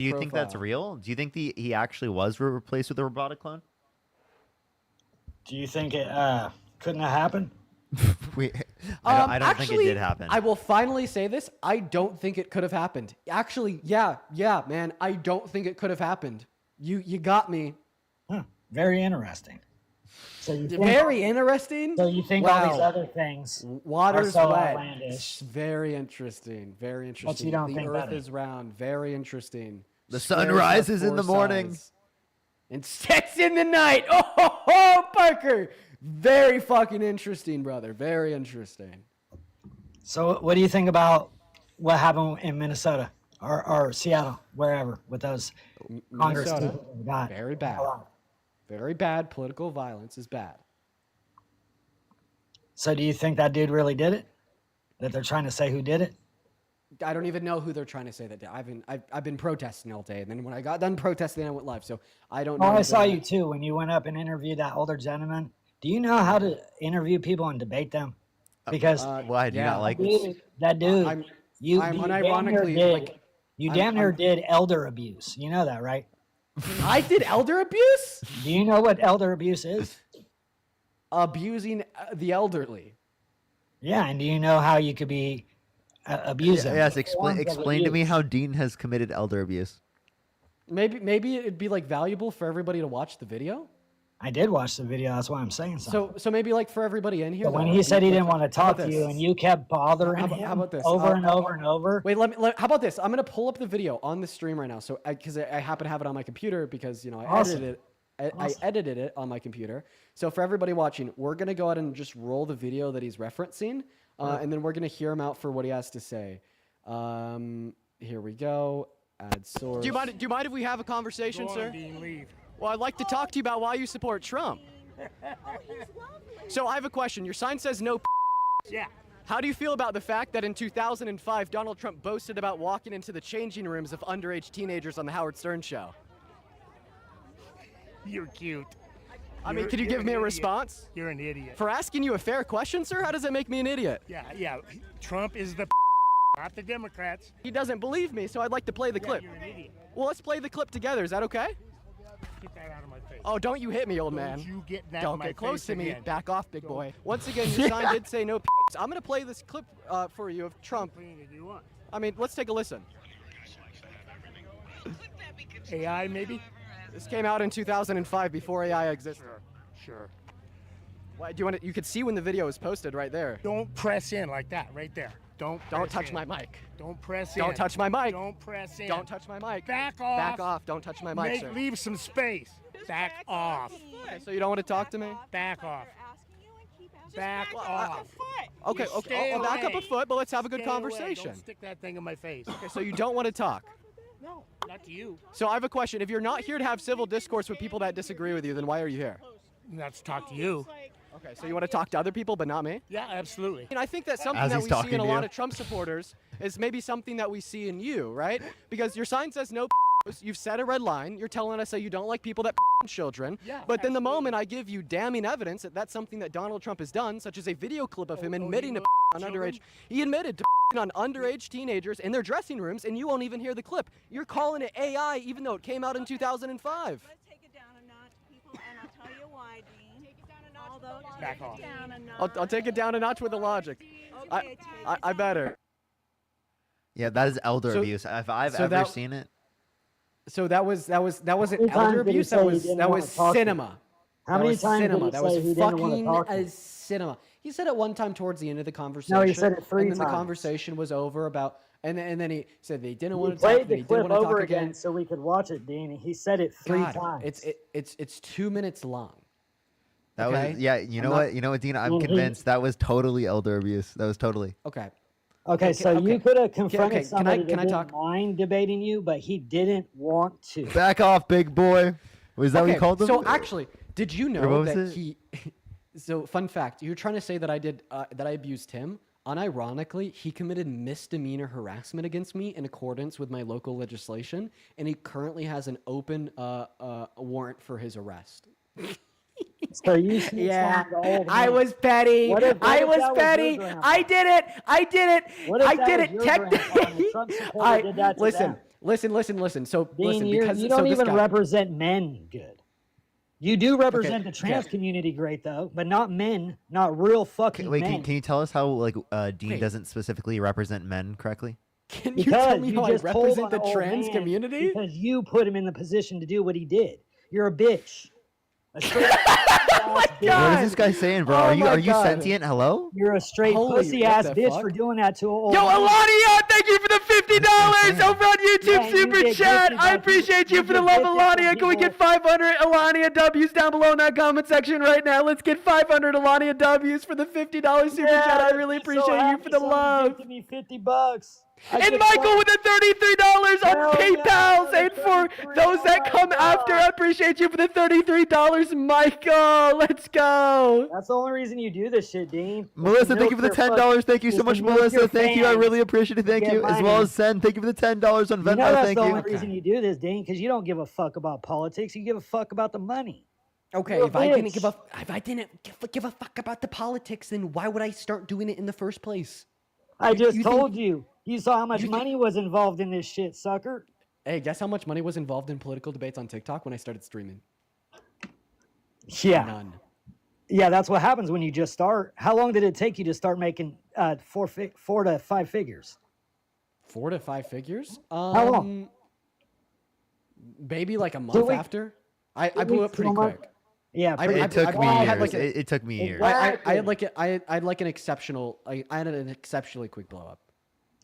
Do you think that's profile. real? Do you think he actually was replaced with a robotic clone? Do you think it couldn't have happened? We, I don't think it Actually, did happen. I will finally say this. I don't think it could have happened. Actually, yeah, man. I don't think it could have happened. You got me. Very interesting. So you think, Very interesting. So you think all these other things Water's are so wet. outlandish? Very interesting. Very interesting. But you don't the think Earth that is round. Very interesting. The Squares sun rises have in the four morning. sides and sets in the night. Oh, Parker. Very fucking interesting, brother. Very interesting. So what do you think about what happened in Minnesota or Seattle, wherever, with those Congress Minnesota, people who got very bad. Very bad. Political violence is bad. So do you think that dude really did it? That they're trying to say who did it? I don't even know who they're trying to say that. I've been protesting all day, and then when I got done protesting, I went live. So I don't know. Oh, I saw you too when you went up and interviewed that older gentleman. Do you know how to interview people and debate them? Because well, I do not like that dude. I'm unironically you damn near did elder abuse. You know that, right? I did elder abuse? Do you know what elder abuse is? Abusing the elderly. Yeah, and do you know how you could be abusing? Yes, explain to me how Dean has committed elder abuse. Maybe it'd be like valuable for everybody to watch the video. I did watch the video. That's why I'm saying something. So maybe like for everybody in here. But when he said he didn't want to talk to you, and you kept bothering him how about this? over and over and over. Wait, how about this? I'm gonna pull up the video on the stream right now. So because I happen to have it on my computer because I edited it on my computer. So for everybody watching, we're gonna go ahead and just roll the video that he's referencing, and then we're gonna hear him out for what he has to say. Here we go. Add source. Do you mind if we have a conversation, sir? Leave. Well, I'd like to talk to you about why you support Trump. So I have a question. Your sign says no. Yeah. How do you feel about the fact that in 2005, Donald Trump boasted about walking into the changing rooms of underage teenagers on the Howard Stern show? You're cute. I mean, can you give me a response? You're an idiot. For asking you a fair question, sir? How does it make me an idiot? Yeah. Trump is the not the Democrats. He doesn't believe me, so I'd like to play the clip. You're an idiot. Well, let's play the clip together. Is that okay? Get that out of my face. Oh, don't you hit me, old man. Don't you get that Don't in my get close face to me. again. Back off, big boy. Once again, your sign did say no. I'm going to play this clip for you of Trump. You want? I mean, let's take a listen. AI maybe? This came out in 2005 before AI existed. Sure. Why, do you want to, you could see when the video was posted right there. Don't press in like that, right there. Don't touch in. my mic. Don't press in. Don't touch my mic. Don't press in. Don't touch my mic. Back off. Back off. Don't touch my mic, sir. Leave some space. Back off. Okay, so you don't want to talk to me? Back off. Back Well, off. Okay, You okay. stay I'll back up a away. foot, but let's have a good Stay away. conversation. Don't stick that thing in my face. Okay, so you don't want to talk. No, not to you. So I have a question. If you're not here to have civil discourse with people that disagree with you, then why are you here? Not to talk to you. Okay, so you want to talk to other people, but not me? Yeah, absolutely. And I think that something As that he's we see talking in a to lot you. of Trump supporters is maybe something that we see in you, right? Because your sign says no. You've set a red line. You're telling us that you don't like people that children. Yeah, but then the moment I give you damning evidence that that's something that Donald Trump has done, such as a video clip of him admitting to on children? underage, he admitted to on underage teenagers in their dressing rooms, and you won't even hear the clip. You're calling it AI, even though it came out in 2005. Let's take it down a notch, people, and I'll tell you why, Dean. Take it down a notch. Although, Back off. Down a notch. I'll take it down a notch with the logic. Okay, I better. Yeah, that is elder So- abuse. If I've so ever that- seen it, So that wasn't many times elder did he abuse. say That he was didn't wanna talk to you? cinema. How That many was times cinema. did he That was say he didn't want to fucking talk to you? cinema. He said it one time towards the end of the conversation. No, he said it 3 And then the times. conversation was over about, and then he said they didn't want We to talk. played They the didn't clip want to talk over again. again so we could watch it, Dean. He said it 3 God, times. it's 2 minutes long. that Okay. was You know not- what? You know what, Dean? I'm Well, he- convinced that was totally elder abuse. That was totally. Okay. Okay, so okay. you could have confronted okay, somebody can I that talk? didn't mind debating you, but he didn't want to. Back off, big boy. Was that what you called him? So actually, did you Or know what was that it? he? So fun fact: you're trying to say that I did that I abused him. Unironically, he committed misdemeanor harassment against me in accordance with my local legislation, and he currently has an open warrant for his arrest. So you snitched on the old I man. was petty. What if I that was was petty. your grandpa? I did it. I did it. What if I that did was it. your grandpa and a Trump supporter did that to Listen. them? Listen. So Dean, listen, you because don't so this even guy, represent men good. You do represent the trans okay. community great though, but not men, not real fucking Wait, men. can you tell us how like Dean Wait. doesn't specifically represent men correctly? Can you tell Because me you how I just told represent on the an old trans man community? because you put him in the position to do what he did. You're a bitch. A straight ass bitch. God. What is this guy saying, bro? Oh are you my are you God. sentient? Hello? You're a straight Holy, pussy what ass the bitch fuck? for doing that to an old Yo, man. Alania, thank you for the $50 man. over on YouTube Yeah, you Super get Chat. gifted I by appreciate people- you for the you love, get gifted Alania. from Can we get people- 500 Alania W's down below in that comment section right now? Let's get 500 Alania W's for the $50 Super Chat. I really appreciate you for the love. Gifted me $50. And Michael with the $33 on Hell PayPal, yeah, saying for 33, those oh that my come after, God. I appreciate you for the $33, Michael. Let's go. That's the only reason you do this shit, Dean. It's to Melissa, thank you for the milk your $10. Thank you it's so to much, milk your Melissa. Thank you. I fans. really appreciate it. Thank Get you. As well money. as Sen. Thank you for the $10 on Venmo. You know that's Thank the you. only reason you do this, Dean, because you don't give a fuck about politics. You give a fuck about the money. Okay, You're a if I didn't bitch. give a fuck about the politics, then why would I start doing it in the first place? I just you told think- you. You saw how much you money was involved in this shit, sucker. Hey, guess how much money was involved in political debates on TikTok when I started streaming? Yeah. None. Yeah, that's what happens when you just start. How long did it take you to start making 4 to 5 figures? 4 to 5 figures? How long? Maybe like a 2 month weeks? after. I blew up weeks, pretty 1 month? quick. Yeah, I- pretty It took me I had years. like a- It took me years. Exactly. I had like an exceptional. I had an exceptionally quick blow up.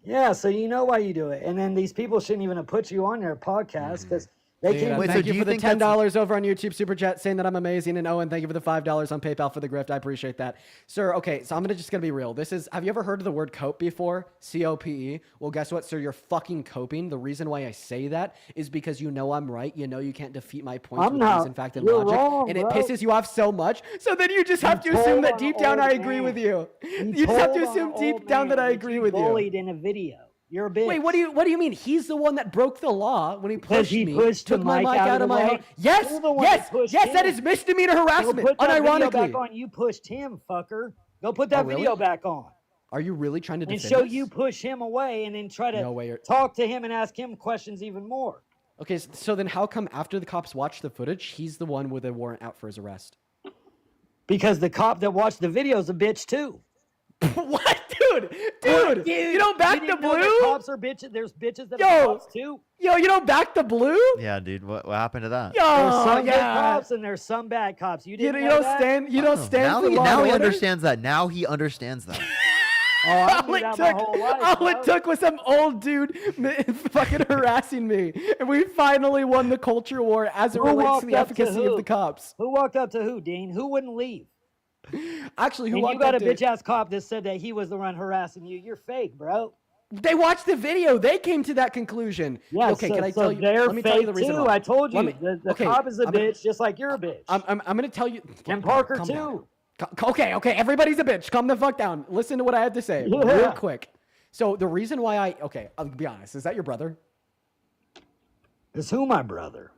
Yeah, so you know why you do it. And then these people shouldn't even have put you on their podcast because they Dude, can't. Wait, so thank do you you for the think that's- $10 over on YouTube Super Chat saying that I'm amazing, and Owen, thank you for the $5 on PayPal for the grift. I appreciate that, sir. Okay, so I'm just gonna be real. Have you ever heard of the word cope before? COPE. Well, guess what, sir? You're fucking coping. The reason why I say that is because you know I'm right. You know you can't defeat my points I'm with not. reason, fact, and You're logic, wrong, and it bro. pisses you off so much. So then you just have to told assume that on deep an down old I agree man. with you. You just have to assume deep down that I agree with you. Bullied in a video. You're a bitch. Wait, what do you mean? He's the one that broke the law when he Because pushed he me, pushed took the my mic mic out of the my way. home. Yes, You're the one yes, that pushed yes, that him. is misdemeanor Go harassment, put that video unironically. back on. You pushed him, fucker. Go put that really? video back on Are you really trying to and defend show us? you push him away, and then try to No way you're- talk to him and ask him questions even more. Okay, so then how come after the cops watched the footage, he's the one with a warrant out for his arrest? Because the cop that watched the video is a bitch too. What, dude? Dude, you don't back you the didn't know that blue? cops are bitches. There's bitches that Yo. are cops too. Yo, you don't back the blue? Yeah, dude. What happened to that? There's Yo, some good yeah. cops and there's some bad cops. You You, didn't you know don't that? stand. You don't Oh, stand now for he, law now and he order? understands that. Now he understands that. Oh, I All knew it that my took, whole life, all bro. it took was some old dude fucking harassing me, and we finally won the culture war as it Who relates to walked the up to efficacy of who? the cops. Who walked up to who, Dean? Who wouldn't leave? Actually, who And you walked got a up to? bitch ass cop that said that he was the one harassing you. You're fake, bro. They watched the video. They came to that conclusion. Yeah, okay, so, can I so tell you? they're Let me tell you the fake reason too. why. I told you. Let me- The okay, cop is a I'm gonna- bitch, just like you're a bitch. I'm gonna tell you. and Parker Calm too. down. Okay, everybody's a bitch. Calm the fuck down. Listen to what I have to say Yeah. real quick. So the reason why I'll be honest. Is that your brother? Is who my brother?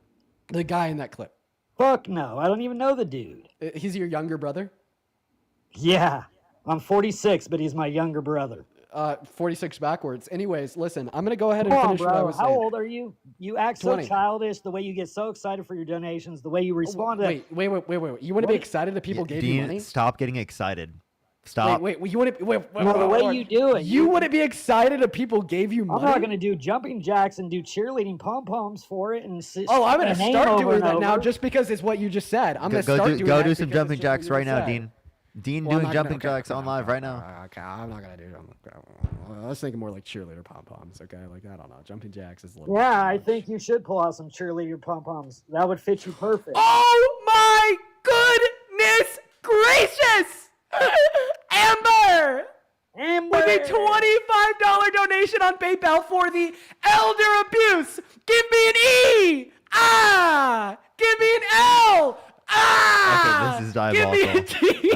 The guy in that clip. Fuck no. I don't even know the dude. He's your younger brother? Yeah. I'm 46, but he's my younger brother. 46 backwards. Anyways, listen, I'm gonna go ahead and Come on, finish what I bro. was How saying. old are you? You act so 20. childish. The way you get so excited for your donations. The way you respond to. Wait. You want to be excited that people gave you Dean, money? stop getting excited. Stop. Wait. You want to wait? No, the way you do it. You wouldn't be excited if people gave you money? I'm not gonna do jumping jacks and do cheerleading pom poms for it and. Oh, I'm gonna and name start over doing and that now over. just because it's what you just said. I'm gonna Go start do, doing go that do some because jumping it's just what jacks you right just now, said. Dean. Dean Well, I'm doing not jumping gonna- jacks on live right now. Okay, I'm not gonna do them. I was thinking more like cheerleader pom poms. Okay, like I don't know, jumping jacks is a little. Yeah, bit I much. think you should pull out some cheerleader pom poms. That would fit you perfect. Oh my goodness gracious! Amber! Amber! With a $25 donation on PayPal for the elder abuse. Give me an E! Ah! Give me an L! Ah! Okay, this is Give me a diabolical. T!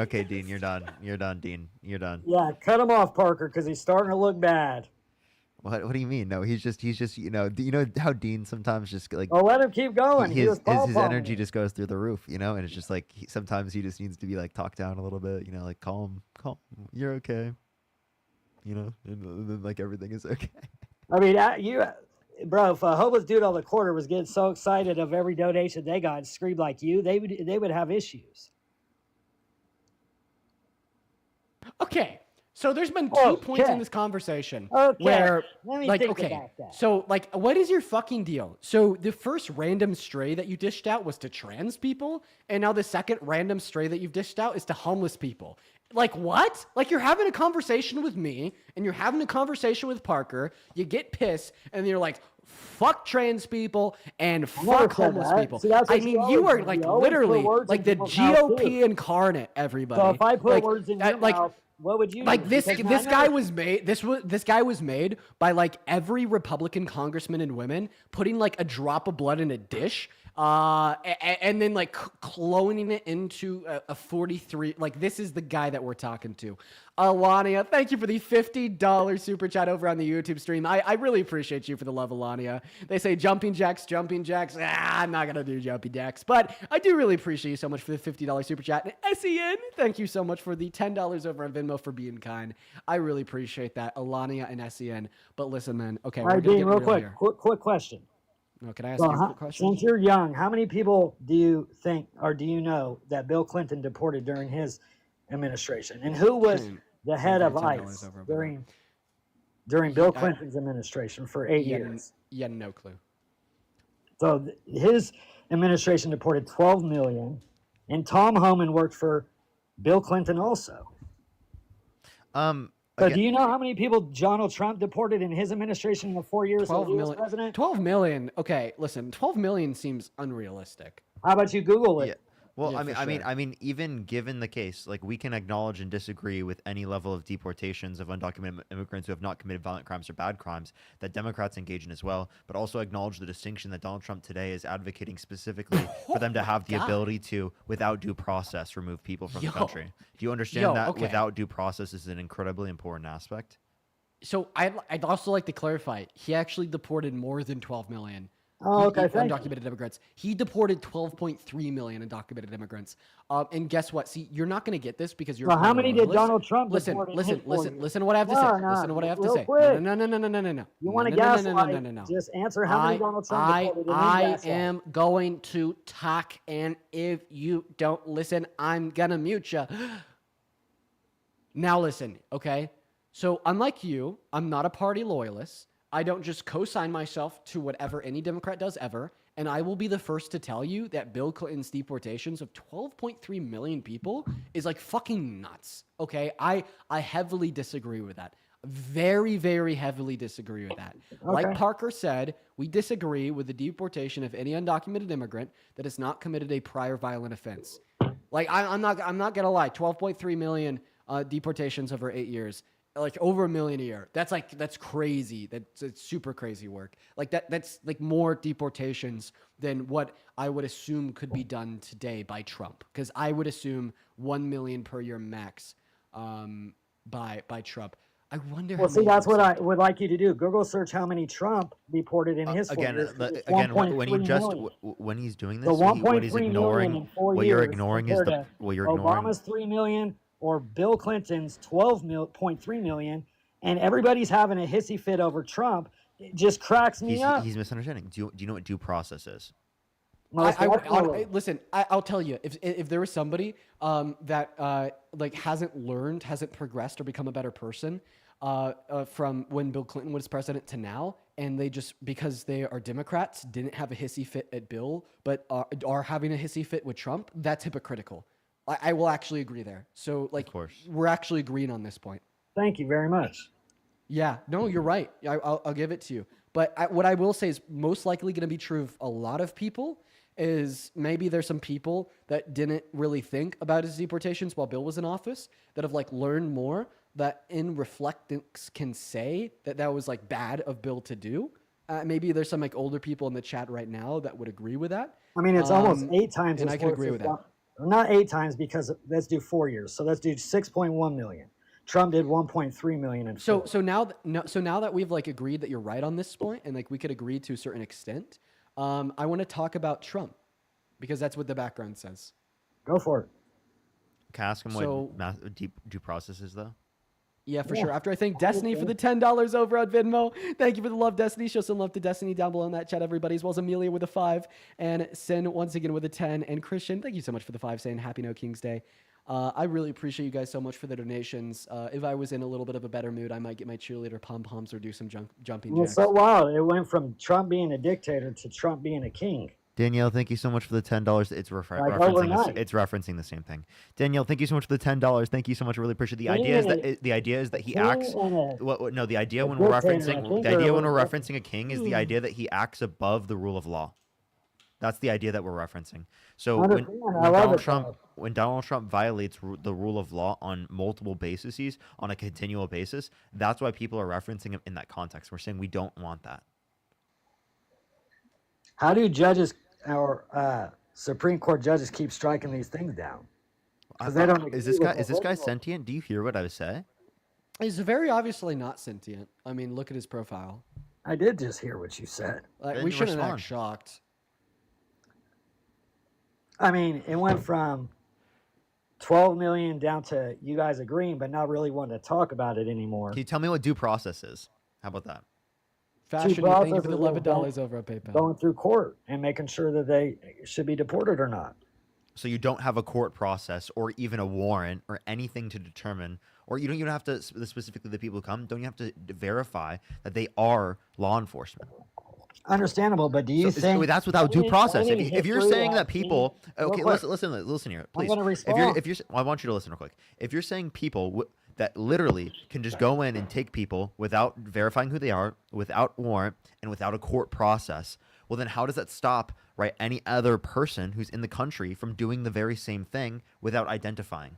Okay, Dean, you're done. You're done, Dean. You're done. Yeah, cut him off, Parker, because he's starting to look bad. What do you mean? No, he's just you know how Dean sometimes just like Oh, let him keep going. He was his pom-pomming. energy just goes through the roof, you know, and it's just like sometimes he just needs to be like talked down a little bit, you know, like calm, you're okay, you know, and then like everything is okay. I mean, bro, if a homeless dude on the corner was getting so excited of every donation they got and screamed like you, they would have issues. Okay. So there's been two Okay. points in this conversation Okay. where, Let me like, think okay, about that. so like, what is your fucking deal? So the first random stray that you dished out was to trans people, and now the second random stray that you've dished out is to homeless people. Like, what? Like, you're having a conversation with me, and you're having a conversation with Parker. You get pissed, and you're like, fuck trans people and never fuck said homeless that. people. See, that's I what mean, you you always are do. like You always put literally words like in the people's mouths, GOP too. incarnate. Everybody. So if I put Like, words in your like, mouth, what would you like do? this Because this I guy never- was made this guy was made by like every Republican congressman and women putting like a drop of blood in a dish and then like cloning it into a 43. Like, this is the guy that we're talking to. Alania, thank you for the $50 super chat over on the YouTube stream. I really appreciate you for the love, Alania. They say jumping jacks. I'm not gonna do jumping jacks, but I do really appreciate you so much for the $50 super chat. And SEN, thank you so much for the $10 over on Venmo for being kind. I really appreciate that, Alania and SEN. But listen, man. Okay, All we're right, gonna Dean, get real real quick, here. quick question. No, can I ask So, you a quick question? since you're young, how many people do you think or do you know that Bill Clinton deported during his administration? And who was Shane, the head of $10 ICE over, during Bill Clinton's administration for 8 Yeah, years? yeah, no clue. So his administration deported 12 million, and Tom Homan worked for Bill Clinton also. So Again, do you know how many people Donald Trump deported in his administration in the 4 years that 12 he was million. president? 12 million. Okay, listen. 12 million seems unrealistic. How about you Google it? yeah. Well, Yeah, I mean, for sure. I mean, even given the case, like, we can acknowledge and disagree with any level of deportations of undocumented immigrants who have not committed violent crimes or bad crimes that Democrats engage in as well, but also acknowledge the distinction that Donald Trump today is advocating specifically for them to have the God. ability to, without due process, remove people from Yo. the country. Do you understand Yo, that okay. without due process is an incredibly important aspect? So I'd also like to clarify. He actually deported more than 12 million. Oh, okay, thank you. Undocumented immigrants. He deported 12.3 million undocumented immigrants. And guess what? See, you're not going to get this because you're. Well, how many did loyalist. Donald Trump Listen, deport in listen, his 4 listen, years? listen to what I have to No, say. no, Listen to what I have to real say. quick. No. You want to No. gaslight? Just answer how many Donald Trump deported and then I gaslight. am going to talk, and if you don't listen, I'm gonna mute you. Now listen, okay? So unlike you, I'm not a party loyalist. I don't just co-sign myself to whatever any Democrat does ever. And I will be the first to tell you that Bill Clinton's deportations of 12.3 million people is like fucking nuts. Okay? I heavily disagree with that. Very, very heavily disagree with that. Like Okay. Parker said, we disagree with the deportation of any undocumented immigrant that has not committed a prior violent offense. Like, I'm not gonna lie, 12.3 million deportations over 8 years, like over 1 million a year. That's crazy. It's super crazy work. Like that's like more deportations than what I would assume could be done today by Trump. Because I would assume 1 million per year max by Trump. I wonder. Well, how see, many that's of those what I would like you to do. Google search how many Trump deported in his 4 Again, years. 'cause it's again, when 1.3 you just million. when he's doing this, So what he's 1.3 million ignoring, in 4 what years you're ignoring is compared the to what you're ignoring. Obama's 3 million or Bill Clinton's 12.3 million, and everybody's having a hissy fit over Trump. It just cracks me up. He's misunderstanding. Do you know what due process is? Most definitely. Listen, I'll tell you, if there was somebody that like hasn't progressed or become a better person from when Bill Clinton was president to now, and they just, because they are Democrats, didn't have a hissy fit at Bill, but are having a hissy fit with Trump, that's hypocritical. I will actually agree there. So, like, Of course. we're actually agreeing on this point. Thank you very much. Yeah, no, you're right. I'll give it to you. But what I will say is most likely going to be true of a lot of people is maybe there's some people that didn't really think about his deportations while Bill was in office that have like learned more, that in reflectance can say that that was like bad of Bill to do. Maybe there's some like older people in the chat right now that would agree with that. I mean, it's almost 8 times. and as I can worse agree as with that. Don- Not 8 times, because let's do 4 years. So let's do 6.1 million. Trump did 1.3 million. In So 4. so now that we've like agreed that you're right on this point, and like we could agree to a certain extent, I want to talk about Trump because that's what the background says. Go for it. Can I ask him So- what due process is, though? Yeah, for sure. After I thank Destiny for the $10 over on Venmo. Thank you for the love, Destiny. Show some love to Destiny down below in that chat, everybody, as well as Amelia with a 5 and Sin once again with a 10. And Christian, thank you so much for the 5 saying Happy No King's Day. I really appreciate you guys so much for the donations. If I was in a little bit of a better mood, I might get my cheerleader pom-poms or do some jumping Well, jacks. so wild. It went from Trump being a dictator to Trump being a king. Danielle, thank you so much for the $10. It's overnight. it's referencing the same thing. Danielle, thank you so much for the $10. Thank you so much. I really appreciate it. The idea is that he acts. No, the idea when we're referencing a king is the idea that he acts above the rule of law. That's the idea that we're referencing. So when Donald Trump violates the rule of law on multiple bases, on a continual basis, that's why people are referencing him in that context. We're saying we don't want that. How do judges or Supreme Court judges keep striking these things down? They don't. Is this guy sentient? Do you hear what I say? He's very obviously not sentient. I mean, look at his profile. I did just hear what you said. We shouldn't act shocked. I mean, it went from 12 million down to you guys agreeing, but not really wanting to talk about it anymore. Can you tell me what due process is? How about that? Fashion, thank you for the $11 over at PayPal. Going through court and making sure that they should be deported or not. So you don't have a court process or even a warrant or anything to determine, or you don't even have to, specifically the people who come, don't you have to verify that they are law enforcement? Understandable, but do you think that's without due process? If you're saying that people, okay, listen here, please. I'm gonna respond. If you're, I want you to listen real quick. If you're saying people that literally can just go in and take people without verifying who they are, without warrant, and without a court process, well, then how does that stop, right, any other person who's in the country from doing the very same thing without identifying?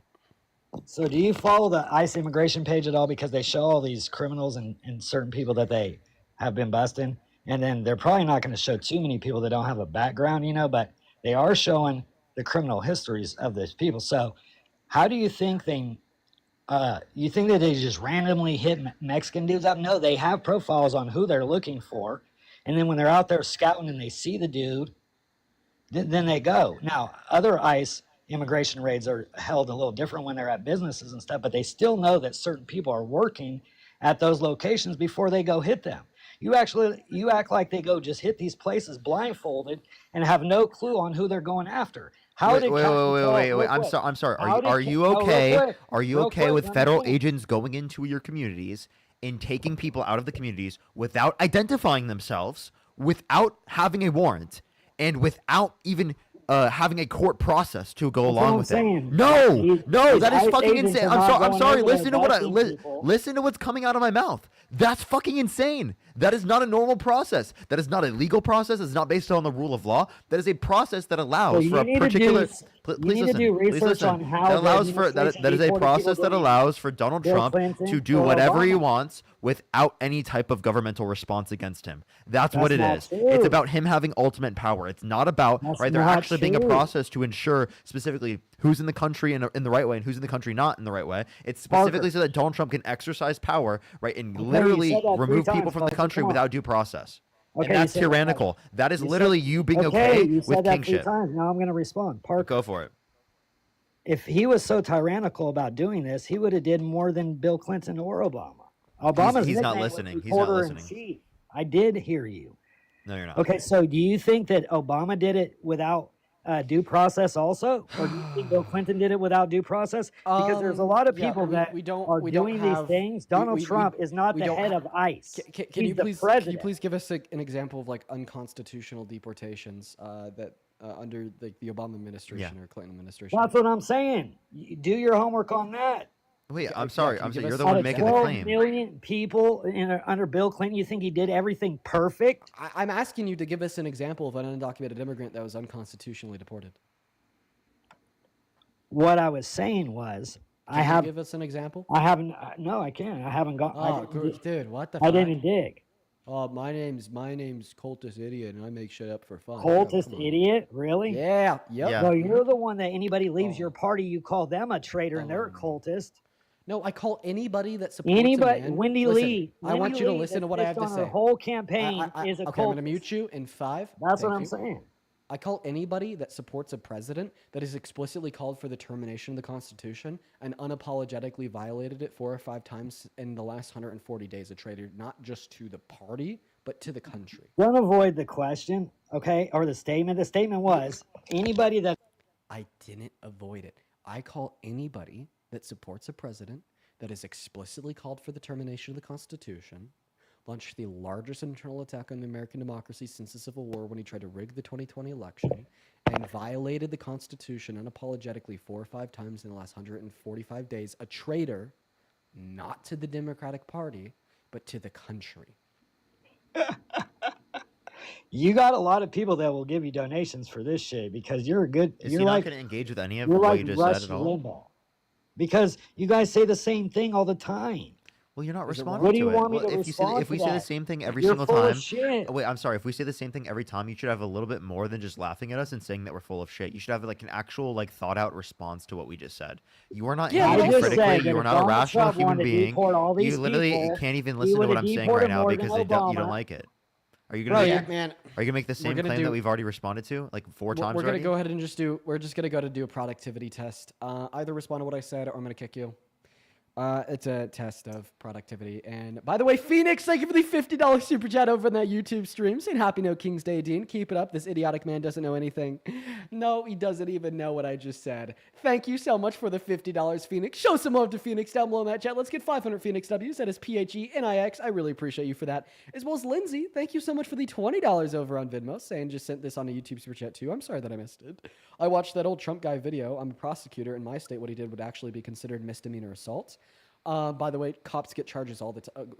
So do you follow the ICE immigration page at all? Because they show all these criminals and certain people that they have been busting. And then they're probably not going to show too many people that don't have a background, but they are showing the criminal histories of those people. So how do you think you think that they just randomly hit Mexican dudes up? No, they have profiles on who they're looking for. And then when they're out there scouting and they see the dude, then they go. Now, other ICE immigration raids are held a little different when they're at businesses and stuff, but they still know that certain people are working at those locations before they go hit them. You act like they go just hit these places blindfolded and have no clue on who they're going after. Wait. I'm sorry. Are you okay? Are you okay with federal agents going into your communities and taking people out of the communities without identifying themselves, without having a warrant, and without even having a court process to go along with it? No, that is fucking insane. I'm sorry. Listen to what's coming out of my mouth. That's fucking insane. That is not a normal process. That is not a legal process. It's not based on the rule of law. That is a process that allows for a particular. Please listen. That is a process that allows for Donald Trump to do whatever he wants without any type of governmental response against him. That's what it is. It's about him having ultimate power. It's not about there actually being a process to ensure specifically who's in the country in the right way and who's in the country not in the right way. It's specifically so that Donald Trump can exercise power, and literally remove people from the country without due process. And that's tyrannical. That is literally you being okay with kingship. Now I'm going to respond. Parker, go for it. If he was so tyrannical about doing this, he would have did more than Bill Clinton or Obama. He's not listening. He's not listening. I did hear you. No, you're not. Okay, so do you think that Obama did it without due process also? Or do you think Bill Clinton did it without due process? Because there's a lot of people that are doing these things. Donald Trump is not the head of ICE. Can you please give us an example of unconstitutional deportations that under the Obama administration or Clinton administration? That's what I'm saying. Do your homework on that. Wait, I'm sorry. You're the one making the claim. 12 million people under Bill Clinton, you think he did everything perfect? I'm asking you to give us an example of an undocumented immigrant that was unconstitutionally deported. What I was saying was, Can you give us an example? I haven't. No, I can't. I haven't got. Oh, dude, what the? I didn't dig. Oh, my name's Cultist Idiot, and I make shit up for fun. Cultist Idiot? Really? Yeah. Yep. Yeah. So you're the one that anybody leaves your party, you call them a traitor, and they're a cultist. No, I call anybody that supports a man. Wendy Listen, Lee. I want you to listen to what I have to say. Her whole campaign is a cultist. Okay, I'm going to mute you in 5. That's what I'm saying. I call anybody that supports a president that has explicitly called for the termination of the Constitution and unapologetically violated it 4 or 5 times in the last 140 days a traitor, not just to the party, but to the country. Don't avoid the question, okay, or the statement. The statement was anybody that. I didn't avoid it. I call anybody that supports a president that has explicitly called for the termination of the Constitution, launched the largest internal attack on American democracy since the Civil War when he tried to rig the 2020 election, and violated the Constitution unapologetically 4 or 5 times in the last 145 days, a traitor, not to the Democratic Party, but to the country. You got a lot of people that will give you donations for this shit because you're a good. Is you're he like, not going to engage with any of you're what like you just Rush said at all? Limbaugh. Because you guys say the same thing all the time. Well, you're not Is it responding What do you to it. want me Well, to if you say respond if we to say the that? same thing every You're single full of time, shit. oh, wait, I'm sorry. If we say the same thing every time, you should have a little bit more than just laughing at us and saying that we're full of shit. You should have like an actual like thought out response to what we just said. You are not Yeah, I engaging just critically. said that You are if not a Donald rational Trump human wanted to being. deport all these You literally people, can't even he listen to what would've I'm saying right deported now more than because you don't Obama. like it. Are you Bro, gonna yeah, make, man. are you gonna make the same gonna claim do- that we've already responded to like 4 times We're gonna already? go ahead and just do. We're just gonna go to do a productivity test. Either respond to what I said, or I'm gonna kick you. It's a test of productivity. And by the way, Phoenix, thank you for the $50 super chat over in that YouTube stream. Saying happy no King's Day, Dean. Keep it up. This idiotic man doesn't know anything. No, he doesn't even know what I just said. Thank you so much for the $50, Phoenix. Show some love to Phoenix down below in that chat. Let's get 500 Phoenix W's. That is PHENIX. I really appreciate you for that. As well as Lindsay, thank you so much for the $20 over on Venmo. Saying just sent this on a YouTube super chat too. I'm sorry that I missed it. I watched that old Trump guy video. I'm a prosecutor. In my state, what he did would actually be considered misdemeanor assault. By the way, cops get charges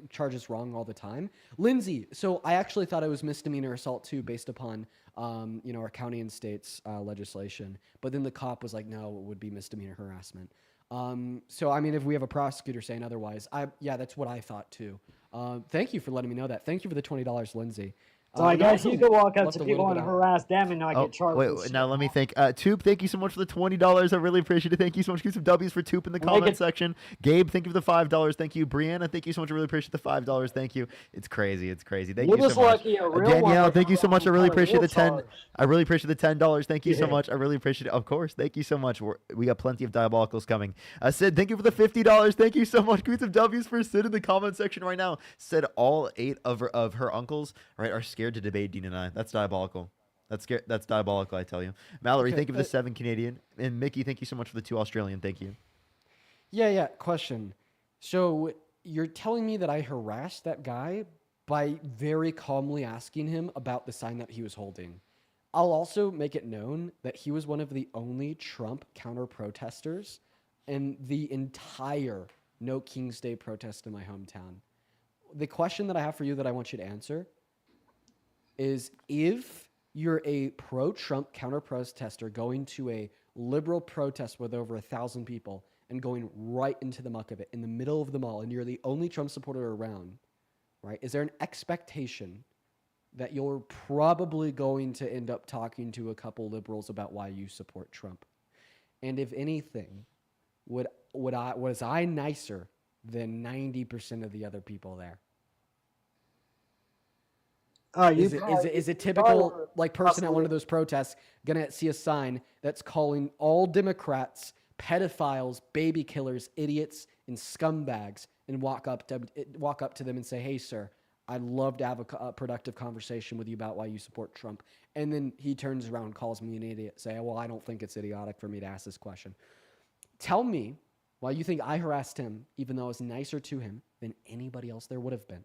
charges wrong all the time. Lindsay, so I actually thought it was misdemeanor assault too, based upon our county and state's legislation. But then the cop was like, no, it would be misdemeanor harassment. So I mean, if we have a prosecutor saying otherwise, yeah, that's what I thought too. Thank you for letting me know that. Thank you for the $20, Lindsay. So I guess you could walk up left to a people little and bit out. harass them and not Oh, get charged. wait, with shit. now let me think. Toop, thank you so much for the $20. I really appreciate it. Thank you so much. Give some W's for Toop in the Make comment it- section. Gabe, thank you for the $5. Thank you. Brianna, thank you so much. I really appreciate the $5. Thank you. It's crazy. It's crazy. Thank You're you just so much. lucky a real one Danielle, would thank you so come much. I out really and cut a appreciate the real 10. charge. I really appreciate the $10. Thank you so Yeah. much. I really appreciate it. Of course. Thank you so much. We got plenty of diabolicals coming. Sid, thank you for the $50. Thank you so much. Give me some W's for Sid in the comment section right now. Said all 8 of her uncles, right, are scared to debate Dean and I. That's diabolical. That's diabolical, I tell you. Mallory, Okay, thank you for the 7 Canadian. And Mickey, thank you so much for the 2 Australian. Thank you. Yeah. Question. So you're telling me that I harassed that guy by very calmly asking him about the sign that he was holding. I'll also make it known that he was one of the only Trump counter protesters in the entire No King's Day protest in my hometown. The question that I have for you that I want you to answer is, if you're a pro-Trump counter-protester going to a liberal protest with over 1,000 people and going right into the muck of it in the middle of the mall, and you're the only Trump supporter around, right? Is there an expectation that you're probably going to end up talking to a couple liberals about why you support Trump? And if anything, was I nicer than 90% of the other people there? Is a typical like person at one of those protests gonna see a sign that's calling all Democrats pedophiles, baby killers, idiots, and scumbags, and walk up to them and say, "Hey, sir, I'd love to have a productive conversation with you about why you support Trump." And then he turns around and calls me an idiot, say, "Well, I don't think it's idiotic for me to ask this question." Tell me why you think I harassed him, even though I was nicer to him than anybody else there would have been.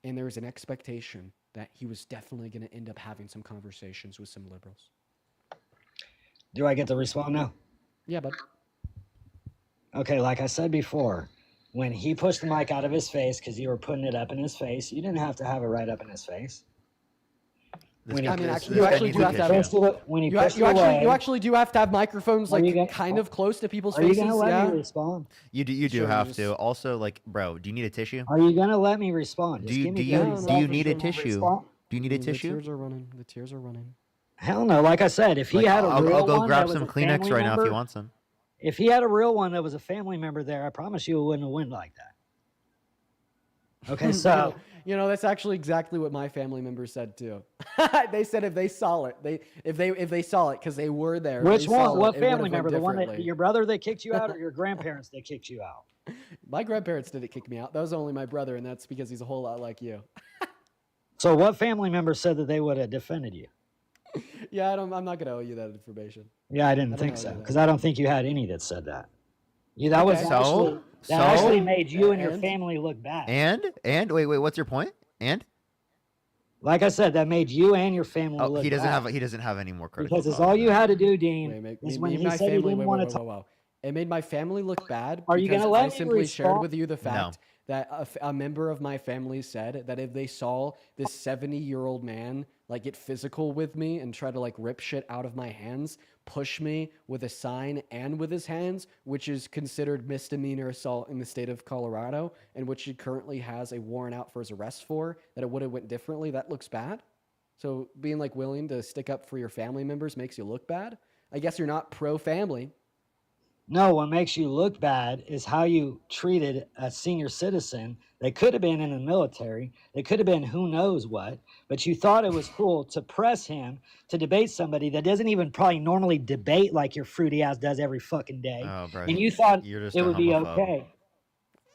And there was an expectation that he was definitely going to end up having some conversations with some liberals. Do I get to respond now? Yeah, bud. Okay, like I said before, when he pushed the mic out of his face because you were putting it up in his face, you didn't have to have it right up in his face. When I mean, he- actually, you actually do have to have. pushed it- when he You pushed it away, actually do have to have microphones Are you like gonna- kind of close to people's are you faces. gonna let Yeah. me respond? You do Sure, have just- to. Also, like, bro, do you need a tissue? Are you gonna let me respond? Just Do you give me do you 30 no, do seconds you need a to tissue? respond. Do you need a The tissue? tears are running. The tears are running. Hell no! Like I said, if he Like, had a real I'll go one grab that was some a Kleenex family right now if you member- want some. If he had a real one that was a family member there, I promise you it wouldn't have went like that. Okay, so That's actually exactly what my family members said too. They said if they saw it, if they saw it because they were there. which they saw one? What it would've family went member? The one that differently. your brother that kicked you out, or your grandparents that kicked you out? My grandparents didn't kick me out. That was only my brother, and that's because he's a whole lot like you. So what family member said that they would have defended you? Yeah, I'm not gonna owe you that information. Yeah, I didn't don't think know so, either. because I don't think you had any that said that. That was Okay. actually So? actually made you and your And? family look bad. And wait, what's your point? And Like I said, that made you and your family oh, look he doesn't bad. have any more critical Because it's thought all on you that. had to do, Dean, Wait, is made when he my said he family. didn't Wait, want wait, to wait, talk. wait, wait. It made my family look bad. Are you because gonna let I me simply shared respond? with you the fact that a member of my family said that if they saw this 70-year-old man like get physical with me and try to like rip shit out of my hands, push me with a sign and with his hands, which is considered misdemeanor assault in the state of Colorado, and which he currently has a warrant out for his arrest for, that it would have went differently. That looks bad. So being like willing to stick up for your family members makes you look bad. I guess you're not pro-family. No, what makes you look bad is how you treated a senior citizen. They could have been in the military. They could have been who knows what. But you thought it was cool to press him to debate somebody that doesn't even probably normally debate like your fruity ass does every fucking day. Oh, bro, And you thought you're just it a would be homophobe. okay.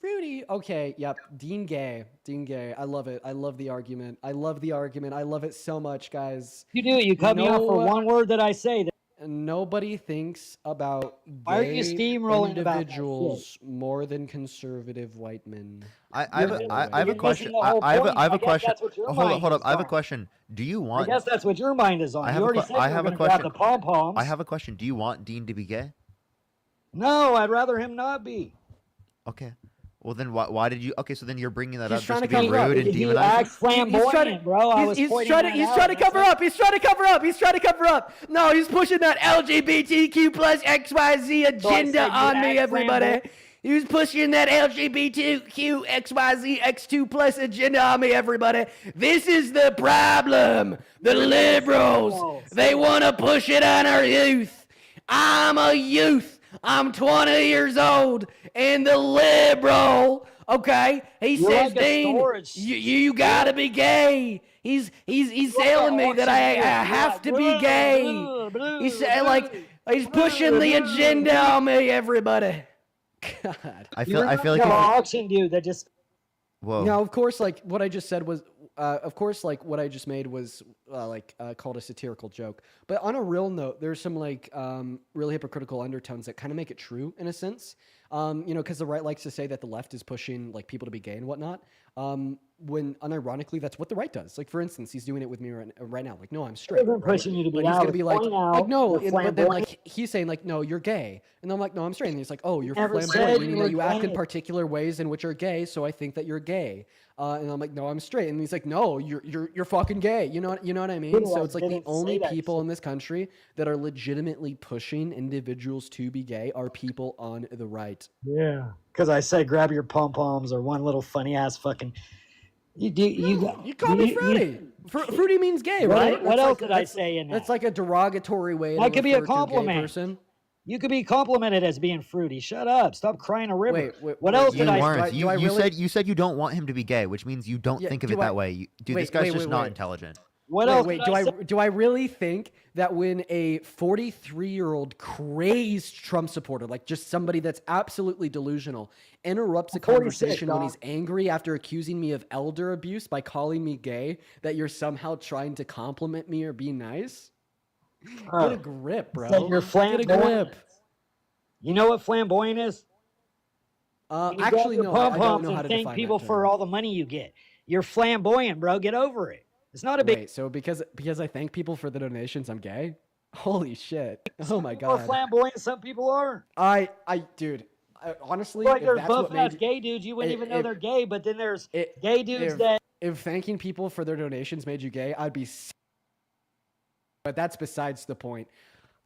Fruity. Okay. Yep. Dean Gay. Dean Gay. I love it. I love the argument. I love the argument. I love it so much, guys. You do. You cut me off for No- one word that I say. That Nobody thinks about Why are you gay steamrolling about that individuals more than conservative white men. I have You're- I have a you're question. missing the whole I have point. a I guess question. that's what your Hold mind up. is I have a on. question. Do you I want? guess that's what your mind is on. I have You a already que- said I you have were a going to grab question. the pom poms. I have a question. Do you want Dean to be gay? No, I'd rather him not be. Okay. Well, then why did you? Okay, so then you're bringing that He's up trying just to to be cover up. rude and He demonizing. acts flamboyant, bro. I was he's pointing trying to, that he's out. trying to That's cover up. He's trying to cover up. He's trying to cover up. No, he's pushing that LGBTQ plus XYZ agenda said you on me, act everybody. flamboyant. He was pushing that LGBTQ XYZ X2 plus agenda on me, everybody. This is the problem. The liberals, they want to push it on our youth. I'm a youth. I'm 20 years old, and the liberal, okay, he You're says, like a Dean, storage you gotta be gay. He's telling me that I have to be gay. He's he's pushing the agenda on me, everybody. God. I feel like an auction dude that just whoa. Now, of course, like what I just said was, what I just made was called a satirical joke. But on a real note, there's some like really hypocritical undertones that kind of make it true in a sense. Because the right likes to say that the left is pushing like people to be gay and whatnot. When unironically, that's what the right does. Like for instance, he's doing it with me right now. Like, no, I'm straight. isn't pushing you to be But he's out. gonna be like, Point out like no, you're but then flamboyant. like he's saying like, no, you're gay, and I'm like, no, I'm straight. And he's like, oh, you're Never said flamboyant, you meaning were that you act in gay. particular ways in which are gay, so I think that you're gay. And I'm like, no, I'm straight. And he's like, no, you're fucking gay. You know what I mean? People So it's like the didn't say only that people shit. in this country that are legitimately pushing individuals to be gay are people on the right. Yeah, because I said grab your pom poms or one little funny ass fucking. You call me fruity. Fruity means gay, What- right? what That's else like- did I that's- say in That's that? like a derogatory way. That to could be a refer to gay compliment. person. You could be complimented as being fruity. Shut up. Stop crying a river. Wait, what wait, else You did I weren't. say? do You, I you really- said you said you don't want him to be gay, which means you don't Yeah, think of do it that I- way. Dude, wait, this guy's wait, just wait, not wait. intelligent. What else Wait, did I say? do I really think that when a 43-year-old crazed Trump supporter, like just somebody that's absolutely delusional, interrupts a 46, conversation when dog. he's angry after accusing me of elder abuse by calling me gay, that you're somehow trying to compliment me or be nice? Get a grip, bro. Said you're Get a flamboyant. grip. You know what flamboyant is? When you grab Actually, your no, I don't pom-poms know how and to thank define people that for term. all the money you get. You're flamboyant, bro. Get over it. It's not a big. Wait, so because I thank people for the donations, I'm gay? Holy shit! Oh my People are god! flamboyant. Some people aren't. Dude, honestly, Like if there's that's what buff ass made gay dudes you wouldn't if- even know if- they're gay, but then there's it- gay dudes if, that. if thanking people for their donations made you gay, I'd be. But that's besides the point.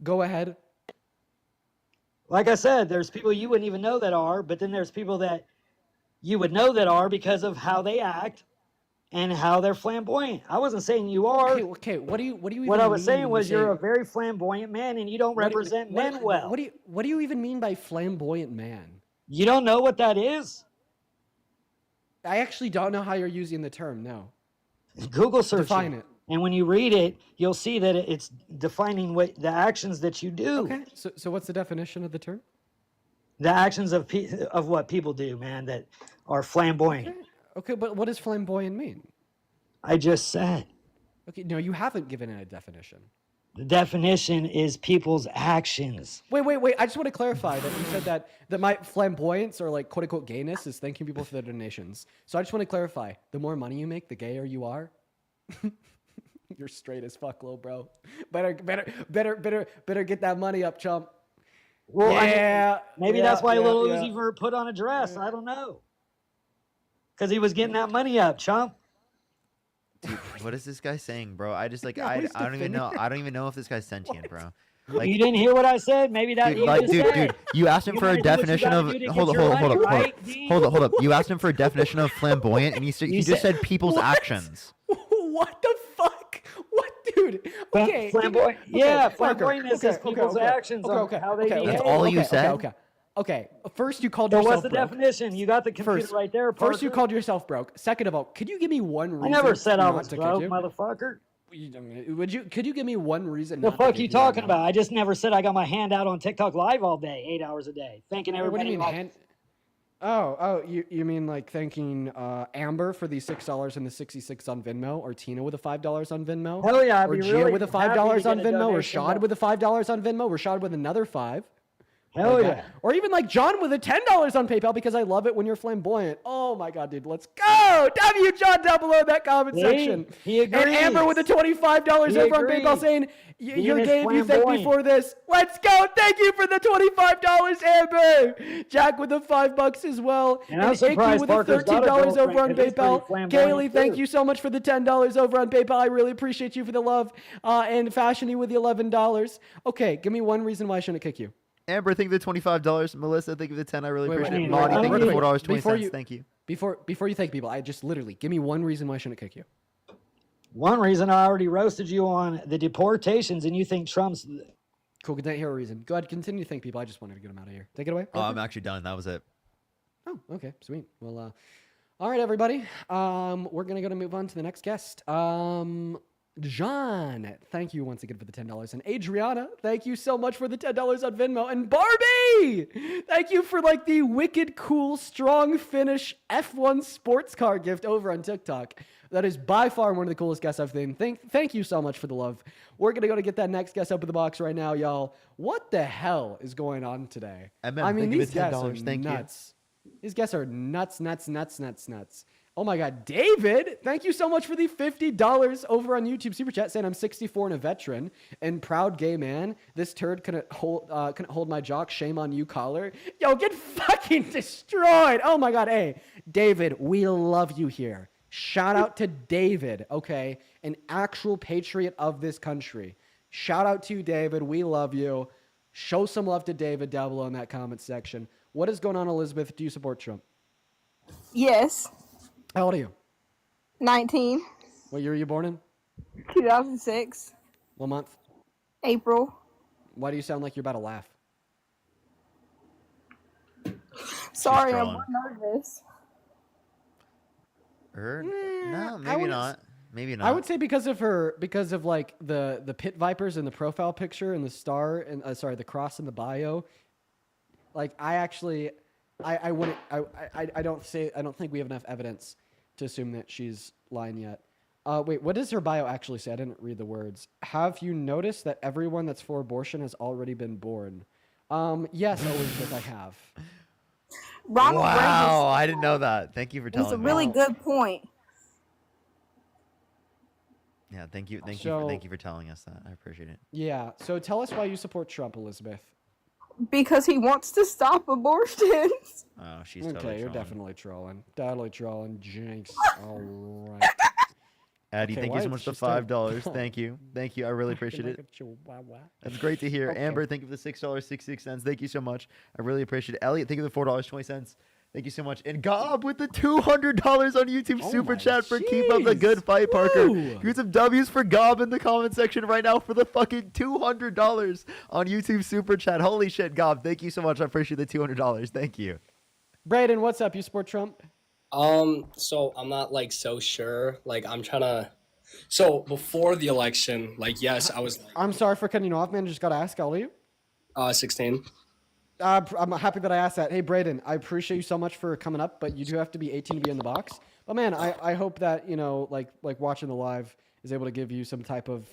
Go ahead. Like I said, there's people you wouldn't even know that are, but then there's people that you would know that are because of how they act and how they're flamboyant. I wasn't saying you are. Okay. What do you even What I was mean saying when was you say- you're a very flamboyant man and you don't what do- represent what- men well. What do you even mean by flamboyant man? You don't know what that is? I actually don't know how you're using the term. No. Google search Define it. And when you read it, you'll see that it's defining what the actions that you do. Okay. So what's the definition of the term? The actions of what people do, man, that are flamboyant. Okay, but what does flamboyant mean? I just said. Okay, no, you haven't given it a definition. The definition is people's actions. Wait. I just want to clarify that you said that my flamboyance or like quote unquote gayness is thanking people for their donations. So I just want to clarify: the more money you make, the gayer you are. You're straight as fuck, little bro. Better get that money up, chump. Well, Yeah, maybe that's why yeah, Lil yeah. Uzi Vert put on a dress. I don't know. Because he was getting that money up, chump. Dude, what is this guy saying, bro? I just like Yeah, I he's don't even know. I don't even know if this guy's sentient, bro. Like, You didn't hear what I said? Maybe that dude, you like, just dude, said. you asked him You for a gotta do what you definition gotta of do to get hold your up. life right, Dean. Hold up. You asked him for a definition of flamboyant, and he You just said- said people's What? actions. What the fuck? What, dude? Okay. Flamboyant. okay, Yeah, Parker, flamboyantness is people's actions on how they behave. That's all you said? Okay. First, you called So yourself what's the broke. definition? You got the computer First, right there, Parker. First, you called yourself broke. Second of all, could you give me one reason? I never said I not was to broke, kick you? motherfucker. Could you give me one reason? The not to fuck kick you right talking now? about? I just never said I got my hand out on TikTok live all day, 8 hours a day, thanking Wait, what do everybody. you mean like- hand? Oh, you mean like thanking Amber for the $6 and the 66 on Venmo, or Tina with the $5 on Venmo? Hell yeah, I'd or be Gia really with the happy to $5 on get a Venmo, or donation Shad back. with the $5 on Venmo, or Shad with another $5. Hell Like yeah. that. Or even like John with a $10 on PayPal, because I love it when you're flamboyant. Oh my God, dude, let's go! W John down below in that comment See? section. He And Amber with the agrees. $25 He over on agrees. PayPal saying, Being you're is gay if you thank me flamboyant. for this. Let's go! Thank you for the $25, Amber! Jack with the $5 as well. And I'm Icky surprised with the Parker's got a $13 over girlfriend, on 'cause he's pretty PayPal. flamboyant Kaylee, thank too. you so much for the $10 over on PayPal. I really appreciate you for the love. And Fashiony with the $11. Okay, give me one reason why I shouldn't kick you. Amber, thank you for the $25. Melissa, thank you for the 10. I really Wait, wait, appreciate it. wait, Monty, wait, thank you wait, for wait. $4.20. Before you- Thank you. Before you thank people, I just literally give me one reason why I shouldn't kick you. One reason I already roasted you on the deportations, and you think Trump's. Cool, good. Hear a reason. Go ahead, continue to thank people. I just wanted to get them out of here. Take it away. Oh, I'm actually done. That was it. Oh, okay, sweet. Well, all right, everybody. We're gonna move on to the next guest. John, thank you once again for the $10, and Adriana, thank you so much for the $10 on Venmo, and Barbie, thank you for like the wicked cool strong finish F1 sports car gift over on TikTok. That is by far one of the coolest guests I've seen. Thank you so much for the love. We're gonna go to get that next guest up in the box right now, y'all. What the hell is going on today? MM, I mean, thank you these for guests are $10. Thank you. nuts. These guests are nuts. Oh my God, David, thank you so much for the $50 over on YouTube Super Chat, saying I'm 64 and a veteran and proud gay man. This turd couldn't hold my jock. Shame on you, caller. Yo, get fucking destroyed. Oh my God, hey, David, we love you here. Shout out to David, okay, an actual patriot of this country. Shout out to you, David. We love you. Show some love to David down below in that comment section. What is going on, Elizabeth? Do you support Trump? Yes. How old are you? 19, What year were you born in? 2006, What month? April. Why do you sound like you're about to laugh? Sorry, I'm trolling. nervous. No, I maybe would- not. Maybe not. I would say because of like the pit vipers in the profile picture and the star and the cross in the bio. Like I wouldn't I don't think we have enough evidence to assume that she's lying yet. Wait, what does her bio actually say? I didn't read the words. Have you noticed that everyone that's for abortion has already been born? Yes, Elizabeth, I have. Ronald Wow, I didn't know that. Thank you for Reagan is a telling really me. good point. Yeah, thank you So- for telling us that. I appreciate it. Yeah. So tell us why you support Trump, Elizabeth. Because he wants to stop abortions. Oh, she's Okay, totally you're trolling. definitely trolling. Totally trolling. Jinx. All right. Addie, Okay, thank you why so did much she for start- $5. Thank you. Thank you. I really appreciate it. That's great to hear. Okay. Amber, thank you for the $6.66. Thank you so much. I really appreciate it. Elliot, thank you for the $4.20. Thank you so much. And Gob with the $200 on YouTube Oh Super my Chat for keep up the jeez. good fight, Parker. Woo. Here's some W's for Gob in the comment section right now for the fucking $200 on YouTube Super Chat. Holy shit, Gob. Thank you so much. I appreciate the $200. Thank you. Brayden, what's up? You support Trump? So I'm not like so sure. Like I'm trying to. So before the election, like yes, I was like I'm sorry for cutting you off, man. Just gotta ask. I'll leave. 16. I'm happy that I asked that. Hey, Braden, I appreciate you so much for coming up, but you do have to be 18 to be in the box. But man, I hope that like watching the live is able to give you some type of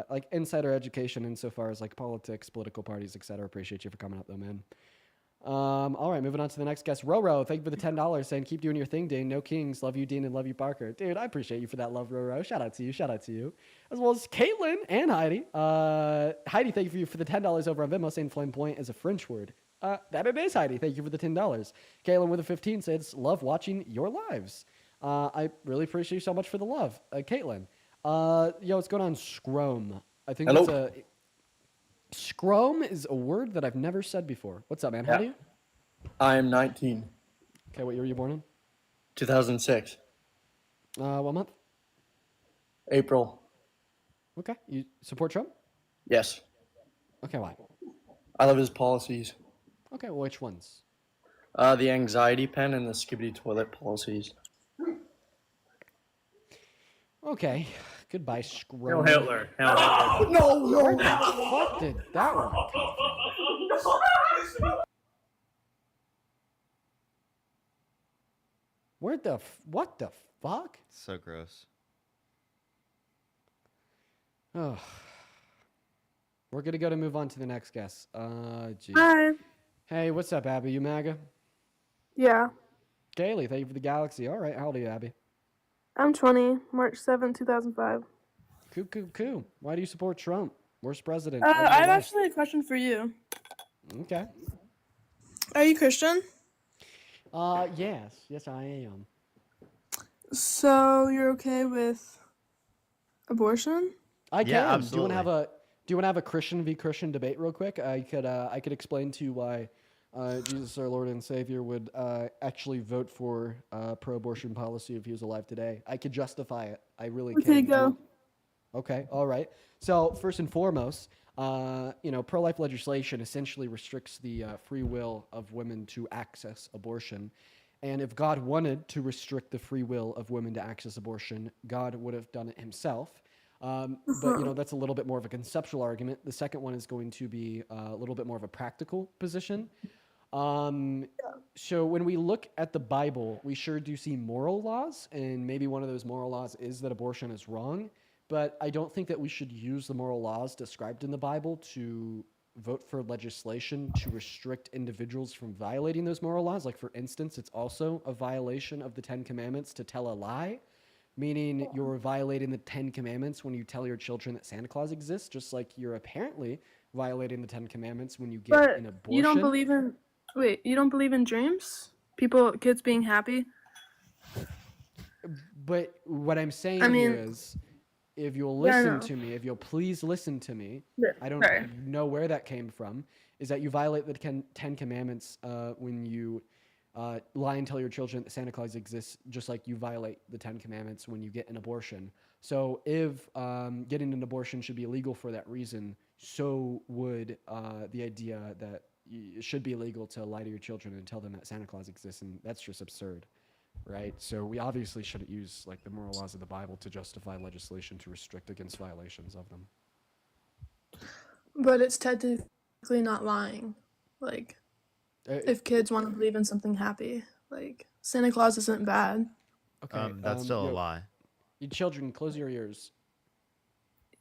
like insider education insofar as like politics, political parties, etc. Appreciate you for coming up though, man. All right, moving on to the next guest. Roro, thank you for the $10 saying keep doing your thing, Dane. No kings. Love you, Dean, and love you, Parker. Dude, I appreciate you for that love, Roro. Shout out to you. Shout out to you. As well as Caitlin and Heidi. Heidi, thank you for the $10 over on Venmo saying flame point is a French word. That it is, Heidi. Thank you for the $10. Caitlin with a 15 says love watching your lives. I really appreciate you so much for the love. Caitlin. Yo, what's going on, Scrome? I think Hello. that's a... Scrome is a word that I've never said before. What's up, man? How Yeah. do you? I am 19. Okay, what year were you born in? 2006. What month? April. Okay. You support Trump? Yes. Okay, why? I love his policies. Okay, well, which ones? The anxiety pen and the skibbity toilet policies. Okay. Goodbye, Scrome. Hitler. Hail Hitler. Where the fuck did that one come from? What the fuck? So gross. Oh. We're gonna go to move on to the next guest. Geez. Hi. Hey, what's up, Abby? You MAGA? Yeah. Kaylee, thank you for the galaxy. All right, how old are you, Abby? I'm 20, March 7, 2005. Cool. Why do you support Trump? Worst president. I ever have alive. actually a question for you. Okay. Are you Christian? Yes, I am. So you're okay with abortion? I can. Yeah, Do you want to have absolutely. Do you want to have a Christian v. Christian debate real quick? I could explain to you why Jesus, our Lord and Savior, would actually vote for pro-abortion policy if he was alive today. I could justify it. I really can. Okay, go. Okay, all right. So first and foremost, pro-life legislation essentially restricts the free will of women to access abortion. And if God wanted to restrict the free will of women to access abortion, God would have done it himself. But that's a little bit more of a conceptual argument. The second one is going to be a little bit more of a practical position. So when we look at the Bible, we sure do see moral laws, and maybe one of those moral laws is that abortion is wrong. But I don't think that we should use the moral laws described in the Bible to vote for legislation to restrict individuals from violating those moral laws. Like, for instance, it's also a violation of the Ten Commandments to tell a lie, meaning you're violating the Ten Commandments when you tell your children that Santa Claus exists, just like you're apparently violating the Ten Commandments when you get But an abortion. you don't believe in dreams? Kids being happy? But what I'm saying I mean- here is, if you'll Yeah, I listen know. to me, if you'll please listen to me, Yeah, I don't sorry. know where that came from, is that you violate the Ten Commandments when you lie and tell your children that Santa Claus exists, just like you violate the Ten Commandments when you get an abortion. So if getting an abortion should be illegal for that reason, so would the idea that it should be illegal to lie to your children and tell them that Santa Claus exists, and that's just absurd. Right, so we obviously shouldn't use like the moral laws of the Bible to justify legislation to restrict against violations of them. But it's technically not lying. Like, if kids want to believe in something happy, like, Santa Claus isn't bad. Okay, That's still a lie. You children, close your ears.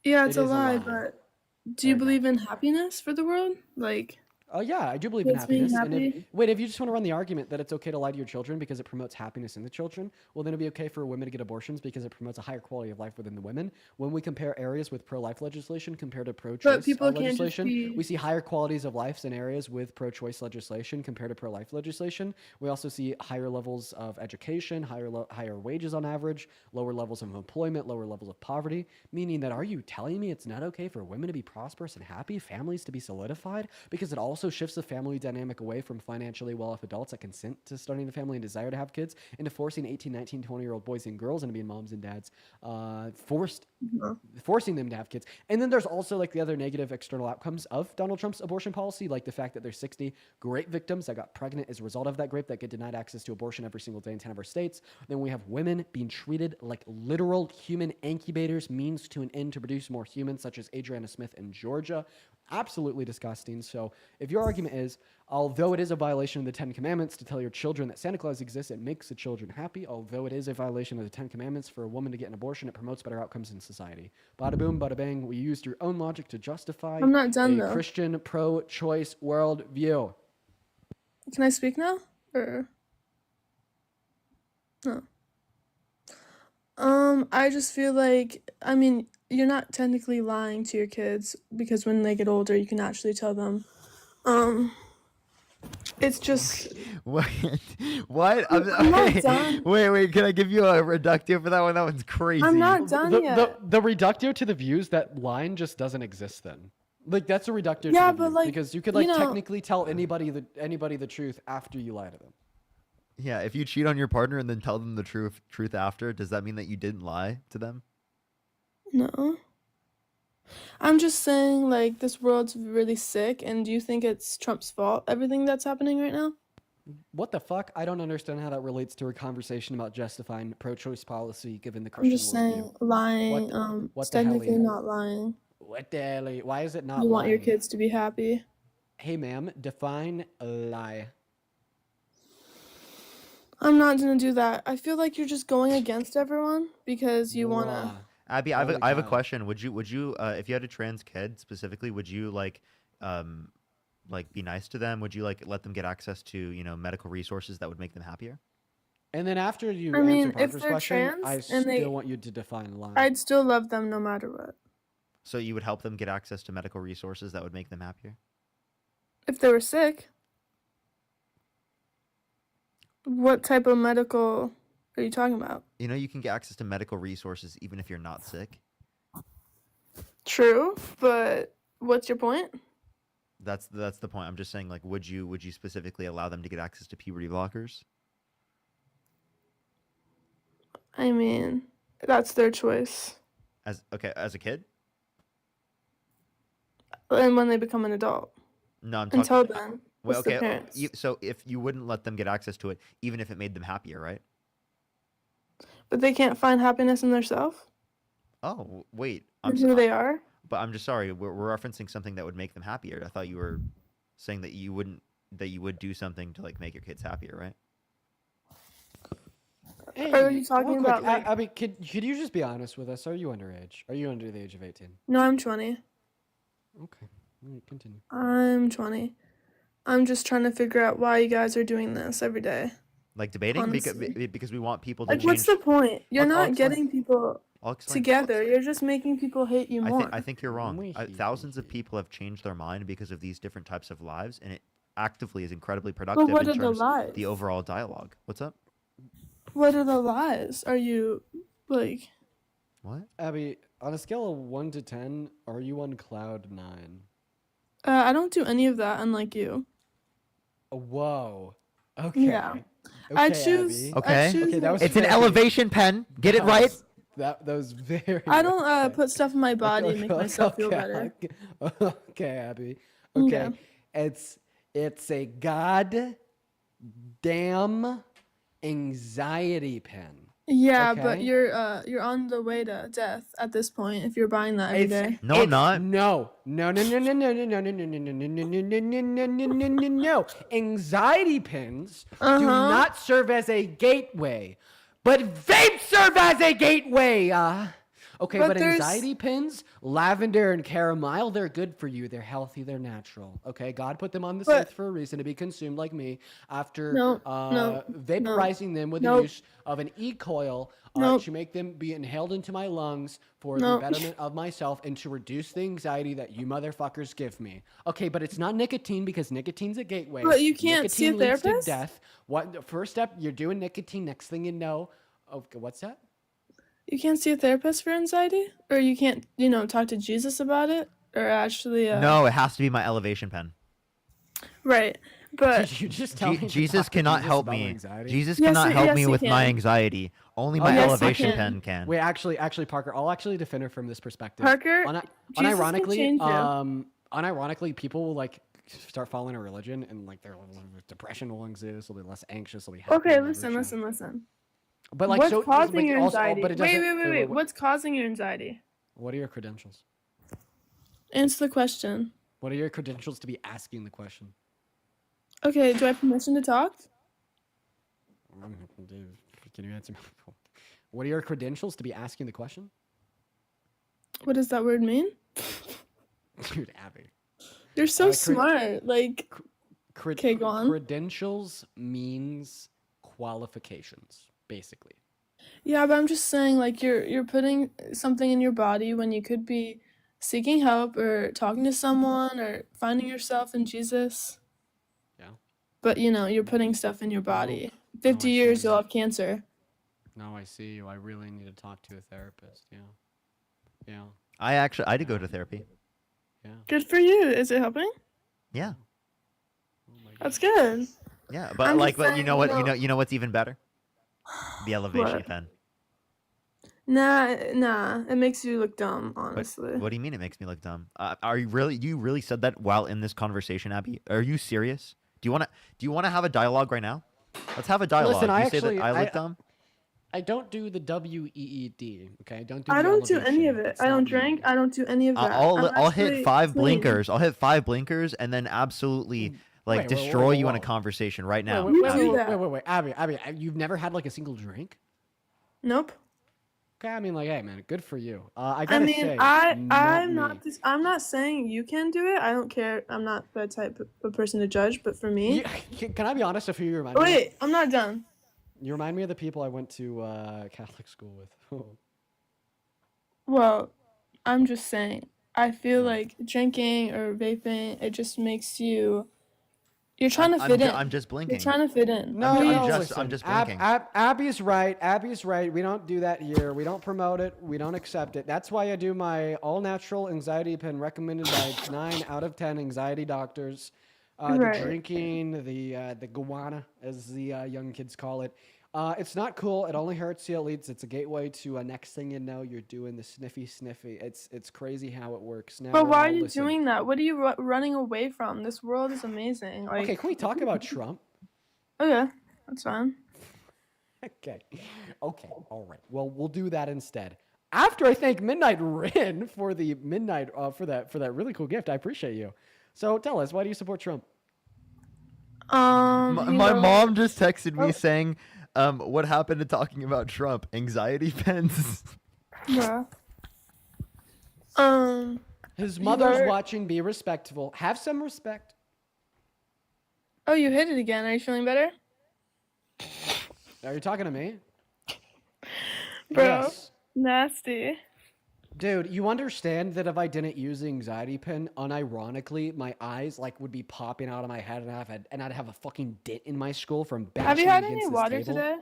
Yeah, it's It a is a lie, lie. but do you Okay. believe in happiness for the world? Like, Oh yeah, I do believe in kids being happiness. And happy? if you just want to run the argument that it's okay to lie to your children because it promotes happiness in the children, well then it'd be okay for women to get abortions because it promotes a higher quality of life within the women. When we compare areas with pro-life legislation compared to pro-choice people can't just legislation, be- we see higher qualities of life in areas with pro-choice legislation compared to pro-life legislation. We also see higher levels of education, higher wages on average, lower levels of employment, lower levels of poverty. Meaning that, are you telling me it's not okay for women to be prosperous and happy, families to be solidified, because it also also shifts the family dynamic away from financially well-off adults that consent to starting a family and desire to have kids into forcing 18, 19, 20-year-old boys and girls into being moms and dads, forcing them to have kids. And then there's also like the other negative external outcomes of Donald Trump's abortion policy, like the fact that there's 60 rape victims that got pregnant as a result of that rape that get denied access to abortion every single day in 10 of our states. Then we have women being treated like literal human incubators, means to an end to produce more humans, such as Adriana Smith in Georgia. Absolutely disgusting. So if your argument is, although it is a violation of the 10 Commandments to tell your children that Santa Claus exists, it makes the children happy. Although it is a violation of the 10 Commandments for a woman to get an abortion, it promotes better outcomes in society. Bada boom, bada bang. We used your own logic to justify I'm not done, a though. Christian pro-choice worldview. Can I speak now? Or no? I just feel like, I mean, you're not technically lying to your kids because when they get older, you can actually tell them. It's just. What? What? I'm not done. Wait. Can I give you a reductio for that one? That one's crazy. I'm not done yet. The reductio to the views, that line just doesn't exist then. Like, that's a reductio Yeah, to the but, views, like, because you could you know- technically tell anybody the truth after you lie to them. Yeah, if you cheat on your partner and then tell them the truth after, does that mean that you didn't lie to them? No. I'm just saying, like, this world's really sick, and do you think it's Trump's fault, everything that's happening right now? What the fuck? I don't understand how that relates to a conversation about justifying pro-choice policy given the I'm Christian just saying, worldview. lying, what it's the hell, technically Ian? not lying. What the hell? Why is it not You want your lying? kids to be happy. Hey, ma'am, define a lie. I'm not gonna do that. I feel like you're just going against everyone because you wanna. Bruh. Abby, Holy I have a cow. question. Would you if you had a trans kid specifically, would you like be nice to them? Would you like let them get access to, medical resources that would make them happier? And then after you I mean, answer if Parker's they're question, trans I and still they- want you to define lie. I'd still love them no matter what. So you would help them get access to medical resources that would make them happier? If they were sick. What type of medical are you talking about? You can get access to medical resources even if you're not sick. True, but what's your point? That's the point. I'm just saying, like, would you specifically allow them to get access to puberty blockers? I mean, that's their choice. As a kid? And when they become an adult. No, I'm Until talking. then, Well, it's the okay. parents. So if you wouldn't let them get access to it, even if it made them happier, right? But they can't find happiness in themselves? Oh, wait. In who they are? But I'm just sorry. We're referencing something that would make them happier. I thought you were saying that you would do something to like make your kids happier, right? Hey, Are you talking real about, quick, like- I mean, could you just be honest with us? Are you underage? Are you under the age of 18? No, I'm 20. Okay. All right, continue. I'm 20. I'm just trying to figure out why you guys are doing this every day. Like debating Honestly. because we want people to Like, change. what's the point? You're I'll not explain. getting people I'll explain. together. You're just making people hate you more. I think you're wrong. We hate Thousands you. of people have changed their mind because of these different types of lives, and it actively is incredibly productive what in are the terms lies? of the overall dialogue. What's up? What are the lies? Are you, like... What? Abby, on a scale of 1 to 10, are you on cloud 9? I don't do any of that, unlike you. Whoa. Okay. Yeah. I Okay, choose... Abby. Okay. I choose Okay, that was It's an very- elevation pen. Get it right. That was very. I don't okay. put stuff in my body and make myself feel better. Okay, Abby. Okay, Yeah. it's a goddamn anxiety pen. Yeah, but Okay. you're on the way to death at this point if you're buying that every day. No, I'm not. No. No. Anxiety pins do not serve as a gateway, but vapes serve as a gateway. Okay, But but there's- anxiety pins, lavender and chamomile, they're good for you. They're healthy. They're natural. Okay, God put them on this But- earth for a reason to be consumed like me. After No, vaporizing them with the Nope. use of an e-coil Nope. to make them be inhaled into my lungs for Nope. the betterment of myself and to reduce the anxiety that you motherfuckers give me. Okay, but it's not nicotine because nicotine's a gateway. But you can't see a Nicotine leads to therapist? death. What first step? You're doing nicotine. Next thing you know, okay, what's that? You can't see a therapist for anxiety? Or you can't, talk to Jesus about it? Or actually... No, it has to be my elevation pen. Right. But Did you just tell me to Jesus talk to cannot Jesus help about my me. anxiety? Jesus Yes, cannot help yes, me he with my can. anxiety. Only Oh, my yes, he elevation can. pen can. Wait, actually, Parker, I'll actually defend her from this perspective. Parker, Jesus can Unironically, change you. unironically, people will like start following a religion, and like their level of depression will exist. They'll be less anxious. They'll be happy. Okay, and listen, average, listen. But like, What's so, causing but your also, anxiety? but it Wait, doesn't. wait. What's causing your anxiety? What are your credentials? Answer the question. What are your credentials to be asking the question? Okay, do I have permission to talk? Dude, can you answer? What are your credentials to be asking the question? What does that word mean? Dude, Abby. You're so smart. Like, okay, go on. Credentials means qualifications, basically. Yeah, but I'm just saying, like, you're putting something in your body when you could be seeking help or talking to someone or finding yourself in Jesus. Yeah. But you're putting stuff in your body. Oh, 50 I years, see. you'll have cancer. Now I see you. I really need to talk to a therapist. Yeah. Yeah. I did go to therapy. Yeah. Good for you. Is it helping? Yeah. Oh my God. That's good. Yeah, but I'm like, just but you know what? saying, You know what's even better? The elevation What? pen. Nah. It makes you look dumb, But honestly. what do you mean it makes me look dumb? Are you really? You really said that while in this conversation, Abby? Are you serious? Do you want to have a dialogue right now? Let's have a dialogue. Listen, you say that I look dumb? I don't do the WEED. Okay, I don't do. I the don't do any elevation. of it. It's I not don't me. drink. I don't do any of that. I'll hit actually 5 clean. blinkers. I'll hit 5 blinkers and then absolutely like Wait, destroy you in a whoa. conversation right now. You Wait, do that. wait, Abby, you've never had like a single drink? Nope. Okay, I mean, like, hey, man, good for you. I I gotta mean, say, I'm me. not this. I'm not saying you can do it. I don't care. I'm not the type of person to judge. But for me, Can I be honest with who you remind me? wait, I'm not done. Of? You remind me of the people I went to Catholic school with. Well, I'm just saying. I feel like drinking or vaping, it just makes you. You're trying to fit in. I'm just blinking. You're trying to fit in. No, Who no, you no, just- listen. I'm just blinking. Abby's right. Abby's right. We don't do that here. We don't promote it. We don't accept it. That's why I do my all-natural anxiety pen recommended by 9 out of 10 anxiety doctors. Right. The drinking, the guana, as the young kids call it. It's not cool. It only hurts the elites. It's a gateway to next thing you know, you're doing the sniffy. It's crazy how it works. Now, But why are you listen. doing that? What are you running away from? This world is amazing. Like, Okay, can we talk about Trump? okay, that's fine. Okay. All right. Well, we'll do that instead. After I thank Midnight Rin for the midnight for that really cool gift. I appreciate you. So tell us, why do you support Trump? My mom just texted me Oh. saying, what happened to talking about Trump? Anxiety pens. Yeah. His You mother's are- watching. Be respectful. Have some respect. Oh, you hit it again. Are you feeling better? Are you talking to me? Bro, Yes. nasty. Dude, you understand that if I didn't use the anxiety pen, unironically, my eyes like would be popping out of my head, and I'd have a fucking dent in my skull from bashing Have you had against any this water table. today?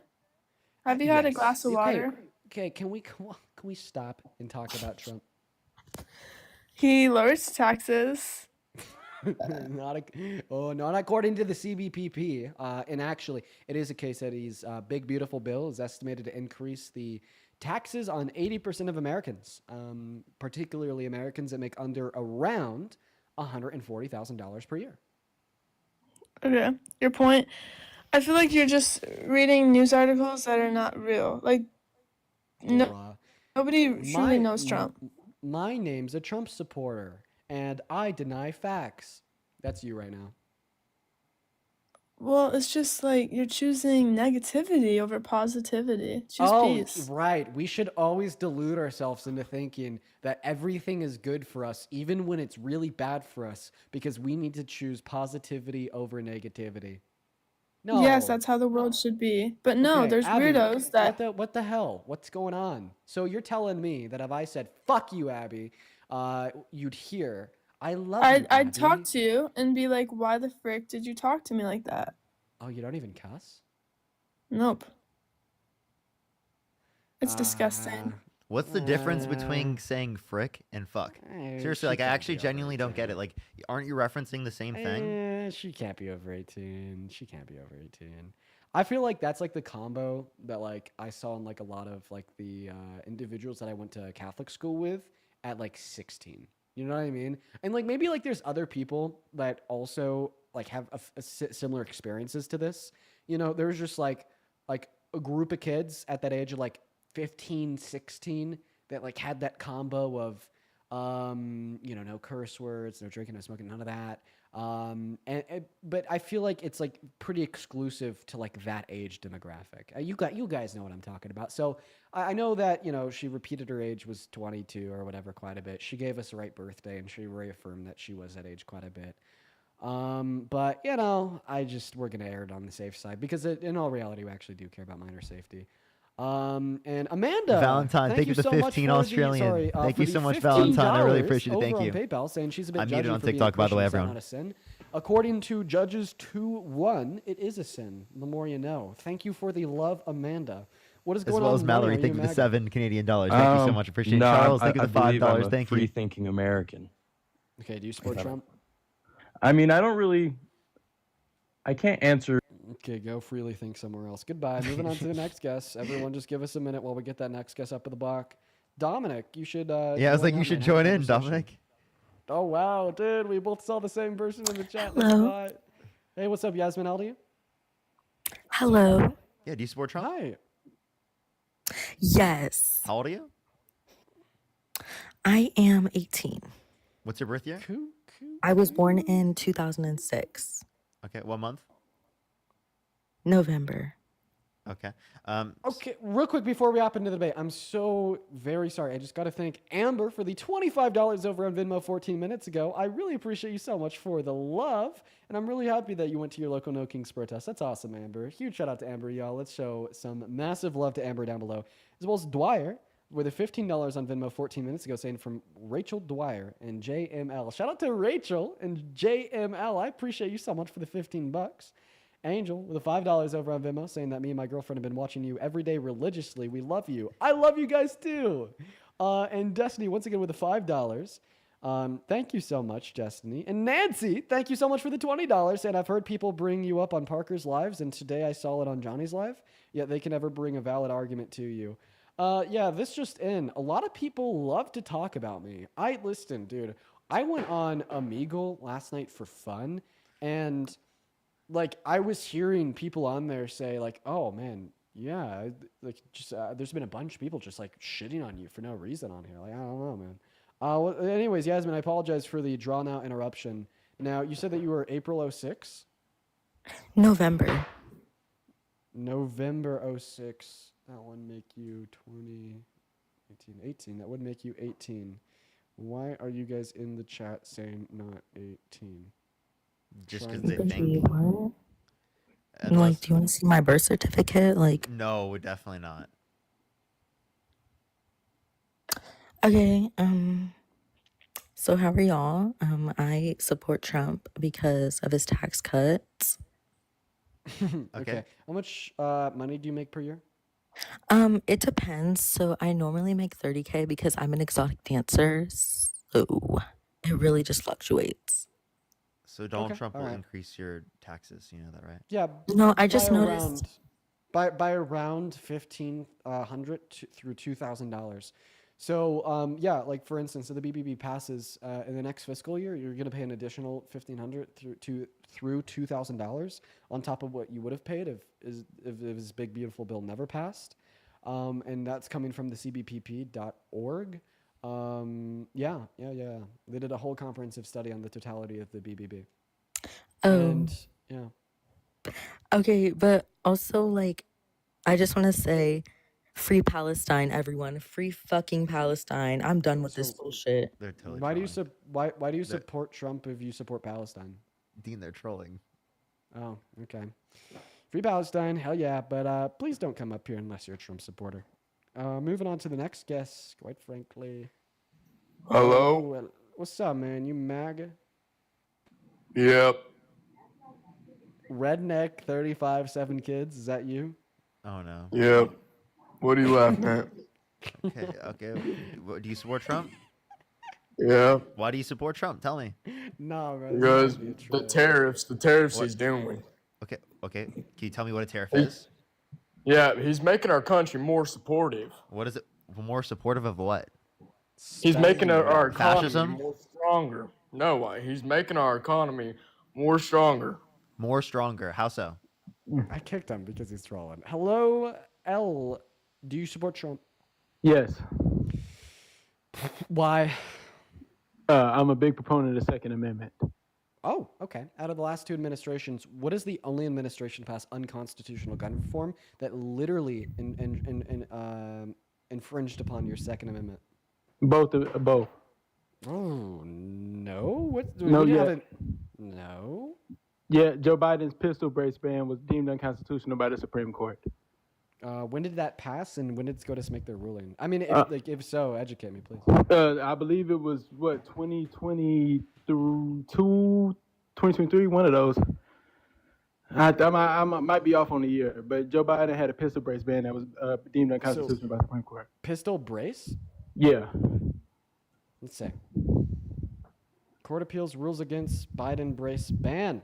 Have you had a Yes. glass of water? Okay, can we stop and talk about Trump? He lowers taxes. Not according to the CBPP. And actually, it is a case that his big beautiful bill is estimated to increase the taxes on 80% of Americans, particularly Americans that make under around $140,000 per year. Okay, your point. I feel like you're just reading news articles that are not real. Like, nobody truly knows Trump. My name's a Trump supporter, and I deny facts. That's you right now. Well, it's just like you're choosing negativity over positivity. Choose peace. Right. We should always delude ourselves into thinking that everything is good for us, even when it's really bad for us, because we need to choose positivity over negativity. No. Yes, that's how the world should be. But no, Okay, there's Abby, weirdos that. What the hell? What's going on? So you're telling me that if I said "fuck you, Abby," you'd hear "I love you, I'd Abby." talk to you and be like, why the frick did you talk to me like that? Oh, you don't even cuss? Nope. It's disgusting. What's the difference between saying frick and fuck? Seriously, like I actually genuinely don't get it. Like, aren't you referencing the same thing? She can't be over 18. She can't be over 18. I feel like that's like the combo that like I saw in like a lot of like the individuals that I went to Catholic school with at like 16. You know what I mean? And like maybe like there's other people that also like have similar experiences to this. You know, there's just like a group of kids at that age of like 15, 16 that like had that combo of you know, no curse words, no drinking, no smoking, none of that. But I feel like it's like pretty exclusive to like that age demographic. You guys know what I'm talking about. So I know that, you know, she repeated her age was 22 or whatever quite a bit. She gave us the right birthday and she reaffirmed that she was that age quite a bit. But you know, we're gonna err it on the safe side because in all reality, we actually do care about minor safety. And Amanda Valentine, thank you for the so much 15 for Australian. Thank for you the so much, Valentine. I really $15 appreciate it. Thank over you. on PayPal, saying she's a bit I'm muted judgy on for being TikTok, by the way, Christian, is that everyone. not a sin? According to Judges 2:1, it is a sin. The more you know. Thank you for the love, Amanda. What is As going well on? as Mallory, Money? Are thank you for the MAGA? 7 Canadian dollars. Thank you so much. Appreciate it. Charles, thank you for the $5. Thank you. Free-thinking American. Okay, do you support Trump? I mean, I don't really. I can't answer. Okay, go freely think somewhere else. Goodbye. Moving on to the next guest. Everyone, just give us a minute while we get that next guest up in the block. Dominic, you should. Yeah, I was like, you should join in, Dominic. Oh wow, dude, we both saw the same person in the chat. Hello. That's why. Hey, what's up, Yasmin? How old are you? Hello. Yeah, do you support Trump? Hi. Yes. How old are you? I am 18. What's your birth year? I was born in 2006, Okay, what month? November. Okay. Okay, real quick before we hop into the debate, I'm so very sorry. I just got to thank Amber for the $25 over on Venmo 14 minutes ago. I really appreciate you so much for the love, and I'm really happy that you went to your local No Kings protest. That's awesome, Amber. Huge shout out to Amber, y'all. Let's show some massive love to Amber down below, as well as Dwyer with a $15 on Venmo 14 minutes ago, saying from Rachel Dwyer and JML. Shout out to Rachel and JML. I appreciate you so much for the 15 bucks. Angel with a $5 over on Venmo, saying that me and my girlfriend have been watching you every day religiously. We love you. I love you guys too. And Destiny once again with the $5. Thank you so much, Destiny. And Nancy, thank you so much for the $20. And I've heard people bring you up on Parker's lives, and today I saw it on Johnny's live. Yet they can never bring a valid argument to you. Yeah, this just in. A lot of people love to talk about me. Listen, dude. I went on Omegle last night for fun, and like I was hearing people on there say like, "Oh man, yeah, like just there's been a bunch of people just like shitting on you for no reason on here." Like I don't know, man. Well, anyways, Yasmin, I apologize for the drawn out interruption. Now you said that you were April 06. November. November 06. That would make you 20, 18. That would make you 18. Why are you guys in the chat saying not 18? Just Trying because to- they think. What? Unless- Like, do you want to see my birth certificate? Like, No, definitely not. okay, so how are y'all? I support Trump because of his tax cuts. Okay. How much money do you make per year? It depends. So I normally make 30K because I'm an exotic dancer. So it really just fluctuates. So Donald Okay, Trump will alright. increase your taxes. You know that, right? Yeah. No, I just by noticed. by around $1,500 through $2,000. So yeah, like for instance, if the BBB passes in the next fiscal year, you're going to pay an additional $1,500 through $2,000 on top of what you would have paid if this big beautiful bill never passed. And that's coming from the cbpp.org. Yeah. They did a whole comprehensive study on the totality of the BBB. Oh, And yeah. okay. But also, like, I just want to say, free Palestine, everyone. Free fucking Palestine. I'm done with this So- bullshit. They're totally. Why do you trolling. why do you They're- support Trump if you support Palestine? Dean, they're trolling. Oh, okay. Free Palestine, hell yeah, but please don't come up here unless you're a Trump supporter. Moving on to the next guest, quite frankly. Hello? Oh, what's up, man? You MAGA? Yep. Redneck 35, 7 kids, is that you? Oh no. Yep. What are you laughing at? Okay, okay. Do you support Trump? Yeah. Why do you support Trump? Tell me. No, bro. Because This is the tariffs What? he's doing. Okay, okay. Can you tell me what a tariff He- is? yeah, he's making our country more supportive. What is it? More supportive of what? He's making our economy Fascism? more stronger. No, he's making our economy more stronger. More stronger. How so? I kicked him because he's trolling. Hello, L. Do you support Trump? Yes. Why? I'm a big proponent of the Second Amendment. Oh, okay. Out of the last two administrations, what is the only administration to pass unconstitutional gun reform that literally infringed upon your Second Amendment? Both. Oh no! What? No, we yeah. haven't. No. Yeah, Joe Biden's pistol brace ban was deemed unconstitutional by the Supreme Court. When did that pass, and when did SCOTUS make their ruling? I mean, if so, educate me, please. I believe it was 2023, one of those. I might be off on the year, but Joe Biden had a pistol brace ban that was deemed unconstitutional by the Supreme Court. Pistol brace? Yeah. Let's see. Court appeals rules against Biden brace ban.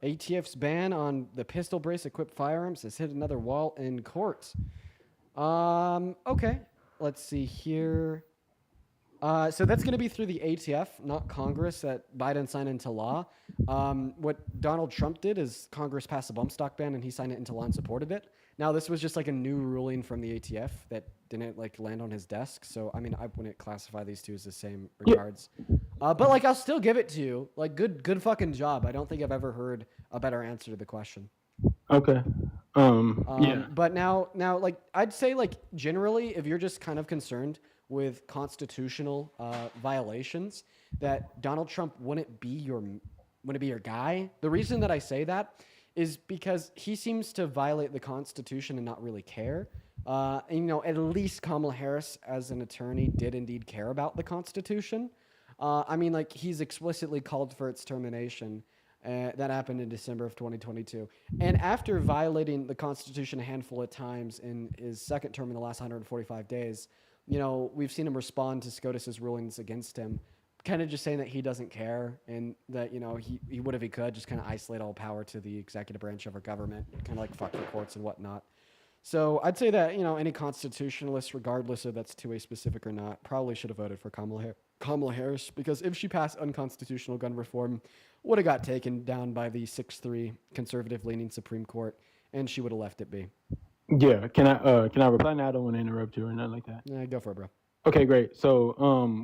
ATF's ban on the pistol brace equipped firearms has hit another wall in courts. Okay. Let's see here. So that's going to be through the ATF, not Congress, that Biden signed into law. What Donald Trump did is Congress passed a bump stock ban and he signed it into law and supported it. Now, this was just like a new ruling from the ATF that didn't like land on his desk. So, I mean, I wouldn't classify these two as the same regards. But like, I'll still give it to you. Like, good fucking job. I don't think I've ever heard a better answer to the question. Okay. Yeah. But now, like, I'd say, like, generally, if you're just kind of concerned with constitutional violations, that Donald Trump wouldn't be your guy. The reason that I say that is because he seems to violate the Constitution and not really care. And, you know, at least Kamala Harris, as an attorney, did indeed care about the Constitution. I mean, like, he's explicitly called for its termination. That happened in December of 2022. And after violating the Constitution a handful of times in his second term in the last 145 days, you know, we've seen him respond to SCOTUS's rulings against him, kind of just saying that he doesn't care and that, you know, he would if he could just kind of isolate all power to the executive branch of our government, kind of like fuck the courts and whatnot. So I'd say that, you know, any constitutionalist, regardless of that's two-way specific or not, probably should have voted for Kamala Harris, because if she passed unconstitutional gun reform, would have got taken down by the 6-3 conservative-leaning Supreme Court, and she would have left it be. Yeah. Can I reply now? I don't want to interrupt you or nothing like that. Yeah, go for it, bro. Okay, great. So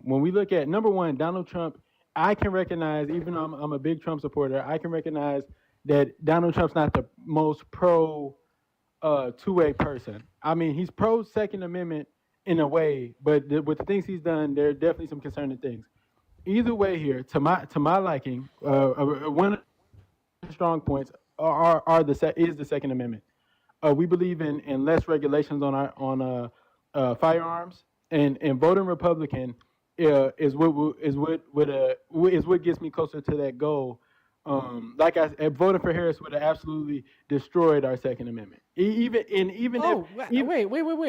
when we look at number one, Donald Trump, I can recognize, even though I'm a big Trump supporter, I can recognize that Donald Trump's not the most pro two-way person. I mean, he's pro Second Amendment in a way, but with the things he's done, there are definitely some concerning things. Either way here, to my liking, one of the strong points is the Second Amendment. We believe in less regulations on firearms, and voting Republican is what gets me closer to that goal. Voting for Harris would have absolutely destroyed our Second Amendment. Wait.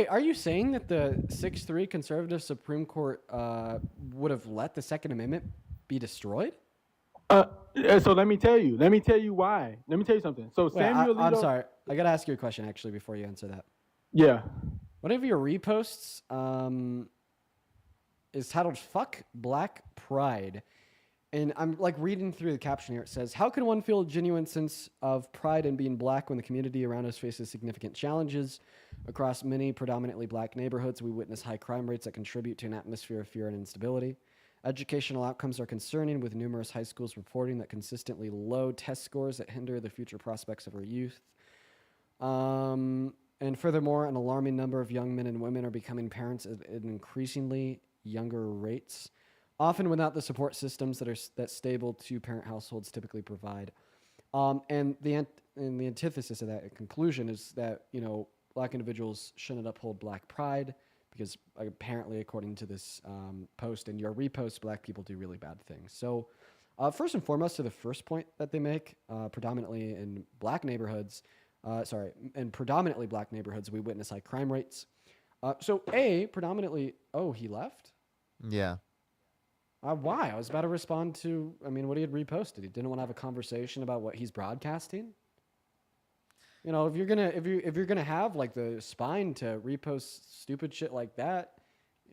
Are you saying that the 6-3 conservative Supreme Court would have let the Second Amendment be destroyed? So let me tell you why. Let me tell you something. So Samuel Alito, I'm sorry. I got to ask you a question, actually, before you answer that. Yeah. One of your reposts is titled "Fuck Black Pride," and I'm like reading through the caption here. It says, "How can one feel a genuine sense of pride in being black when the community around us faces significant challenges? Across many predominantly black neighborhoods, we witness high crime rates that contribute to an atmosphere of fear and instability. Educational outcomes are concerning, with numerous high schools reporting that consistently low test scores that hinder the future prospects of our youth. And furthermore, an alarming number of young men and women are becoming parents at an increasingly younger rates, often without the support systems that stable two-parent households typically provide." And the antithesis of that conclusion is that, you know, black individuals shouldn't uphold black pride because apparently, according to this post and your repost, black people do really bad things. So first and foremost, to the first point that they make, predominantly black neighborhoods, we witness high crime rates. So predominantly. Oh, he left. Yeah. Why? I was about to respond to. I mean, what he had reposted. He didn't want to have a conversation about what he's broadcasting. You know, if you're gonna have like the spine to repost stupid shit like that,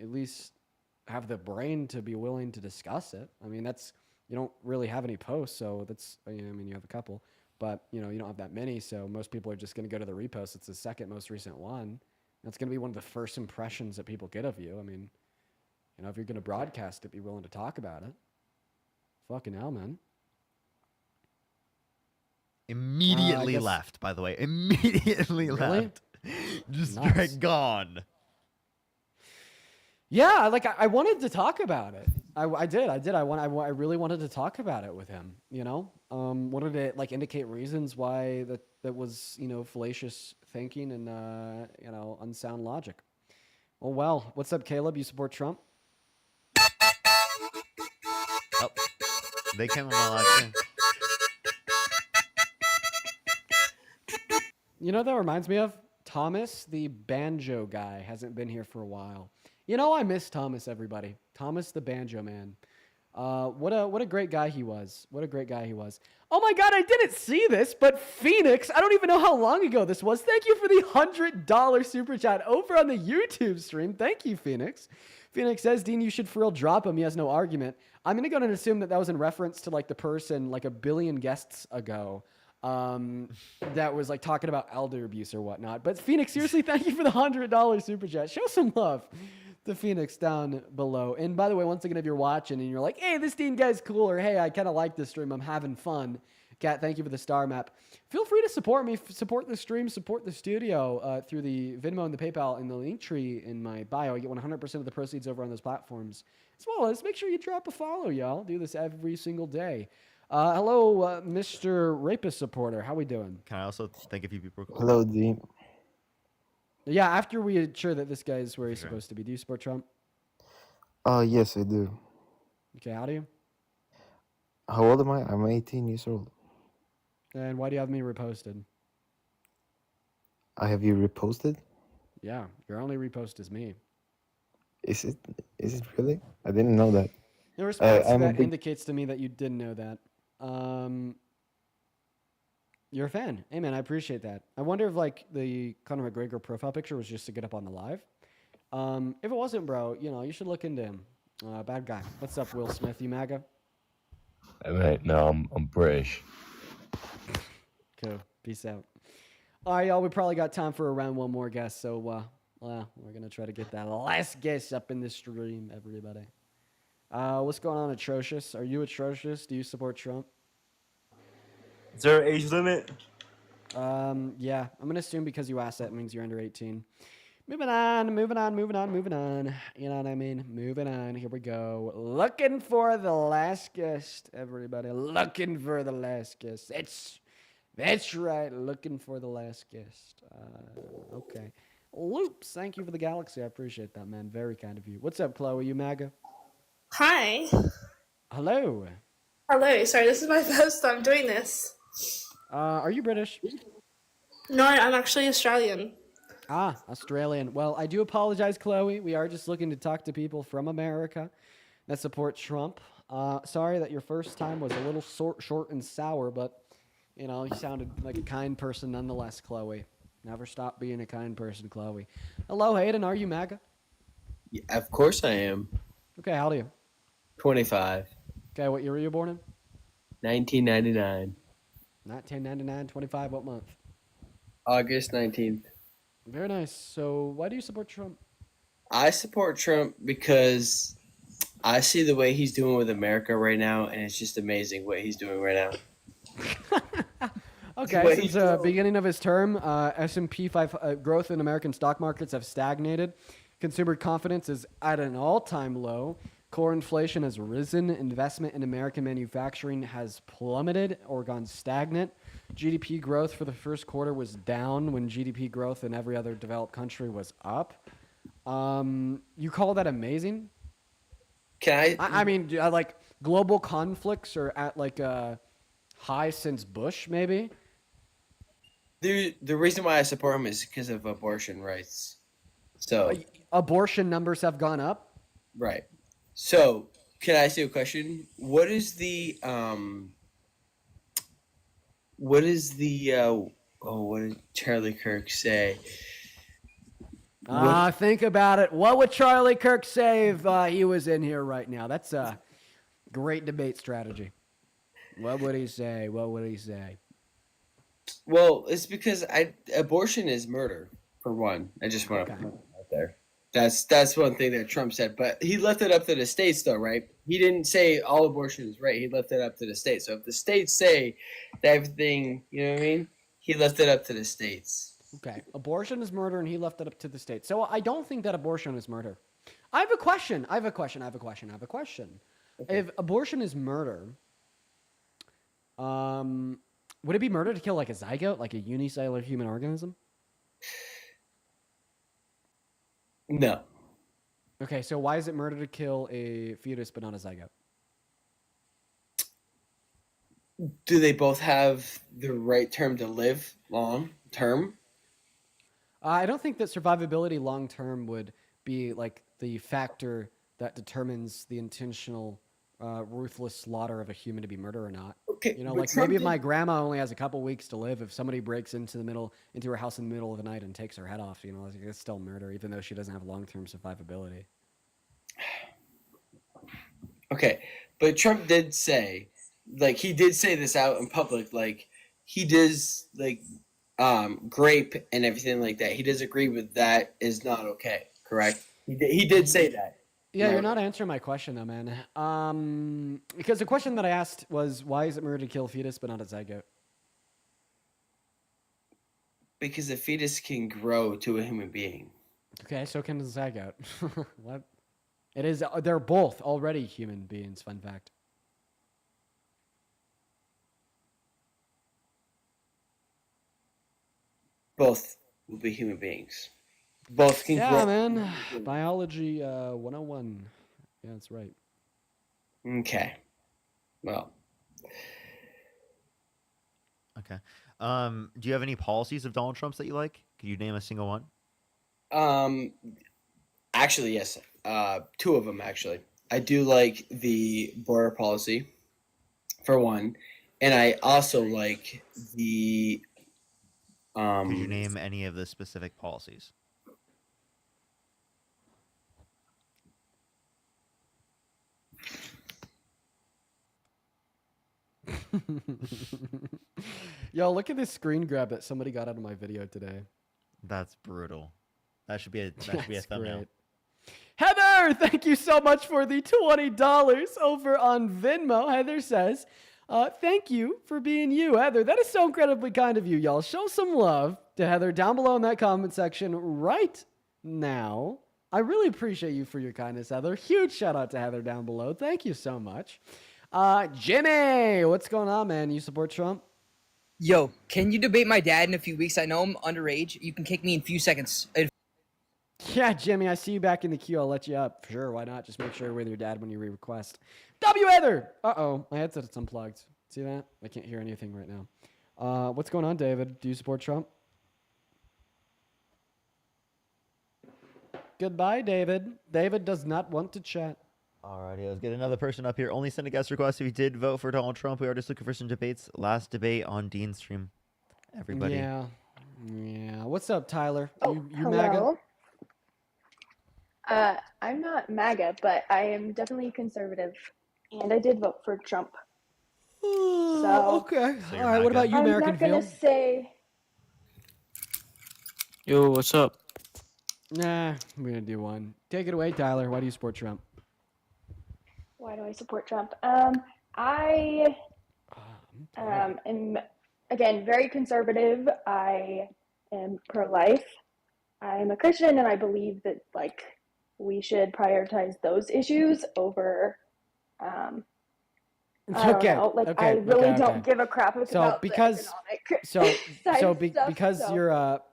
at least have the brain to be willing to discuss it. I mean, you don't really have any posts, so that's. I mean, you have a couple, but you know, you don't have that many, so most people are just gonna go to the repost. It's the second most recent one. That's gonna be one of the first impressions that people get of you. I mean, you know, if you're gonna broadcast it, be willing to talk about it. Fucking hell, man. Immediately guess- left, by the way. Immediately Really? left. Just Nuts. straight gone. Yeah, like I wanted to talk about it. I did. I really wanted to talk about it with him. You know, wanted to like indicate reasons why that was fallacious thinking and unsound logic. Well, what's up, Caleb? You support Trump? Oh, they came on my live too. You know what that reminds me of? Thomas, the banjo guy, hasn't been here for a while. You know, I miss Thomas, everybody. Thomas the banjo man. What a great guy he was. What a great guy he was. Oh my God, I didn't see this, but Phoenix, I don't even know how long ago this was. Thank you for the $100 super chat over on the YouTube stream. Thank you, Phoenix. Phoenix says, Dean, you should for real drop him. He has no argument. I'm going to go ahead and assume that was in reference to like the person like a billion guests ago that was like talking about elder abuse or whatnot. But Phoenix, seriously, thank you for the $100 super chat. Show some love to Phoenix down below. And by the way, once again, if you're watching and you're like, hey, this Dean guy's cool, or hey, I kind of like this stream, I'm having fun. Kat, thank you for the star map. Feel free to support me, support the stream, support the studio through the Venmo and the PayPal and the link tree in my bio. I get 100% of the proceeds over on those platforms. As well as make sure you drop a follow, y'all. Do this every single day. Hello, Mr. Rapist supporter. How we doing? Can I also thank a few people? Hello, Dean. Yeah, after we ensure that this guy is where he's supposed to be. Do you support Trump? Yes, I do. Okay, how do you? How old am I? I'm 18 years old. And why do you have me reposted? I have you reposted? Yeah, your only repost is me. Is it really? I didn't know that. The response I'm a that big- indicates to me that you didn't know that. You're a fan. Hey, man, I appreciate that. I wonder if, like, the Conor McGregor profile picture was just to get up on the live. If it wasn't, bro, you should look into him. Bad guy. What's up, Will Smith? You MAGA? Hey, mate, no, I'm British. Cool. Peace out. All right, y'all. We probably got time for around one more guest, so we're going to try to get that last guest up in the stream, everybody. What's going on, Atrocious? Are you Atrocious? Do you support Trump? Is there an age limit? Yeah. I'm going to assume because you asked that means you're under 18. Moving on. You know what I mean? Moving on. Here we go. Looking for the last guest, everybody. Looking for the last guest. That's right. Looking for the last guest. Okay. Loops. Thank you for the galaxy. I appreciate that, man. Very kind of you. What's up, Chloe? You MAGA? Hi. Hello. Hello. Sorry, this is my first time doing this. Are you British? No, I'm actually Australian. Australian. Well, I do apologize, Chloe. We are just looking to talk to people from America that support Trump. Sorry that your first time was a little short and sour, but, you sounded like a kind person nonetheless, Chloe. Never stop being a kind person, Chloe. Hello, Hayden. Are you MAGA? Yeah, of course I am. Okay, how old are you? 25. Okay, what year were you born in? 1999. 1999, 25, what month? August 19th. Very nice. So why do you support Trump? I support Trump because I see the way he's doing with America right now, and it's just amazing what he's doing right now. Okay, since the beginning of his term, S&P 5 growth in American stock markets have stagnated. Consumer confidence is at an all-time low. Core inflation has risen. Investment in American manufacturing has plummeted or gone stagnant. GDP growth for the first quarter was down when GDP growth in every other developed country was up. You call that amazing? I mean, like global conflicts are at like a high since Bush, maybe. The reason why I support him is because of abortion rights. So Abortion numbers have gone up. right. So can I ask you a question? What is the what did Charlie Kirk say? Think about it. What would Charlie Kirk say if he was in here right now? That's a great debate strategy. What would he say? What would he say? Well, it's because abortion is murder, for one. I just want to put it out there. That's one thing that Trump said, but he left it up to the states, though, right? He didn't say all abortion is right. He left it up to the states. So if the states say that everything, you know what I mean? He left it up to the states. Okay, abortion is murder, and he left it up to the states. So I don't think that abortion is murder. I have a question. Okay. If abortion is murder, would it be murder to kill like a zygote, like a unicellular human organism? No. Okay, so why is it murder to kill a fetus but not a zygote? Do they both have the right term to live long term? I don't think that survivability long term would be like the factor that determines the intentional, ruthless slaughter of a human to be murder or not. Okay, You know, but like Trump maybe if did- my grandma only has a couple weeks to live, if somebody breaks into her house in the middle of the night and takes her head off, you know, it's still murder, even though she doesn't have long term survivability. Okay, but Trump did say, like, he did say this out in public, like, he does, like, grape and everything like that. He does agree with that is not okay, correct? He did say that. Yeah, No. you're not answering my question though, man. Because the question that I asked was, why is it murder to kill a fetus but not a zygote? Because the fetus can grow to a human being. Okay, so can the zygote. What? It is. They're both already human beings. Fun fact. Both will be human beings. Both can Yeah, grow. man. Biology 101. Yeah, that's right. Okay. Well, Okay. Do you have any policies of Donald Trump's that you like? Could you name a single one? actually, yes. Two of them, actually. I do like the border policy, for one, and I also like the. Could you name any of the specific policies? Yo, look at this screen grab that somebody got out of my video today. That's brutal. That should be a That's thumbnail. great. Heather, thank you so much for the $20 over on Venmo. Heather says, thank you for being you, Heather. That is so incredibly kind of you, y'all. Show some love to Heather down below in that comment section right now. I really appreciate you for your kindness, Heather. Huge shout out to Heather down below. Thank you so much. Jimmy, what's going on, man? You support Trump? Yo, can you debate my dad in a few weeks? I know I'm underage. You can kick me in a few seconds. Yeah, Jimmy, I see you back in the queue. I'll let you up. Sure, why not? Just make sure you're with your dad when you request. W. Heather! Uh-oh, my headset's unplugged. See that? I can't hear anything right now. What's going on, David? Do you support Trump? Goodbye, David. David does not want to chat. Alrighty, let's get another person up here. Only send a guest request if you did vote for Donald Trump. We are just looking for some debates. Last debate on Dean's stream. Everybody. Yeah. What's up, Tyler? You Hello. MAGA? I'm not MAGA, but I am definitely conservative, and I did vote for Trump. So okay. So All right. What about you, I'm American not gonna Field? say. Yo, what's up? Nah, I'm gonna do one. Take it away, Tyler. Why do you support Trump? Why do I support Trump? I am again very conservative. I am pro-life. I'm a Christian, and I believe that we should prioritize those issues over. I don't know. I really don't give a crap about the economic side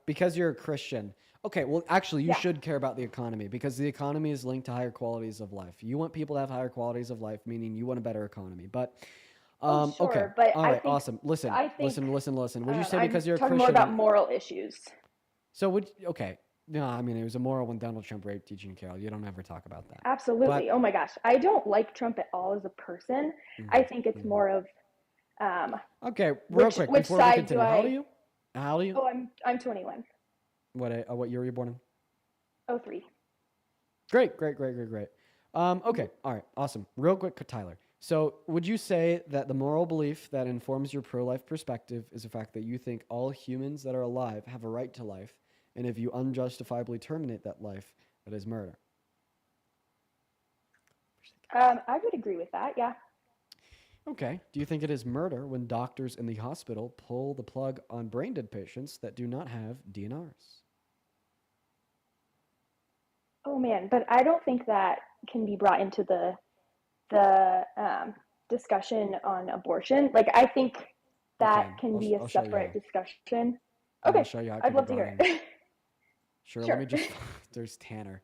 because you're a Christian. Okay, well, actually, you should care about the economy because the economy is linked to higher qualities of life. You want people to have higher qualities of life, meaning you want a better economy. But, sure, okay, but all I right, think- awesome. I think, listen. What did you say? I'm Because you're a talking Christian. more about moral issues. So okay, No, I mean, it was immoral when Donald Trump raped Teaching Carol. You don't ever talk about that. Absolutely. But Oh my gosh. I don't like Trump at all as a person. I think it's mhm. more of Okay, real quick which before we side do continue, how old are I you? How old are you? Oh, I'm 21. What year were you born in? Oh, 3. Great. Okay, all right, awesome. Real quick, Tyler. So, would you say that the moral belief that informs your pro-life perspective is the fact that you think all humans that are alive have a right to life, and if you unjustifiably terminate that life, that is murder? I would agree with that. Yeah. Okay. Do you think it is murder when doctors in the hospital pull the plug on brain dead patients that do not have DNRs? Oh man, but I don't think that can be brought into the discussion on abortion. Like I think that Okay, can be a I'll show you separate how. discussion. I'm gonna Okay, show you how it I'd can be love to brought hear in. it. Sure, let Sure. me just. There's Tanner.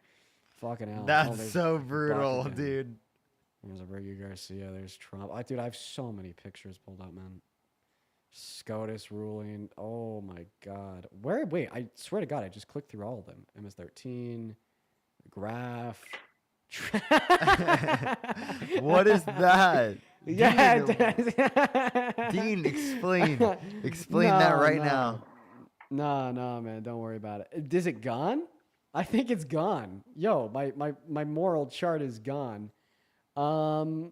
Fucking hell. That's there's so Buck brutal, again. dude. There's a Ricky Garcia. There's Trump. Dude, I have so many pictures pulled up, man. SCOTUS ruling. Oh my god. Wait, I swear to god, I just clicked through all of them. MS-13, graph. What is that? Yeah. Dean, explain that right now. No, man, don't worry about it. Is it gone? I think it's gone. Yo, my moral chart is gone. Okay,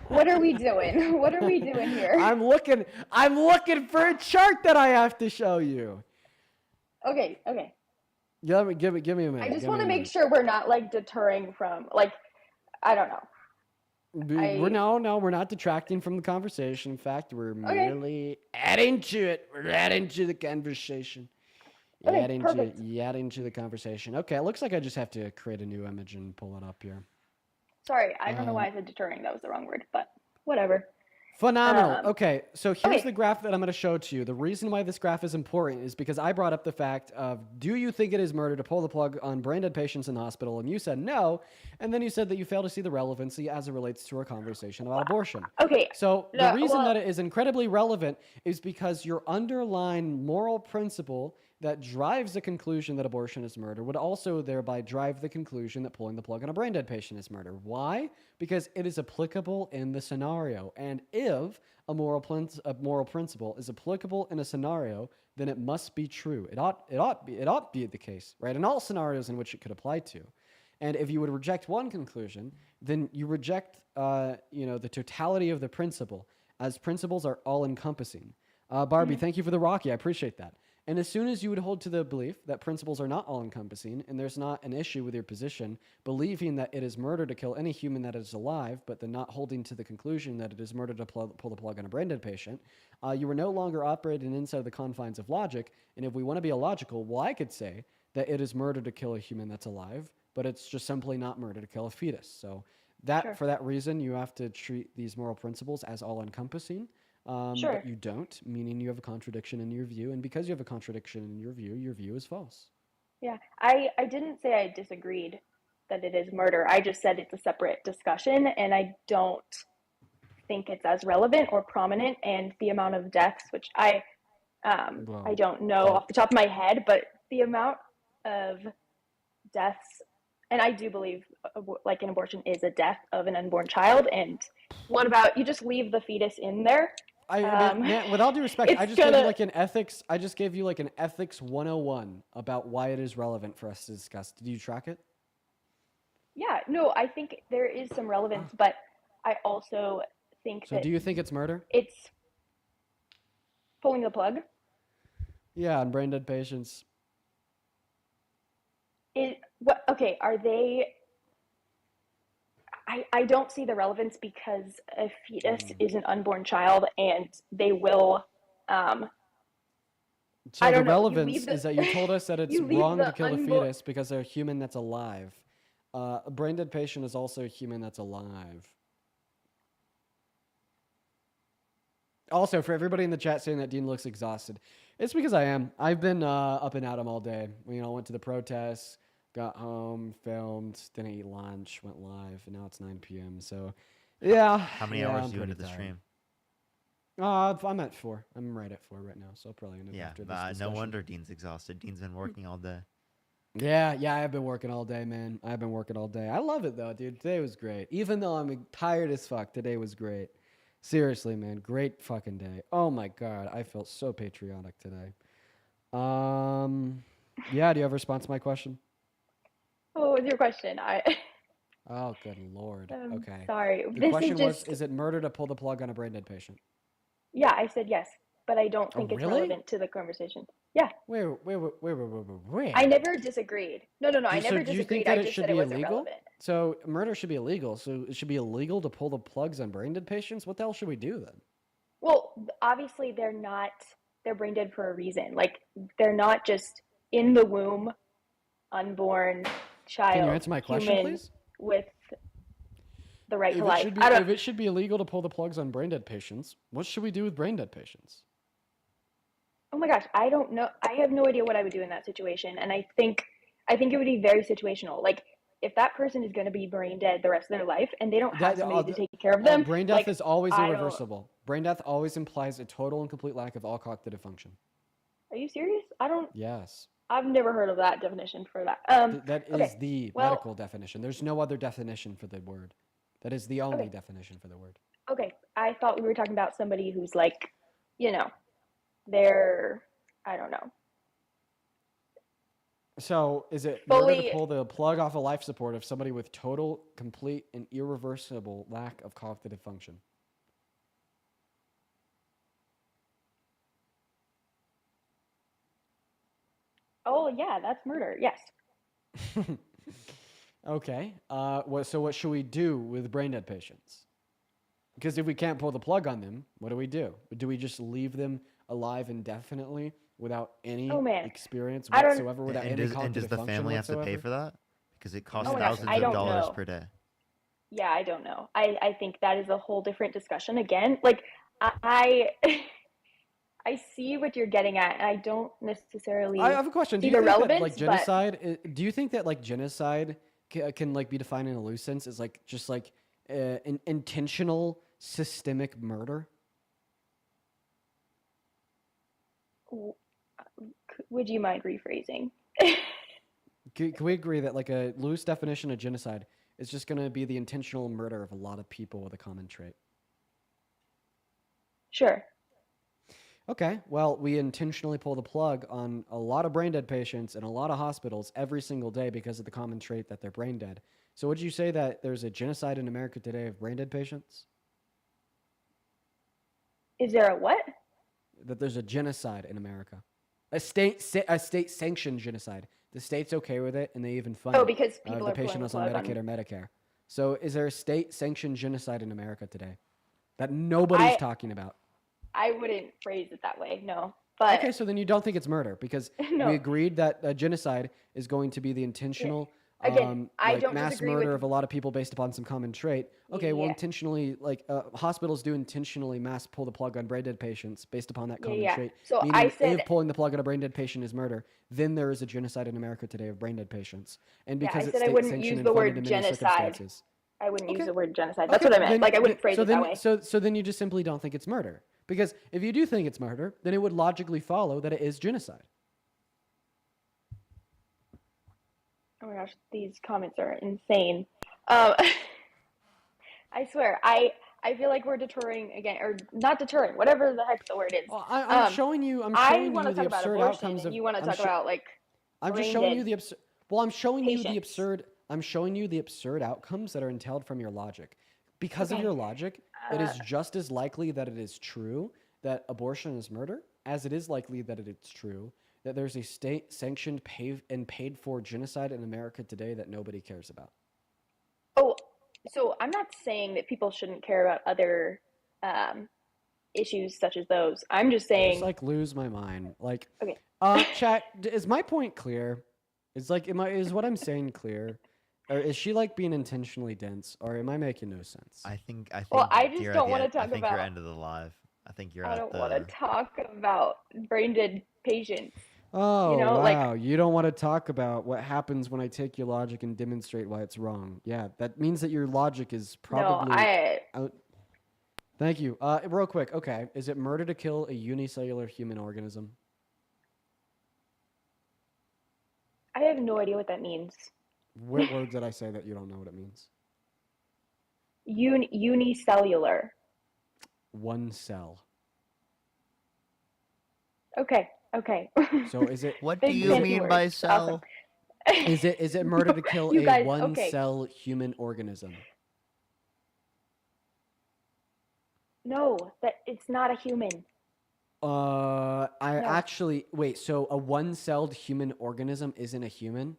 what are we doing? What are we doing here? I'm looking for a chart that I have to show you. Okay. Give me a minute. I just want to make sure we're not like deterring from like I don't know. We're not detracting from the conversation. In fact, we're merely adding to it. We're adding to the conversation. Okay, perfect. Adding to the conversation. Okay, it looks like I just have to create a new image and pull it up here. Sorry, I don't know why I said deterring. That was the wrong word, but whatever. Phenomenal. Okay, so here's the graph that I'm going to show to you. The reason why this graph is important is because I brought up the fact of, do you think it is murder to pull the plug on brain dead patients in the hospital? And you said no. And then you said that you fail to see the relevancy as it relates to our conversation about abortion. Okay. So the reason that it is incredibly relevant is because your underlying moral principle that drives the conclusion that abortion is murder would also thereby drive the conclusion that pulling the plug on a brain dead patient is murder. Why? Because it is applicable in the scenario. And if a moral principle is applicable in a scenario, then it must be true. It ought be the case, right? In all scenarios in which it could apply to. And if you would reject one conclusion, then you reject the totality of the principle, as principles are all encompassing. Barbie, thank you for the Rocky. I appreciate that. And as soon as you would hold to the belief that principles are not all-encompassing and there's not an issue with your position, believing that it is murder to kill any human that is alive, but then not holding to the conclusion that it is murder to pull the plug on a brain dead patient, you are no longer operating inside the confines of logic. And if we want to be illogical, well, I could say that it is murder to kill a human that's alive, but it's just simply not murder to kill a fetus. So for that reason, you have to treat these moral principles as all-encompassing. But you don't, meaning you have a contradiction in your view. And because you have a contradiction in your view is false. Yeah, I didn't say I disagreed that it is murder. I just said it's a separate discussion, and I don't think it's as relevant or prominent. And the amount of deaths, which I don't know off the top of my head, but the amount of deaths, and I do believe like an abortion is a death of an unborn child. And what about you just leave the fetus in there? I mean, man, with all due respect, I just gave you like an ethics. I just gave you like an ethics 101 about why it is relevant for us to discuss. Did you track it? Yeah, no, I think there is some relevance, but I also think So do you think it's murder? It's pulling the plug. Yeah, on brain dead patients. Okay, are they? I don't see the relevance because a fetus is an unborn child, and they will. So the relevance is that you told us that it's wrong to kill a fetus because they're a human that's alive. A brain dead patient is also a human that's alive. Also, for everybody in the chat saying that Dean looks exhausted, it's because I am. I've been up and at 'em all day. Went to the protests, got home, filmed, didn't eat lunch, went live, and now it's 9 p.m. So, yeah. How many hours do you into the stream? I'm at 4. I'm right at 4 right now, so I'll probably end up Yeah, after this no discussion. wonder Dean's exhausted. Dean's been working all day. Yeah, I've been working all day, man. I've been working all day. I love it though, dude. Today was great. Even though I'm tired as fuck, today was great. Seriously, man, great fucking day. Oh my god, I felt so patriotic today. Yeah. Do you have a response to my question? What was your question? Oh, good lord. Okay. Sorry. The This question is was: just. is it murder to pull the plug on a brain dead patient? Yeah, I said yes, but I don't Oh, think it's really? relevant to the conversation. Yeah. Wait. I never disagreed. No. I never Do you think disagreed. that I it just should said it be wasn't illegal? relevant. So murder should be illegal. So it should be illegal to pull the plugs on brain dead patients? What the hell should we do then? Well, obviously they're not. They're brain dead for a reason. Like they're not just in the womb, unborn child, Can you answer my question, human please? with the right to If it life. should be, I don't. if it should be illegal to pull the plugs on brain dead patients, what should we do with brain dead patients? Oh my gosh, I don't know. I have no idea what I would do in that situation, and I think it would be very situational. Like if that person is going to be brain dead the rest of their life, and they don't have somebody to take care of them, Brain death like, is always I don't- irreversible. Brain death always implies a total and complete lack of all cognitive function. Are you serious? I don't. Yes. I've never heard of that definition for that. That is okay. the Well, medical definition. There's no other definition for the word. That is the only definition for the word. Okay, I thought we were talking about somebody who's like, they're, I don't know. So, is it murder to Fully. pull the plug off a life support of somebody with total, complete, and irreversible lack of cognitive function? Oh yeah, that's murder. Yes. Okay. So what should we do with brain dead patients? Because if we can't pull the plug on them, what do we do? Do we just leave them alive indefinitely without any experience I don't- whatsoever, without any And cognitive does the function family have to whatsoever? pay for that? Because it costs Oh my gosh, thousands I of don't dollars know. per day. Yeah, I don't know. I think that is a whole different discussion. Again, like I I see what you're getting at, and I don't necessarily. I have a question. Do see you the think that relevance, like but- genocide? Do you think that like genocide can like be defined in a loose sense as like just like an intentional systemic murder? Would you mind rephrasing? Can we agree that like a loose definition of genocide is just going to be the intentional murder of a lot of people with a common trait? Sure. Okay, well, we intentionally pull the plug on a lot of brain dead patients in a lot of hospitals every single day because of the common trait that they're brain dead. So would you say that there's a genocide in America today of brain dead patients? Is there a what? That there's a genocide in America. A state-sanctioned genocide. The state's okay with it, and they even fund it because if people the are patient pulling is the on plug Medicaid on- or Medicare. So is there a state-sanctioned genocide in America today that nobody's talking about? I wouldn't phrase it that way. No, but Okay, so then you don't think it's murder because No. we agreed that genocide is going to be the intentional Again, I like don't mass disagree murder with- of a lot of people based upon some common trait. Okay, well, Yeah. intentionally, like hospitals do intentionally mass pull the plug on brain dead patients based upon that common Yeah. trait. So Meaning, I said- if pulling the plug on a brain dead patient is murder, then there is a genocide in America today of brain dead patients. And Yeah, I because it's said I wouldn't state-sanctioned use and the funded word in many genocide. circumstances. I wouldn't use Okay. the word genocide. That's Okay, what I meant. then- Like I wouldn't phrase so it then, that way. So then you just simply don't think it's murder. Because if you do think it's murder, then it would logically follow that it is genocide. Oh my gosh, these comments are insane. I swear, I feel like we're deterring again, or not deterring, whatever the heck the word is. I'm showing you. I'm I showing want you to the talk about absurd abortion, outcomes and of. you want to I'm talk sho- about like. I'm just brain showing dead you the absurd. Well, I'm showing you the patients. absurd. I'm showing you the absurd outcomes that are entailed from your logic. Because of Okay. your logic, it is Uh, just as likely that it is true that abortion is murder, as it is likely that it's true that there's a state-sanctioned, paid for genocide in America today that nobody cares about. Oh, so I'm not saying that people shouldn't care about other issues such as those. I'm just I saying. just like lose my mind. Like, Okay. chat. Is my point clear? Is like, is what I'm saying clear, or is she like being intentionally dense, or am I making no sense? I think. Well, I just you're at don't the wanna end- talk I think about- you're end of the live. I think you're I at don't the. want to talk about brain dead patients. Oh, You know, wow. like- You don't want to talk about what happens when I take your logic and demonstrate why it's wrong. Yeah, that means that your logic is probably I- out. Thank you. Real quick. Okay. Is it murder to kill a unicellular human organism? I have no idea what that means. What word did I say that you don't know what it means? Unicellular. One cell. Okay. Okay. So is it? What do Big you fancy mean words. by Awesome. cell? Is it murder to kill You a guys, one okay. cell human organism? No, that it's not a human. I No. actually wait. So a one-celled human organism isn't a human?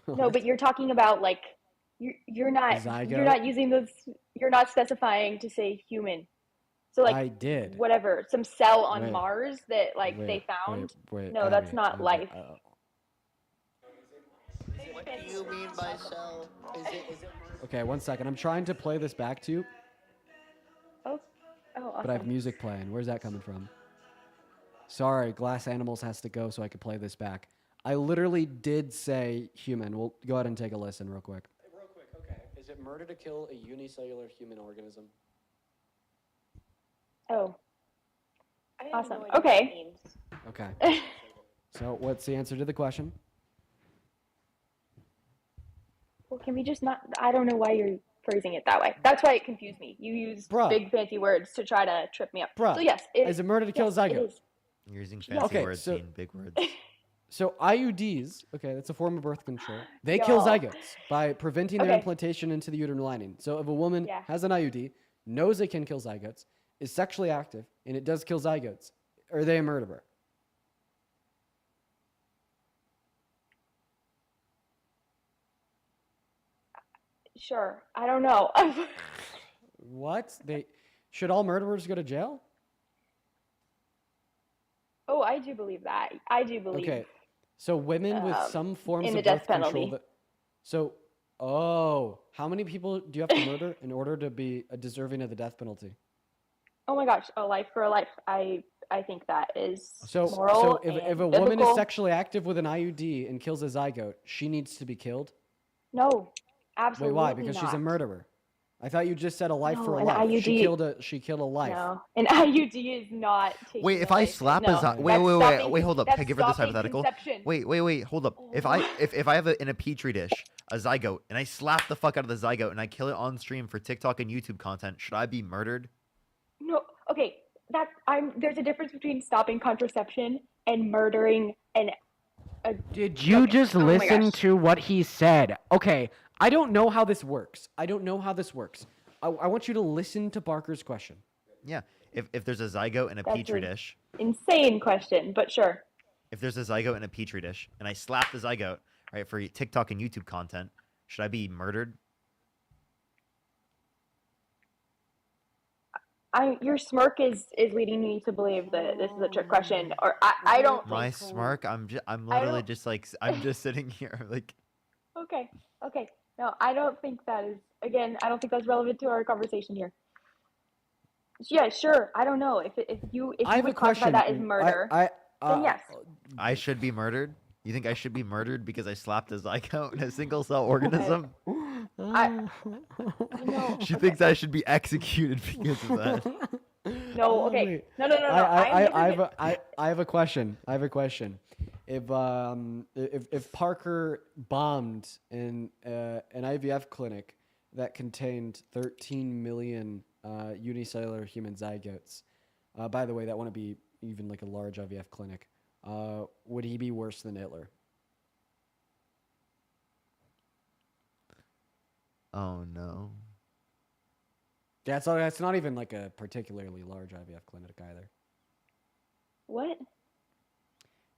No, but you're talking about like you're not Zygote? using those, you're not specifying to say human. So like I did. whatever, some cell on Wait. Mars that like they Wait, found. wait, No, that's Abby, not Abby, life. What do you mean by cell? Okay, 1 second. I'm trying to play this back to you, Oh, awesome. but I have music playing. Where's that coming from? Sorry, Glass Animals has to go so I could play this back. I literally did say human. We'll go ahead and take a listen real quick. Real quick, okay. Is it murder to kill a unicellular human organism? Oh. Awesome. Okay. Okay. So what's the answer to the question? Well, can we just not? I don't know why you're phrasing it that way. That's why it confused me. You used Bruh. big fancy words to try to trip me up. Bruh, So yes, is it murder to kill a yes, it zygote? is. You're using fancy Okay, words, so- mean big words. So IUDs, okay, that's a form of birth control. They kill Y'all. zygotes by preventing their Okay. implantation into the uterine lining. So if a woman Yeah. has an IUD, knows it can kill zygotes, is sexually active, and it does kill zygotes, are they a murderer? Sure. I don't know. What? Should all murderers go to jail? Oh, I do believe that. I do believe. Okay. So women with some forms in of the death birth control penalty. that. So, how many people do you have to murder in order to be deserving of the death penalty? Oh my gosh, a life for a life. I think that is So, moral if and a woman is biblical. sexually active with an IUD and kills a zygote, she needs to be killed? No, Wait, absolutely why? Because not. she's a murderer. I thought you just said a life for a No, an life. She IUD killed a life. No, an IUD is not. Taking Wait, if a I life. slap no, a zy- that's wait, stopping- hold up. that's Can I give her this stopping hypothetical? conception. Wait, hold up. If I have in a petri dish a zygote and I slap the fuck out of the zygote and I kill it on stream for TikTok and YouTube content, should I be murdered? No, okay. There's a difference between stopping contraception and murdering Did you just oh my listen gosh. to what he said? Okay, I don't know how this works. I want you to listen to Barker's question. Yeah. If there's a zygote in a That's petri a- dish, insane question, but sure. if there's a zygote in a petri dish and I slap the zygote, right, for TikTok and YouTube content, should I be murdered? Your smirk is leading me to believe that this is a trick question, or I don't My think. smirk, I'm I literally don't- just like I'm just sitting here like Okay. No, I don't think that is. Again, I don't think that's relevant to our conversation here. Yeah, sure. I don't know if you I have a would classify question. that as murder. Then yes. I should be murdered. You think I should be murdered because I slapped a zygote in a single cell organism? No. She thinks I should be executed because of that. No. Okay. Wait. No. I have a question. If Parker bombed an IVF clinic that contained 13 million unicellular human zygotes, by the way, that wouldn't be even like a large IVF clinic. Would he be worse than Hitler? Oh no. That's not even like a particularly large IVF clinic either. What?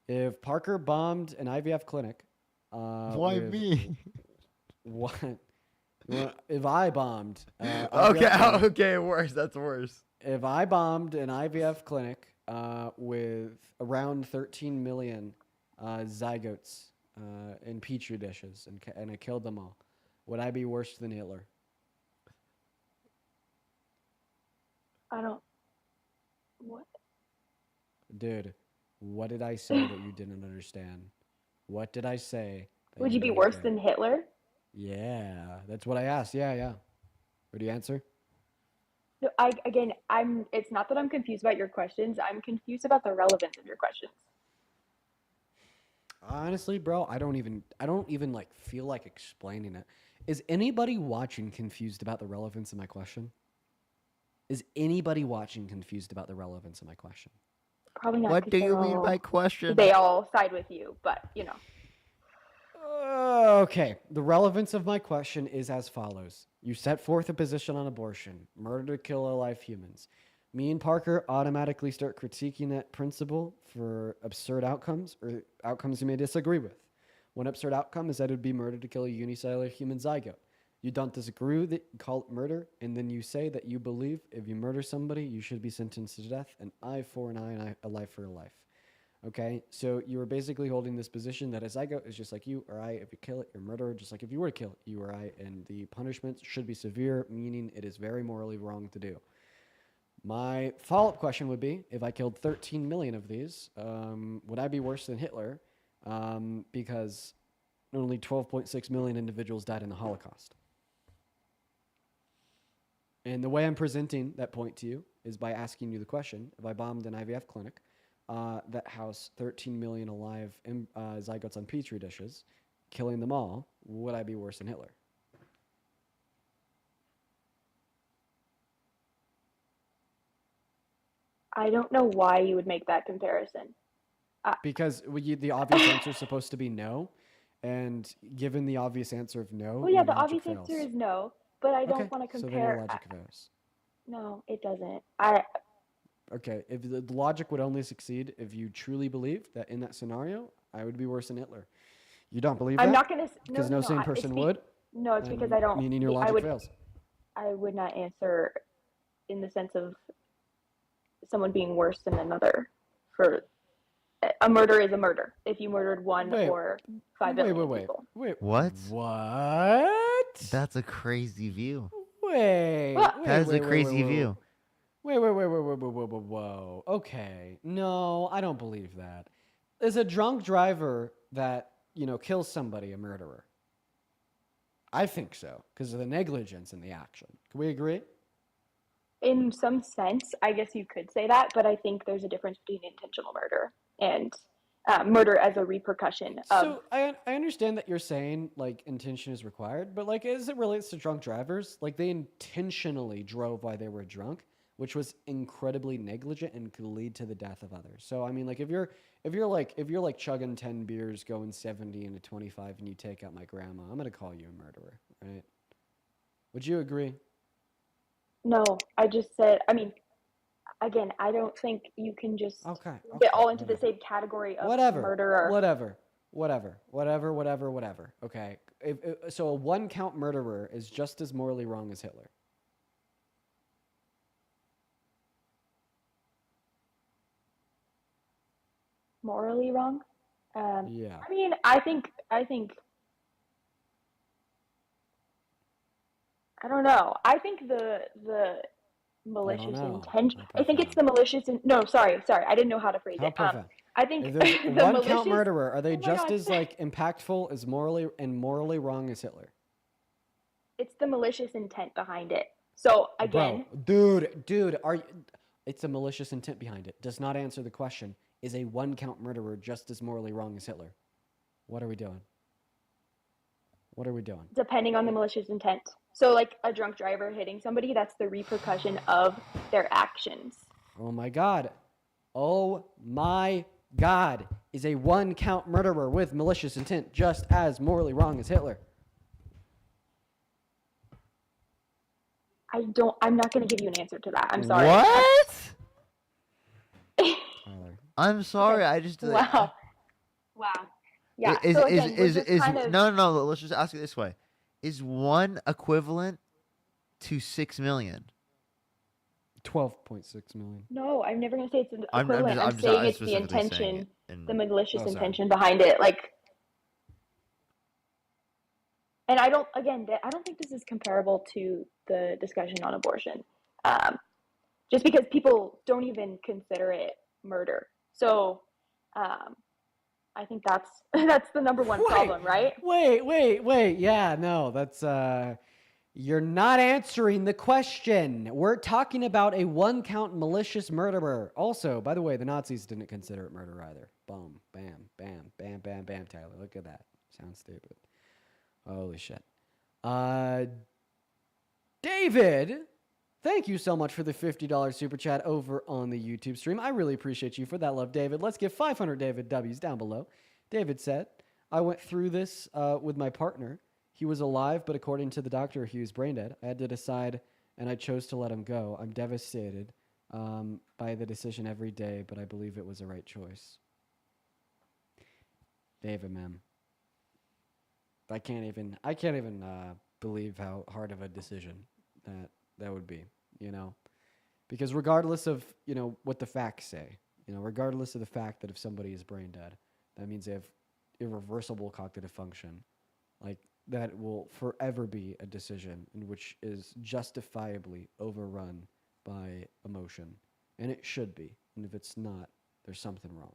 If Parker bombed an IVF clinic, Why me? What? If I bombed, Okay, worse. That's worse. If I bombed an IVF clinic with around 13 million zygotes in petri dishes and I killed them all, would I be worse than Hitler? I don't. What? Dude, what did I say that you didn't understand? What did I say? Would you be worse than Hitler? Yeah, that's what I asked. Yeah. Would you answer? No, I'm. It's not that I'm confused about your questions. I'm confused about the relevance of your questions. Honestly, bro, I don't even like feel like explaining it. Is anybody watching confused about the relevance of my question? Is anybody watching confused about the relevance of my question? Probably not. What 'Cause do they're you mean by all- question? They all side with you, but you know. Okay, the relevance of my question is as follows. You set forth a position on abortion, murder to kill alive humans. Me and Parker automatically start critiquing that principle for absurd outcomes or outcomes you may disagree with. One absurd outcome is that it would be murder to kill a unicellular human zygote. You don't disagree with it, you call it murder, and then you say that you believe if you murder somebody, you should be sentenced to death, an eye for an eye and a life for a life. Okay, so you are basically holding this position that a zygote is just like you or I. If you kill it, you're a murderer, just like if you were to kill it, you or I. And the punishment should be severe, meaning it is very morally wrong to do. My follow-up question would be, if I killed 13 million of these, would I be worse than Hitler? Because only 12.6 million individuals died in the Holocaust. And the way I'm presenting that point to you is by asking you the question, if I bombed an IVF clinic, that house 13 million alive zygotes on petri dishes, killing them all, would I be worse than Hitler? I don't know why you would make that comparison. Because the obvious answer is supposed to be no, and given the obvious answer of no, Well, yeah, your the logic obvious fails. answer is no, but I don't Okay, want to so then your compare. logic fails. No, it doesn't. Okay, if the logic would only succeed if you truly believed that in that scenario, I would be worse than Hitler. You don't believe that? I'm not gonna. Because No, no no, sane person would. No, it's then because I don't. Meaning your I logic would. fails. I would not answer in the sense of someone being worse than another. For a murder is a murder. If you murdered one or 5 billion people. Wait. What? What? That's a crazy view. Wait. That is a crazy view. Wait. Whoa. Okay. No, I don't believe that. Is a drunk driver that, kills somebody a murderer? I think so, because of the negligence in the action. Can we agree? In some sense, I guess you could say that, but I think there's a difference between intentional murder and murder as a repercussion of. So I understand that you're saying like intention is required, but like as it relates to drunk drivers, like they intentionally drove while they were drunk, which was incredibly negligent and could lead to the death of others. So I mean, like if you're like chugging 10 beers, going 70 into 25, and you take out my grandma, I'm gonna call you a murderer, right? Would you agree? No, I just said. I mean, again, I don't think you can just get all into the same category of murderer. Whatever. Okay. So a one-count murderer is just as morally wrong as Hitler. Morally wrong? Yeah. I mean, I think. I don't know. I think the malicious intention. I think it's the malicious. No, sorry. I didn't know how to phrase it. I think If there's the one malicious. count murderer, are they Oh my just God. as like impactful as morally wrong as Hitler? It's the malicious intent behind it. So again, dude, it's a malicious intent behind it. Does not answer the question. Is a one count murderer just as morally wrong as Hitler? What are we doing? depending on the malicious intent. So like a drunk driver hitting somebody, that's the repercussion of their actions. Oh my God. Is a one count murderer with malicious intent just as morally wrong as Hitler? I'm not going to give you an answer to that. I'm sorry. What? I'm sorry. I just Wow. Yeah. No. Let's just ask it this way: is one equivalent to 6 million? 12.6 million. No, I'm never going to say it's an I'm equivalent. I'm saying it's the intention, the malicious intention behind it. Like, and I don't think this is comparable to the discussion on abortion. Just because people don't even consider it murder. So, I think that's the number one problem, right? Wait. Yeah, no, that's You're not answering the question. We're talking about a one-count malicious murderer. Also, by the way, the Nazis didn't consider it murder either. Boom, bam, bam, bam, bam, bam, Tyler. Look at that. Sounds stupid. Holy shit. David, thank you so much for the $50 super chat over on the YouTube stream. I really appreciate you for that love, David. Let's give 500 David W's down below. David said, I went through this with my partner. He was alive, but according to the doctor, he was brain dead. I had to decide, and I chose to let him go. I'm devastated by the decision every day, but I believe it was the right choice. David, man. I can't even believe how hard of a decision that would be, you know? Because regardless of, you know, what the facts say, you know, regardless of the fact that if somebody is brain dead, that means they have irreversible cognitive function. Like, that will forever be a decision in which is justifiably overrun by emotion. And it should be. And if it's not, there's something wrong.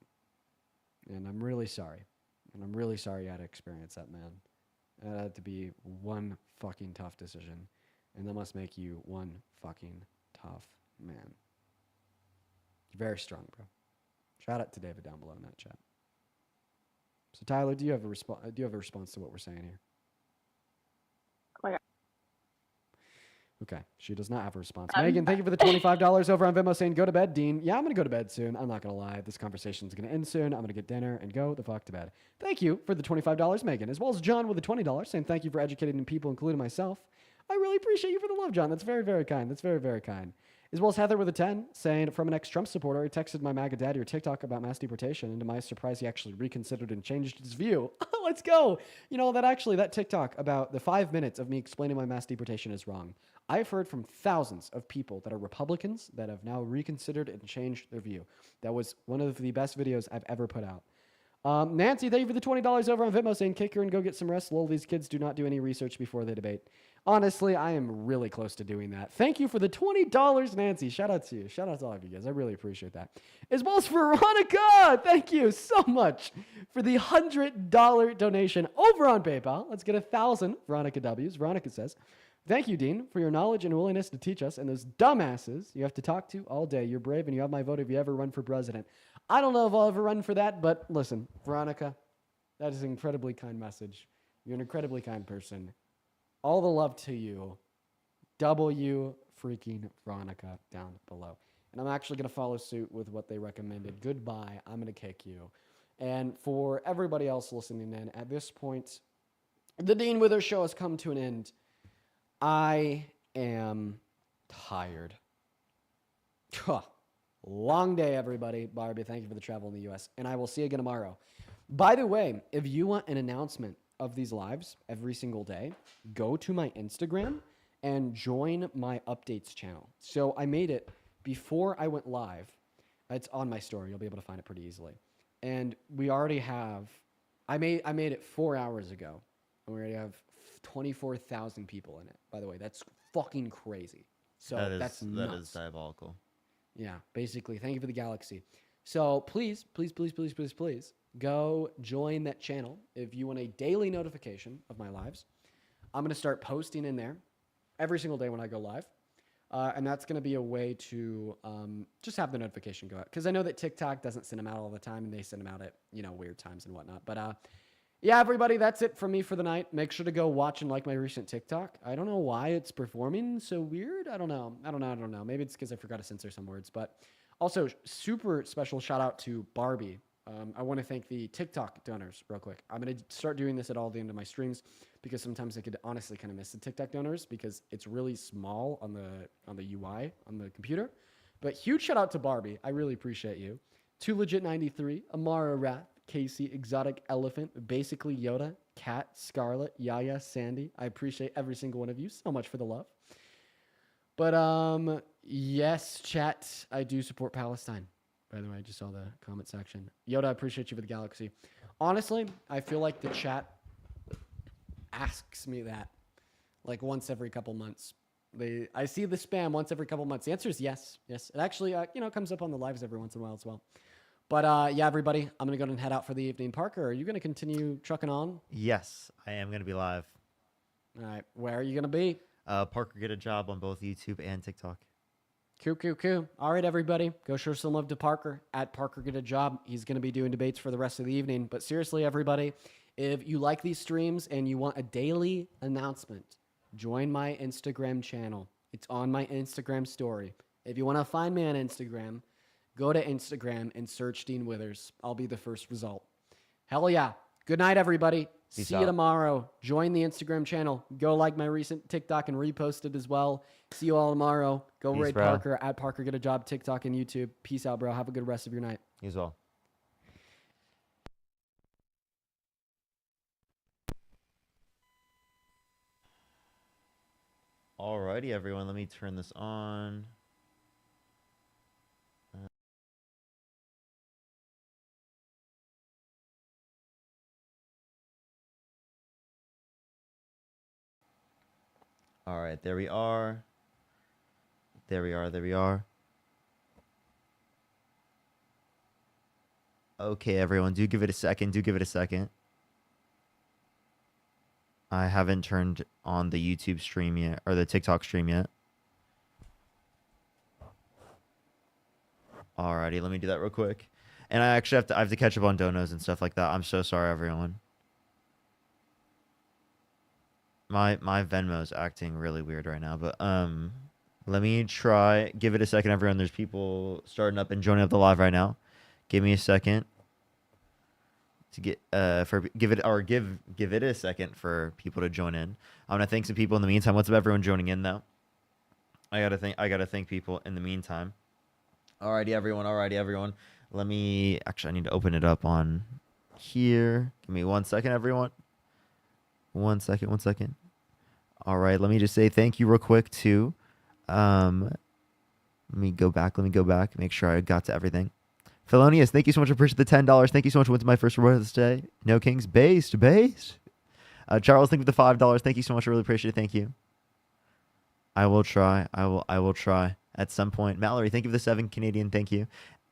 And I'm really sorry. And I'm really sorry you had to experience that, man. That had to be one fucking tough decision. And that must make you one fucking tough man. You're very strong, bro. Shout out to David down below in that chat. So Tyler, do you have a response to what we're saying here? Okay, she does not have a response. Megan, thank you for the $25 over on Venmo saying go to bed. Dean, yeah, I'm going to go to bed soon. I'm not going to lie. This conversation is going to end soon. I'm going to get dinner and go the fuck to bed. Thank you for the $25, Megan, as well as John with the $20 saying thank you for educating people, including myself. I really appreciate you for the love, John. That's very, very kind. That's very, very kind. As well as Heather with a 10 saying from an ex-Trump supporter, he texted my MAGA dad your TikTok about mass deportation. And to my surprise, he actually reconsidered and changed his view. Let's go. You know, that TikTok about the 5 minutes of me explaining why mass deportation is wrong. I've heard from thousands of people that are Republicans that have now reconsidered and changed their view. That was one of the best videos I've ever put out. Nancy, thank you for the $20 over on Venmo saying kick her and go get some rest. Lol, these kids do not do any research before they debate. Honestly, I am really close to doing that. Thank you for the $20, Nancy. Shout out to you. Shout out to all of you guys. I really appreciate that. As well as Veronica, thank you so much for the $100 donation over on PayPal. Let's get 1,000 Veronica W's. Veronica says, thank you, Dean, for your knowledge and willingness to teach us and those dumbasses you have to talk to all day. You're brave and you have my vote if you ever run for president. I don't know if I'll ever run for that, but listen, Veronica, that is an incredibly kind message. You're an incredibly kind person. All the love to you. W freaking Veronica down below. And I'm actually going to follow suit with what they recommended. Goodbye. I'm going to kick you. And for everybody else listening in, at this point, the Dean Withers show has come to an end. I am tired. Long day, everybody. Barbie, thank you for the travel in the U.S. And I will see you again tomorrow. By the way, if you want an announcement of these lives every single day, go to my Instagram and join my updates channel. So I made it before I went live. It's on my story. You'll be able to find it pretty easily. And we already have, I made it 4 hours ago. And we already have 24,000 people in it. By the way, that's fucking crazy. So that's nuts. That is diabolical. Yeah, basically. Thank you for the galaxy. So please, please, please, please, please, please go join that channel if you want a daily notification of my lives. I'm going to start posting in there every single day when I go live. And that's going to be a way to just have the notification go out. Because I know that TikTok doesn't send them out all the time, and they send them out at, you know, weird times and whatnot. But yeah, everybody, that's it from me for the night. Make sure to go watch and like my recent TikTok. I don't know why it's performing so weird. I don't know. Maybe it's because I forgot to censor some words. But also, super special shout out to Barbie. I want to thank the TikTok donors real quick. I'm going to start doing this at all the end of my streams because sometimes I could honestly kind of miss the TikTok donors because it's really small on the UI on the computer. But huge shout out to Barbie. I really appreciate you. 2Legit93, Amara Rath, Casey, Exotic Elephant, Basically Yoda, Kat, Scarlet, Yaya, Sandy. I appreciate every single one of you so much for the love. But yes, chat, I do support Palestine. By the way, I just saw the comment section. Yoda, I appreciate you for the galaxy. Honestly, I feel like the chat asks me that like once every couple months. I see the spam once every couple months. The answer is yes. Yes. It actually, comes up on the lives every once in a while as well. But yeah, everybody, I'm going to go and head out for the evening. Parker, are you going to continue trucking on? Yes, I am going to be live. All right. Where are you going to be? Parker, get a job on both YouTube and TikTok. Cool. All right, everybody, go show some love to Parker at Parker Get a Job. He's going to be doing debates for the rest of the evening. But seriously, everybody, if you like these streams and you want a daily announcement, join my Instagram channel. It's on my Instagram story. If you want to find me on Instagram, go to Instagram and search Dean Withers. I'll be the first result. Hell yeah. Good night, everybody. Peace See out. you tomorrow. Join the Instagram channel. Go like my recent TikTok and repost it as well. See you all tomorrow. Go Peace, rate bro. Parker at Parker Get a Job, TikTok and YouTube. Peace out, bro. Have a good rest of your night. You as well. Alrighty, everyone. Let me turn this on. All right, there we are. There we are. Okay, everyone, do give it a second. I haven't turned on the YouTube stream yet, or the TikTok stream yet. Alrighty, let me do that real quick. And I actually I have to catch up on donos and stuff like that. I'm so sorry, everyone. My Venmo's acting really weird right now, but let me try. Give it a second, everyone. There's people starting up and joining up the live right now. Give me a second to get give it a second for people to join in. I'm gonna thank some people in the meantime. What's up, everyone joining in though? I gotta thank people in the meantime. Alrighty, everyone. Let me I need to open it up on here. Give me 1 second, everyone. 1 second. All right, let me just say thank you real quick to let me go back. Make sure I got to everything. Felonious, thank you so much. I appreciate the $10. Thank you so much. Went to my first reward of this day. No Kings, based. Charles, thank you for the $5. Thank you so much. I really appreciate it. Thank you. I will try. I will try at some point. Mallory, thank you for the 7 Canadian. Thank you.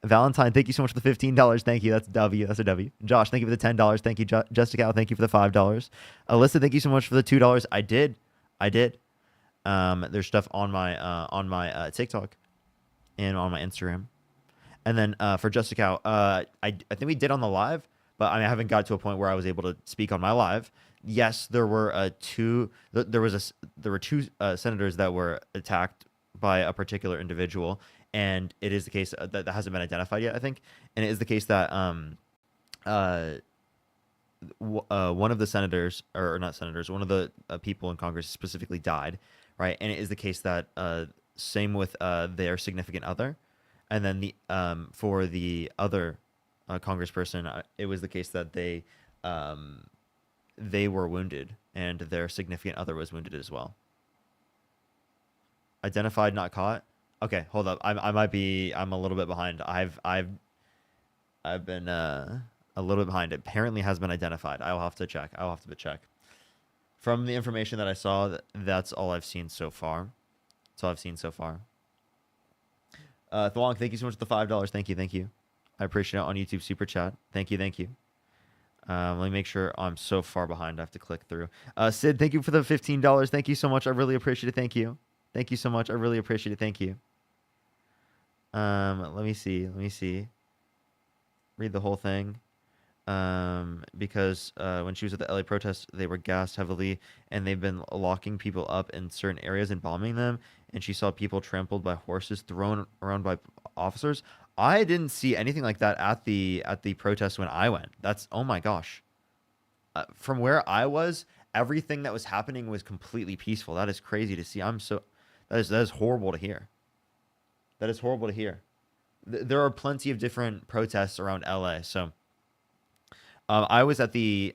Valentine, thank you so much for the $15. Thank you. That's a W. Josh, thank you for the $10. Thank you. Jessica, thank you for the $5. Alyssa, thank you so much for the $2. I did. There's stuff on my TikTok and on my Instagram. And then for Jessica, I think we did on the live, but I haven't got to a point where I was able to speak on my live. Yes, there were two senators that were attacked by a particular individual, and it is the case that hasn't been identified yet, I think. And it is the case that one of the senators, or not senators, one of the people in Congress specifically died, right? And it is the case that same with their significant other. And then for the other congressperson, it was the case that they were wounded, and their significant other was wounded as well. Identified, not caught. Okay, hold up. I'm a little bit behind. I've been a little bit behind. It apparently has been identified. I'll have to check. From the information that I saw, that's all I've seen so far. Thwong, thank you so much for the $5. Thank you. I appreciate it on YouTube super chat. Thank you. Let me make sure. I'm so far behind. I have to click through. Sid, thank you for the $15. Thank you so much. I really appreciate it. Thank you. Thank you so much. I really appreciate it. Thank you. Let me see. Read the whole thing. Because when she was at the LA protest, they were gassed heavily, and they've been locking people up in certain areas and bombing them. And she saw people trampled by horses, thrown around by officers. I didn't see anything like that at the protest when I went. That's, oh my gosh. From where I was, everything that was happening was completely peaceful. That is crazy to see. That is horrible to hear. There are plenty of different protests around LA. So I was at the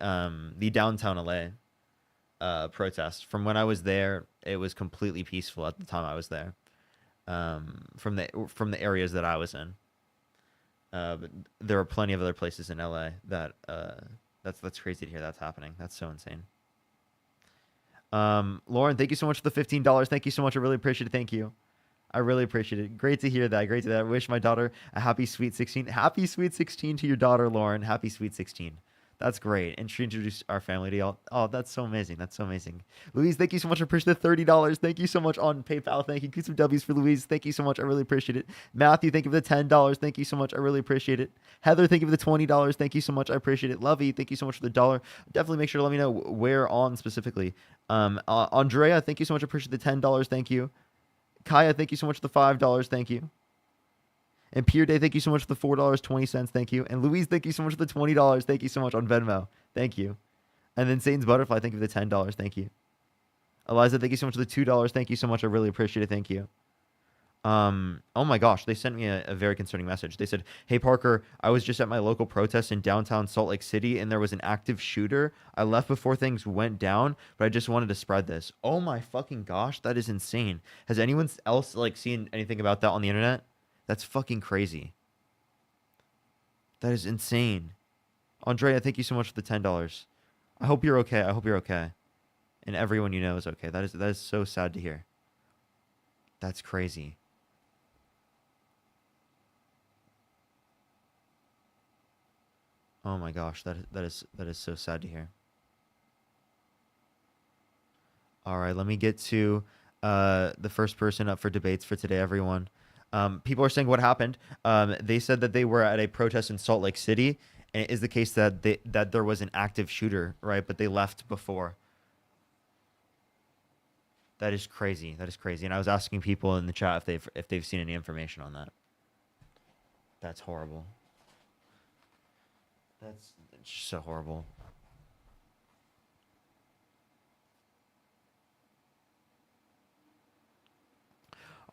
downtown LA protest. From when I was there, it was completely peaceful at the time I was there. From the areas that I was in. But there are plenty of other places in LA that that's crazy to hear that's happening. That's so insane. Lauren, thank you so much for the $15. Thank you so much. I really appreciate it. Thank you. I really appreciate it. Great to hear that. I wish my daughter a happy sweet 16. Happy sweet 16 to your daughter, Lauren. Happy sweet 16. That's great. And she introduced our family to y'all. Oh, that's so amazing. That's so amazing. Louise, thank you so much for pushing the $30. Thank you so much on PayPal. Thank you. Get some W's for Louise. Thank you so much. I really appreciate it. Matthew, thank you for the $10. Thank you so much. I really appreciate it. Heather, thank you for the $20. Thank you so much. I appreciate it. Lovey, thank you so much for the $1. Definitely make sure to let me know where on specifically. Andrea, thank you so much. I appreciate the $10. Thank you. Kaya, thank you so much for the $5. Thank you. And Pierre Day, thank you so much for the $4.20. Thank you. And Louise, thank you so much for the $20. Thank you so much on Venmo. Thank you. And then Satan's Butterfly, thank you for the $10. Thank you. Eliza, thank you so much for the $2. Thank you so much. I really appreciate it. Thank you. Oh my gosh, they sent me a very concerning message. They said, "Hey Parker, I was just at my local protest in downtown Salt Lake City and there was an active shooter. I left before things went down, but I just wanted to spread this." Oh my fucking gosh, that is insane. Has anyone else like seen anything about that on the internet? That's fucking crazy. That is insane. Andrea, thank you so much for the $10. I hope you're okay. I hope you're okay. And everyone you know is okay. That is so sad to hear. That's crazy. Oh my gosh, that is so sad to hear. All right, let me get to the first person up for debates for today, everyone. People are saying what happened. They said that they were at a protest in Salt Lake City, and it is the case that there was an active shooter, right? But they left before. That is crazy. That is crazy. And I was asking people in the chat if they've seen any information on that. That's horrible. That's just so horrible.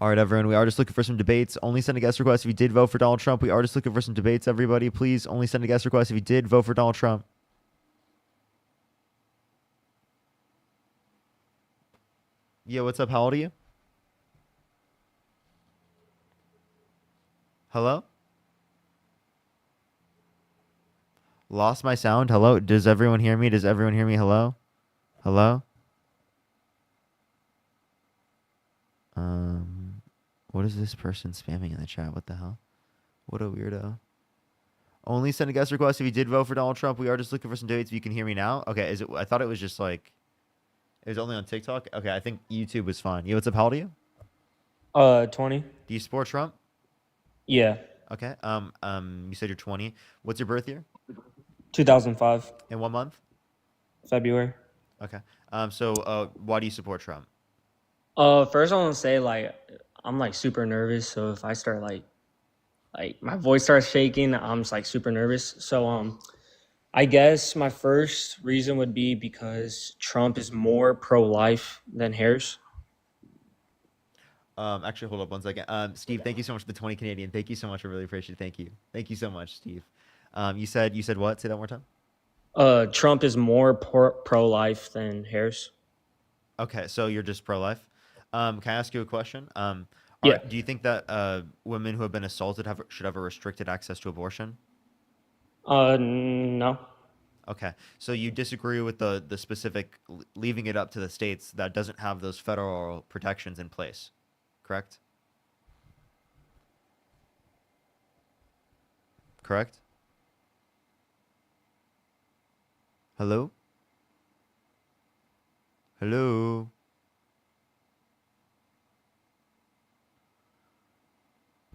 All right, everyone. We are just looking for some debates. Only send a guest request if you did vote for Donald Trump. We are just looking for some debates, everybody. Please only send a guest request if you did vote for Donald Trump. Yo, what's up? How old are you? Hello? Lost my sound. Hello? Does everyone hear me? Does everyone hear me? Hello? Hello? What is this person spamming in the chat? What the hell? What a weirdo. Only send a guest request if you did vote for Donald Trump. We are just looking for some debates. If you can hear me now. Okay, is it? I thought it was just like, it was only on TikTok. Okay, I think YouTube was fine. Yo, what's up? How old are you? 20. Do you support Trump? Yeah. Okay. You said you're 20. What's your birth year? 2005. In what month? February. Okay. So why do you support Trump? First I want to say like I'm like super nervous, so if I start like my voice starts shaking, I'm just like super nervous. So I guess my first reason would be because Trump is more pro-life than Harris. Actually, hold up one second. Steve, thank you so much for the 20 Canadian. Thank you so much. I really appreciate it. Thank you. Thank you so much, Steve. You said what? Say that one more time. Trump is more pro-life than Harris. Okay, so you're just pro-life. Can I ask you a question? Yeah. Do you think that women who have been assaulted should have a restricted access to abortion? No. Okay, so you disagree with the specific leaving it up to the states that doesn't have those federal protections in place, correct? Correct? Hello? Hello?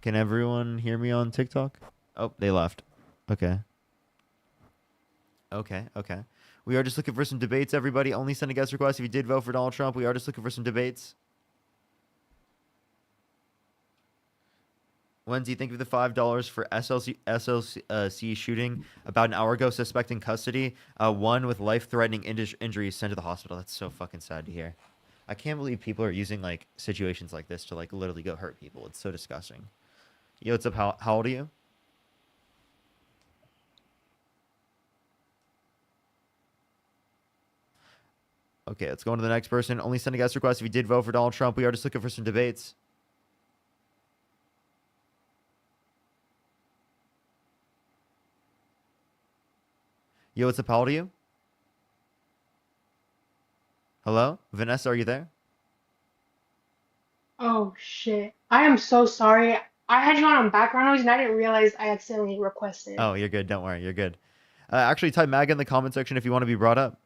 Can everyone hear me on TikTok? Oh, they left. Okay. Okay. We are just looking for some debates, everybody. Only send a guest request if you did vote for Donald Trump. We are just looking for some debates. Wendy, thank you for the $5 for SLC shooting about an hour ago. Suspect in custody. One with life-threatening injuries sent to the hospital. That's so fucking sad to hear. I can't believe people are using like situations like this to like literally go hurt people. It's so disgusting. Yo, what's up? How old are you? Okay, let's go on to the next person. Only send a guest request if you did vote for Donald Trump. We are just looking for some debates. Yo, what's up? How old are you? Hello? Vanessa, are you there? Oh shit. I am so sorry. I had you on background noise and I didn't realize I accidentally requested. Oh, you're good. Don't worry. You're good. Actually, type MAGA in the comment section if you want to be brought up.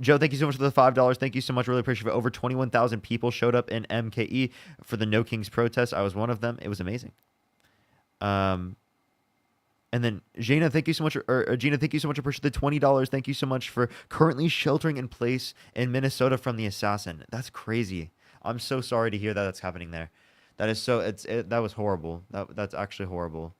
Joe, thank you so much for the $5. Thank you so much. Really appreciate it. Over 21,000 people showed up in MKE for the No Kings protest. I was one of them. It was amazing. And then Gina, thank you so much. Or Gina, thank you so much. Appreciate the $20. Thank you so much for currently sheltering in place in Minnesota from the assassin. That's crazy. I'm so sorry to hear that that's happening there. That is so. That was horrible. That's actually horrible.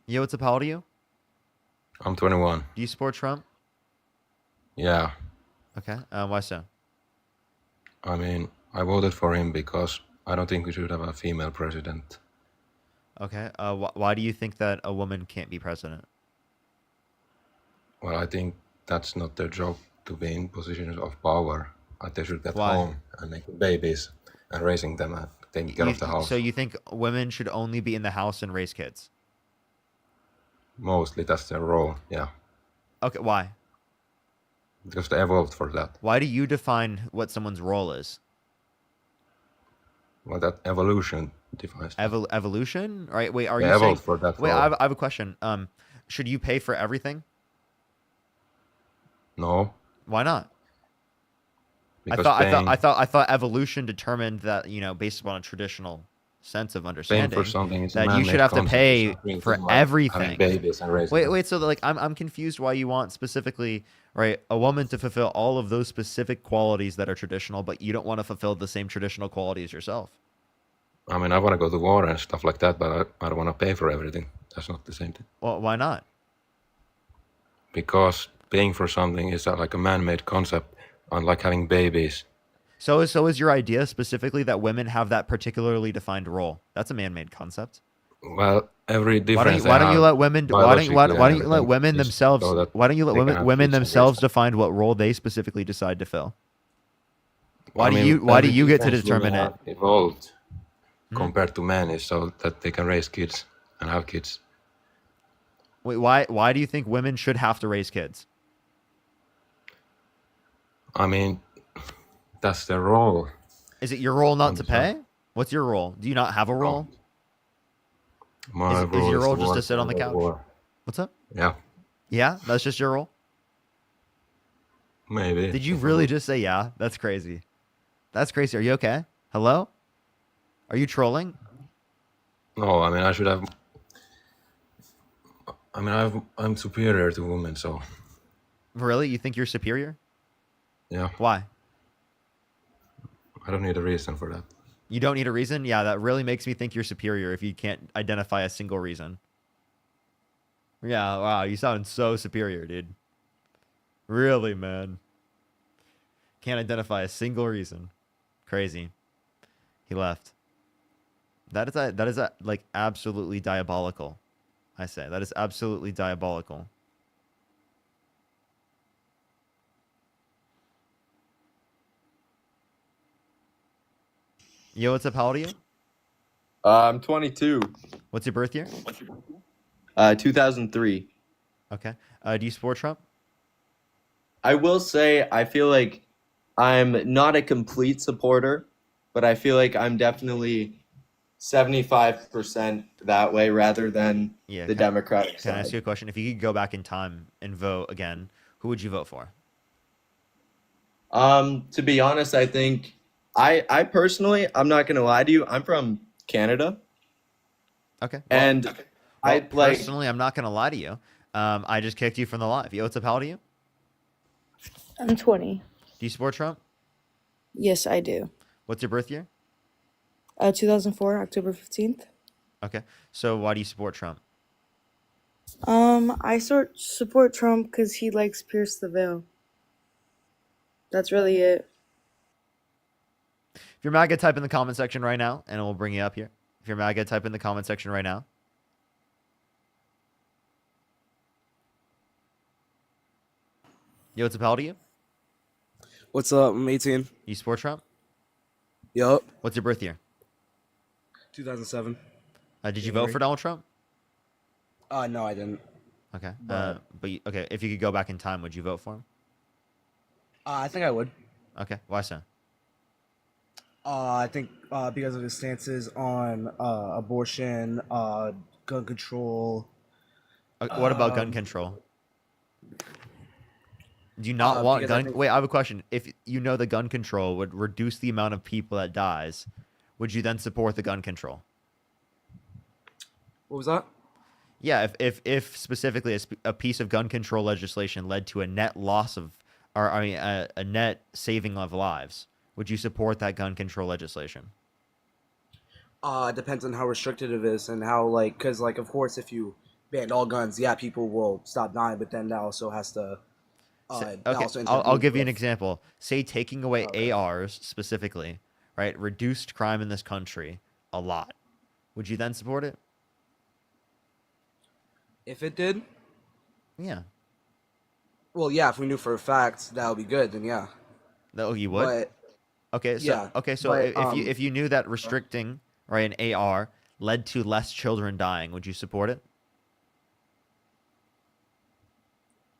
Yo, what's up? How old are you? I'm 21. Do you support Trump? Yeah. Okay. Why so? I mean, I voted for him because I don't think we should have a female president. Okay. Why do you think that a woman can't be president? Well, I think that's not their job to be in positions of power. They should get Why? home and make babies and raising them and taking care of the house. So you think women should only be in the house and raise kids? Mostly that's their role, yeah. Okay. Why? Because they evolved for that. Why do you define what someone's role is? Well, that evolution defines. Evolution? All right. Wait. Are They you saying? evolved for that Wait. role. I have a question. Should you pay for everything? No. Why not? Because I thought evolution determined that, based upon a traditional sense of understanding, something is a that you man-made should have to concept. pay It's nothing for like having everything. babies and raising them. Wait. So like, I'm confused why you want specifically, right, a woman to fulfill all of those specific qualities that are traditional, but you don't want to fulfill the same traditional qualities yourself. I mean, I want to go to war and stuff like that, but I don't want to pay for everything. That's not the same thing. Well, why not? Because paying for something is like a man-made concept, unlike having babies. So is your idea specifically that women have that particularly defined role? That's a man-made concept. Well, every difference. Why don't you let women? Why don't you let women themselves? so that Why don't you let they can women have women kids and raise themselves them. define what role they specifically decide to fill? Why I do mean, you every get to difference determine women it? have evolved compared to men is so that they can raise kids and have kids. Wait, why do you think women should have to raise kids? I mean, that's their role. Is it your role not to pay? What's your role? Do you not have a role? My Is role your is role to just to work sit on the for couch? war. What's up? Yeah, Yeah, that's just your role. maybe. Did you really just say yeah? That's crazy. That's crazy. Are you okay? Hello? Are you trolling? No, I mean, I should have. I mean, I'm superior to women, so Really? You think you're superior? yeah, Why? I don't need a reason for that. You don't need a reason? Yeah, that really makes me think you're superior if you can't identify a single reason. Yeah, wow, you sound so superior, dude. Really, man. Can't identify a single reason. Crazy. He left. That is like absolutely diabolical. I say that is absolutely diabolical. Yo, what's up? How old are you? I'm 22. What's your birth year? 2003. Okay. Do you support Trump? I will say I feel like I'm not a complete supporter, but I feel like I'm definitely 75% that way rather than the Democratic Can I ask side. you a question? If you could go back in time and vote again, who would you vote for? To be honest, I think I personally, I'm not gonna lie to you, I'm from Canada. Okay. And I like personally, I'm not gonna lie to you. I just kicked you from the live. Yo, what's up? How old are you? I'm 20. Do you support Trump? Yes, I do. What's your birth year? 2004, October 15th. Okay. So why do you support Trump? I support Trump because he likes Pierce the Veil. That's really it. If you're MAGA, type in the comment section right now, and we'll bring you up here. If you're MAGA, type in the comment section right now. Yo, what's up? How old are you? What's up? I'm 18. You support Trump? Yup. What's your birth year? 2007. Did you vote January. for Donald Trump? No, I didn't. Okay. But- Okay. If you could go back in time, would you vote for him? I think I would. Okay. Why so? I think because of his stances on abortion, gun control. What about gun control? Do you not want Because I gun? think Wait, I have a question. If you know the gun control would reduce the amount of people that dies, would you then support the gun control? what was that? Yeah, if specifically a piece of gun control legislation led to a net loss of, or I mean, a net saving of lives, would you support that gun control legislation? It depends on how restricted it is and how like, because like of course if you ban all guns, yeah, people will stop dying, but then that also has to. That Okay, also I'll intervenes give you an with. example. Say taking away Okay. ARs specifically, right, reduced crime in this country a lot. Would you then support it? If it did, Yeah. well, yeah, if we knew for a fact that would be good, then yeah. Oh, you would? But Okay, yeah, so but if you knew that restricting, right, an AR led to less children dying, would you support it?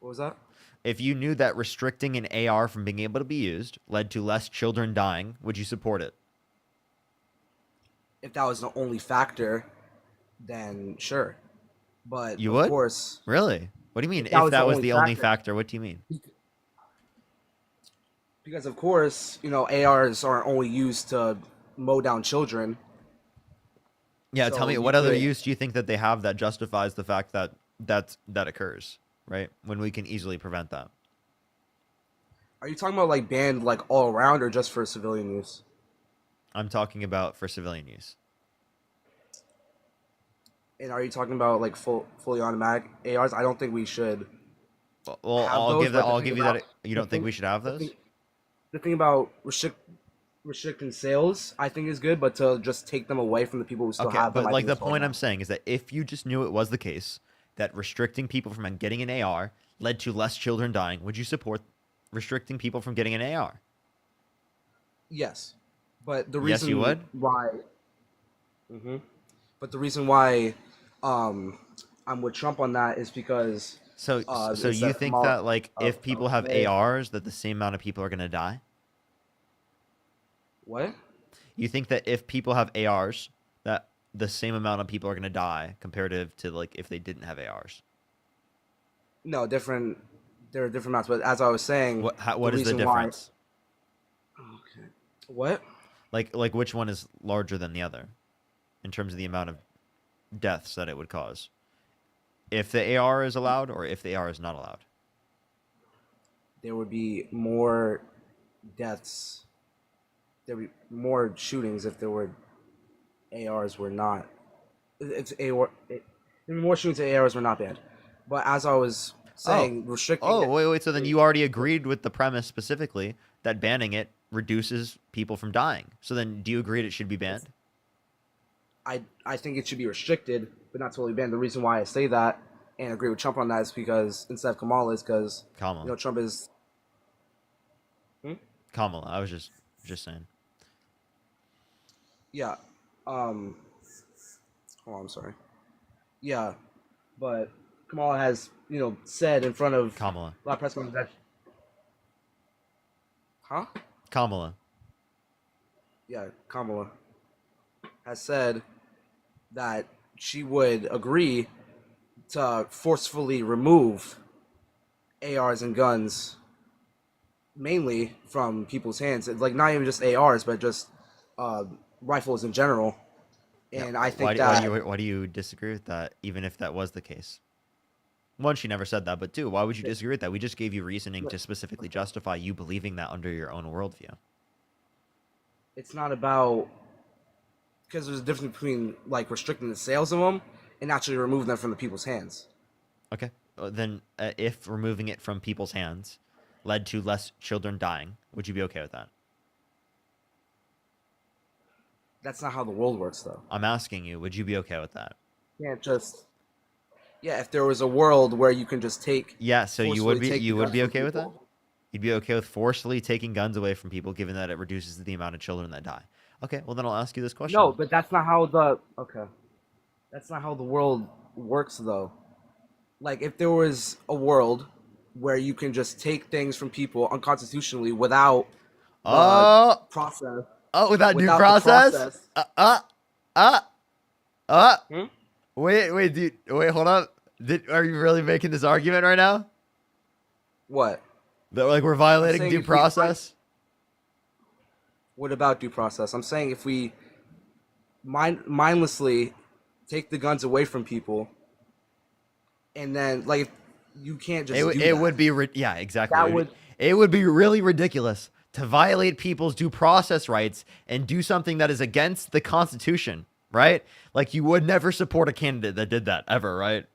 what was that? If you knew that restricting an AR from being able to be used led to less children dying, would you support it? If that was the only factor, then sure. But You of would? course, Really? What do you mean? if that If was the that was only the only factor, factor, what do you mean? because of course, ARs aren't only used to mow down children. Yeah, tell So me you what other could. use do you think that they have that justifies the fact that that occurs, right? When we can easily prevent that. Are you talking about like banned like all around or just for civilian use? I'm talking about for civilian use. And are you talking about like fully automatic ARs? I don't think we should Well, have those. But the I'll thing give you about that. You the don't think thing we should have the thing those? the thing about restricting sales, I think is good, but to just take them away from the people who still Okay, have them, but I like think the is point I'm problematic. saying is that if you just knew it was the case that restricting people from getting an AR led to less children dying, would you support restricting people from getting an AR? Yes, but the Yes, you reason would. why, but the reason why, I'm with Trump on that is because, So is you that think that like if people have Kamala. ARs that the same amount of people are going to die? What? You think that if people have ARs that the same amount of people are going to die comparative to like if they didn't have ARs? No, different. There are different amounts, but as I was saying, What is the reason why. difference? Okay. What? Like which one is larger than the other in terms of the amount of deaths that it would cause? If the AR is allowed or if the AR is not allowed? There would be more deaths. There would be more shootings if there were ARs were not. It's AR. There would be more shootings if ARs were not banned. But as I was saying, restricting. Oh, wait. So then you already agreed with the premise specifically that banning it reduces people from dying. So then do you agree that it should be banned? I think it should be restricted, but not totally banned. The reason why I say that and agree with Trump on that is because instead of Kamala is because Kamala. Trump is. Kamala. I was just saying. Yeah. Oh, I'm sorry. Yeah, but Kamala has said in front of Kamala. a lot of press conferences that. Huh? Kamala. Yeah, Kamala has said that she would agree to forcefully remove ARs and guns mainly from people's hands. Like not even just ARs, but just rifles in general. And I think why do you disagree with that, even if that was the case? One, she never said that, but two, why would you disagree with that? We just gave you reasoning to specifically justify you believing that under your own worldview. it's not about because there's a difference between like restricting the sales of them and actually removing them from the people's hands. Okay. Then if removing it from people's hands led to less children dying, would you be okay with that? That's not how the world works, though. I'm asking you, would you be okay with that? You can't just. Yeah, if there was a world where you can just take. Yeah, so you would be guns okay from with that? people. You'd be okay with forcefully taking guns away from people, given that it reduces the amount of children that die. Okay, well then I'll ask you this question. No, but that's not how the. Okay. That's not how the world works, though. Like, if there was a world where you can just take things from people unconstitutionally without the process. Oh, without due Without the process? process. Hmm? Wait, dude. Wait, hold up. Are you really making this argument right now? What? That like we're I'm violating saying due if we find- process? What about due process? I'm saying if we mindlessly take the guns away from people, and then like you can't just do It that. would be yeah, exactly. That would It would be really ridiculous to violate people's due process rights and do something that is against the Constitution, right? Like you would never support a candidate that did that ever, right?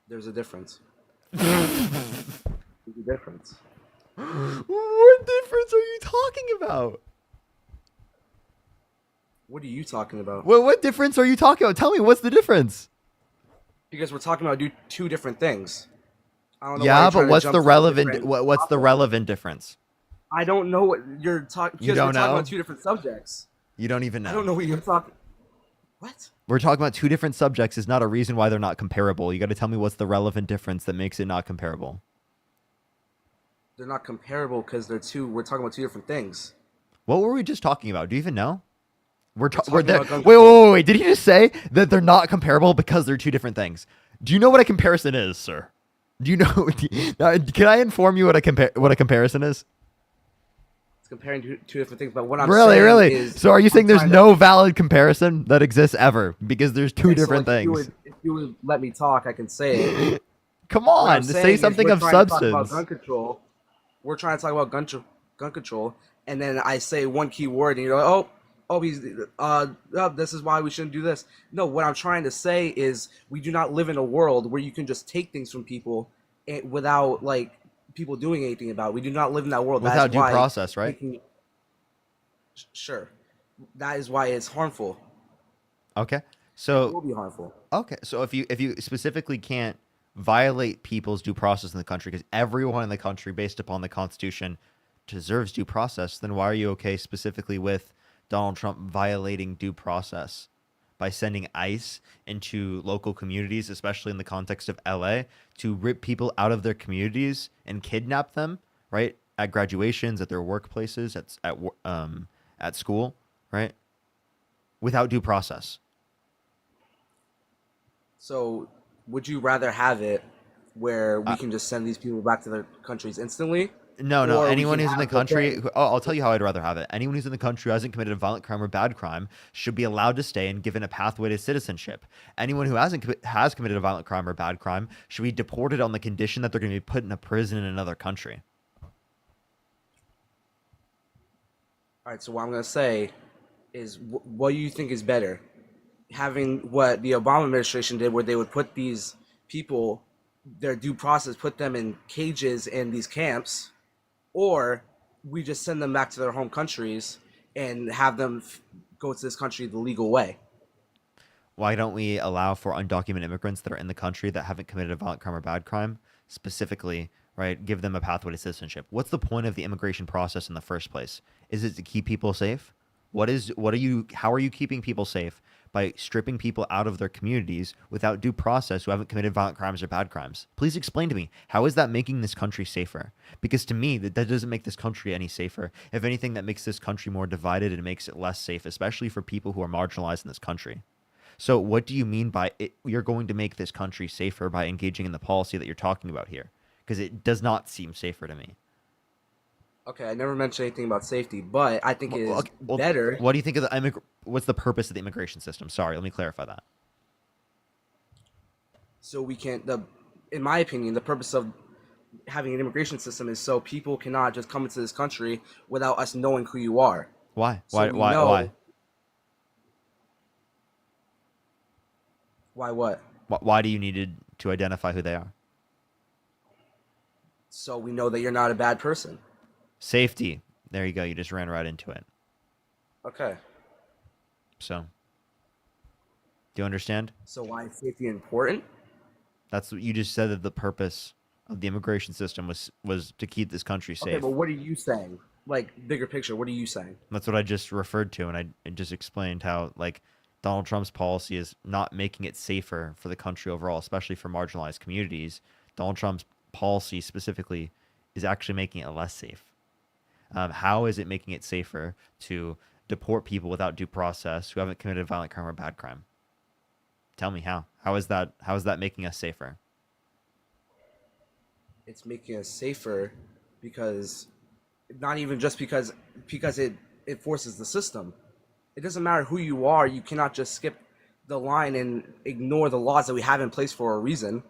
there's a difference. There's a difference. What difference are you talking about? What are you talking about? What difference are you talking about? Tell me, what's the difference? Because we're talking about two different things. I don't know why Yeah, you're but trying to what's jump the to relevant different what's the topics. relevant difference? I don't know what you're talking. You Because we're don't talking know? about two different subjects. You don't even know. I don't know what you're talking. What? We're talking about two different subjects is not a reason why they're not comparable. You got to tell me what's the relevant difference that makes it not comparable. They're not comparable because we're talking about two different things. What were we just talking about? Do you even know? We're talking there. about gun Wait. Did you just say that they're not comparable because they're two different things? Do you know what a comparison is, sir? Do you know? Can I inform you what a comparison is? It's comparing two different things. But what I'm Really, saying really. is, So are you saying there's trying to- no valid comparison that exists ever because there's two Okay, so, different like, things? If you would let me talk, I can say it. Come What I'm on, saying say is something we're of trying to talk substance. about gun control. We're trying to talk about gun control, and then I say one key word, and you're like, this is why we shouldn't do this. No, what I'm trying to say is we do not live in a world where you can just take things from people without like people doing anything about it. We do not live in that world. Without That is due why process, right? Sure, that is why it's harmful. Okay. It So will be harmful. okay, so if you specifically can't violate people's due process in the country because everyone in the country, based upon the Constitution, deserves due process, then why are you okay specifically with Donald Trump violating due process by sending ICE into local communities, especially in the context of LA, to rip people out of their communities and kidnap them, right? At graduations, at their workplaces, at school, right? Without due process. So, would you rather have it where we can just send these people back to their countries instantly? No. Or we Anyone can who's in the have country, thing- I'll tell you how I'd rather have it. Anyone who's in the country who hasn't committed a violent crime or bad crime should be allowed to stay and given a pathway to citizenship. Anyone who has committed a violent crime or bad crime should be deported on the condition that they're going to be put in a prison in another country. All right. So what I'm gonna say is, what do you think is better? Having what the Obama administration did, where they would put these people, their due process, put them in cages in these camps, or we just send them back to their home countries and have them go to this country the legal way? Why don't we allow for undocumented immigrants that are in the country that haven't committed a violent crime or bad crime, specifically, right? Give them a pathway to citizenship. What's the point of the immigration process in the first place? Is it to keep people safe? How are you keeping people safe by stripping people out of their communities without due process who haven't committed violent crimes or bad crimes? Please explain to me, how is that making this country safer? Because to me, that doesn't make this country any safer. If anything, that makes this country more divided and makes it less safe, especially for people who are marginalized in this country. So what do you mean by you're going to make this country safer by engaging in the policy that you're talking about here? Because it does not seem safer to me. Okay, I never mentioned anything about safety, but I think it is better. What do you think of what's the purpose of the immigration system? Sorry, let me clarify that. So we can't. In my opinion, the purpose of having an immigration system is so people cannot just come into this country without us knowing who you are. Why? So Why? we Why? know- Why? Why what? Why do you need to identify who they are? So we know that you're not a bad person. Safety. There you go. You just ran right into it. Okay. So, do you understand? So why is safety important? That's what you just said, that the purpose of the immigration system was to keep this country safe. Okay, but what are you saying? Like, bigger picture, what are you saying? That's what I just referred to, and I just explained how, like, Donald Trump's policy is not making it safer for the country overall, especially for marginalized communities. Donald Trump's policy specifically is actually making it less safe. How is it making it safer to deport people without due process who haven't committed a violent crime or bad crime? Tell me how. How is that making us safer? It's making us safer because not even just because it forces the system. It doesn't matter who you are. You cannot just skip the line and ignore the laws that we have in place for a reason.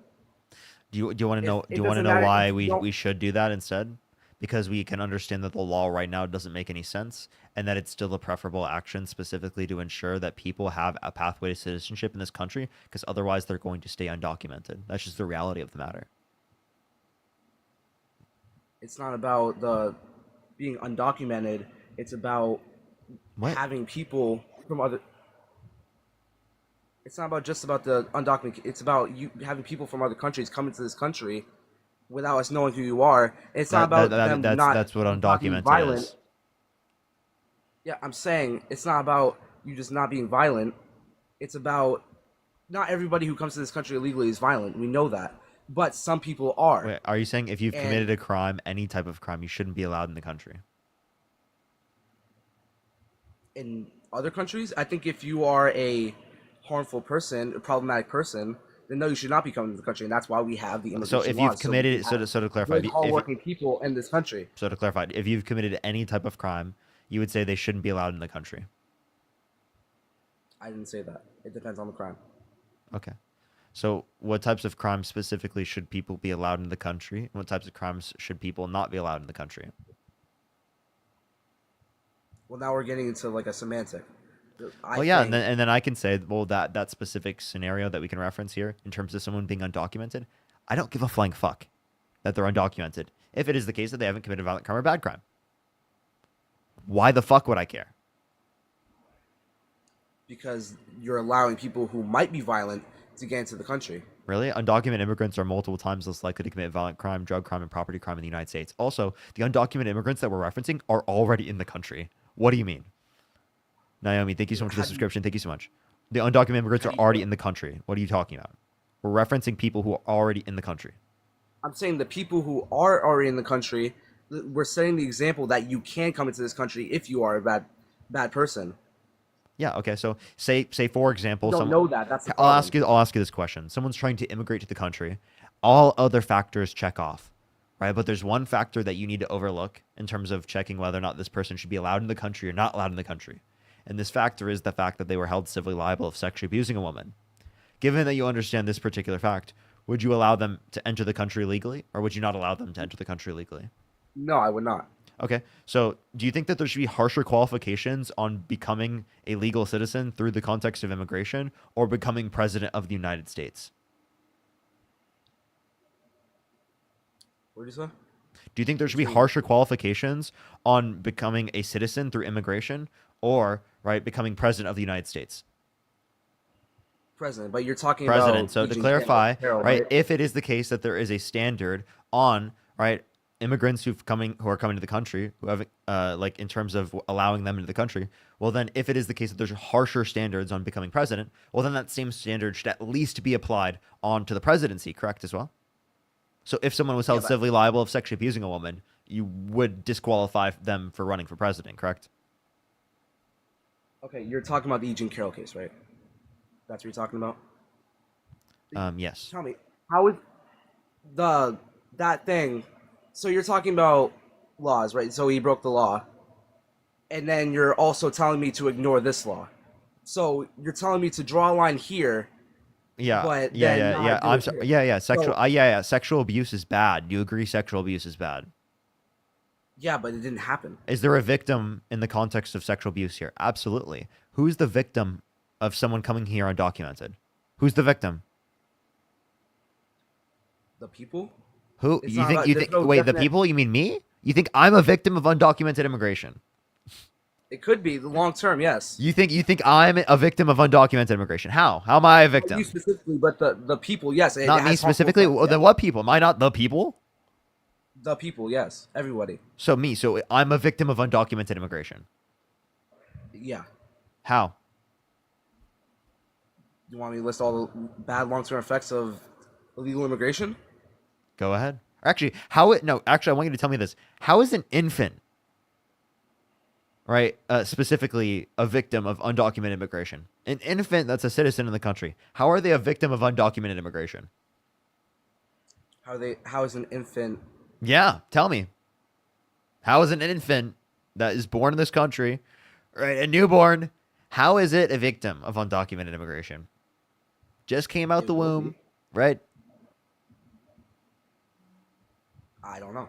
Do you want to know? It Do you want to doesn't know matter why if you don't- we should do that instead? Because we can understand that the law right now doesn't make any sense, and that it's still a preferable action specifically to ensure that people have a pathway to citizenship in this country. Because otherwise, they're going to stay undocumented. That's just the reality of the matter. It's not about the being undocumented. It's about having people from other. It's not about just about the undocumented. It's about you having people from other countries come into this country without us knowing who you are. It's not about them That's what not being undocumented violent. is. Yeah, I'm saying it's not about you just not being violent. It's about not everybody who comes to this country illegally is violent. We know that, but some people are. Wait, are you saying if you've And- committed a crime, any type of crime, you shouldn't be allowed in the country? In other countries, I think if you are a harmful person, a problematic person, then no, you should not be coming to the country, and that's why we have the immigration So if laws. you've committed, we have so to clarify, good, hardworking people in this country. so to clarify, if you've committed any type of crime, you would say they shouldn't be allowed in the country. I didn't say that. It depends on the crime. Okay. So what types of crimes specifically should people be allowed in the country? And what types of crimes should people not be allowed in the country? Well, now we're getting into like a semantic. Well, yeah, and then I can say, well, that specific scenario that we can reference here in terms of someone being undocumented, I don't give a flying fuck that they're undocumented if it is the case that they haven't committed a violent crime or bad crime. Why the fuck would I care? Because you're allowing people who might be violent to get into the country. Really? Undocumented immigrants are multiple times less likely to commit violent crime, drug crime, and property crime in the United States. Also, the undocumented immigrants that we're referencing are already in the country. What do you mean? Naomi, thank you so much for the subscription. Thank you so much. The undocumented immigrants are already in the country. What are you talking about? We're referencing people who are already in the country. I'm saying the people who are already in the country, we're setting the example that you can come into this country if you are a bad person. Yeah. Okay. So say for example, You don't know that. That's the I'll problem. ask you this question. Someone's trying to immigrate to the country. All other factors check off, right? But there's one factor that you need to overlook in terms of checking whether or not this person should be allowed in the country or not allowed in the country. And this factor is the fact that they were held civilly liable of sexually abusing a woman. Given that you understand this particular fact, would you allow them to enter the country legally, or would you not allow them to enter the country legally? No, I would not. Okay, so do you think that there should be harsher qualifications on becoming a legal citizen through the context of immigration or becoming president of the United States? What did you say? Do you think there should be harsher qualifications on becoming a citizen through immigration or, right, becoming president of the United States? President, but you're talking President. about So to Eugene clarify, Carroll, right, if it is the case that there is a standard on, right, immigrants who are coming to the country, who have like in terms of allowing them into the country, well then if it is the case that there's harsher standards on becoming president, well then that same standard should at least be applied onto the presidency, correct as well? So if someone was held civilly liable of sexually abusing a woman, you would disqualify them for running for president, correct? Okay, you're talking about the Eugene Carroll case, right? That's what you're talking about? Yes. Tell me, how is that thing? So you're talking about laws, right? So he broke the law. And then you're also telling me to ignore this law. So you're telling me to draw a line here. Yeah. But Yeah. I'm sorry. Yeah. Sexual abuse is bad. You agree sexual abuse is bad? Yeah, but it didn't happen. Is there a victim in the context of sexual abuse here? Absolutely. Who's the victim of someone coming here undocumented? Who's the victim? The people? Who It's you not think? about- You there's think? no Wait, the definite- people? You mean me? You think I'm a victim of undocumented immigration? It could be the long term, yes. You think I'm a victim of undocumented immigration? How? How am I a Not victim? you specifically, but the people, yes. It Not has me harmful specifically. effects, Well, then yeah. what people? Am I not the people? The people, yes. Everybody. So me. So I'm a victim of undocumented immigration. Yeah. How? You want me to list all the bad long term effects of illegal immigration? Go ahead. Actually, how it? No, actually, I want you to tell me this. How is an infant right? Specifically, a victim of undocumented immigration. An infant that's a citizen in the country. How are they a victim of undocumented immigration? How is an infant? Yeah, tell me. How is an infant that is born in this country, right, a newborn, how is it a victim of undocumented immigration? Just came out the womb, right? I don't know.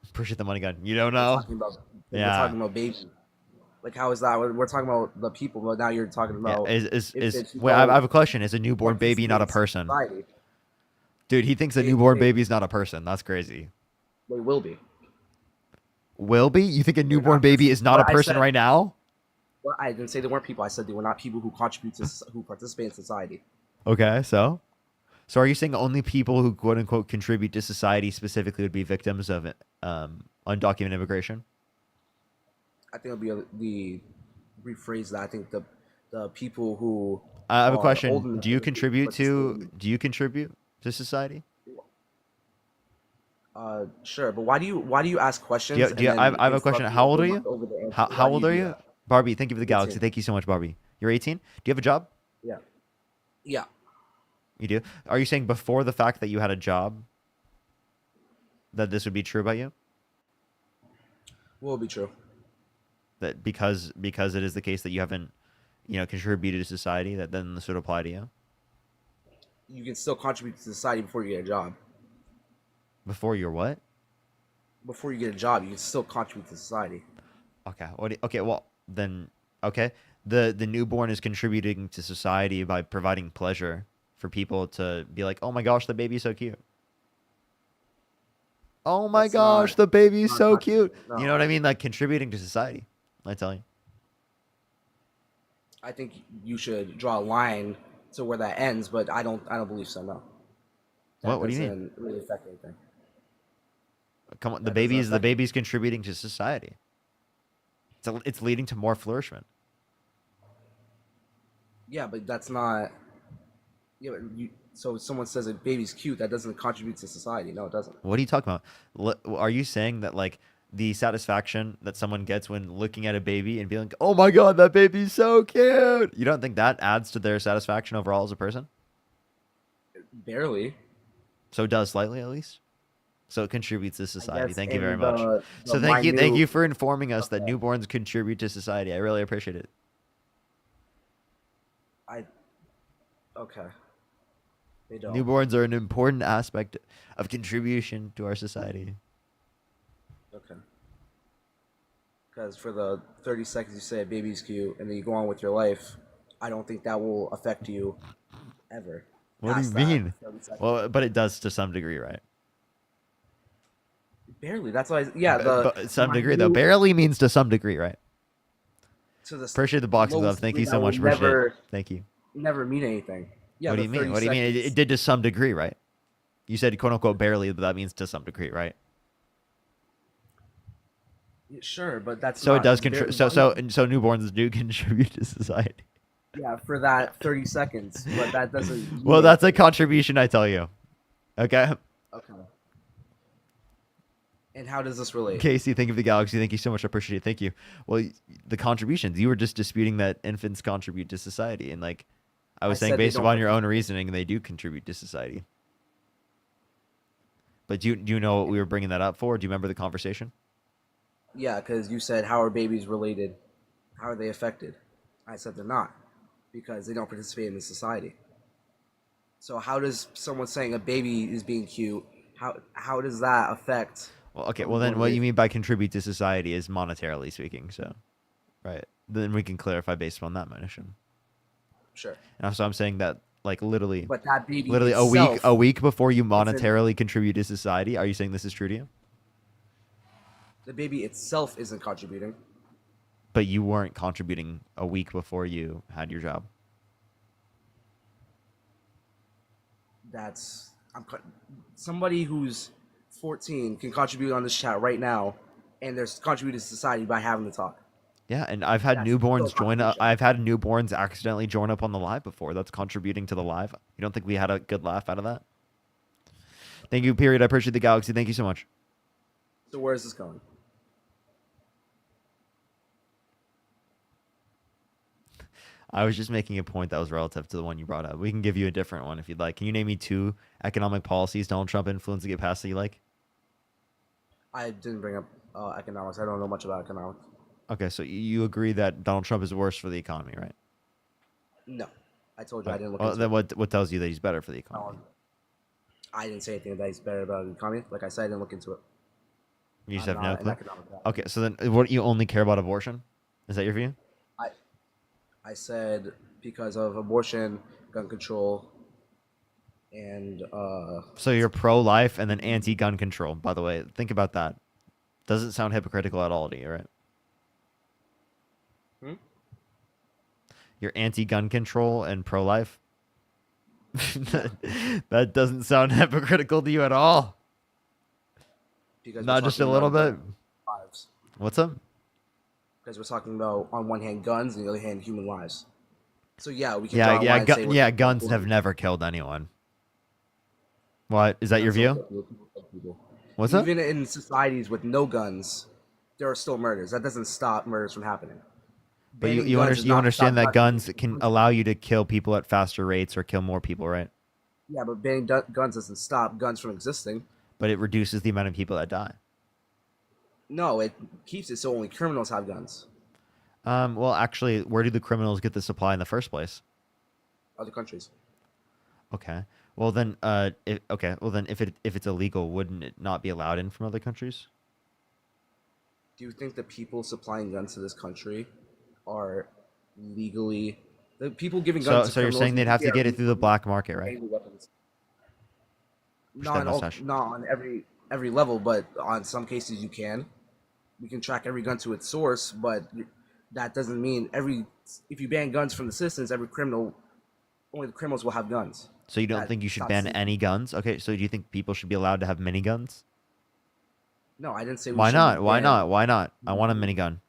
Appreciate the money gun. You don't We're know? talking about Yeah. we're talking about baby. Like, how is that? We're talking about the people, but now you're talking Yeah. about Wait, I have a question. Is a newborn baby not a person? Society. Dude, he thinks a newborn baby is not a person. That's crazy. They will be. Will be? You think a newborn baby is not a person right now? Well, I didn't say they weren't people. I said they were not people who contribute to who participate in society. Okay, so are you saying only people who quote unquote contribute to society specifically would be victims of undocumented immigration? I think it'll be rephrase that. I think the people who I have a are question. old enough Do you to contribute participate to society? Sure, but why do you ask questions? I have a question. How old are you? How old are do you? that? Barbie, thank you for the galaxy. 18. Thank you so much, Barbie. You're 18? Do you have a job? Yeah. Yeah. You do? Are you saying before the fact that you had a job that this would be true about you? Will be true. That because it is the case that you haven't, contributed to society, that then this would apply to you? You can still contribute to society before you get a job. Before you're what? Before you get a job, you can still contribute to society. Okay. Well, then, okay. The newborn is contributing to society by providing pleasure for people to be like, oh my gosh, the baby's so cute. Oh my gosh, the baby's so cute. No. You know what I mean? Like contributing to society. I tell you. I think you should draw a line to where that ends, but I don't believe so. No. What do you mean? Doesn't really affect anything. Come on, That the doesn't baby's contributing to society. It's leading to more flourishment. Yeah, but that's not. Yeah, but so if someone says a baby's cute, that doesn't contribute to society. No, it doesn't. What are you talking about? Are you saying that like the satisfaction that someone gets when looking at a baby and being like, "Oh my god, that baby's so cute"? You don't think that adds to their satisfaction overall as a person? Barely. So it does slightly, at least. So it contributes to society. guess Thank you in very the- much. the So thank you minute- for informing us that newborns contribute to society. I really appreciate it. Okay. They don't. Newborns are an important aspect of contribution to our society. Okay. Because for the 30 seconds you say a baby's cute, and then you go on with your life, I don't think that will affect you ever. What do you Past that mean? 30 seconds. Well, but it does to some degree, right? Barely. That's why. Yeah. But some degree, though. minute- Barely means to some degree, right? To the Appreciate the boxing lowest love. Thank degree you that so will much. Appreciate never- it. Thank you. Never mean anything. Yeah. What do the you mean? 30 What do you mean? seconds- It did to some degree, right? You said quote unquote barely, but that means to some degree, right? Sure, but that's So not it does very- contribute. So newborns do contribute to society. Yeah, for that 30 seconds, but that doesn't. Well, that's a contribution, I tell you. Okay. Okay. And how does this relate? Casey, thank you for the galaxy. Thank you so much. I appreciate it. Thank you. Well, the contributions. You were just disputing that infants contribute to society, and like I was I saying, said they based don't upon your own reasoning, they do contribute to society. But do you know what we were bringing that up for? Do you remember the conversation? Yeah, because you said, how are babies related? How are they affected? I said they're not, because they don't participate in the society. So how does someone saying a baby is being cute, how does that affect? Well, okay. Well, then what you mean by contribute to society is monetarily speaking. So, right. Then we can clarify based on that notion. Sure. And so I'm saying that, like, literally, But that baby literally itself a week before you isn't- monetarily contribute to society. Are you saying this is true to you? The baby itself isn't contributing. But you weren't contributing a week before you had your job. Somebody who's 14 can contribute on this chat right now, and they're contributing to society by having the talk. Yeah, and I've had That's newborns still join up. I've had newborns accidentally join up on the live before. That's contributing to the live. You don't think we had a good laugh out of that? Thank you, period. I appreciate the galaxy. Thank you so much. So where is this going? I was just making a point that was relative to the one you brought up. We can give you a different one if you'd like. Can you name me 2 economic policies Donald Trump influenced to get passed that you like? I didn't bring up economics. I don't know much about economics. Okay, so you agree that Donald Trump is worse for the economy, right? No, I told you I didn't look Well, into then it. what tells you that he's better for the economy? I didn't say anything that he's better about the economy. Like I said, I didn't look into it. You just I'm have no not an clue? economic guy. Okay, so then what, you only care about abortion? Is that your view? I said because of abortion, gun control, and So you're pro-life and then anti-gun control. By the way, think about that. Doesn't sound hypocritical at all to you, right? Hmm? You're anti-gun control and pro-life. That doesn't sound hypocritical to you at all. because Not we're just a talking little about bit. lives. What's up? Because we're talking about on one hand guns, and the other hand human lives. So yeah, we can draw a line and say Yeah. Guns have never killed anyone. What is that your view? What's up? Even in societies with no guns, there are still murders. That doesn't stop murders from happening. But Banning guns does you not understand stop that guns can allow you to kill people at faster rates or kill more people, right? Yeah, but banning guns doesn't stop guns from existing. But it reduces the amount of people that die. No, it keeps it so only criminals have guns. Well, actually, where do the criminals get the supply in the first place? Other countries. Okay. Well then, if it's illegal, wouldn't it not be allowed in from other countries? Do you think the people supplying guns to this country are legally the people giving guns? So you're saying they'd have to get it through the black market, right? Not on every level, but on some cases you can. We can track every gun to its source, but that doesn't mean if you ban guns from the citizens, only the criminals will have guns. So you don't think you should ban any guns? Okay, so do you think people should be allowed to have miniguns? No, I didn't say we Why shouldn't not? Why ban- not? Why not? I want a minigun.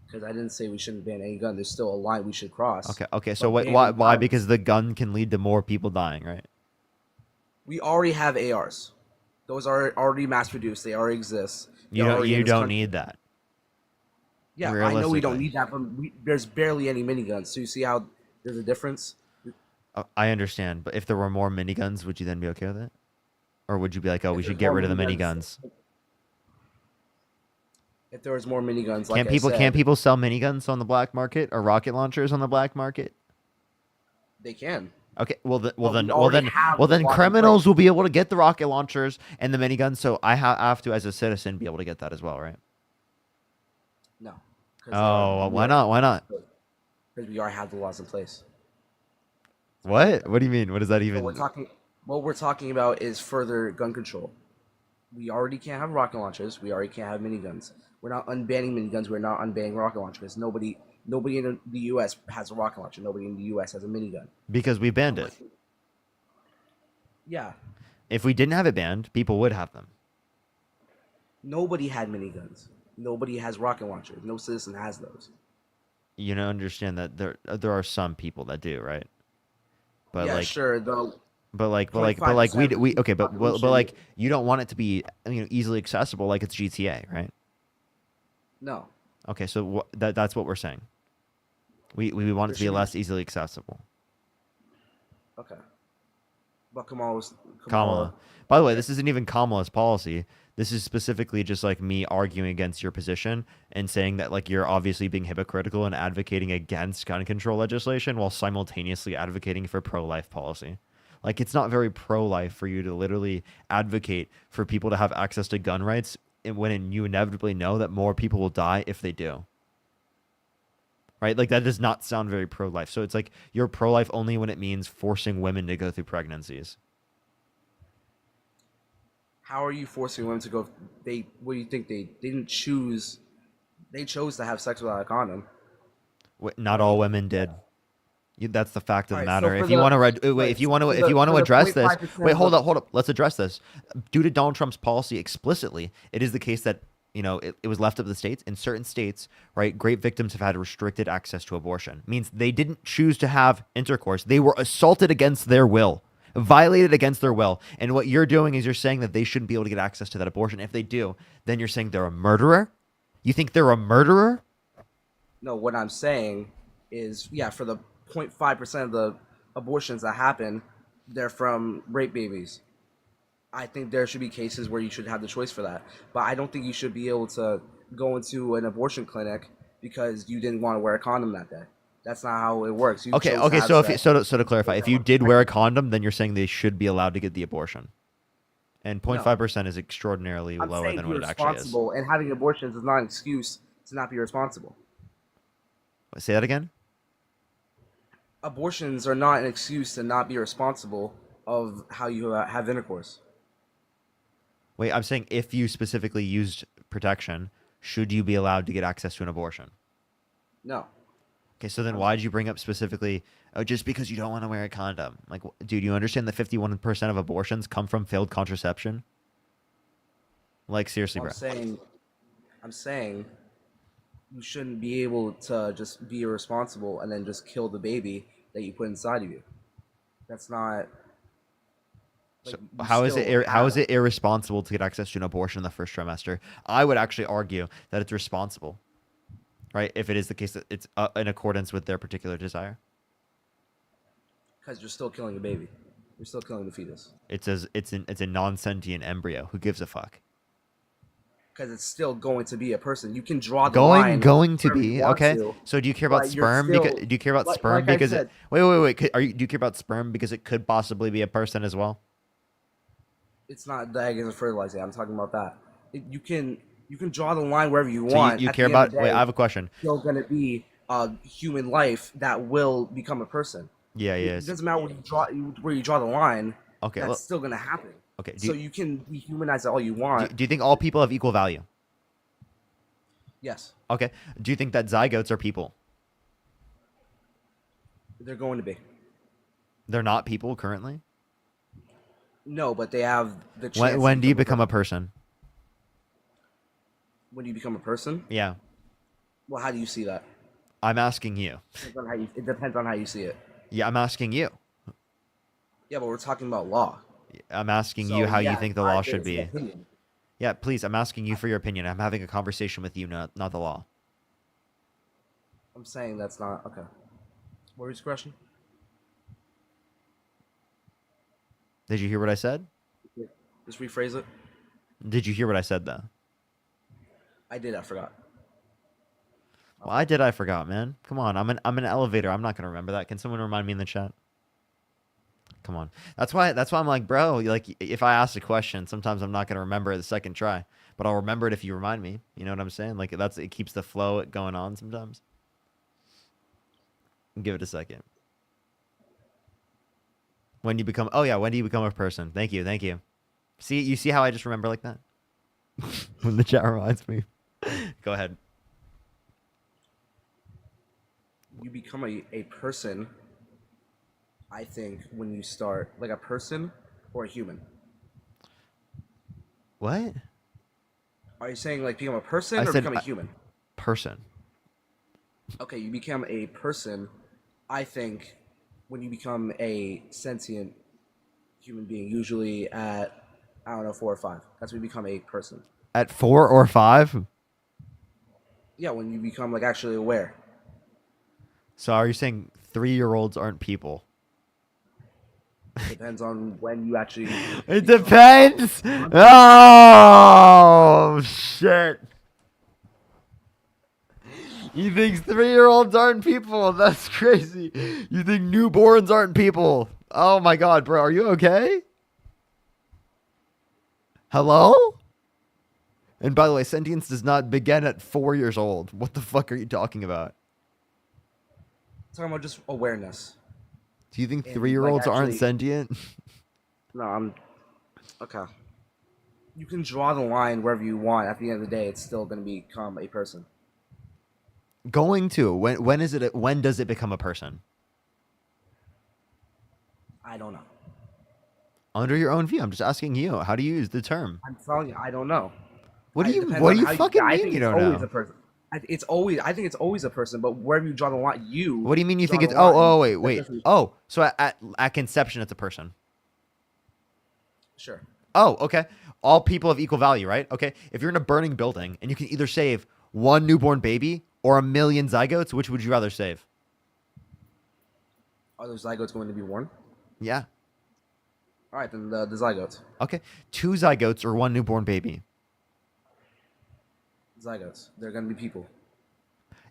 Because I didn't say we shouldn't ban any gun. There's still a line we should cross. Okay. So But why? banning Why? guns- Because the gun can lead to more people dying, right? We already have ARs. Those are already mass produced. They already exist. You They're don't. already in You this don't country. need that. Yeah, I know we don't Realistically. need that, but there's barely any miniguns. So you see how there's a difference? I understand, but if there were more miniguns, would you then be okay with it? Or would you be like, oh, we If should there's get more rid of the miniguns- miniguns? If there was more miniguns, like Can't people sell miniguns on the black market or rocket launchers on the black market? They can. Okay, But we already have well the then laws in criminals place. will be able to get the rocket launchers and the miniguns, so I have to, as a citizen, be able to get that as well, right? No. Oh, why not? Why not? Because we already have the laws in place. What? What do you mean? What does that So even? what we're talking about is further gun control. We already can't have rocket launchers. We already can't have miniguns. We're not unbanning miniguns. We're not unbanning rocket launchers. Nobody in the U.S. has a rocket launcher. Nobody in the U.S. has a minigun. Because we banned it. Yeah. If we didn't have it banned, people would have them. Nobody had miniguns. Nobody has rocket launchers. No citizen has those. You know, understand that there are some people that do, right? But yeah, like, sure. Though. but like we 25% we okay, but population- like you don't want it to be easily accessible like it's GTA, right? No. Okay, so that's what we're saying. We want it to be less easily accessible. Okay. But Kamala. By the way, this isn't even Kamala's policy. This is specifically just like me arguing against your position and saying that like you're obviously being hypocritical and advocating against gun control legislation while simultaneously advocating for pro-life policy. Like it's not very pro-life for you to literally advocate for people to have access to gun rights when you inevitably know that more people will die if they do. Right? Like that does not sound very pro-life. So it's like you're pro-life only when it means forcing women to go through pregnancies. How are you forcing women to go? What do you think they didn't choose? They chose to have sex without a condom. Not all women did. That's the fact of the Alright, so matter. for If you the- want to, right, if you want to, for if the- you want to for the address this, 0.5% wait, hold of- up. Let's address this. Due to Donald Trump's policy explicitly, it is the case that it was left up to the states. In certain states, right, rape victims have had restricted access to abortion. Means they didn't choose to have intercourse. They were assaulted against their will, violated against their will. And what you're doing is you're saying that they shouldn't be able to get access to that abortion. If they do, then you're saying they're a murderer. You think they're a murderer? No, what I'm saying is for the 0.5% of the abortions that happen, they're from rape babies. I think there should be cases where you should have the choice for that. But I don't think you should be able to go into an abortion clinic because you didn't want to wear a condom that day. That's not how it works. You Okay, chose to okay. have So if sex. so to clarify, if you did wear a condom, then you're saying they should be allowed to get the abortion, and 0.5% is extraordinarily I'm lower saying than be what it actually is. responsible, and having abortions is not an excuse to not be responsible. Say that again. Abortions are not an excuse to not be responsible of how you have intercourse. Wait, I'm saying if you specifically used protection, should you be allowed to get access to an abortion? No. Okay, so then why did you bring up specifically, oh, just because you don't want to wear a condom? Like, dude, you understand that 51% of abortions come from failed contraception? Like, seriously, bro. I'm saying you shouldn't be able to just be irresponsible and then just kill the baby that you put inside of you. That's not. So how is it irresponsible to get access to an abortion in the first trimester? I would actually argue that it's responsible, right? If it is the case that it's in accordance with their particular desire. Because you're still killing a baby. You're still killing the fetus. It's a non-sentient embryo. Who gives a fuck? Because it's still going to be a person. You can draw the line. Going to wherever you be want okay. to, So do you care about but you're sperm? still- Do you care about like- sperm like I because said- wait? Do you care about sperm because it could possibly be a person as well? It's not the egg isn't fertilizing. I'm talking about that. You can draw the line wherever you So want. you At care the end of about? the Wait, day, I have a question. it's still going to be a human life that will become a person. Yeah. It doesn't matter where you draw the line. Okay, That's look- still going to happen. Okay. So you can dehumanize it all you want. Do you think all people have equal value? Yes, Okay. Do you think that zygotes are people? they're going to be. They're not people currently. No, but they have the chance. When to do you become a person? When you become a person? Yeah. Well, how do you see that? I'm asking you. It depends on how you see it. Yeah, I'm asking you. Yeah, but we're talking about law. I'm asking So, you how yeah, you think the I law think should it's an be. opinion. Yeah, please. I'm asking you for your opinion. I'm having a conversation with you, not the law. I'm saying that's not okay. What was your question? Did you hear what I said? Just rephrase it. Did you hear what I said though? I did. I forgot. Why did I forgot, man? Come on. I'm an elevator. I'm not gonna remember that. Can someone remind me in the chat? Come on. That's why I'm like, bro, like if I ask a question, sometimes I'm not gonna remember it the second try. But I'll remember it if you remind me. You know what I'm saying? Like it keeps the flow going on sometimes. Give it a second. When do you become a person? Thank you. You see how I just remember like that? When the chat reminds me. Go ahead. You become a person, I think, when you start like a person or a human. What? Are you saying like become a person I or said become a human? Person. Okay, you become a person, I think, when you become a sentient human being, usually at, I don't know, 4 or 5. That's when you become a person. At 4 or 5? Yeah, when you become like actually aware. So are you saying 3-year-olds aren't people? Depends on when you actually. It depends. Oh shit! You think 3-year-olds aren't people? That's crazy. You think newborns aren't people? Oh my god, bro, are you okay? Hello? And by the way, sentience does not begin at 4 years old. What the fuck are you talking about? Talking about just awareness. Do you think And, 3-year-olds like, aren't actually- sentient? No, I'm. Okay. You can draw the line wherever you want. At the end of the day, it's still going to become a person. Going to when is it? When does it become a person? I don't know. Under your own view. I'm just asking you. How do you use the term? I'm telling you, I don't know. What do It you? depends What on do you how fucking I mean think you it's don't always know? a person. I think it's always a person, but wherever you draw the line, you. What do you mean you draw think it's? the line. Oh, That wait. doesn't- Oh, so at conception, it's a person. Sure. Oh, okay. All people have equal value, right? Okay. If you're in a burning building and you can either save one newborn baby or 1 million zygotes, which would you rather save? Are those zygotes going to be born? Yeah. All right, then the zygotes. Okay. 2 zygotes or 1 newborn baby. Zygotes. They're going to be people.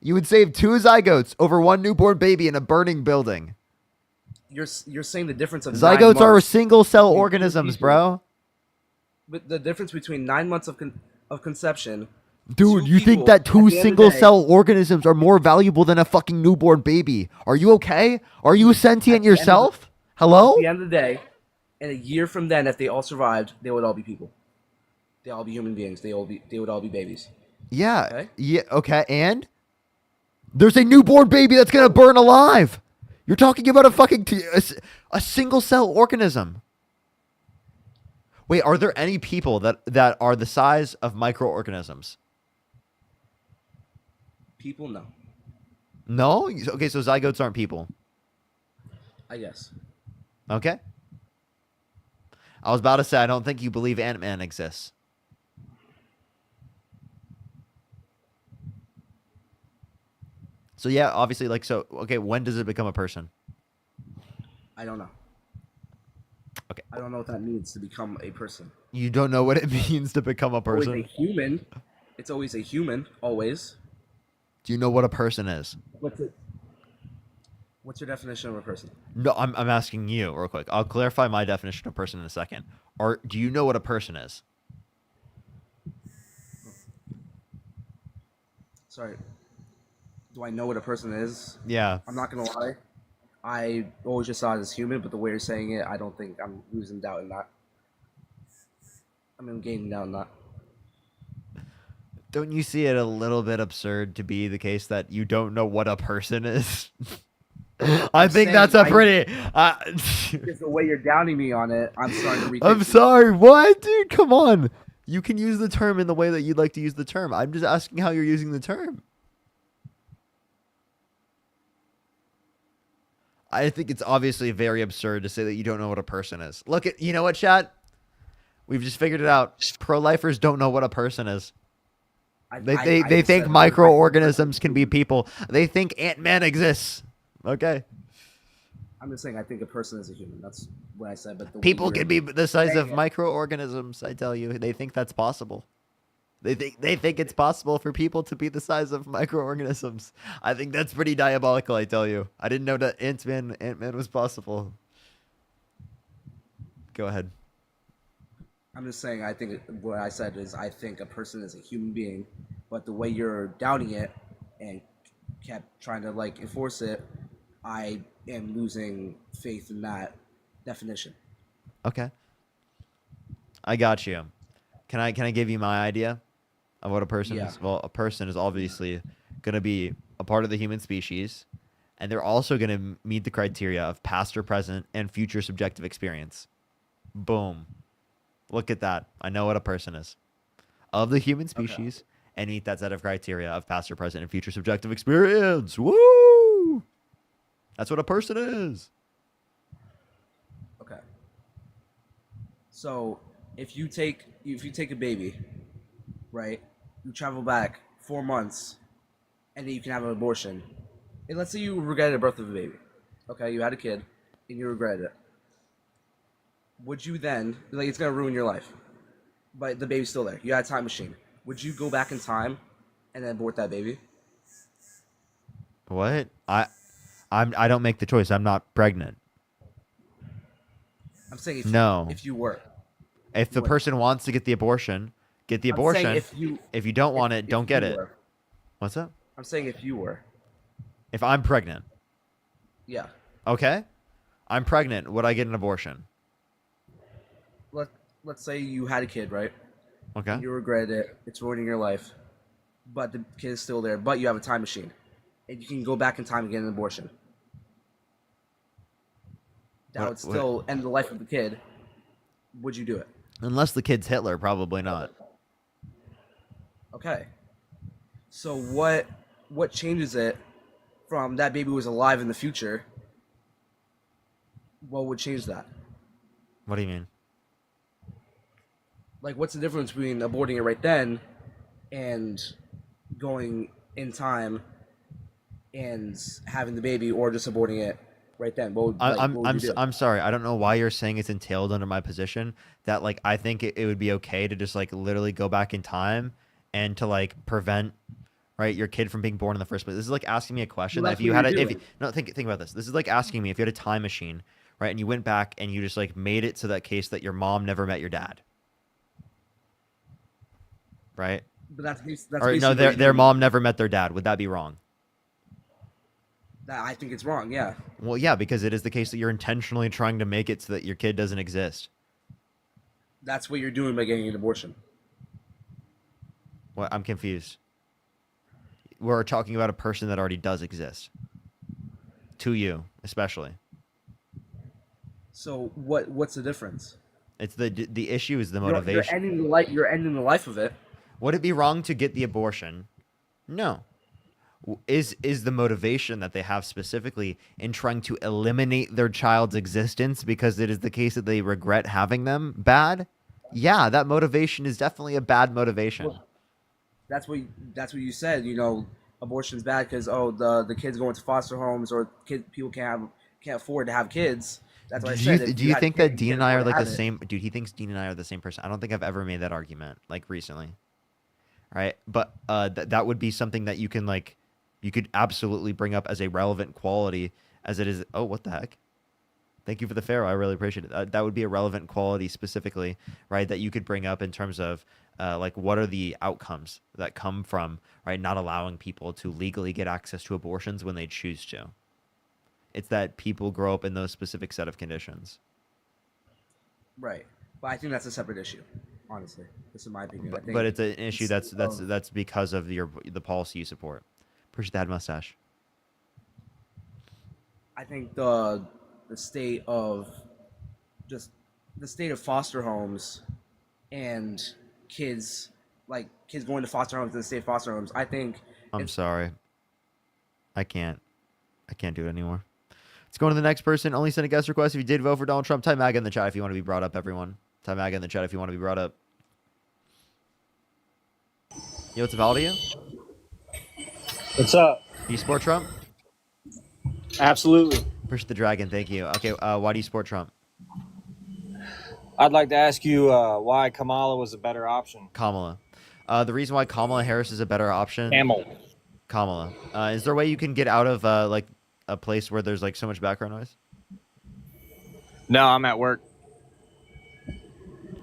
You would save 2 zygotes over 1 newborn baby in a burning building. You're saying the difference of 9 Zygotes are months single cell between two organisms, people. bro. But the difference between 9 months of conception. Dude, you think people, that at 2 the end of the single day- cell organisms are more valuable than a fucking newborn baby? Are you okay? Are you sentient yourself? Hello? At the end of the day, in a year from then, if they all survived, they would all be people. They all be human beings. They would all be babies. Yeah. Okay. Yeah. Okay. And there's a newborn baby that's gonna burn alive. You're talking about a fucking a single cell organism. Wait, are there any people that are the size of microorganisms? People, no. No. Okay. So zygotes aren't people. I guess. Okay. I was about to say I don't think you believe Ant-Man exists. So yeah, obviously, like, so okay. When does it become a person? I don't know. Okay. I don't know what that means to become a person. You don't know what it means to become a Always person. a human. It's always a human. Always. Do you know what a person is? What's your definition of a person? No, I'm asking you real quick. I'll clarify my definition of person in a second. Or do you know what a person is? Sorry. Do I know what a person is? Yeah. I'm not gonna lie. I always just saw it as human, but the way you're saying it, I don't think I'm losing doubt in that. I'm gaining doubt in that. Don't you see it a little bit absurd to be the case that you don't know what a person is? I think that's a pretty. Because the way you're downing me on it, I'm starting to rethink. I'm sorry. What, dude? Come on. You can use the term in the way that you'd like to use the term. I'm just asking how you're using the term. I think it's obviously very absurd to say that you don't know what a person is. Look at, you know what, chat? We've just figured it out. Pro-lifers don't know what a person is. They think microorganisms can be people. They think Ant-Man exists. Okay. I'm just saying I think a person is a human. That's what I said. But the way People you're can be the size of saying it- microorganisms, I tell you. They think that's possible. They think it's possible for people to be the size of microorganisms. I think that's pretty diabolical, I tell you. I didn't know that Ant-Man was possible. Go ahead. I'm just saying I think what I said is I think a person is a human being, but the way you're doubting it and kept trying to like enforce it, I am losing faith in that definition. Okay. I got you. Can I give you my idea of what a person Yeah. is? Well, a person is obviously going to be a part of the human species, and they're also going to meet the criteria of past or present and future subjective experience. Boom. Look at that. I know what a person is. Of the human species, and meet that set of criteria of past or present and future subjective experience. Woo! That's what a person is. Okay. So if you take a baby, right? You travel back 4 months, and then you can have an abortion. And let's say you regretted the birth of a baby. Okay, you had a kid, and you regretted it. Would you then, like, it's gonna ruin your life, but the baby's still there. You had a time machine. Would you go back in time and then abort that baby? What? I don't make the choice. I'm not pregnant. I'm saying No. if you were. If the person wants to get the abortion, get the I'm saying abortion. If you don't want it, don't get it. were. What's that? I'm saying if you were. If I'm pregnant. Yeah. Okay. I'm pregnant. Would I get an abortion? Let's say you had a kid, right? Okay. You regret it. It's ruining your life, but the kid is still there. But you have a time machine, and you can go back in time and get an abortion. That would still end the life of the kid. Would you do it? Unless the kid's Hitler, probably not. Okay. So what changes it from that baby was alive in the future? What would change that? What do you mean? Like, what's the difference between aborting it right then and going in time and having the baby, or just aborting it right then? What would you do? I'm sorry. I don't know why you're saying it's entailed under my position. That like I think it would be okay to just like literally go back in time and to like prevent right your kid from being born in the first place. This is like asking me a question Well, that if that's you what had you're a, if doing. you, no think about this. This is like asking me if you had a time machine, right, and you went back and you just like made it to that case that your mom never met your dad, right? But that's Or basically no, what their you're doing. mom never met their dad. Would that be wrong? I think it's wrong. Yeah. Well, yeah, because it is the case that you're intentionally trying to make it so that your kid doesn't exist. That's what you're doing by getting an abortion. Well, I'm confused. We're talking about a person that already does exist. To you, especially. So what's the difference? It's the issue is the You're motivation. You're ending the life of it. Would it be wrong to get the abortion? No. Is the motivation that they have specifically in trying to eliminate their child's existence because it is the case that they regret having them bad? Yeah, that motivation is definitely a bad motivation. Well, that's what you said. Abortion's bad because the kids go into foster homes or people can't afford to have kids. That's what I said. Do you think that Dean and I are like the same? Dude, he thinks Dean and I are the same person. I don't think I've ever made that argument like recently. Right? But that would be something that you could absolutely bring up as a relevant quality as it is. Oh, what the heck? Thank you for the pharaoh. I really appreciate it. That would be a relevant quality specifically, right? That you could bring up in terms of like what are the outcomes that come from right not allowing people to legally get access to abortions when they choose to. It's that people grow up in those specific set of conditions. Right, but I think that's a separate issue. Honestly, this is my opinion. But it's an issue that's because of the policy you support. Appreciate that mustache. I think the state of foster homes and kids going to foster homes and the state of foster homes. I think I'm sorry. I can't do it anymore. Let's go on to the next person. Only send a guest request if you did vote for Donald Trump. Type MAGA in the chat if you want to be brought up, everyone. Type MAGA in the chat if you want to be brought up. Yo, what's up, how old are you? What's up? Do you support Trump? Absolutely. Push the dragon, thank you. Okay, why do you support Trump? I'd like to ask you why Kamala was a better option. Kamala. The reason why Kamala Harris is a better option. Kamala. Is there a way you can get out of like a place where there's like so much background noise? No, I'm at work.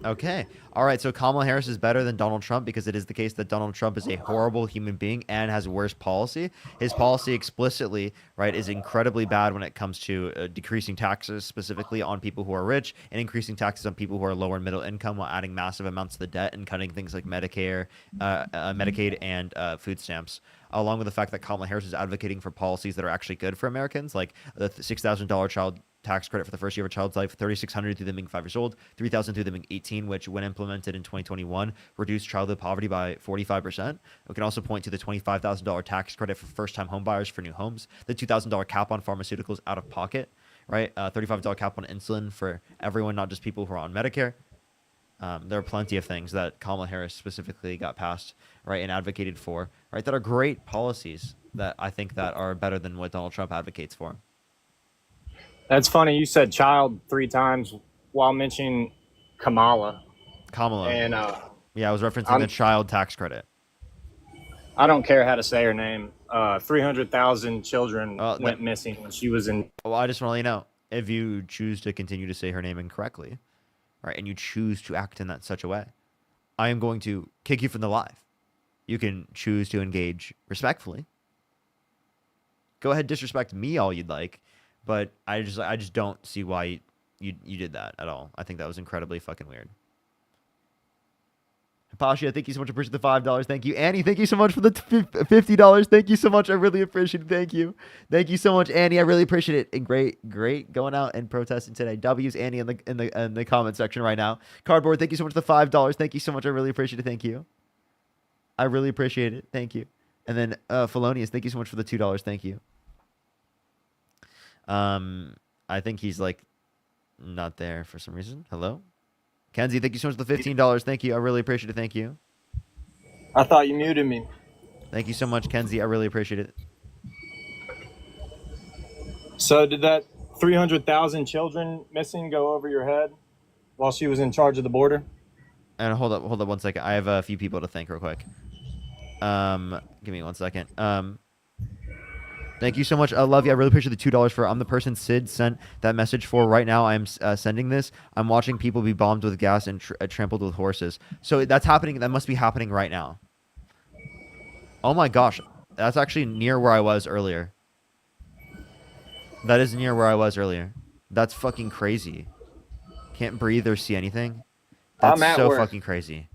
Okay. All right. So Kamala Harris is better than Donald Trump because it is the case that Donald Trump is a horrible human being and has worse policy. His policy explicitly, right, is incredibly bad when it comes to decreasing taxes specifically on people who are rich and increasing taxes on people who are lower and middle income while adding massive amounts of the debt and cutting things like Medicare, Medicaid, and food stamps. Along with the fact that Kamala Harris is advocating for policies that are actually good for Americans, like the $6,000 child tax credit for the first year of a child's life, $3,600 through them being 5 years old, $3,000 through them being 18, which when implemented in 2021 reduced childhood poverty by 45%. We can also point to the $25,000 tax credit for first-time homebuyers for new homes, the $2,000 cap on pharmaceuticals out of pocket, right? $35 cap on insulin for everyone, not just people who are on Medicare. There are plenty of things that Kamala Harris specifically got passed, right, and advocated for, right, that are great policies that I think that are better than what Donald Trump advocates for. That's funny. You said child 3 times while mentioning Kamala. And yeah, I was referencing the child tax credit. I don't care how to say her name. 300,000 children went missing when she was in. Well, I just want to let you know, if you choose to continue to say her name incorrectly, right, and you choose to act in that such a way, I am going to kick you from the live. You can choose to engage respectfully. Go ahead, disrespect me all you'd like, but I just don't see why you did that at all. I think that was incredibly fucking weird. Pasha, thank you so much. I appreciate the $5. Thank you. Annie, thank you so much for the $50. Thank you so much. I really appreciate it. Thank you. Thank you so much, Annie. I really appreciate it. And great going out and protesting today. W's Annie in the comment section right now. Cardboard, thank you so much for the $5. Thank you so much. I really appreciate it. Thank you. I really appreciate it. Thank you. And then Felonious, thank you so much for the $2. Thank you. I think he's like not there for some reason. Hello? Kenzie, thank you so much for the $15. Thank you. I really appreciate it. Thank you. I thought you muted me. Thank you so much, Kenzie. I really appreciate it. So did that 300,000 children missing go over your head while she was in charge of the border? And hold up 1 second. I have a few people to thank real quick. Give me 1 second. Thank you so much. I love you. I really appreciate the $2 for. I'm the person Sid sent that message for right now. I'm sending this. I'm watching people be bombed with gas and trampled with horses. So that's happening. That must be happening right now. Oh my gosh. That's actually near where I was earlier. That is near where I was earlier. That's fucking crazy. Can't breathe or see anything. That's so fucking crazy.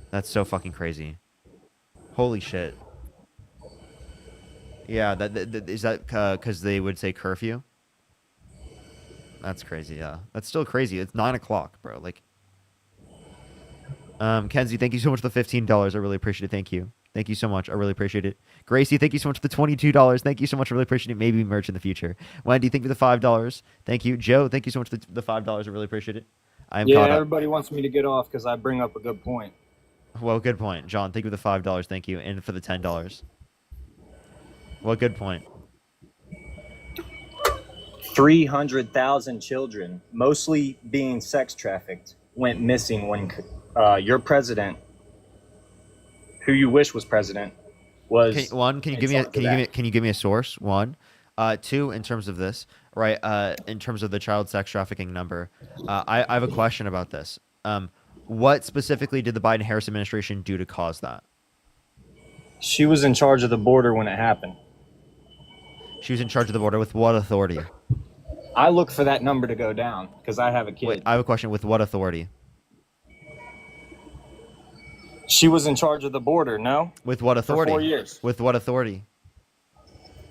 That's so fucking crazy. Holy shit. Yeah, is that because they would say curfew? That's crazy, yeah. That's still crazy. It's 9 o'clock, bro. Like, Kenzie, thank you so much for the $15. I really appreciate it. Thank you. Thank you so much. I really appreciate it. Gracie, thank you so much for the $22. Thank you so much. I really appreciate it. Maybe merch in the future. Wendy, thank you for the $5. Thank you. Joe, thank you so much for the $5. I really appreciate it. I'm caught up. Everybody wants me to get off because I bring up a good point. Well, good point. John, thank you for the $5. Thank you. And for the $10. Well, good point. 300,000 children, mostly being sex trafficked, went missing when your president, who you wish was president, was. Can you give me a source? One, two, in terms of this, right? In terms of the child sex trafficking number, I have a question about this. What specifically did the Biden-Harris administration do to cause that? She was in charge of the border when it happened. She was in charge of the border with what authority? I look for that number to go down because I have a kid. Wait, I have a question. With what authority? She was in charge of the border, no? With what authority? For 4 years. With what authority?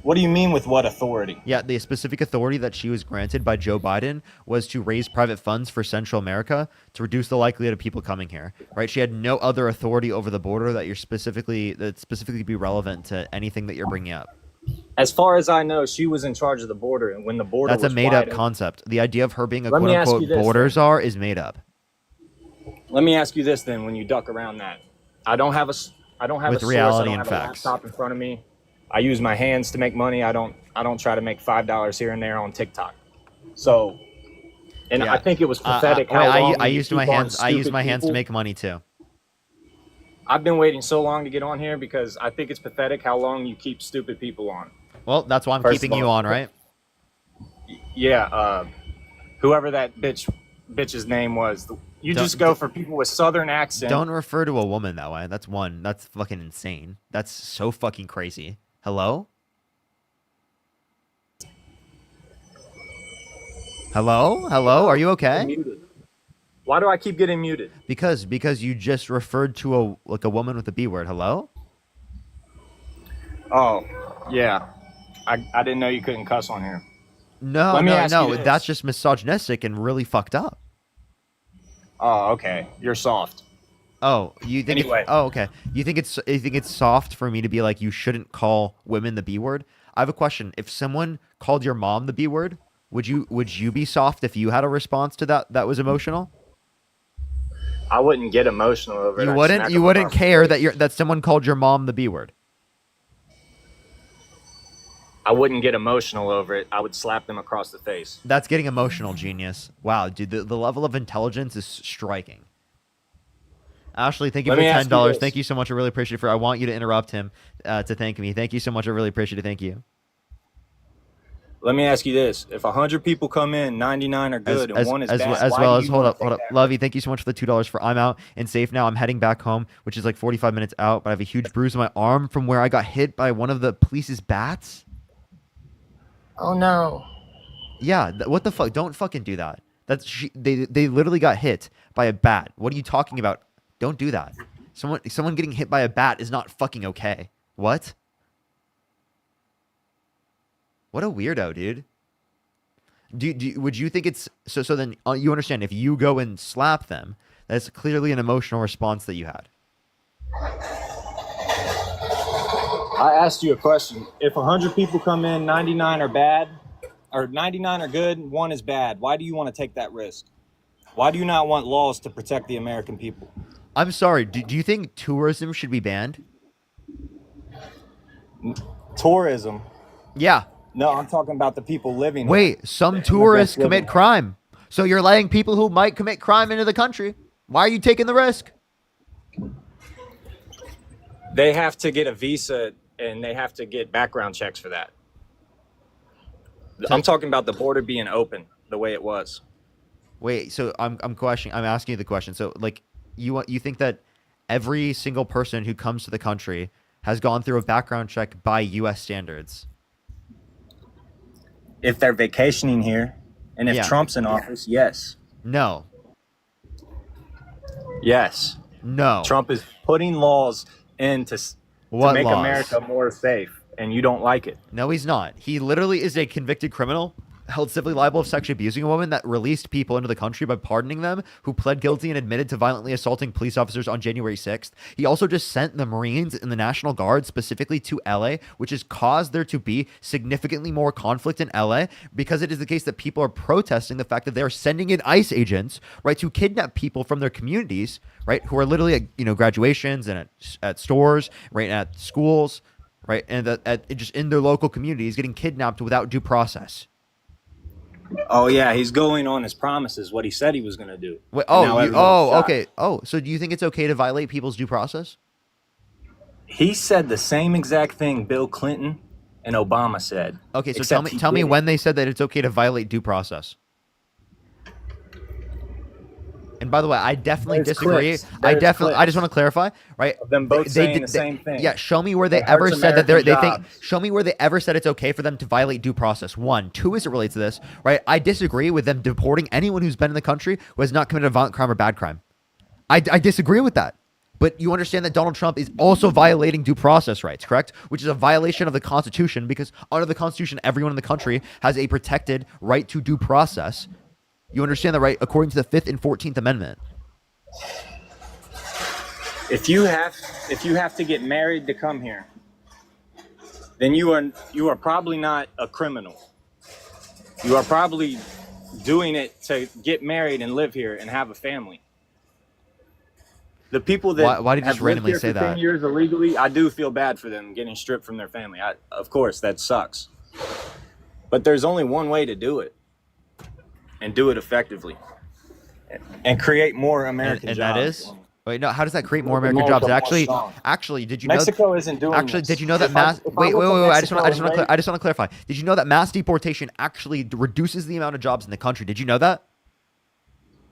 What do you mean with what authority? Yeah, the specific authority that she was granted by Joe Biden was to raise private funds for Central America to reduce the likelihood of people coming here, right? She had no other authority over the border that specifically be relevant to anything that you're bringing up. As far as I know, she was in charge of the border, and when the border That's was a made-up wide concept. The idea of her being a Let me ask quote-unquote you this, border then. czar is made up. Let me ask you this then: when you duck around that, I don't have a With source, reality I don't and have facts. a laptop in front of me. I use my hands to make money. I don't try to make $5 here and there on TikTok. So, and Yeah. I think it was pathetic how long I you used keep my on hands. I use stupid my hands to people. make money too. I've been waiting so long to get on here because I think it's pathetic how long you keep stupid people on. Well, that's why I'm First keeping of you all- on, right? Yeah, whoever that bitch's name was, you Don't- just go for people with Southern accent. Don't refer to a woman that way. That's one. That's fucking insane. That's so fucking crazy. Hello? Hello? Hello? Are you okay? Muted. Why do I keep getting muted? Because you just referred to a woman with a B word. Hello? Oh, yeah. I didn't know you couldn't cuss on here. No, Let me ask you no. this. That's just misogynistic and really fucked up. Oh, okay. You're soft. Oh, you think? Anyway. Okay. You think it's soft for me to be like you shouldn't call women the B word? I have a question. If someone called your mom the B word, would you be soft if you had a response to that was emotional? I wouldn't get emotional over it. You I'd wouldn't. smack You them wouldn't across the care face. that someone called your mom the B word. I wouldn't get emotional over it. I would slap them across the face. That's getting emotional, genius. Wow, dude, the level of intelligence is striking. Ashley, thank you Let for me ask you $10. this. Thank you so much. I really appreciate it. I want you to interrupt him to thank me. Thank you so much. I really appreciate it. Thank you. Let me ask you this: if 100 people come in, 99 are good, and one is bad. As why well do as you hold wanna up. take that Lovey, thank you so much for the $2 for I'm out and safe now. I'm heading back home, which is like 45 minutes out, but I have a huge bruise on my arm from where I got hit by one of the police's bats. Oh no. Yeah, what the fuck? Don't fucking do that. They literally got hit by a bat. What are you talking about? Don't do that. Someone getting hit by a bat is not fucking okay. What? What a weirdo, dude. Would you think it's so then you understand if you go and slap them, that's clearly an emotional response that you had. I asked you a question. If 100 people come in, 99 are bad, or 99 are good, one is bad. Why do you want to take that risk? Why do you not want laws to protect the American people? I'm sorry. Do you think tourism should be banned? Tourism. Yeah. No, I'm talking about the people living here. Wait, some The tourists immigrants living commit here. crime. So you're letting people who might commit crime into the country. Why are you taking the risk? They have to get a visa and they have to get background checks for that. I'm talking about the border being open the way it was. Wait, so I'm asking you the question. So like you think that every single person who comes to the country has gone through a background check by US standards? If they're vacationing here and if Yeah. Trump's in office, yes. No. Yes. No. Trump is putting laws in to What make laws? America more safe, and you don't like it. No, he's not. He literally is a convicted criminal, held civilly liable of sexually abusing a woman, that released people into the country by pardoning them who pled guilty and admitted to violently assaulting police officers on January 6th. He also just sent the Marines and the National Guard specifically to LA, which has caused there to be significantly more conflict in LA because it is the case that people are protesting the fact that they are sending in ICE agents, right, to kidnap people from their communities, right, who are literally at, graduations and at stores, right, at schools, right, and just in their local communities getting kidnapped without due process. Oh yeah, he's going on his promises, what he said he was going to do. Wait, Okay. so do you think it's okay to violate people's due process? He said the same exact thing Bill Clinton and Obama said. Okay, so except he tell me didn't. when they said that it's okay to violate due process. And by the way, I definitely There's disagree. clips. I There's just want to clips clarify, right? of them both saying the same thing. Yeah, show me where they It ever hurts said that American they think. jobs. Show me where they ever said it's okay for them to violate due process. One, two, as it relates to this, right? I disagree with them deporting anyone who's been in the country who has not committed a violent crime or bad crime. I disagree with that. But you understand that Donald Trump is also violating due process rights, correct? Which is a violation of the Constitution, because under the Constitution, everyone in the country has a protected right to due process. You understand that, right? According to the 5th and 14th Amendment. If you have to get married to come here, then you are probably not a criminal. You are probably doing it to get married and live here and have a family. The people that Why did you have just lived randomly here say for 10 that? years illegally, I do feel bad for them getting stripped from their family. Of course, that sucks. But there's only one way to do it, and do it effectively, and create more American And jobs. that is? Wait, no. How does that create more Make American America jobs? more Actually, did you Mexico know? isn't doing Actually, this. did you know that If I- mass? if I Wait. look at I just Mexico want and to clarify. Did you know that mass deportation actually reduces the amount of jobs in the country? Did you know that?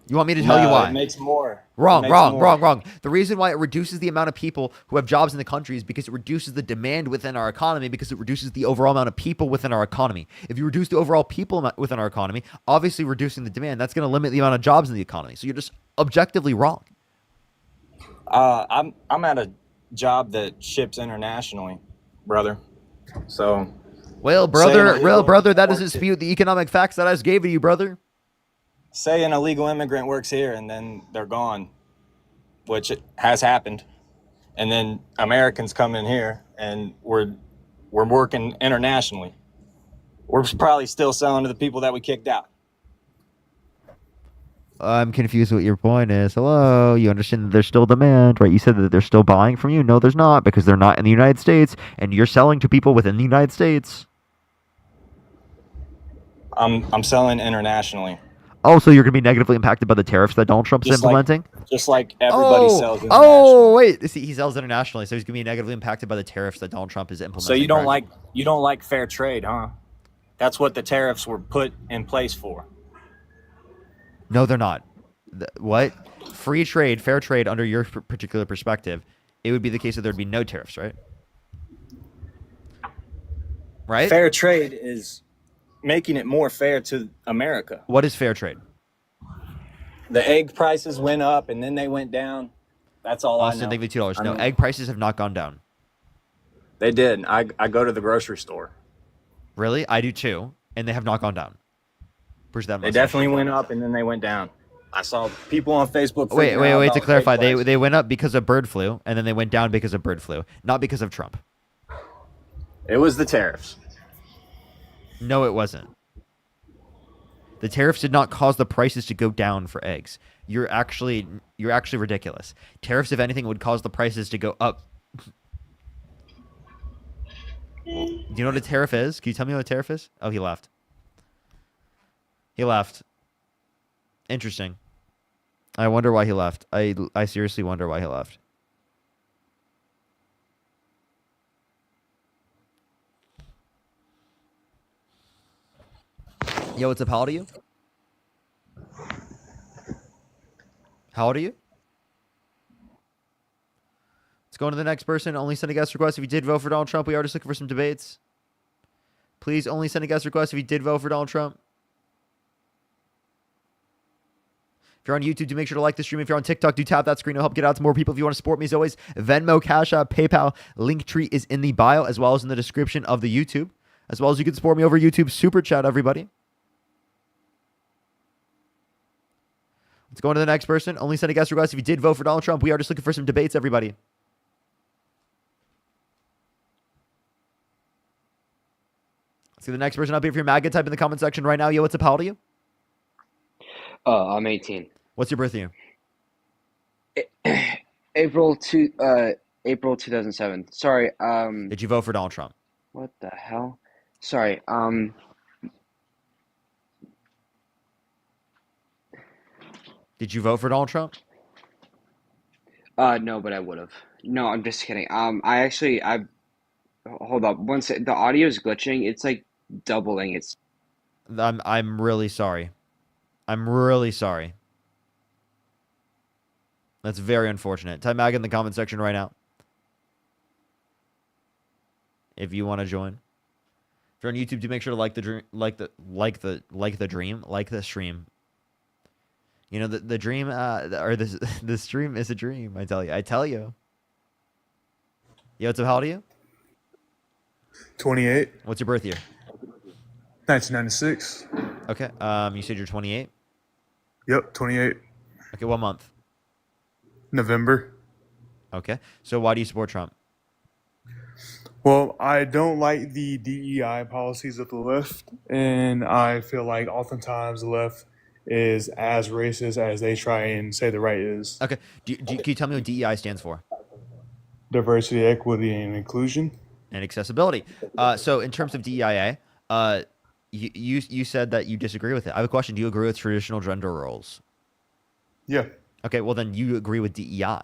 You want me to tell you No, why? It makes more. Wrong. It makes more. The reason why it reduces the amount of people who have jobs in the country is because it reduces the demand within our economy, because it reduces the overall amount of people within our economy. If you reduce the overall people within our economy, obviously reducing the demand, that's going to limit the amount of jobs in the economy. So you're just objectively wrong. I'm at a job that ships internationally, brother. So, Well, brother, that doesn't dispute the economic facts that I just gave to you, brother. say an illegal immigrant works here and then they're gone, which has happened, and then Americans come in here and we're working internationally. We're probably still selling to the people that we kicked out. I'm confused what your point is. Hello, you understand that there's still demand, right? You said that they're still buying from you. No, there's not, because they're not in the United States, and you're selling to people within the United States. I'm selling internationally. Oh, so you're going to be negatively impacted by the tariffs that Donald Trump's implementing? Just like everybody sells internationally. Oh, wait. See, he sells internationally, so he's going to be negatively impacted by the tariffs that Donald Trump is implementing. So you don't correct? like fair trade, huh? That's what the tariffs were put in place for. No, they're not. What? Free trade, fair trade, under your particular perspective, it would be the case that there'd be no tariffs, right? Right? Fair trade is making it more fair to America. What is fair trade? The egg prices went up and then they went down. That's all Austin, I know. thank you $2. No, mean, egg prices have not gone down. They did. I go to the grocery store. Really? I do too, and they have not gone down. Where's that? They definitely went up and then they went down. I saw people on Facebook. Wait. freaking out To about clarify, egg prices. they went up because of bird flu, and then they went down because of bird flu, not because of Trump. It was the tariffs. No, it wasn't. The tariffs did not cause the prices to go down for eggs. You're actually ridiculous. Tariffs, if anything, would cause the prices to go up. Do you know what a tariff is? Can you tell me what a tariff is? Oh, he left. He left. Interesting. I wonder why he left. I seriously wonder why he left. Yo, what's up? How old are you? How old are you? Let's go on to the next person. Only send a guest request if you did vote for Donald Trump. We are just looking for some debates. Please only send a guest request if you did vote for Donald Trump. If you're on YouTube, do make sure to like the stream. If you're on TikTok, do tap that screen. It'll help get out to more people. If you want to support me, as always, Venmo, Cash App, PayPal, Linktree is in the bio, as well as in the description of the YouTube. As well as you can support me over YouTube. Super chat, everybody. Let's go on to the next person. Only send a guest request if you did vote for Donald Trump. We are just looking for some debates, everybody. Let's see the next person up here. If you're MAGA, type in the comment section right now. Yo, what's up? How old are you? I'm 18. What's your birth year? April 2007. Sorry. Did you vote for Donald Trump? What the hell? Sorry. Did you vote for Donald Trump? No, but I would have. No, I'm just kidding. I hold up. Once the audio is glitching, it's like doubling. It's I'm really sorry. I'm really sorry. That's very unfortunate. Type MAGA in the comment section right now. If you want to join. If you're on YouTube, do make sure to like the dream, like the stream. You know the dream, or the stream is a dream. I tell you. Yo, what's up? How old are you? 28. What's your birth year? 1996. Okay. You said you're 28. Yep, 28. Okay, what month? November. Okay. So why do you support Trump? Well, I don't like the DEI policies of the left, and I feel like oftentimes the left is as racist as they try and say the right is. Okay. Can you tell me what DEI stands for? Diversity, equity, and inclusion. And accessibility. So in terms of DEIA, you said that you disagree with it. I have a question. Do you agree with traditional gender roles? Yeah. Okay, well then you agree with DEI.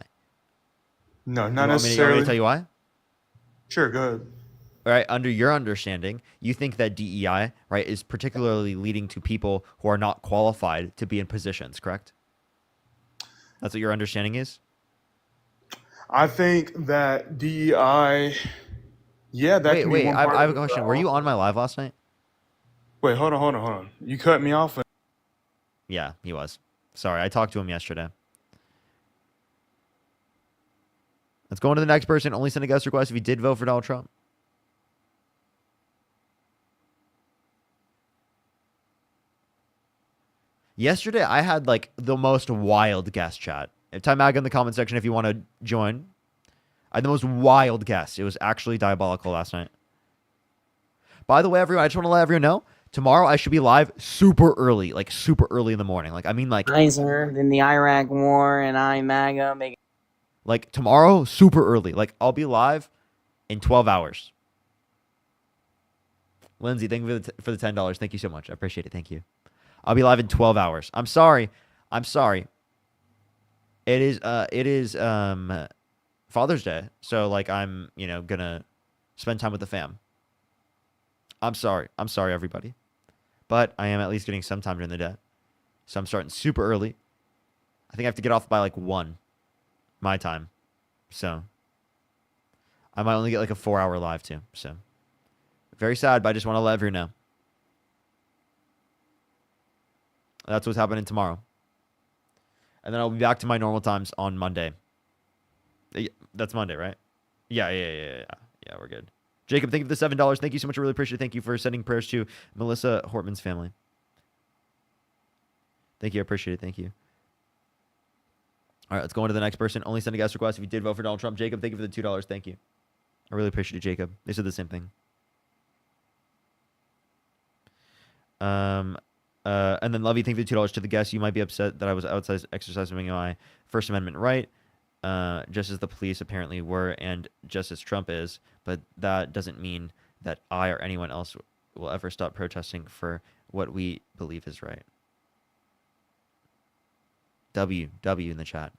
No, not You want me to necessarily. tell you why? Sure, go ahead. All right, under your understanding, you think that DEI, right, is particularly leading to people who are not qualified to be in positions, correct? That's what your understanding is? I think that DEI, yeah, that can be Wait, one part I have a of it, question. but Were you on my live last night? Wait, hold on. You cut me off. Yeah, he was. Sorry, I talked to him yesterday. Let's go on to the next person. Only send a guest request if you did vote for Donald Trump. Yesterday, I had like the most wild guest chat. Type MAGA in the comment section if you want to join. I had the most wild guest. It was actually diabolical last night. By the way, everyone, I just want to let everyone know, tomorrow I should be live super early, like super early in the morning. Like, I mean, like, Kaiser, then the Iraq War, and MAGA. Like tomorrow, super early. Like, I'll be live in 12 hours. Lindsay, thank you for the $10. Thank you so much. I appreciate it. Thank you. I'll be live in 12 hours. I'm sorry. It is Father's Day. So like I'm, gonna spend time with the fam. I'm sorry, everybody. But I am at least getting some time during the day. So I'm starting super early. I think I have to get off by like 1 my time. So I might only get like a 4-hour live too. So very sad, but I just want to let everyone know. That's what's happening tomorrow. And then I'll be back to my normal times on Monday. That's Monday, right? Yeah, we're good. Jacob, thank you for the $7. Thank you so much. I really appreciate it. Thank you for sending prayers to Melissa Hortman's family. Thank you. I appreciate it. Thank you. All right, let's go on to the next person. Only send a guest request if you did vote for Donald Trump. Jacob, thank you for the $2. Thank you. I really appreciate it, Jacob. They said the same thing. And then Lovey, thank you for the $2 to the guest. You might be upset that I was outside exercising my First Amendment right, just as the police apparently were and just as Trump is, but that doesn't mean that I or anyone else will ever stop protesting for what we believe is right. W in the chat.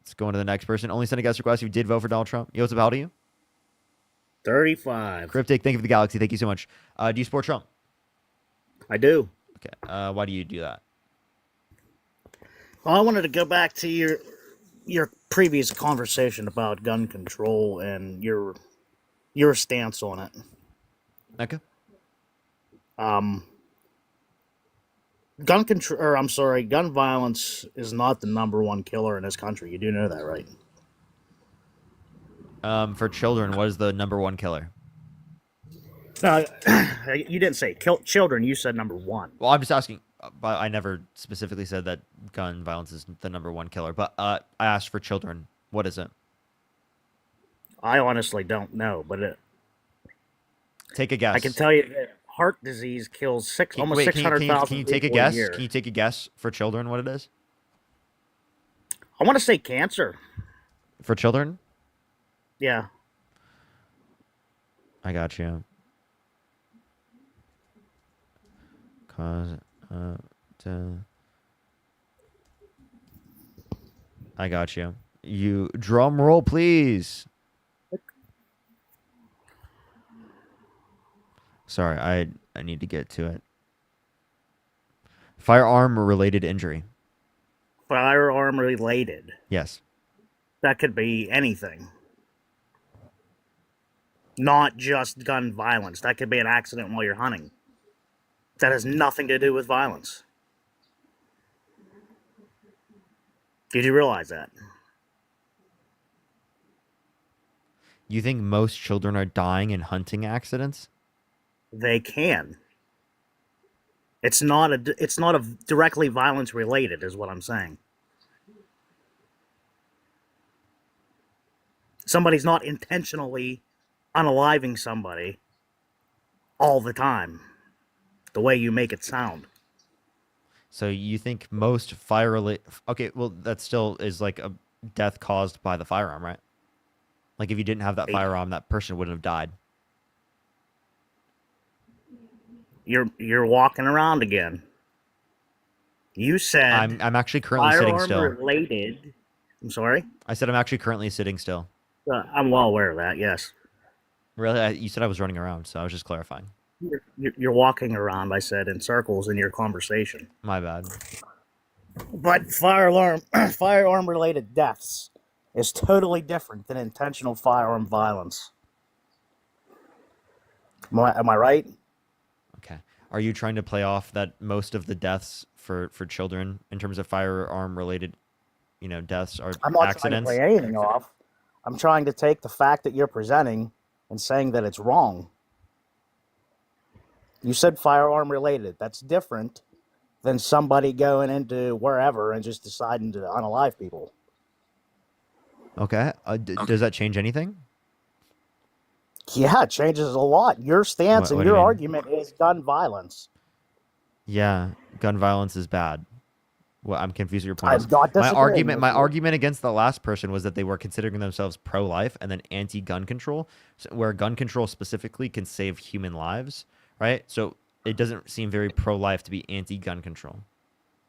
Let's go on to the next person. Only send a guest request if you did vote for Donald Trump. Yo, what's up? How old are you? 35. Cryptic, thank you for the galaxy. Thank you so much. Do you support Trump? I do. Okay. Why do you do that? Well, I wanted to go back to your previous conversation about gun control and your stance on it. Okay. Gun violence is not the number one killer in this country. You do know that, right? For children, what is the number one killer? No, you didn't say children. You said number one. Well, I'm just asking. But I never specifically said that gun violence is the number one killer. But I asked for children. What is it? I honestly don't know, but take a guess. I can tell you that heart disease kills almost 600,000 Can you take a people guess? year. Can you take a guess for children what it is? I want to say cancer. For children? Yeah. I got you. I got you. You drum roll, please. Sorry, I need to get to it. Firearm related injury. Firearm related. Yes. That could be anything. Not just gun violence. That could be an accident while you're hunting. That has nothing to do with violence. Did you realize that? You think most children are dying in hunting accidents? They can. It's not a directly violence related, is what I'm saying. Somebody's not intentionally unaliving somebody all the time, the way you make it sound. So you think most okay, well, that still is like a death caused by the firearm, right? Like if you didn't have that firearm, that person wouldn't have died. You're walking around again. You said I'm actually currently sitting still. Firearm related. I'm sorry? I said I'm actually currently sitting still. I'm well aware of that, yes. Really? You said I was running around, so I was just clarifying. You're walking around, I said, in circles in your conversation. My bad. But firearm related deaths is totally different than intentional firearm violence. Am I right? Okay. Are you trying to play off that most of the deaths for children in terms of firearm related, deaths are I'm not accidents? trying to play anything off. I'm trying to take the fact that you're presenting and saying that it's wrong. You said firearm related. That's different than somebody going into wherever and just deciding to unalive people. Okay. Does that change anything? Yeah, it changes a lot. Your stance What and do you your mean? argument is gun violence. Yeah, gun violence is bad. Well, I'm confused with your point. I'm not disagreeing My with you. argument against the last person was that they were considering themselves pro-life and then anti-gun control, where gun control specifically can save human lives, right? So it doesn't seem very pro-life to be anti-gun control.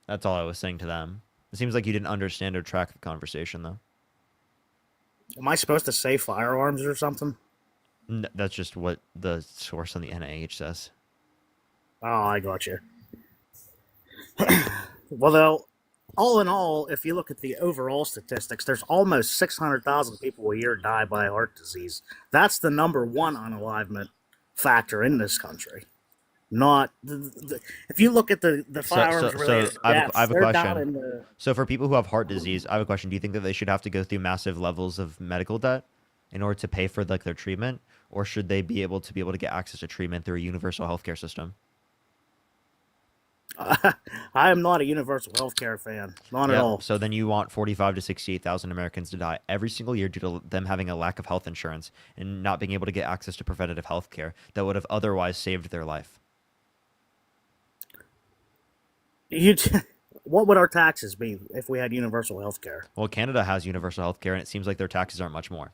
That's all I was saying to them. It seems like you didn't understand or track the conversation, though. Am I supposed to say firearms or something? That's just what the source on the NIH says. Oh, I got you. Well, though, all in all, if you look at the overall statistics, there's almost 600,000 people a year die by heart disease. That's the number one unalivement factor in this country. Not if you look at the firearms related I deaths, have a they're down question. in the. So for people who have heart disease, I have a question. Do you think that they should have to go through massive levels of medical debt in order to pay for their treatment, or should they be able to get access to treatment through a universal healthcare system? I am not a universal healthcare fan, not at all. So then you want 45 to 68,000 Americans to die every single year due to them having a lack of health insurance and not being able to get access to preventative health care that would have otherwise saved their life. What would our taxes be if we had universal healthcare? Well, Canada has universal health care, and it seems like their taxes aren't much more.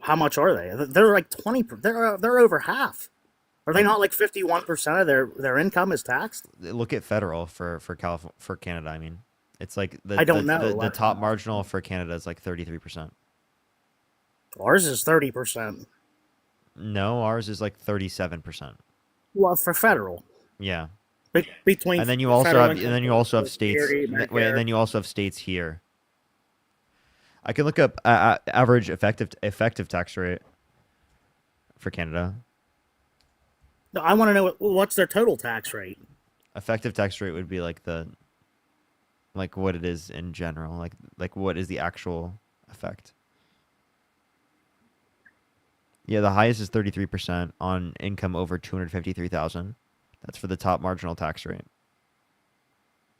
How much are they? They're like 20. They're over half. Are they not like 51% of their income is taxed? Look at federal for Canada. I mean, it's like I don't know. The top marginal for Canada is like 33%. Ours is 30%. No, ours is like 37%. Well, for federal. Yeah. Between and then you also have states. Security, And then you also have states here. I can look up average effective tax rate for Canada. No, I want to know what's their total tax rate. Effective tax rate would be like what it is in general, like what is the actual effect. Yeah, the highest is 33% on income over 253,000. That's for the top marginal tax rate.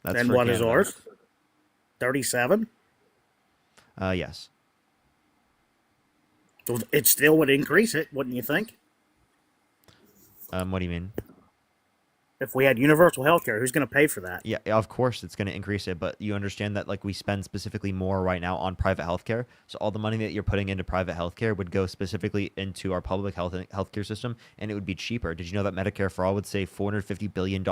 That's and for what Canada. is ours? 37? Yes. It still would increase it, wouldn't you think? What do you mean? If we had universal health care, who's going to pay for that? Yeah, of course it's going to increase it, but you understand that like we spend specifically more right now on private healthcare. So all the money that you're putting into private healthcare would go specifically into our public healthcare system, and it would be cheaper. Did you know that Medicare for all would save $450 billion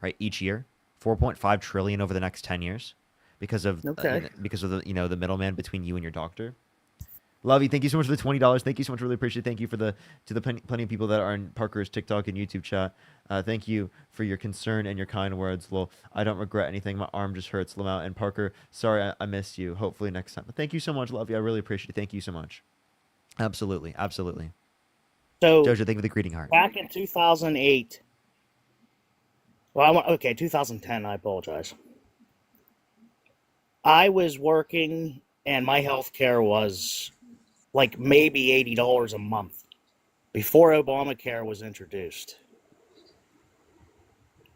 right each year, 4.5 trillion over the next 10 years, because of the middleman between you and your doctor. Lovey, thank you so much for the $20. Thank you so much. Really appreciate it. Thank you to the plenty of people that are in Parker's TikTok and YouTube chat. Thank you for your concern and your kind words. Lol, I don't regret anything. My arm just hurts. Lamau and Parker, sorry I missed you. Hopefully next time. But thank you so much, Lovey. I really appreciate it. Thank you so much. Absolutely. So, Jojo, thank you for the greeting heart. Back in 2008. Well, 2010. I apologize. I was working, and my health care was like maybe $80 a month before Obamacare was introduced.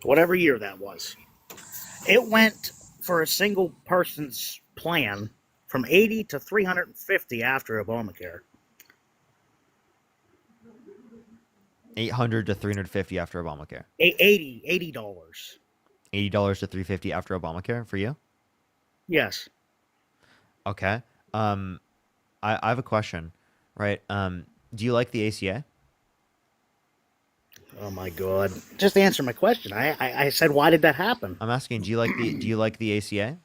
Whatever year that was. It went for a single person's plan from 80 to 350 after Obamacare. 800 to 350 after Obamacare. $80. $80 to 350 after Obamacare for you? Yes. Okay. I have a question, right? Do you like the ACA? Oh my God! Just answer my question. I said, why did that happen? I'm asking, do you like the ACA?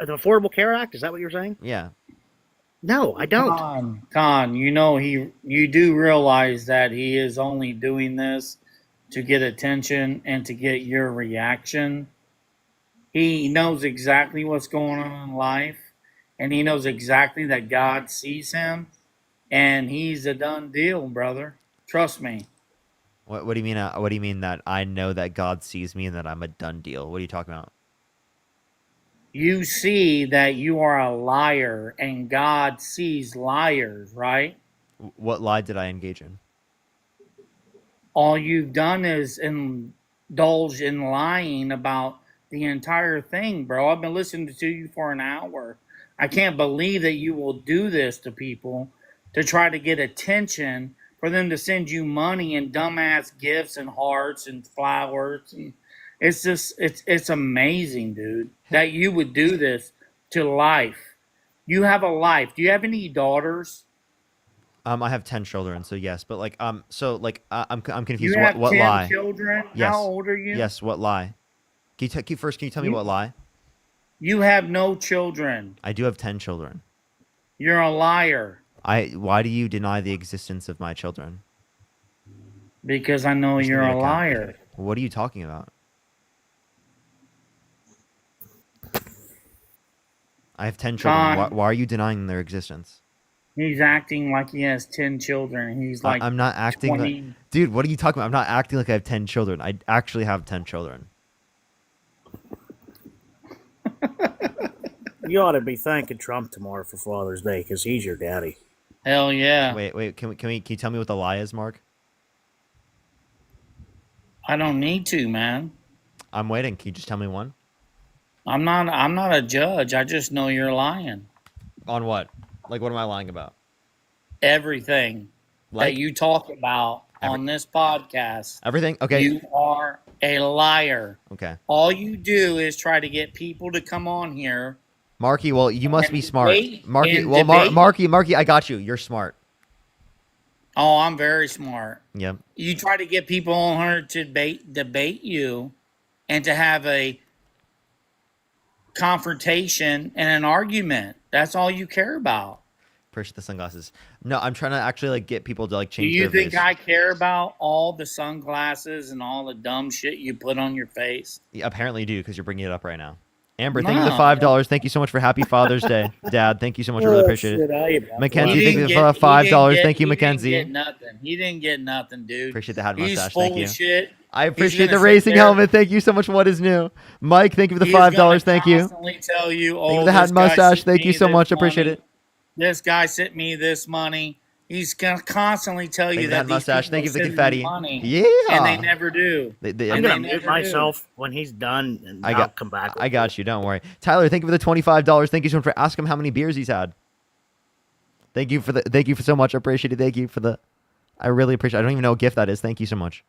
The Affordable Care Act? Is that what you're saying? Yeah. No, I don't. Con, you do realize that he is only doing this to get attention and to get your reaction. He knows exactly what's going on in life, and he knows exactly that God sees him, and he's a done deal, brother. Trust me. What do you mean? What do you mean that I know that God sees me and that I'm a done deal? What are you talking about? You see that you are a liar, and God sees liars, right? What lie did I engage in? All you've done is indulge in lying about the entire thing, bro. I've been listening to you for an hour. I can't believe that you will do this to people to try to get attention, for them to send you money and dumbass gifts and hearts and flowers. And it's just, it's amazing, dude, that you would do this to life. You have a life. Do you have any daughters? I have 10 children, so yes, but I'm confused. You have what 10 lie? children? Yes. How old are you? Yes. What lie? Can you tell me what lie? You have no children. I do have 10 children. You're a liar. Why do you deny the existence of my children? Because I know you're a liar. What are you talking about? I have 10 children. Why are you denying their existence? He's acting like he has 10 children. He's like, I'm not acting 20. like, dude, what are you talking about? I'm not acting like I have 10 children. I actually have 10 children. You ought to be thanking Trump tomorrow for Father's Day because he's your daddy. Hell yeah. Wait, can you tell me what the lie is, Mark? I don't need to, man. I'm waiting. Can you just tell me one? I'm not a judge. I just know you're lying. On what? Like, what am I lying about? Everything that you talk about on this podcast. Everything? Okay. You are a liar. Okay. All you do is try to get people to come on here. Marky, well, you must be smart. debate Marky, and well, debate. Marky, I got you. You're smart. Oh, I'm very smart. Yep. You try to get people on her to debate you and to have a confrontation and an argument. That's all you care about. Appreciate the sunglasses. No, I'm trying to actually like get people to like Do change you their think views. I care about all the sunglasses and all the dumb shit you put on your face? Yeah, apparently you do because you're bringing it up right now. Amber, thank you for the No. $5. Thank you so much for Happy Father's Day, Dad. Thank you so much. I really appreciate it. Mackenzie, thank you for the $5. Thank you, Mackenzie. He didn't get nothing. He didn't get nothing, dude. Appreciate the hat He's mustache. full Thank you. of shit. I He's appreciate gonna the sit racing there- helmet. Thank you so much for what is new. Mike, thank you for the He's gonna $5. Thank you. constantly tell you, Thank you oh, for the hat this guy mustache. sent Thank you me so this much. Appreciate money. it. This guy sent me this money. He's gonna constantly tell Thank you you for the that hat these mustache. people Thank you for the send confetti. me money. Yeah. And they never do. They- I'm And gonna they mute never do. myself when he's done, and I I'll got, come back. I got you. Don't worry. Tyler, thank you for the $25. Thank you so much for asking him how many beers he's had. Thank you for so much. I appreciate it. Thank you for the. I really appreciate it. I don't even know what gift that is. Thank you so much.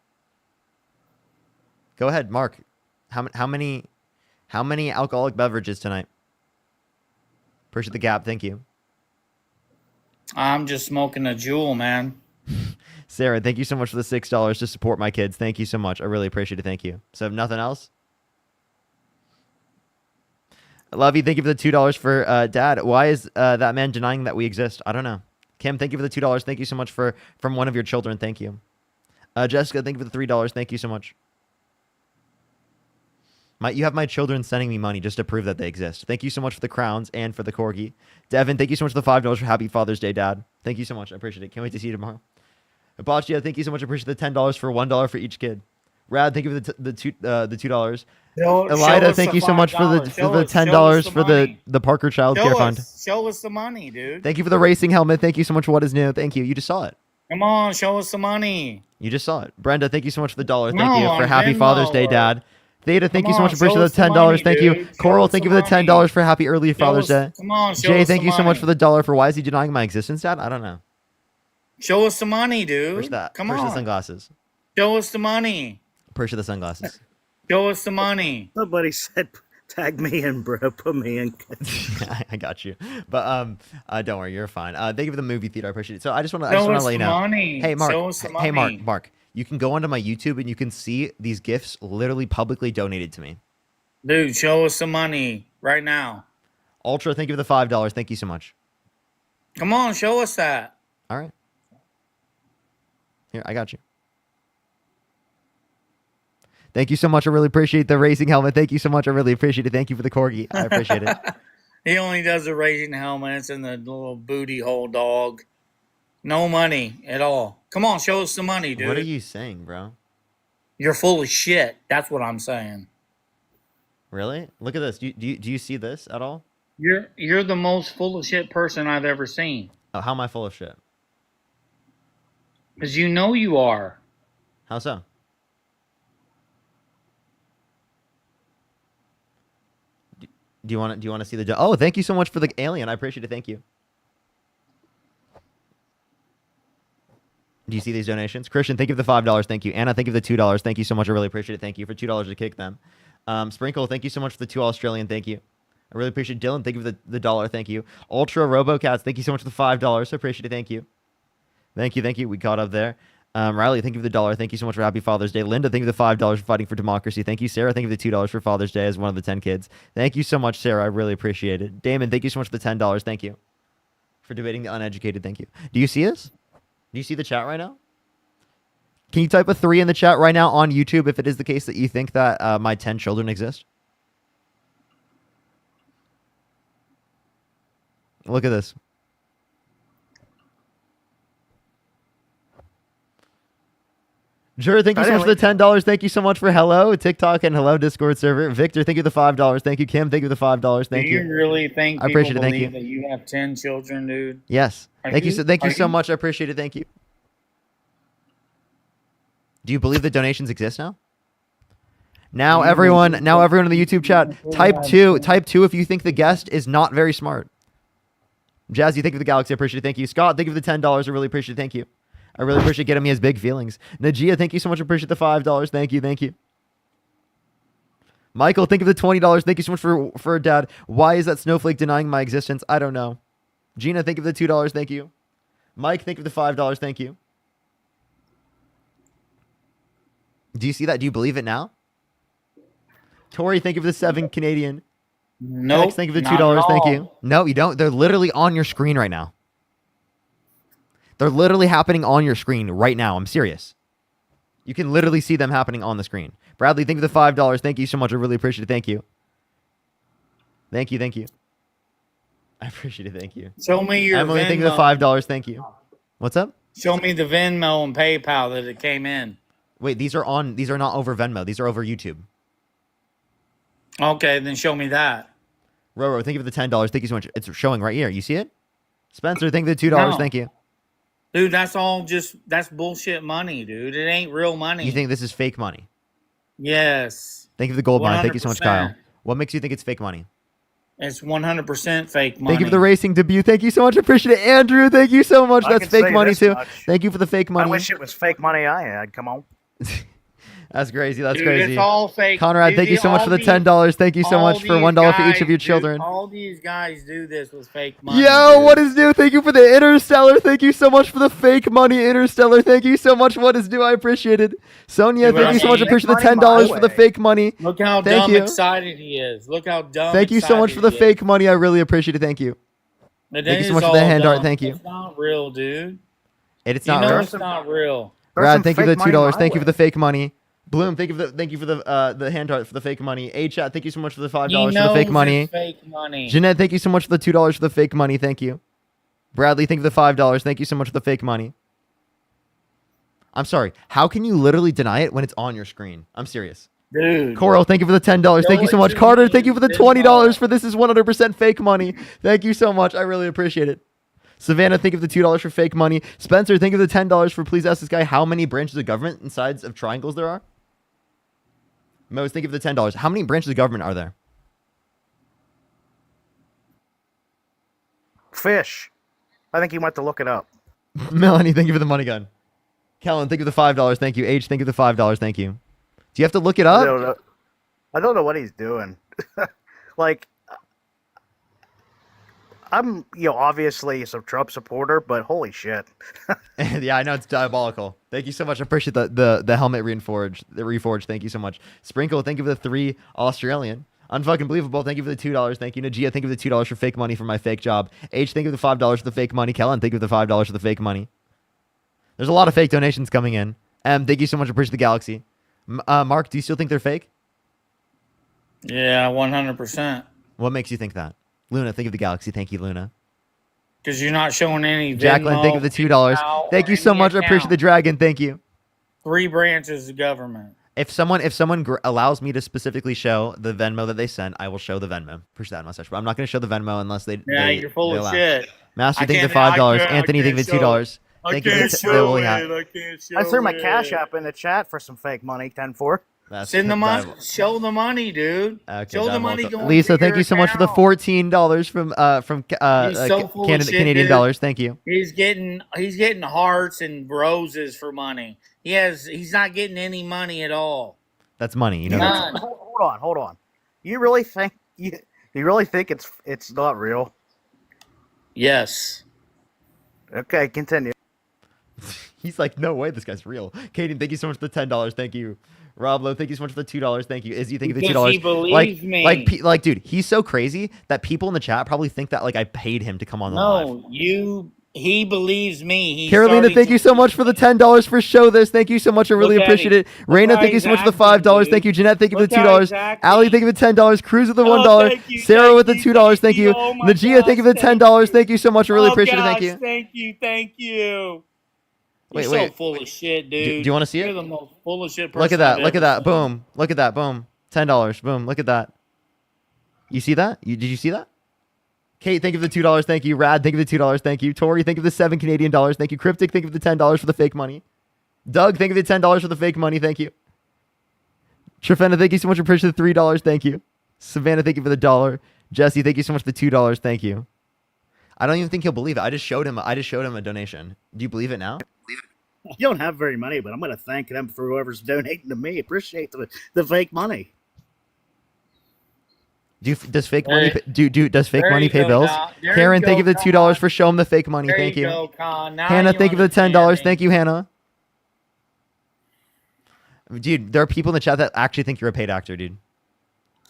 Go ahead, Mark. How many alcoholic beverages tonight? Appreciate the gap. Thank you. I'm just smoking a jewel, man. Sarah, thank you so much for the $6 to support my kids. Thank you so much. I really appreciate it. Thank you. So, nothing else? I love you. Thank you for the $2 for Dad. Why is that man denying that we exist? I don't know. Kim, thank you for the $2. Thank you so much from one of your children. Thank you. Jessica, thank you for the $3. Thank you so much. You have my children sending me money just to prove that they exist. Thank you so much for the crowns and for the corgi. Devin, thank you so much for the $5 for Happy Father's Day, Dad. Thank you so much. I appreciate it. Can't wait to see you tomorrow. Abachia, thank you so much. I appreciate the $10 for $1 for each kid. Rad, thank you for the $2. Elida, thank you so much for the $10 for the Parker Child Care Fund. Show us the money, dude. Thank you for the racing helmet. Thank you so much for what is new. Thank you. You just saw it. Come on, show us the money. You just saw it. Brenda, thank you so much for the $1. Thank No, you for on Happy Venmo. Father's Day, Dad. Theta, thank you so Come much on, for show us the the $10. money, Thank you. dude. Show Coral, us thank the you for the money. $10 for Happy Early Show Father's us- Day. come on, show Jay, us thank the you so much money. for the $1 for why is he denying my existence, Dad? I don't know. Show us the money, dude. Push that. Come Push the on. sunglasses. Show us the money. Push the sunglasses. Show us the money. Somebody said, "Tag me in, bro. Put me in." I got you. But don't worry, you're fine. Thank you for the movie theater. I appreciate it. So I just want to Show us let you the know. money. Hey Mark. Show us the Hey money. Mark. You can go onto my YouTube and you can see these gifts literally publicly donated to me. Dude, show us the money right now. Ultra, thank you for the $5. Thank you so much. Come on, show us that. All right. Here, I got you. Thank you so much. I really appreciate the racing helmet. Thank you so much. I really appreciate it. Thank you for the corgi. I appreciate it. He only does the racing helmets and the little booty hole dog. No money at all. Come on, show us the money, dude. What are you saying, bro? You're full of shit. That's what I'm saying. Really? Look at this. Do you see this at all? You're the most full of shit person I've ever seen. Oh, how am I full of shit? Because you know you are. How so? Do you want to see the? Oh, thank you so much for the alien. I appreciate it. Thank you. Do you see these donations? Christian, thank you for the $5. Thank you. Anna, thank you for the $2. Thank you so much. I really appreciate it. Thank you for $2 to kick them. Sprinkle, thank you so much for the $2 Australian. Thank you. I really appreciate it. Dylan, thank you for the $1. Thank you. Ultra Robocats, thank you so much for the $5. I appreciate it. Thank you. Thank you. Thank you. We caught up there. Riley, thank you for the $1. Thank you so much for Happy Father's Day. Linda, thank you for the $5 for fighting for democracy. Thank you, Sarah. Thank you for the $2 for Father's Day as one of the 10 kids. Thank you so much, Sarah. I really appreciate it. Damon, thank you so much for the $10. Thank you for debating the uneducated. Thank you. Do you see us? Do you see the chat right now? Can you type a 3 in the chat right now on YouTube if it is the case that you think that my 10 children exist? Look at this. Sure, thank you so much for the $10. Thank you so much for hello TikTok and hello Discord server. Victor, thank you for the $5. Thank you, Kim. Thank you for the $5. Thank you. Do you really think I people appreciate it. Thank believe you. that you have 10 children, dude? Yes. Thank you. Thank you Are so much. I appreciate it. Thank you. Do you believe that donations exist now? Now everyone in the YouTube chat, type 2. Type 2 if you think the guest is not very smart. Jazzy, thank you for the galaxy. I appreciate it. Thank you. Scott, thank you for the $10. I really appreciate it. Thank you. I really appreciate getting me his big feelings. Najia, thank you so much. I appreciate the $5. Thank you. Thank you. Michael, thank you for the $20. Thank you so much for Dad. Why is that snowflake denying my existence? I don't know. Gina, thank you for the $2. Thank you. Mike, thank you for the $5. Thank you. Do you see that? Do you believe it now? Tori, thank you for the 7 Canadian. Nope. Hex, thank you for the not at $2. Thank all. you. No, you don't. They're literally on your screen right now. They're literally happening on your screen right now. I'm serious. You can literally see them happening on the screen. Bradley, thank you for the $5. Thank you so much. I really appreciate it. Thank you. Thank you. Thank you. I appreciate it. Thank you. Show me your Emily, thank you for the Venmo. $5. Thank you. What's up? Show me the Venmo and PayPal that it came in. Wait, these are not over Venmo. These are over YouTube. Okay, then show me that. Roro, thank you for the $10. Thank you so much. It's showing right here. You see it? Spencer, thank you for the $2. No. Thank you. Dude, that's bullshit money, dude. It ain't real money. You think this is fake money? Yes. Thank you for the gold mine. Thank you so much, 100%. Kyle. What makes you think it's fake money? It's 100% fake money. Thank you for the racing debut. Thank you so much. I appreciate it. Andrew, thank you so much. I That's can fake say money this too. much. Thank you for the fake money. I wish it was fake money I had. Come on. That's crazy. That's Dude, crazy. it's all fake. Conrad, Dude, thank you so much all for the these- $10. Thank you so all much for these $1 for each of your guys, children. Dude, all these guys do this with fake money. Yo, dude. what is new? Thank you for the Interstellar. Thank you so much for the fake money, Interstellar. Thank you so much. What is new? I appreciate it. Sonia, Dude, thank you so I much. I mean, appreciate the fake money $10 my for the way. fake money. Look how Thank dumb you. excited he is. Look how dumb. Thank you so much for the excited he is. fake money. I really appreciate it. Thank you. But Thank you it so much is for the all hand art. dumb. Thank you. It's not real, dude. It's You not know real. it's not real. Brad, thank you for the fake money $2. my Thank you for way. the fake money. Bloom, thank you for the hand art for the fake money. A-Chat, thank you so much for the $5 He for the knows fake money. it's fake money. Jeanette, thank you so much for the $2 for the fake money. Thank you. Bradley, thank you for the $5. Thank you so much for the fake money. I'm sorry. How can you literally deny it when it's on your screen? I'm serious. Dude. Coral, thank you for the $10. Thank you so it much. to Carter, me, thank you for the $20 for this is 100% fake money. Thank you so much. I really appreciate it. Savannah, thank you for the $2 for fake money. Spencer, thank you for the $10 for please ask this guy how many branches of government and sides of triangles there are. Mose, thank you for the $10. How many branches of government are there? Fish. I think you went to look it up. Melanie, thank you for the money gun. Kellen, thank you for the $5. Thank you. H, thank you for the $5. Thank you. Do you have to look it I up? don't know what he's doing. Like, I'm, obviously some Trump supporter, but holy shit. Yeah, I know it's diabolical. Thank you so much. I appreciate the helmet reforged. The reforged. Thank you so much. Sprinkle, thank you for the 3 Australian. Unfucking believable. Thank you for the $2. Thank you. Najia, thank you for the $2 for fake money for my fake job. H, thank you for the $5 for the fake money. Kellen, thank you for the $5 for the fake money. There's a lot of fake donations coming in. Thank you so much. I appreciate the galaxy. Mark, do you still think they're fake? Yeah, 100%. What makes you think that? Luna, thank you for the galaxy. Thank you, Luna. Because you're not showing any. Jacqueline, Venmo, thank you for the $2. PayPal, Thank or you so any much. I appreciate account. the dragon. Thank you. 3 branches of government. If someone allows me to specifically show the Venmo that they sent, I will show the Venmo. Appreciate that much. But I'm not going to show the Venmo unless they. Yeah, they, you're full they of allow. shit. Master, I thank you for can't- I $5. can't- I Anthony, thank you can't for the show $2. I Thank you for can't the show woolly hat. it. I can't show I threw my it. cash app in the chat for some fake money, 10-4. That's Send the money. diabolical. Show the money, dude. Okay, Show the money diabolical. going Lisa, to thank your you so much for the account. $14 from He's so full of Canada, shit, Canadian dude. dollars. Thank you. He's getting hearts and roses for money. He's not getting any money at all. That's money. You know. None. Hold on. You really think it's not real? Yes. Okay, continue. He's like, no way, this guy's real. Kaden, thank you so much for the $10. Thank you. Roblo, thank you so much for the $2. Thank you. Izzy, thank you for the Because $2. he believes me. Like, dude, he's so crazy that people in the chat probably think that like I paid him to come on the live. No, he believes me. He's Carolina, starting thank to- you so much for the $10 for show this. Thank you so much. I really Look at appreciate him. it. Raina, Look how thank you he's so much for the acting, $5. dude. Thank you. Jeanette, thank you for the Look how he's $2. acting. Ali, thank you for the $10. Cruz with the $1. thank you, Sarah thank with the you, $2. Thank you. Oh my Najia, thank you for the gosh, $10. Thank you so much. I really Oh, appreciate it. gosh, Thank you. Thank you. Wait, You're wait. so full of shit, dude. Do you wanna see it? You're the most full of shit person. Look at that. I've Look at ever that. seen. Boom. Look at that. Boom. $10. Boom. Look at that. You see that? Did you see that? Kate, thank you for the $2. Thank you. Rad, thank you for the $2. Thank you. Tori, thank you for the 7 Canadian dollars. Thank you. Cryptic, thank you for the $10 for the fake money. Doug, thank you for the $10 for the fake money. Thank you. Trifena, thank you so much for pushing the $3. Thank you. Savannah, thank you for the $1. Jesse, thank you so much for the $2. Thank you. I don't even think he'll believe it. I just showed him a donation. Do you believe it now? You don't have very money, but I'm going to thank them for whoever's donating to me. Appreciate the fake money. Does fake money does fake There money you pay go, bills? Doc. There Karen, you thank you go, for the $2 for showing the fake money. There Thank you. go, Con. Now Hannah, you thank you for the $10. understand me. Thank you, Hannah. Dude, there are people in the chat that actually think you're a paid actor, dude.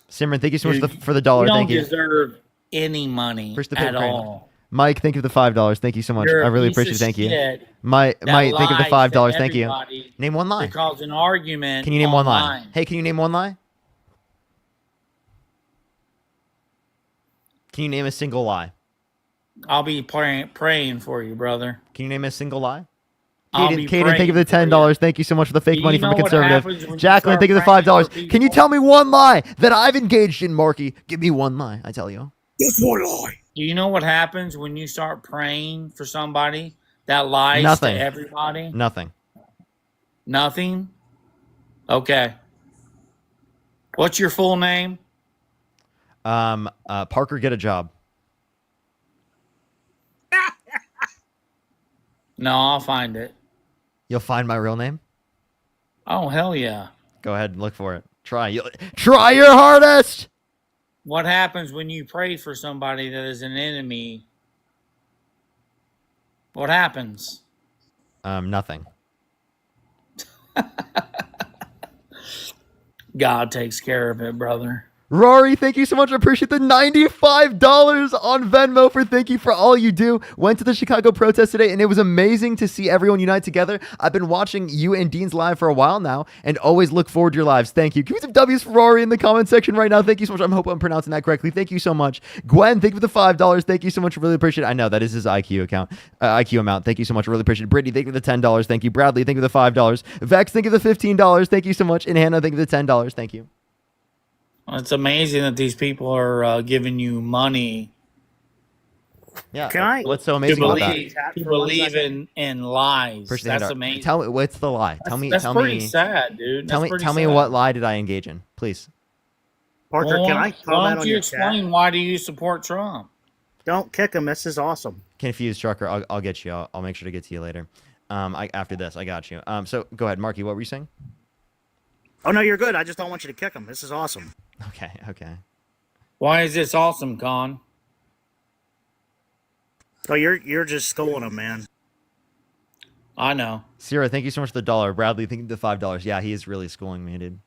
Simran, thank you so much Dude, for the dollar. You don't Thank you. deserve any money First the at paper crane. all. Mike, thank you for the $5. Thank you so much. You're I a really piece appreciate of it. Thank you. shit Mike, that thank you for the lies to $5. Thank you. everybody Name one lie. to cause an argument. Can you name one lie? online. Hey, can you name one lie? Can you name a single lie? I'll be praying for you, brother. Can you name a single lie? I'll Kaden, be thank you for the praying $10. Thank you so much for the fake Do money you from know a what happens when conservative. you Jacqueline, thank you for the start praying for $5. Can you people? tell me one lie that I've engaged in, Marky? Give me one lie, I tell you. Just one lie. Do you know what happens when you start praying for somebody that lies Nothing. to everybody? Nothing. Nothing? Okay. What's your full name? Parker, get a job. No, I'll find it. You'll find my real name? Oh, hell yeah. Go ahead and look for it. Try your hardest. What happens when you pray for somebody that is an enemy? What happens? Nothing. God takes care of it, brother. Rory, thank you so much. I appreciate the $95 on Venmo for thank you for all you do. Went to the Chicago protest today, and it was amazing to see everyone unite together. I've been watching you and Dean's live for a while now, and always look forward to your lives. Thank you. Give me some W's for Rory in the comment section right now. Thank you so much. I hope I'm pronouncing that correctly. Thank you so much. Gwen, thank you for the $5. Thank you so much. Really appreciate it. I know that is his IQ amount. Thank you so much. Really appreciate it. Brittany, thank you for the $10. Thank you. Bradley, thank you for the $5. Vex, thank you for the $15. Thank you so much. And Hannah, thank you for the $10. Thank you. It's amazing that these people are giving you money. Yeah. Can I? What's so amazing about that? To believe in lies. Appreciate the That's handout. amazing. Tell me what's the lie. Tell me. That's Tell pretty me. sad, dude. Tell That's me. pretty Tell me sad. what lie did I engage in, please? Parker, Well, can I why comment don't on you your explain chat? why do you support Trump? Don't kick him. This is awesome. Confused trucker. I'll get you. I'll make sure to get to you later. After this, I got you. So go ahead, Marky. What were you saying? Oh no, you're good. I just don't want you to kick him. This is awesome. Okay. Okay. Why is this awesome, Con? So you're just schooling him, man. I know. Sierra, thank you so much for the $1. Bradley, thank you for the $5. Yeah, he is really schooling me, dude.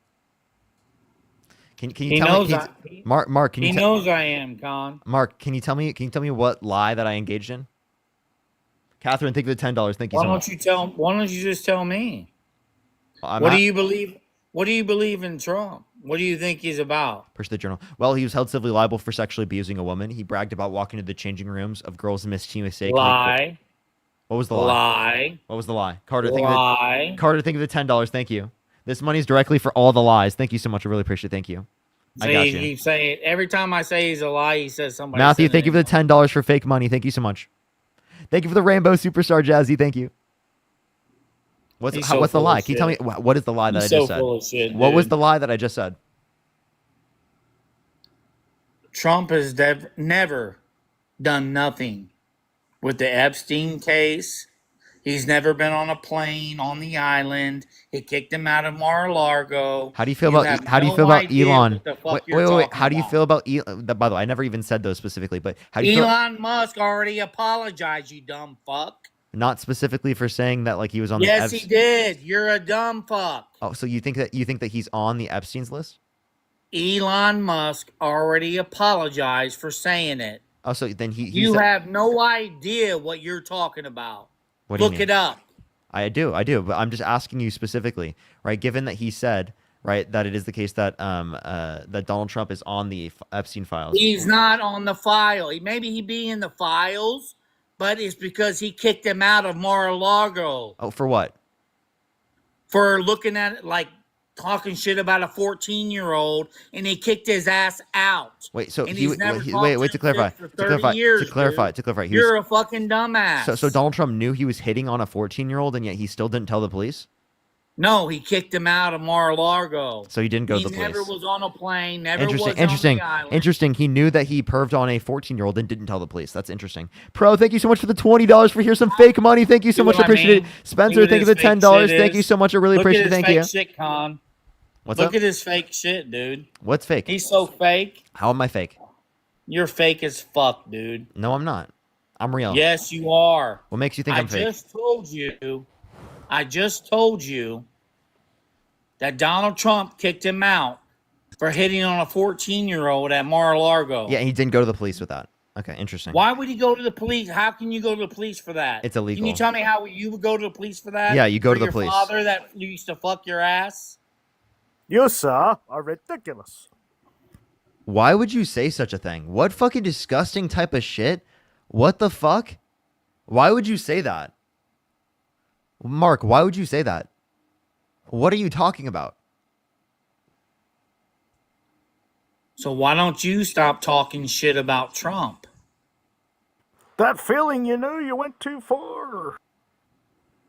Can you He tell knows me? Mark, can you? He knows I am, Con. Mark, can you tell me? Can you tell me what lie that I engaged in? Catherine, thank you for the $10. Thank you so much. Why don't you just tell me? I'm What not- do you believe? What do you believe in Trump? What do you think he's about? Push the journal. Well, he was held civilly liable for sexually abusing a woman. He bragged about walking to the changing rooms of girls in Miss USA. Lie. What was the lie? Lie. What was the lie? Carter, Lie. Carter, think of the $10. Thank you. This money is directly for all the lies. Thank you so much. I really appreciate it. Thank you. I got you. He say every time I say he's a lie, he says somebody. Matthew, said thank you it. for the $10 for fake money. Thank you so much. Thank you for the Rainbow Superstar Jazzy. Thank you. What's He's so what's the full lie? of Can you tell me shit. what is the lie that He's I just so said? full of shit, What was dude. the lie that I just said? Trump has never done nothing with the Epstein case. He's never been on a plane on the island. He kicked him out of Mar-a-Lago. How do you feel You about have how do you no feel about idea Elon? what the fuck Wait, you're wait, wait. talking How do you about. feel about Elon? By the way, I never even said those specifically, but how do you feel? Elon Musk already apologized, you dumb fuck. Not specifically for saying that like he was on the Yes, he did. You're a dumb fuck. Oh, so you think that he's on the Epstein's list? Elon Musk already apologized for saying it. Oh, so then he You said- have no idea what you're talking about. What do you Look mean? it up. I do, but I'm just asking you specifically, right? Given that he said, right, that it is the case that that Donald Trump is on the Epstein files. He's not on the file. Maybe he be in the files, but it's because he kicked him out of Mar-a-Lago Oh, for what? for looking at it like talking shit about a 14-year-old, and he kicked his ass out. Wait, so And he he's never talked wait to clarify, for 30 years, to clarify, dude. he was- You're a fucking dumbass. So Donald Trump knew he was hitting on a 14-year-old, and yet he still didn't tell the police. No, he kicked him out of Mar-a-Lago. So he didn't go to the He police. never was on a plane. Never was Interesting. on the island. Interesting. He knew that he perved on a 14-year-old and didn't tell the police. That's interesting. Pro, thank you so much for the $20 for here's some fake money. Thank you so See much. what I appreciate mean? it. Spencer, See thank you what for the his fake $10. shit Thank you is? so much. I really Look appreciate at it. his Thank you. fake shit, Con. What's Look up? at his fake shit, dude. What's fake? He's so fake. How am I fake? You're fake as fuck, dude. No, I'm not. I'm real. Yes, you are. What makes you think I'm fake? I just told you that Donald Trump kicked him out for hitting on a 14-year-old at Mar-a-Lago. Yeah, he didn't go to the police with that. Okay, interesting. Why would he go to the police? How can you go to the police for that? It's illegal. Can you tell me how you would go to the police for that? Yeah, you go for to the your police. father that used to fuck your ass? You, sir, are ridiculous. Why would you say such a thing? What fucking disgusting type of shit? What the fuck? Why would you say that? Mark, why would you say that? What are you talking about? So why don't you stop talking shit about Trump? That feeling you knew you went too far.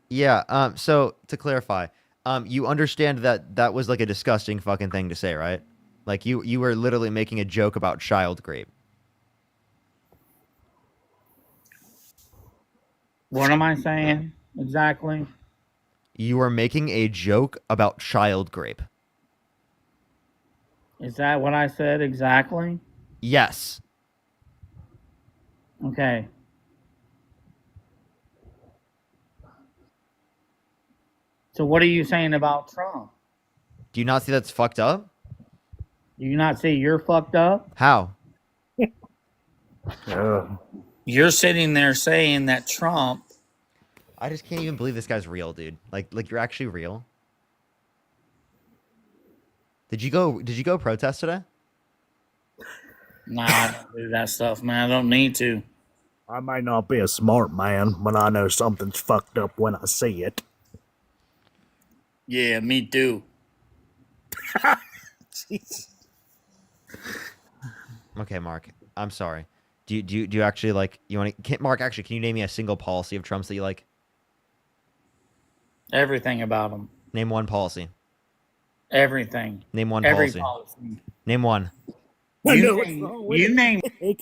Yeah, so to clarify, you understand that that was like a disgusting fucking thing to say, right? Like you were literally making a joke about child rape. What am I saying exactly? You were making a joke about child rape. Is that what I said exactly? Yes. Okay. So what are you saying about Trump? Do you not see that's fucked up? Do you not see you're fucked up? How? You're sitting there saying that Trump. I just can't even believe this guy's real, dude. Like you're actually real. Did you go protest today? Nah, I don't do that stuff, man. I don't need to. I might not be a smart man, but I know something's fucked up when I see it. Yeah, me too. Jeez. Okay, Mark. I'm sorry. Do you actually like you want to Mark, actually, can you name me a single policy of Trump's that you like? Everything about him. Name one policy. Everything. Name one Every policy. policy. Name one. You name.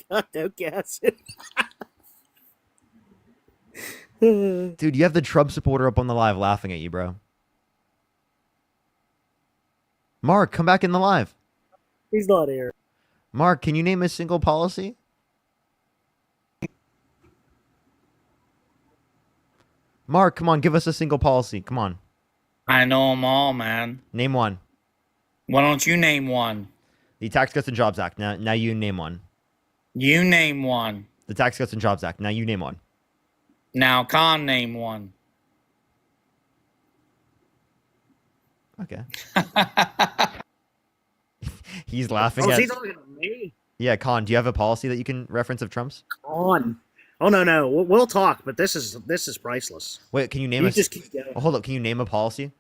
God, no gas. Dude, you have the Trump supporter up on the live laughing at you, bro. Mark, come back in the live. He's not here. Mark, can you name a single policy? Mark, come on, give us a single policy. Come on. I know them all, man. Name one. Why don't you name one? The Tax Cuts and Jobs Act. Now you name one. You name one. The Tax Cuts and Jobs Act. Now you name one. Now Khan name one. Okay. He's laughing Oh, is at. he talking to me? Yeah, Khan, do you have a policy that you can reference of Trump's? On. Oh no, we'll talk, but this is priceless. Wait, can you name You a? just keep going. Oh, hold up, can you name a policy?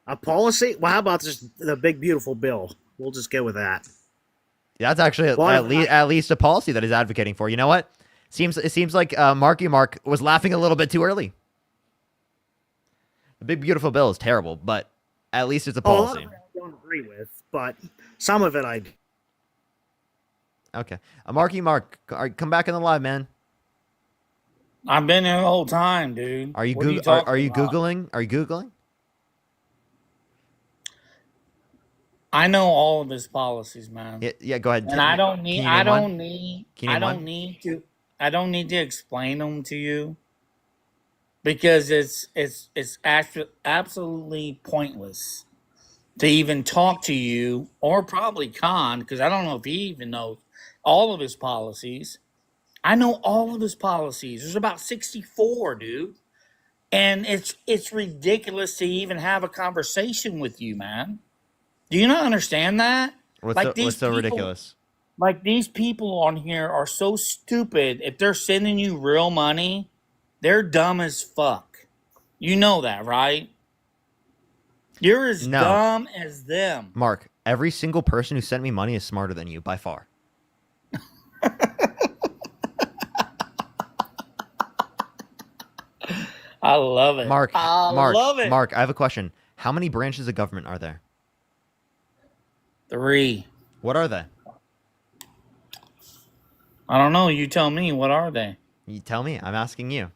A policy? Well, how about just the big beautiful bill? We'll just go with that. That's actually at least a policy that he's advocating for. You know what? It seems like Marky Mark was laughing a little bit too early. The big beautiful bill is terrible, but at least it's a policy. A lot of it I don't agree with, but some of it I do. Okay, Marky Mark, come back in the live, man. I've been here the whole time, dude. Are you What Googling? Are you googling? Are you googling? I know all of his policies, man. Yeah, go ahead. And I don't need. I don't need to explain them to you because it's actually absolutely pointless to even talk to you or probably Khan because I don't know if he even knows all of his policies. I know all of his policies. There's about 64, dude. And it's ridiculous to even have a conversation with you, man. Do you not understand that? What's so ridiculous? Like these people on here are so stupid. If they're sending you real money, they're dumb as fuck. You know that, right? You're as dumb as them. Mark, every single person who sent me money is smarter than you by far. I love it. Mark, I love it. Mark, I have a question. How many branches of government are there? 3. What are they? I don't know. You tell me. What are they? You tell me. I'm asking you.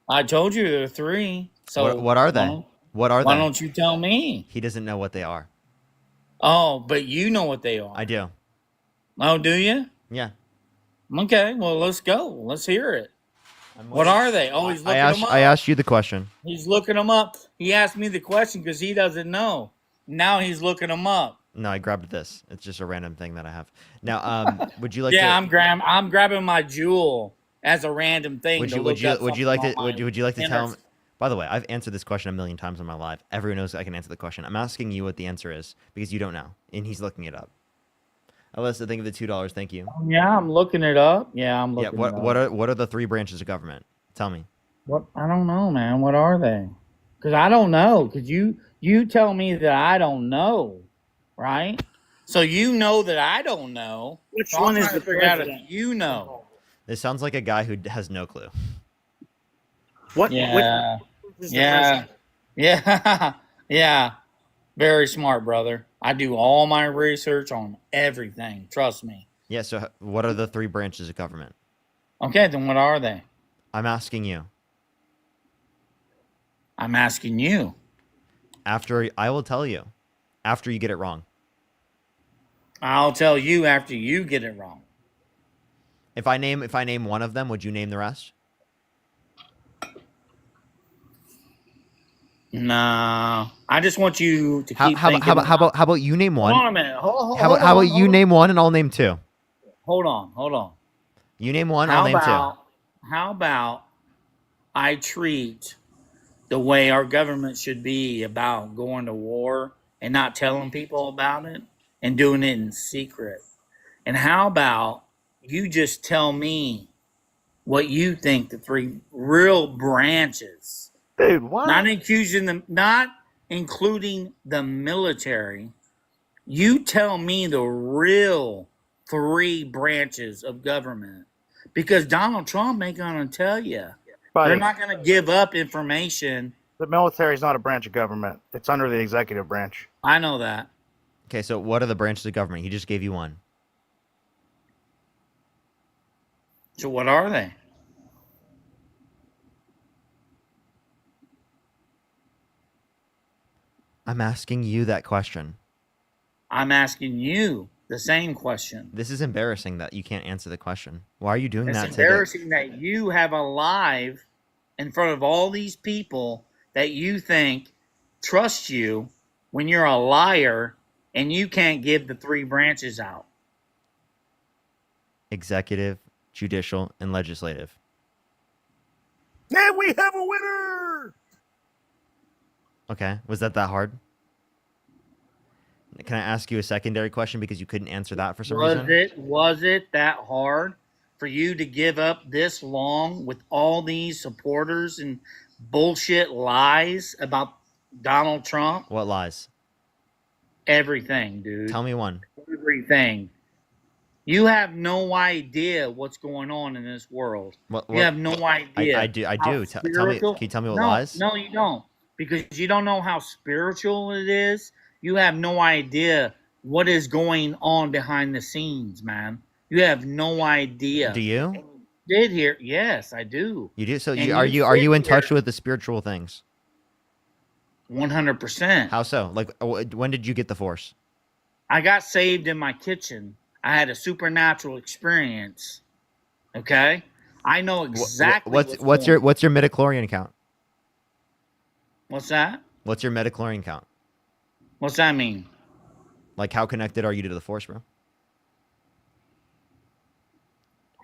I told you there are 3. So what are they? What are they? Why don't you tell me? He doesn't know what they are. Oh, but you know what they are. I do. Oh, do you? Yeah. Okay. Well, let's go. Let's hear it. What are they? Oh, he's looking them up. I asked you the question. He's looking them up. He asked me the question because he doesn't know. Now he's looking them up. No, I grabbed this. It's just a random thing that I have. Now, would you like to? Yeah, I'm grabbing my jewel as a random thing. Would you like to tell me? By the way, I've answered this question a million times in my life. Everyone knows I can answer the question. I'm asking you what the answer is because you don't know, and he's looking it up. Alyssa, think of the $2. Thank you. Yeah, I'm looking it up. Yeah, I'm looking. Yeah. it up. What are the 3 branches of government? Tell me. What? I don't know, man. What are they? Because I don't know. Because you tell me that I don't know, right? So you know that I don't know. Which So one I'm is trying the to figure out if president? you know? This sounds like a guy who has no clue. What? Yeah. Which is the Yeah. president? Yeah. Yeah. Very smart, brother. I do all my research on everything. Trust me. Yeah. So what are the 3 branches of government? Okay, then what are they? I'm asking you. I'm asking you. After I will tell you. After you get it wrong. I'll tell you after you get it wrong. If I name one of them, would you name the rest? No, I just want you to How keep about you name one? Hold on a minute. Hold How about you name one and I'll name 2? Hold on. You name one, I'll name 2. How about I treat the way our government should be about going to war and not telling people about it and doing it in secret? And how about you just tell me what you think the 3 real branches? Dude, what? Not including the military. You tell me the real 3 branches of government, because Donald Trump ain't gonna tell you. Buddy, They're not gonna give up information. the military is not a branch of government. It's under the executive branch. I know that. Okay, so what are the branches of government? He just gave you one. So what are they? I'm asking you that question. I'm asking you the same question. This is embarrassing that you can't answer the question. Why are you doing It's that? embarrassing that you have a live in front of all these people that you think trust you when you're a liar and you can't give the 3 branches out. Executive, judicial, and legislative. And we have a winner! Okay, was that hard? Can I ask you a secondary question because you couldn't answer that for some reason? Was it that hard for you to give up this long with all these supporters and bullshit lies about Donald Trump? What lies? Everything, dude. Tell me one. Everything. You have no idea what's going on in this world. You have no idea. I do. Tell me. Can you tell me what No, lies? No, you don't. Because you don't know how spiritual it is. You have no idea what is going on behind the scenes, man. You have no idea. Do you? Did hear? Yes, I do. You do. So And are you you in sit here- touch with the spiritual things? 100%. How so? Like, when did you get the Force? I got saved in my kitchen. I had a supernatural experience. Okay, I know exactly What's your midichlorian count? What's that? What's your midichlorian count? What's that mean? Like, how connected are you to the Force, bro?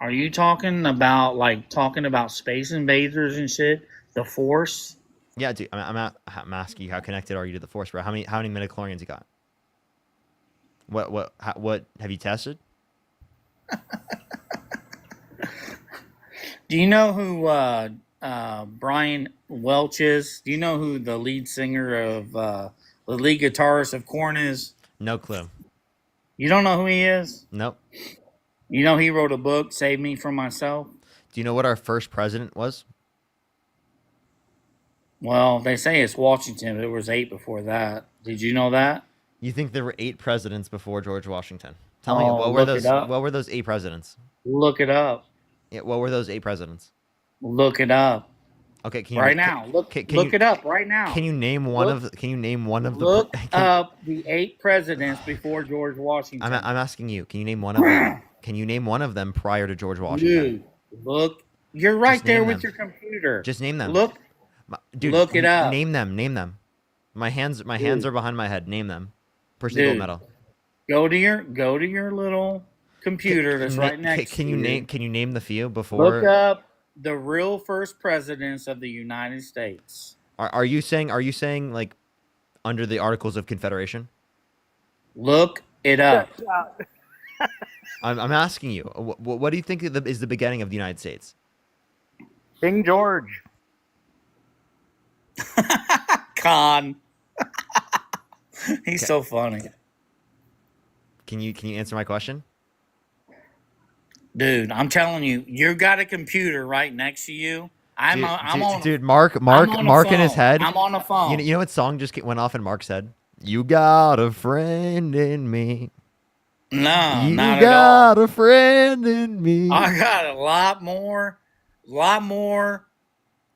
Are you talking about Space Invaders and shit? The Force? Yeah, dude. I'm asking you, how connected are you to the Force, bro? How many midichlorians you got? What have you tested? Do you know who Brian Welch is? Do you know who the lead singer of the lead guitarist of Korn is? No clue. You don't know who he is? Nope. You know he wrote a book, Save Me From Myself? Do you know what our first president was? Well, they say it's Washington, but it was 8 before that. Did you know that? You think there were 8 presidents before George Washington? Tell me, Oh, what were look those? it up. What were those 8 presidents? Look it up. Yeah, what were those 8 presidents? Look it up. Okay, can you Right now. Look it up right now. Can you name one of? Can you name one of the? Look up the 8 presidents before George Washington. I'm asking you. Can you name one of them? Can you name one of them prior to George Washington? Dude, look You're right Just name there with them. your computer. Just name them. Look, Dude, look it up. name them. Name them. My hands Dude. are behind my head. Name them. Push the gold Dude, medal. go to your little computer that's right next to you. Can you name the few Look before? up the real first presidents of the United States. Are you saying like under the Articles of Confederation? Look it up. I'm asking you. What do you think is the beginning of the United States? King George. Con. He's so funny. Can you answer my question? Dude, I'm telling you, you got a computer right next to you. I'm on Mark in his head. I'm on the phone. You know what song just went off in Mark's head? You got a friend in me. No, you not got at all. a friend in me. I got a lot more.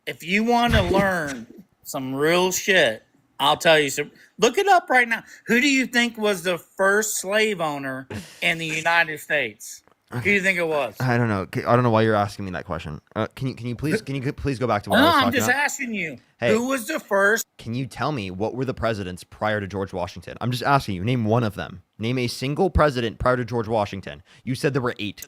If you want to learn some real shit, I'll tell you some. Look it up right now. Who do you think was the first slave owner in the United States? Who do you think it was? I don't know. I don't know why you're asking me that question. Can you please go back to what I No, was talking I'm just about? asking you. Hey. Who was the first? Can you tell me what were the presidents prior to George Washington? I'm just asking you. Name one of them. Name a single president prior to George Washington. You said there were 8.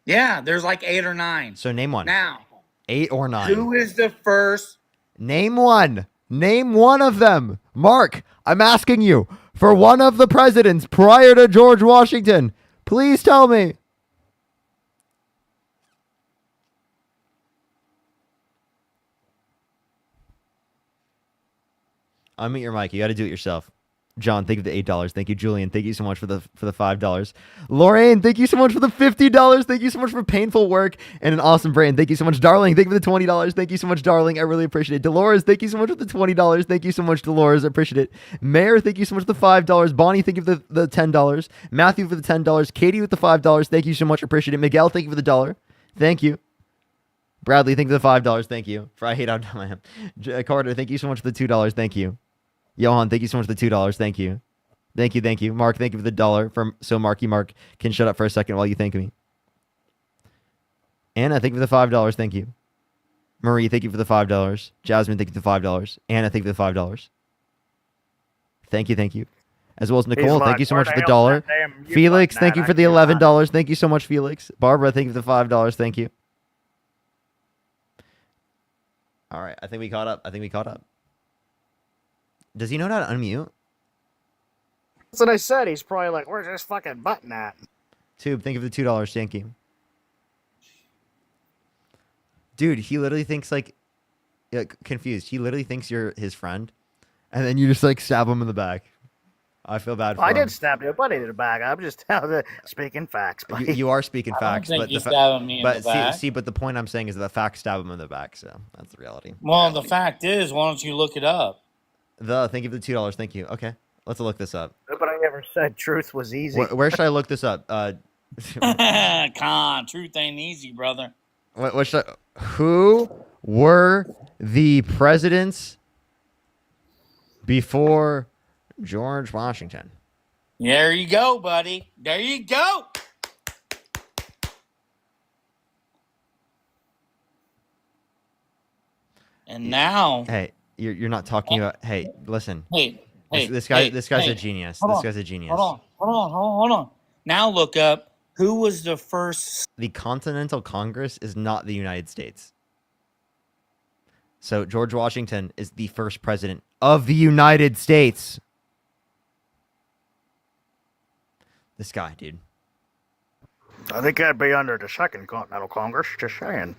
Yeah, there's like 8 or 9. So name one. Now, 8 or 9. who is the first? Name one. Name one of them. Mark, I'm asking you for one of the presidents prior to George Washington. Please tell me. Unmute your mic. You got to do it yourself. John, thank you for the $8. Thank you, Julian. Thank you so much for the $5. Lorraine, thank you so much for the $50. Thank you so much for painful work and an awesome brain. Thank you so much, Darling. Thank you for the $20. Thank you so much, Darling. I really appreciate it. Dolores, thank you so much for the $20. Thank you so much, Dolores. I appreciate it. Mayor, thank you so much for the $5. Bonnie, thank you for the $10. Matthew for the $10. Katie with the $5. Thank you so much. Appreciate it. Miguel, thank you for the $1. Thank you. Bradley, thank you for the $5. Thank you. I hate how dumb I am. Carter, thank you so much for the $2. Thank you. Johan, thank you so much for the $2. Thank you. Thank you. Mark, thank you for the $1 so Marky Mark can shut up for a second while you thank me. Anna, thank you for the $5. Thank you. Marie, thank you for the $5. Jasmine, thank you for the $5. Anna, thank you for the $5. Thank you. As well as Nicole, thank you so much for the $1. Felix, thank you for the $11. Thank you so much, Felix. Barbara, thank you for the $5. Thank you. All right, I think we caught up. Does he know how to unmute? That's what I said. He's probably like, where's this fucking button at? Tube, thank you for the $2. Thank you. Dude, he literally thinks confused. He literally thinks you're his friend, and then you just stab him in the back. I feel bad for him. I did stab nobody in the back. I'm just speaking facts. Buddy. You are speaking facts, think but you stabbing me in the back. but the point I'm saying is that the facts stab him in the back. So that's the reality. Well, the fact is, why don't you look it up? Thank you for the $2. Thank you. Okay, let's look this up. Nobody ever said truth was easy. Where should I look this up? Truth ain't easy, brother. Who were the presidents before George Washington? There you go, buddy. There you go. And now, hey, you're not talking about. Hey, listen. Hey, this guy's a genius. This guy's a genius. Hold on. Now look up who was the first. The Continental Congress is not the United States. So George Washington is the first president of the United States. This guy, dude. I think I'd be under the Second Continental Congress. Just saying.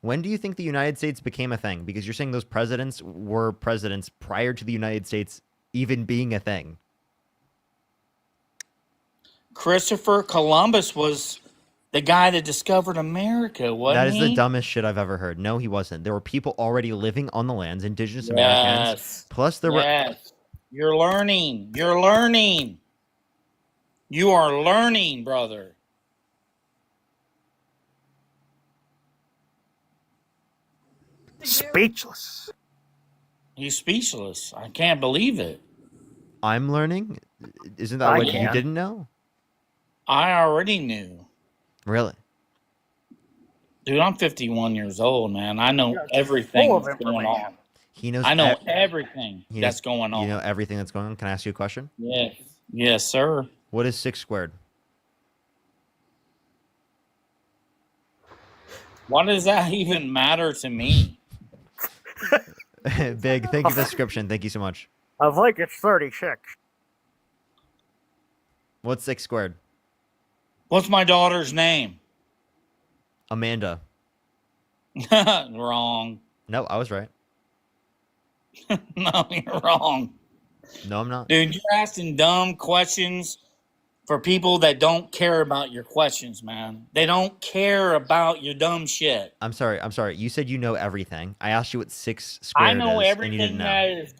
When do you think the United States became a thing? Because you're saying those presidents were presidents prior to the United States even being a thing. Christopher Columbus was the guy that discovered America, wasn't he? That is the dumbest shit I've ever heard. No, he wasn't. There were people already living on the lands, indigenous Americans. Plus there were... You're learning. You are learning, brother. Speechless. He's speechless. I can't believe it. I'm learning? Isn't that what you didn't know? I already knew. Really? Dude, I'm 51 years old, man. I know Full everything of that's going information. on. He knows. I know everything He knows. that's going You know on. everything that's going on. Can I ask you a question? Yes. Yes, sir. What is 6 squared? Why does that even matter to me? Big. Thank you for the description. Thank you so much. I think it's 36. What's 6 squared? What's my daughter's name? Amanda. Wrong. No, I was right. No, you're wrong. No, I'm not. Dude, you're asking dumb questions for people that don't care about your questions, man. They don't care about your dumb shit. I'm sorry. I'm sorry. You said you know everything. I asked you what 6 I squared know is, and you didn't everything know. that is.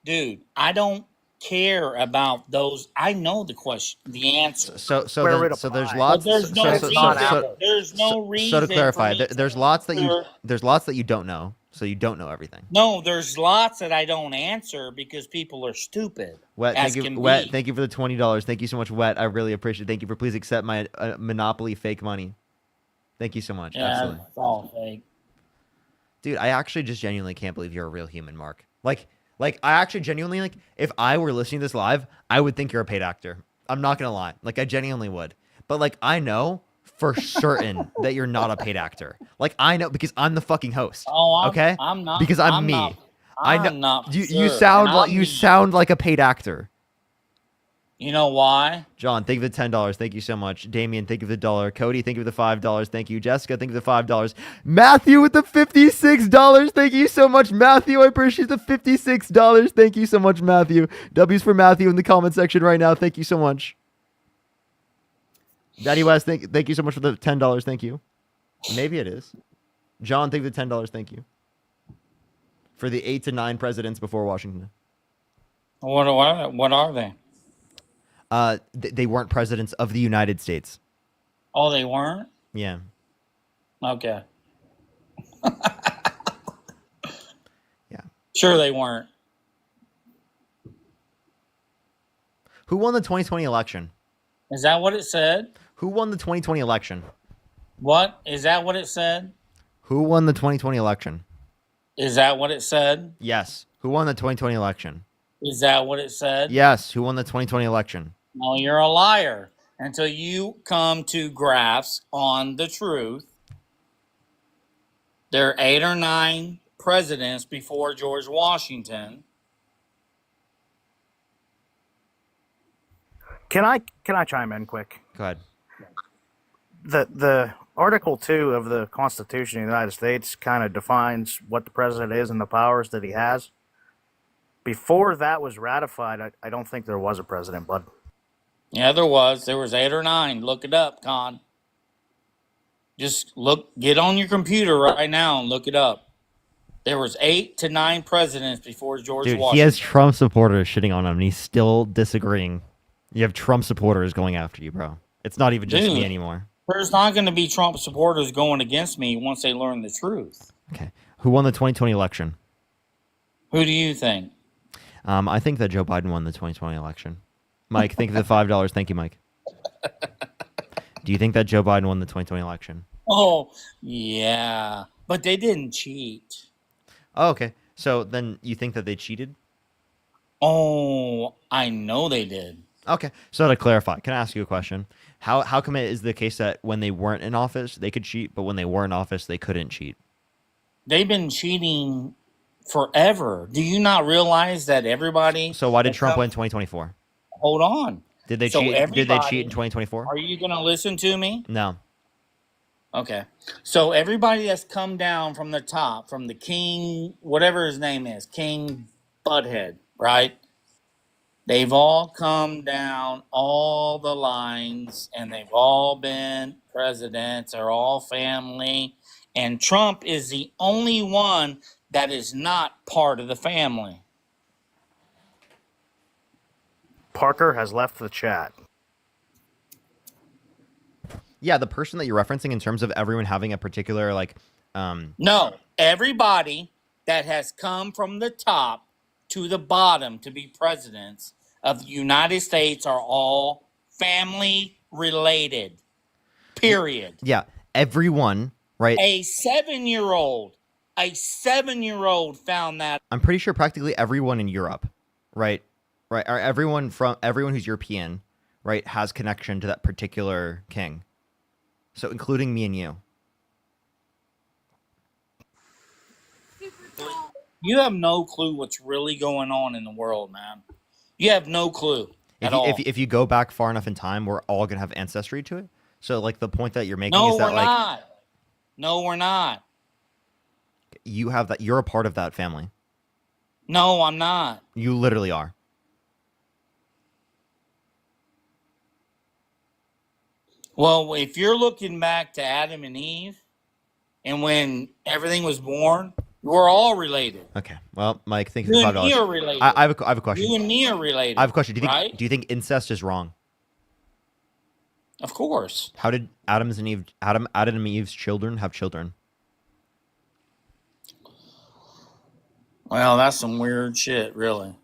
Dude, I don't care about those. I know the question, the answer. So there's But lots. there's no reason. There's no reason. So to clarify, for me there's lots that answer. there's lots that you don't know. So you don't know everything. No, there's lots that I don't answer because people are stupid. Wet, as thank you. can Wet, be. thank you for the $20. Thank you so much, Wet. I really appreciate it. Thank you for please accept my Monopoly fake money. Thank you so much. Yeah, Absolutely. it's all fake. Dude, I actually just genuinely can't believe you're a real human, Mark. Like I actually genuinely, like, if I were listening to this live, I would think you're a paid actor. I'm not gonna lie. Like, I genuinely would. But like, I know for certain that you're not a paid actor. Like, I know because I'm the fucking host. Oh, okay? I'm not. Because I'm me. Not, I know I'm not. you sure. sound And like I'm you me. sound like a paid actor. You know why? John, thank you for the $10. Thank you so much. Damien, thank you for the $1. Cody, thank you for the $5. Thank you. Jessica, thank you for the $5. Matthew with the $56. Thank you so much, Matthew. I appreciate the $56. Thank you so much, Matthew. W's for Matthew in the comment section right now. Thank you so much. Daddy West, thank you so much for the $10. Thank you. Maybe it is. John, thank you for the $10. Thank you. For the 8 to 9 presidents before Washington. What are they? They weren't presidents of the United States. Oh, they weren't? Yeah. Okay. Yeah. Sure they weren't. Who won the 2020 election? Is that what it said? Who won the 2020 election? What? Is that what it said? Who won the 2020 election? Is that what it said? Yes. Who won the 2020 election? Is that what it said? Yes. Who won the 2020 election? No, you're a liar. Until you come to graphs on the truth, there are 8 or 9 presidents before George Washington. Can I chime in quick? Go ahead. The Article 2 of the Constitution of the United States kind of defines what the president is and the powers that he has. Before that was ratified, I don't think there was a president, bud. Yeah, there was. There was 8 or 9. Look it up, Con. Just get on your computer right now and look it up. There was 8 to 9 presidents before George Dude, Washington. he has Trump supporters shitting on him, and he's still disagreeing. You have Trump supporters going after you, bro. It's not even just Dude, me anymore. There's not going to be Trump supporters going against me once they learn the truth. Okay. Who won the 2020 election? Who do you think? I think that Joe Biden won the 2020 election. Mike, thank you for the $5. Thank you, Mike. Do you think that Joe Biden won the 2020 election? Oh, yeah. But they didn't cheat. Oh, okay. So then you think that they cheated? Oh, I know they did. Okay. So to clarify, can I ask you a question? How come it is the case that when they weren't in office, they could cheat, but when they were in office, they couldn't cheat? They've been cheating forever. Do you not realize that everybody... So why did Trump win 2024? Hold on. Did they So cheat? Did they everybody- cheat in 2024? Are you going to listen to me? No. Okay. So everybody that's come down from the top, from the king, whatever his name is, King Butthead, right? They've all come down all the lines, and they've all been presidents. They're all family. And Trump is the only one that is not part of the family. Parker has left the chat. Yeah, the person that you're referencing in terms of everyone having a particular, like... No, everybody that has come from the top to the bottom to be presidents of the United States are all family related. Period. Yeah, everyone, right? A 7-year-old found that. I'm pretty sure practically everyone in Europe, right? Right, or everyone who's European, right, has connection to that particular king. So including me and you. You have no clue what's really going on in the world, man. You have no clue at all. If you go back far enough in time, we're all gonna have ancestry to it. So like the point that you're making No, is that we're like not. No, we're not. you have that, you're a part of that family. No, I'm not. You literally are. Well, if you're looking back to Adam and Eve and when everything was born, we're all related. Okay. Well, Mike, thank you You for and me $5. are related. I have a question. You and me are related. I have a question. Right? Do you think incest is wrong? Of course. How did Adam and Eve's children have children? Well, that's some weird shit, really.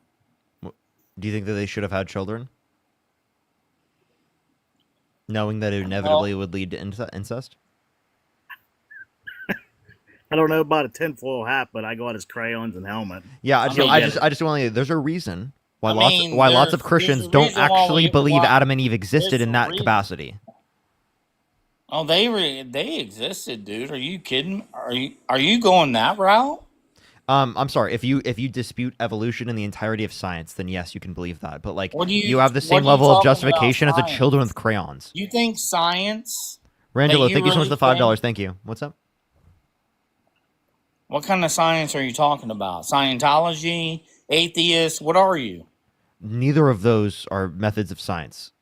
Do you think that they should have had children? Knowing that it inevitably would lead to incest? I don't know about a tinfoil hat, but I got his crayons and helmet. Yeah, I just want to. There's a reason why lots of Christians don't actually believe Adam and Eve existed in that capacity. Oh, they existed, dude. Are you kidding? Are you going that route? I'm sorry. If you dispute evolution and the entirety of science, then yes, you can believe that. But like, What do you have the same level of justification as the children with crayons. You think science? Rangelo, thank you so much for the $5. Thank you. What's up? What kind of science are you talking about? Scientology, atheists? What are you? Neither of those are methods of science,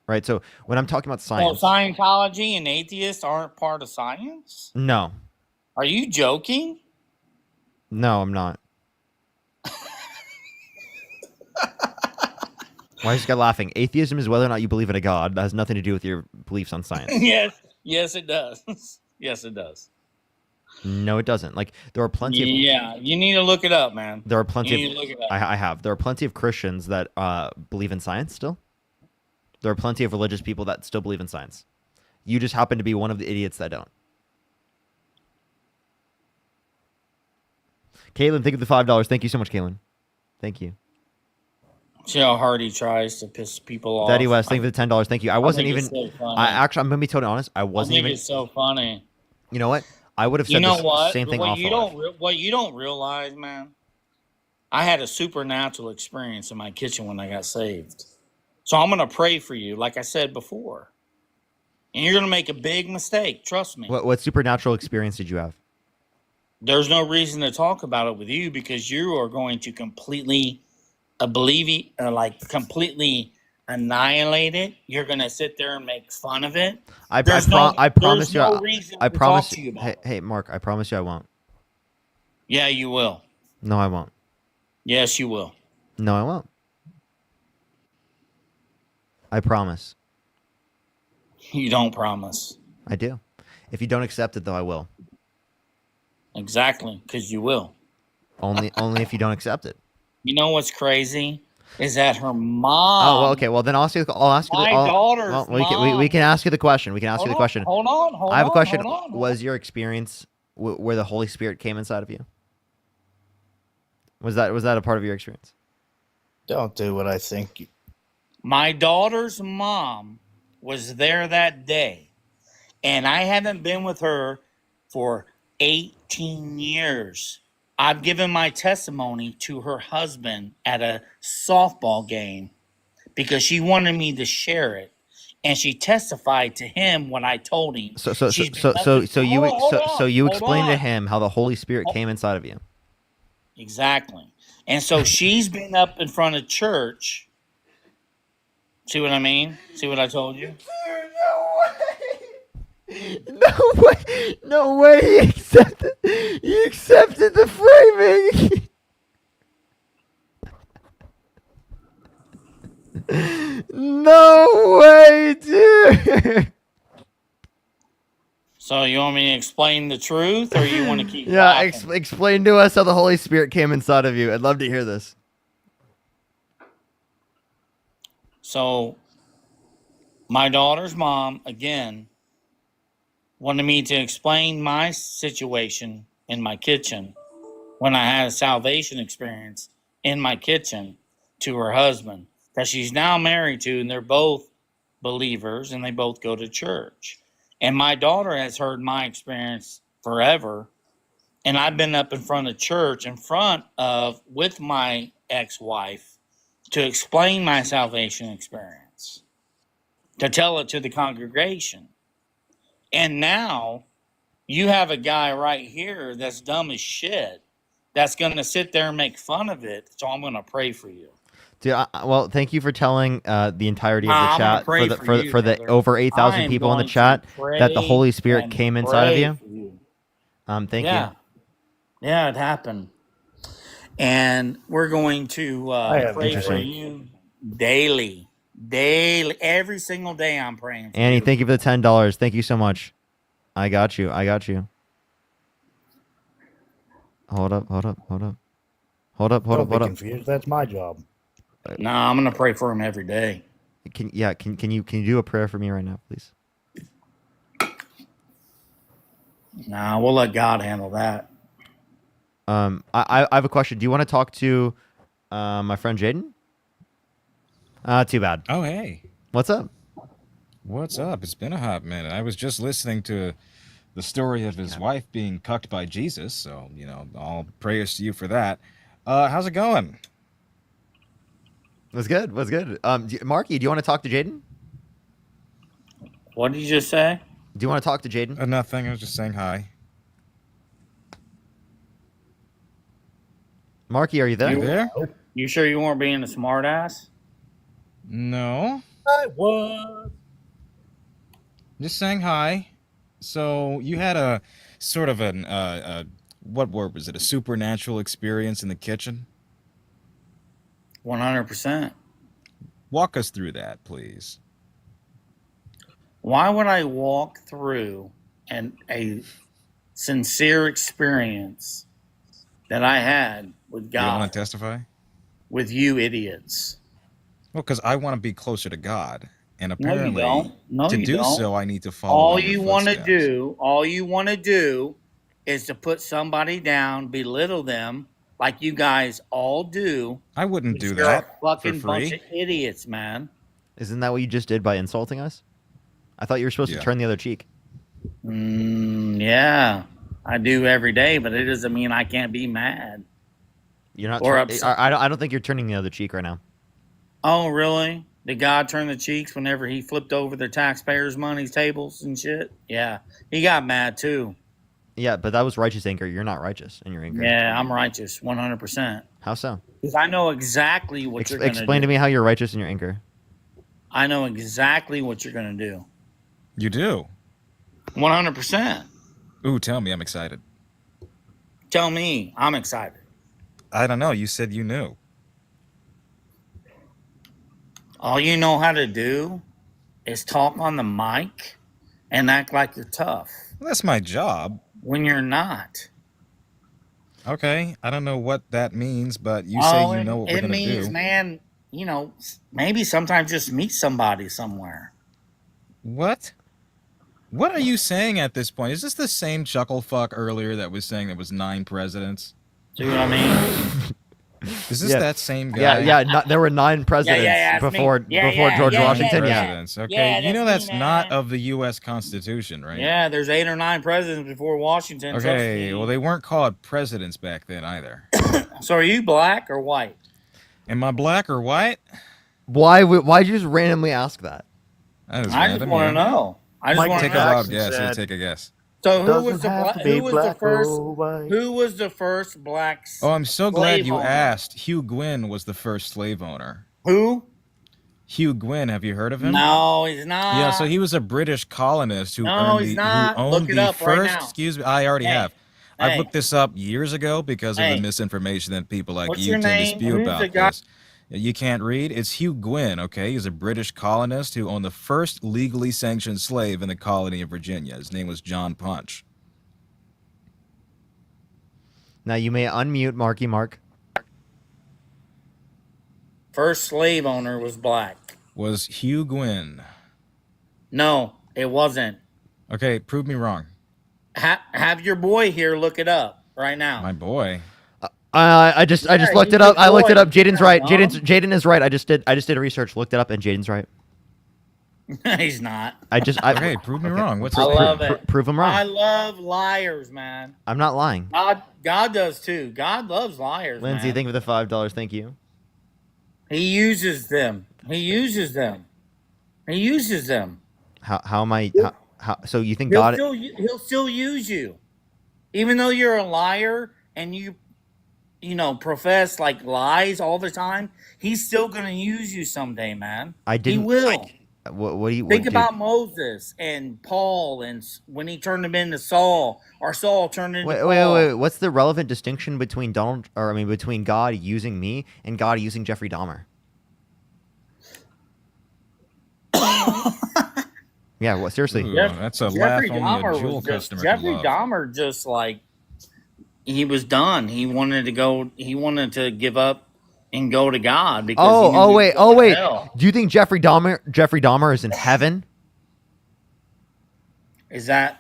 right? So when I'm talking about science, Well, Scientology and atheists aren't part of science? no, Are you joking? no, I'm not. Why is this guy laughing? Atheism is whether or not you believe in a god. That has nothing to do with your beliefs on science. Yes, it does. Yes, it does. No, it doesn't. Like there are plenty of You need to look it up, man. there are plenty You need of to look it up. I have. There are plenty of Christians that believe in science still. There are plenty of religious people that still believe in science. You just happen to be one of the idiots that don't. Caitlin, thank you for the $5. Thank you so much, Caitlin. Thank you. See how hard he tries to piss people off. Daddy West, thank you for the $10. Thank you. I wasn't think even. it's so funny. I'm gonna be totally honest. I wasn't think even. it's so funny. You know what? I would have said You know the what? same thing What off you the live. what you don't realize, man. I had a supernatural experience in my kitchen when I got saved. So I'm gonna pray for you, like I said before. And you're gonna make a big mistake. Trust me. What supernatural experience did you have? There's no reason to talk about it with you because you are going to completely completely annihilate it. You're gonna sit there and make fun of it. I There's promise you. no reason I to promise talk to you. you about Hey, Mark. I promise you, I won't. Yeah, you will. No, I won't. Yes, you will. No, I won't. I promise. You don't promise. I do. If you don't accept it, though, I will. Exactly, because you will. Only if you don't accept it. You know what's crazy is that her mom. Oh well, okay. Well, then I'll ask you. My daughter's we can ask you the question. We can ask you the question. Hold on. I have a question. Hold on. Was your experience where the Holy Spirit came inside of you? Was that a part of your experience? Don't do what I think. My daughter's mom was there that day, and I haven't been with her for 18 years. I've given my testimony to her husband at a softball game because she wanted me to share it, and she testified to him when I told him. So you explained to him how the Holy Spirit came inside of you. Exactly. And so she's been up in front of church. See what I mean? See what I told you? No way. He accepted the framing. No way, dude. So you want me to explain the truth, or you want to keep? Yeah, explain to us how the Holy Spirit came inside of you. I'd love to hear this. So My daughter's mom, again, wanted me to explain my situation in my kitchen when I had a salvation experience in my kitchen to her husband that she's now married to, and they're both believers and they both go to church. And my daughter has heard my experience forever. And I've been up in front of church, in front of, with my ex wife, to explain my salvation experience, to tell it to the congregation. And now you have a guy right here that's dumb as shit that's going to sit there and make fun of it. So I'm going to pray for you. Dude, well, thank you for telling the entirety of the I'm gonna chat pray for the for you, for the brother. over I 8,000 am people in the going to chat that the pray Holy Spirit and came inside of pray you. for you. Thank Yeah. you. Yeah, it happened. And we're going to pray for Interesting. you daily. Daily. Every single day I'm praying for Annie, you. thank you for the $10. Thank you so much. I got you. I got you. Hold up. Hold up. Hold up. Hold up. Hold Don't up. be Hold up. confused. That's my job. No, I'm going to pray for him every day. Can you do a prayer for me right now, please? No, we'll let God handle that. I have a question. Do you want to talk to my friend Jaden? Too bad. Oh, hey. What's up? What's up? It's been a hot minute. I was just listening to the story of his wife being cucked by Jesus, so, you know, all prayers to you for that. How's it going? What's good? What's good? Marky, do you want to talk to Jaden? What did you just say? Do you want to talk to Jaden? Nothing. I was just saying hi. Marky, are you there? You there? You sure you weren't being a smart ass? No. I was. Just saying hi. So you had a sort of an what word was it? A supernatural experience in the kitchen? 100%. Walk us through that, please. Why would I walk through a sincere experience that I had with You don't God want to testify? with you idiots? Well, because I want to be closer to God, and No, you apparently, don't. No, to you do don't. so, I need to follow All in your you want to footsteps. do is to put somebody down, belittle them, like you guys all do. I wouldn't do You're that a for fucking bunch free. of idiots, man. Isn't that what you just did by insulting us? I thought you were supposed to Yeah. turn the other cheek. Yeah, I do every day, but it doesn't mean I can't be mad. You're not. Or upset. I don't think you're turning the other cheek right now. Oh, really? Did God turn the cheeks whenever he flipped over the taxpayers' money tables and shit? Yeah, he got mad too. Yeah, but that was righteous anger. You're not righteous in your anger. Yeah, I'm righteous, 100%. How so? Because I know exactly what you're going to do. Explain to me how you're righteous in your anger. I know exactly what you're going to do. You do? 100%. Ooh, tell me. I'm excited. Tell me. I'm excited. I don't know. You said you knew. All you know how to do is talk on the mic and act like you're tough. Well, that's my job. When you're not. Okay, I don't know what that means, but you say you know what we're It going to means, do. man, you know, maybe sometimes just meet somebody somewhere. What? What are you saying at this point? Is this the same chuckle fuck earlier that was saying there was 9 presidents? See what I mean? Is this that same guy? There were 9 presidents before George Washington. Presidents. Okay, you know that's not of the U.S. Constitution, right? Yeah, there's 8 or 9 presidents before Washington. Okay, well they weren't called presidents back then either. So are you black or white? Am I black or white? Why'd you just randomly ask that? I just want to know. I just want to take a wild guess. Here, take a guess. So who was the first black? Oh, I'm so glad slave you owner? asked. Hugh Gwynn was the first slave owner. Who? Hugh Gwynn. Have you heard of him? No, he's not. Yeah, so he was a British colonist who No, earned he's the, not. who owned Look it the up right first. now. Excuse me, I already have. Hey. I've looked this up years ago because of Hey. the misinformation that people like What's you your tend to name? spew Who's the about guy? this. You can't read? It's Hugh Gwynn, okay? He's a British colonist who owned the first legally sanctioned slave in the colony of Virginia. His name was John Punch. Now you may unmute Marky Mark. First slave owner was black. Was Hugh Gwynn. No, it wasn't. Okay, prove me wrong. Have your boy here look it up right now. My boy. I just looked he's it up. your I looked it boy. up. Jaden's right. Dumb. Jaden is right. I just did a research, looked it up, and Jaden's right. He's not. Okay, prove me wrong. What's I his love name? it. Prove him wrong. I love liars, man. I'm not lying. God does too. God loves liars, Lindsay, man. thank you for the $5. Thank you. He uses them. He uses them. He uses them. How am I? How so you think He'll God? he'll still use you, even though you're a liar and you profess like lies all the time. He's still gonna use you someday, man. I didn't. He will. What do you Think dude, about Moses and Paul, and when he turned him into Saul, or Saul turned into Paul. Wait. What's the relevant distinction between between God using me and God using Jeffrey Dahmer? Yeah, what? Seriously. Ooh, that's a Jeffrey laugh only Dahmer a Jewel was customer just, can Jeffrey love. Dahmer just like he was done. He wanted to go. He wanted to give up and go to God because. he knew he was going to hell. Do you think Jeffrey Dahmer is in heaven? Is that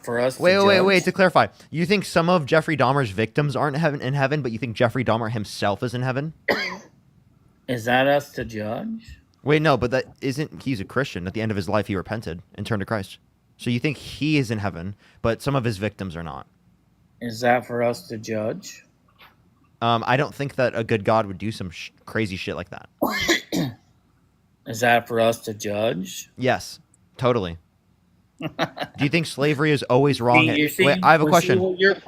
for us? Wait. To clarify, you think some of Jeffrey Dahmer's victims aren't in heaven, but you think Jeffrey Dahmer himself is in heaven? Is that us to judge? Wait, no, but that isn't. He's a Christian. At the end of his life, he repented and turned to Christ. So you think he is in heaven, but some of his victims are not. Is that for us to judge? I don't think that a good God would do some crazy shit like that. Is that for us to judge? Yes, totally. Do you think slavery is always wrong? Wait, I have a question.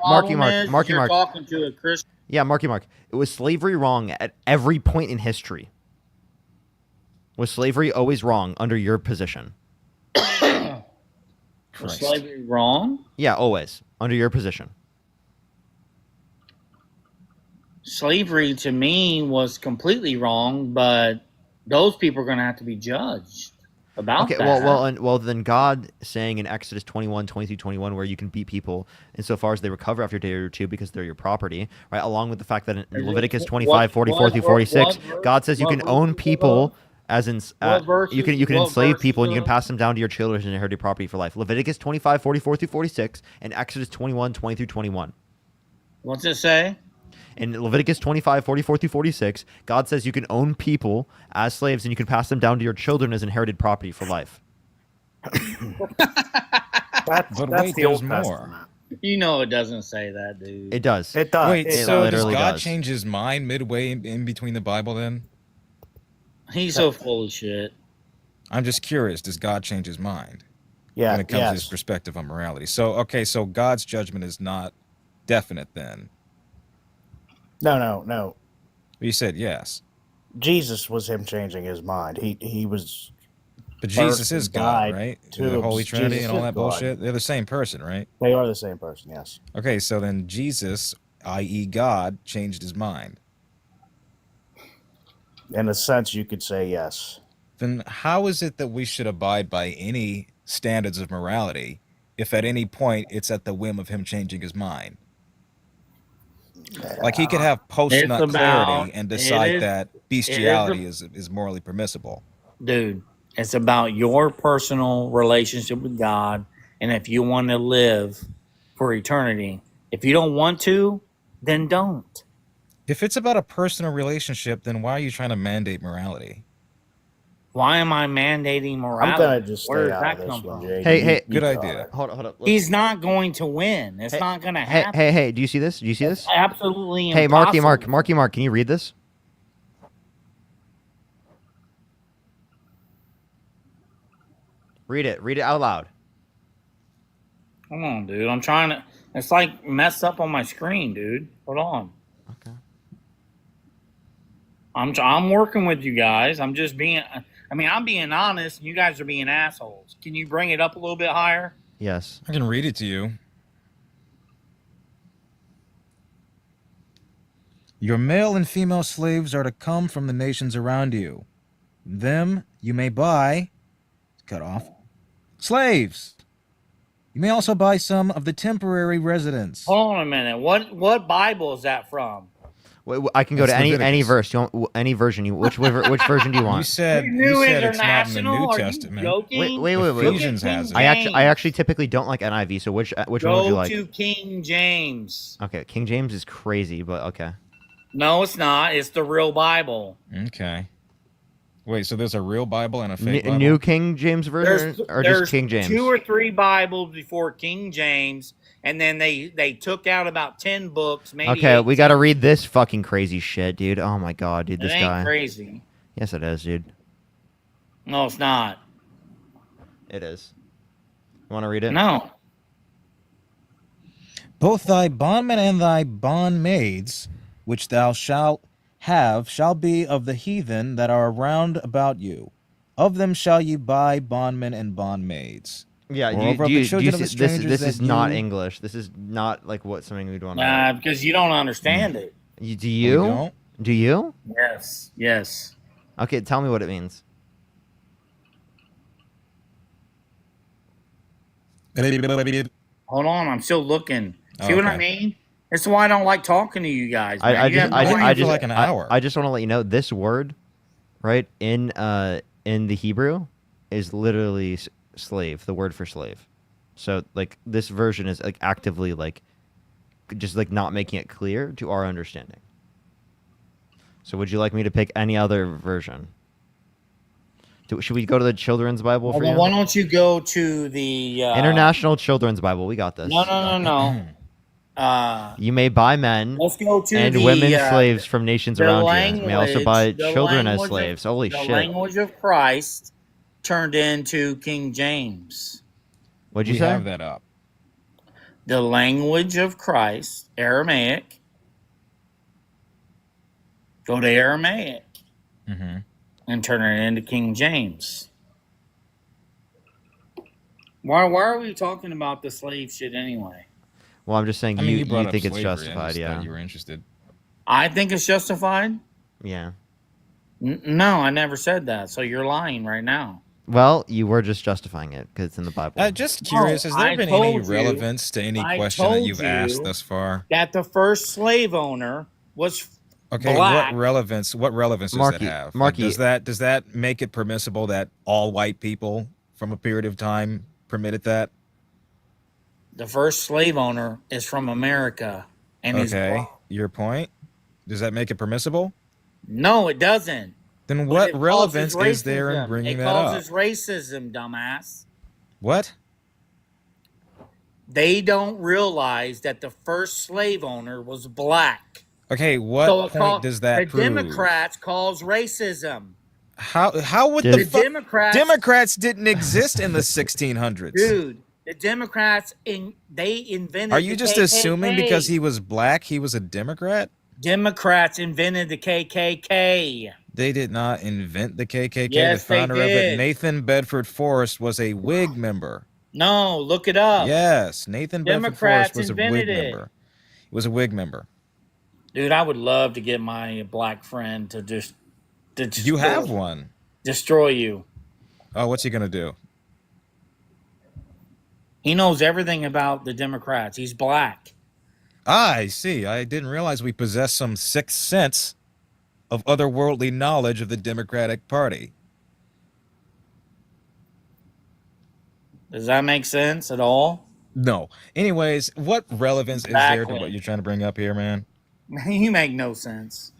Marky Mark. Talking to a Christian. Yeah, Marky Mark. Was slavery wrong at every point in history? Was slavery always wrong under your position? Was slavery wrong? Yeah, always under your position. Slavery to me was completely wrong, but those people are going to have to be judged about that. Well, then God saying in Exodus 21, 22, 21, where you can beat people insofar as they recover after a day or two because they're your property, right? Along with the fact that in Leviticus 25, 44 through 46, God says you can own people. As in, you can enslave people and you can pass them down to your children as inherited property for life. Leviticus 25, 44 through 46, and Exodus 21, 20 through 21. What's it say? In Leviticus 25, 44 through 46, God says you can own people as slaves and you can pass them down to your children as inherited property for life. That's the Old Testament. You know it doesn't say that, dude. It does. It does. Wait, It so does literally God does. change his mind midway in between the Bible then? He's so full of shit. I'm just curious, does God change his mind? Yeah, When it comes to his yes. perspective on morality. So God's judgment is not definite then. No. You said yes. Jesus was him changing his mind. He was. But Jesus is God, died right? to The Holy Trinity Jesus and all is that God. bullshit. They're the same person, right? They are the same person. Yes. Okay, so then Jesus, i.e. God, changed his mind. In a sense, you could say yes. Then how is it that we should abide by any standards of morality if at any point it's at the whim of him changing his mind? Like he could have post-nut clarity and decide that bestiality is morally permissible. Dude, it's about your personal relationship with God, and if you want to live for eternity. If you don't want to, then don't. If it's about a personal relationship, then why are you trying to mandate morality? Why am I mandating morality? I'm gonna just Where stay does out that of this come one, from? Jay. Hey, Good idea. Hold up. He's not going to win. It's not going to happen. Hey, do you see this? Absolutely Hey, impossible. Marky Mark, can you read this? Read it out loud. Come on, dude. I'm trying to. It's like messed up on my screen, dude. Hold on. Okay. I'm working with you guys. I'm just being. I'm being honest. And you guys are being assholes. Can you bring it up a little bit higher? Yes. I can read it to you. Your male and female slaves are to come from the nations around you. Them you may buy. Cut off. Slaves. You may also buy some of the temporary residents. Hold on a minute. What Bible is that from? I can go It's to any Leviticus. verse. You want any version? Which version do you want? You said You knew it's not in the international? New Are you Testament. joking? Wait. Ephesians has it. I actually typically don't like NIV. So which one would you Go like? to King James. Okay, King James is crazy, but okay. No, it's not. It's the real Bible. Okay. Wait, so there's a real Bible and a fake Bible? New King James version, or just King James? 2 or 3 Bibles before King James, and then they took out about 10 books. Maybe Okay, 8. we gotta read this fucking crazy shit, dude. Oh my god, dude, It this ain't guy. crazy. Yes, it is, dude. No, it's not. It is. You want to read it? No. Both thy bondmen and thy bondmaids, which thou shalt have, shall be of the heathen that are round about you. Of them shall ye buy bondmen and bondmaids. Yeah, Moreover, of the children of the strangers this that is not you- English. This is not like what something we'd want to. Nah, because you don't understand it. Do you? don't? Do you? Yes. Yes. Okay, tell me what it means. Hold on, I'm still looking. See what I Okay. mean? That's why I don't like talking to you guys. Man. I You have no just idea. like an hour. I just want to let you know this word, right in the Hebrew, is literally slave. The word for slave. So like this version is like actively like, just like not making it clear to our understanding. So would you like me to pick any other version? Should we go to the Children's Bible for Well, you? why don't you go to the International Children's Bible. We got this. No. You may buy men Let's go to and the, women slaves from nations the around you. You may also buy the children as language of- slaves. Holy the shit. language of Christ turned into King James. What'd you We say? have that up. The language of Christ, Aramaic. Go to Aramaic Mm-hmm. and turn it into King James. Why are we talking about the slave shit anyway? Well, I'm just saying I mean, you, you brought up think it's slavery. I justified, just yeah. thought you were interested. I think it's justified. Yeah. No, I never said that. So you're lying right now. Well, you were just justifying it because it's in the Bible. Just curious, has there I been any told you- relevance to any I question that told you've asked you thus far? That the first slave owner was Okay, black. what relevance does Marky, that have? Marky. Does that make it permissible that all white people from a period of time permitted that? The first slave owner is from America, and is Okay, black. your point. Does that make it permissible? No, it doesn't. Then But what it relevance causes is there in racism. bringing it that up? causes racism, dumbass. What? They don't realize that the first slave owner was black. Okay, what So it point does that the prove? Democrats cause racism. How would The the fuck? Democrats- Democrats didn't exist in the 1600s. Dude, the Democrats they invented. Are you the just KKK. assuming because he was black, he was a Democrat? Democrats invented the KKK? They did not invent the KKK. Yes, the they founder of it, did. Nathan Bedford Forrest, was a Whig member. No, look it up. Yes, Nathan Bedford Forrest Democrats was a Whig invented it. member. He was a Whig member. Dude, I would love to get my black friend to just. You have one. Destroy you. Oh, what's he gonna do? He knows everything about the Democrats. He's black. I see. I didn't realize we possess some sixth sense of otherworldly knowledge of the Democratic Party. Does that make sense at all? No. Anyways, what relevance is there to Exactly. what you're trying to bring up here, man? You make no sense.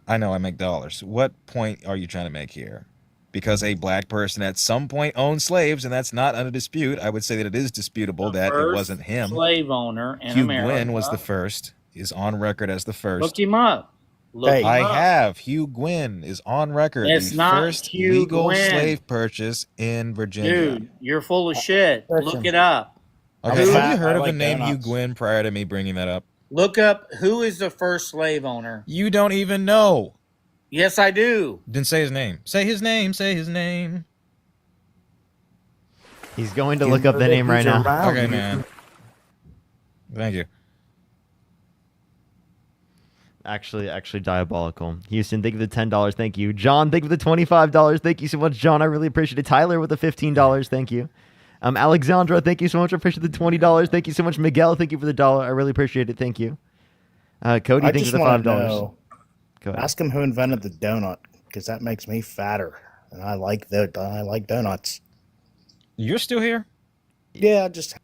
I know I make dollars. What point are you trying to make here? Because a black person at some point owned slaves, and that's not under dispute. I would say that it is disputable that it First wasn't him. slave owner in Hugh America. Gwynn was the first. Is on record as the first. Look him up. Look him I up. have. Hugh Gwynn is on record. It's the not first Hugh legal Gwynn. slave purchase in Virginia. Dude, you're full of shit. Look it up. Okay, Who- have you heard I of the like name Hugh donuts. Gwynn prior to me bringing that up? Look up who is the first slave owner. You don't even know. Yes, I do. Then say his name. Say his name. Say his name. He's going to look up the name right now. Okay, man. Thank you. Actually diabolical. Houston, thank you for the $10. Thank you. John, thank you for the $25. Thank you so much, John. I really appreciate it. Tyler with the $15. Thank you. Alexandra, thank you so much. I appreciate the $20. Thank you so much, Miguel. Thank you for the $1. I really appreciate it. Thank you. Cody, I thanks just for the want $5. to know. Go ahead. Ask him who invented the donut, because that makes me fatter, and I like donuts. You're still here? Yeah, just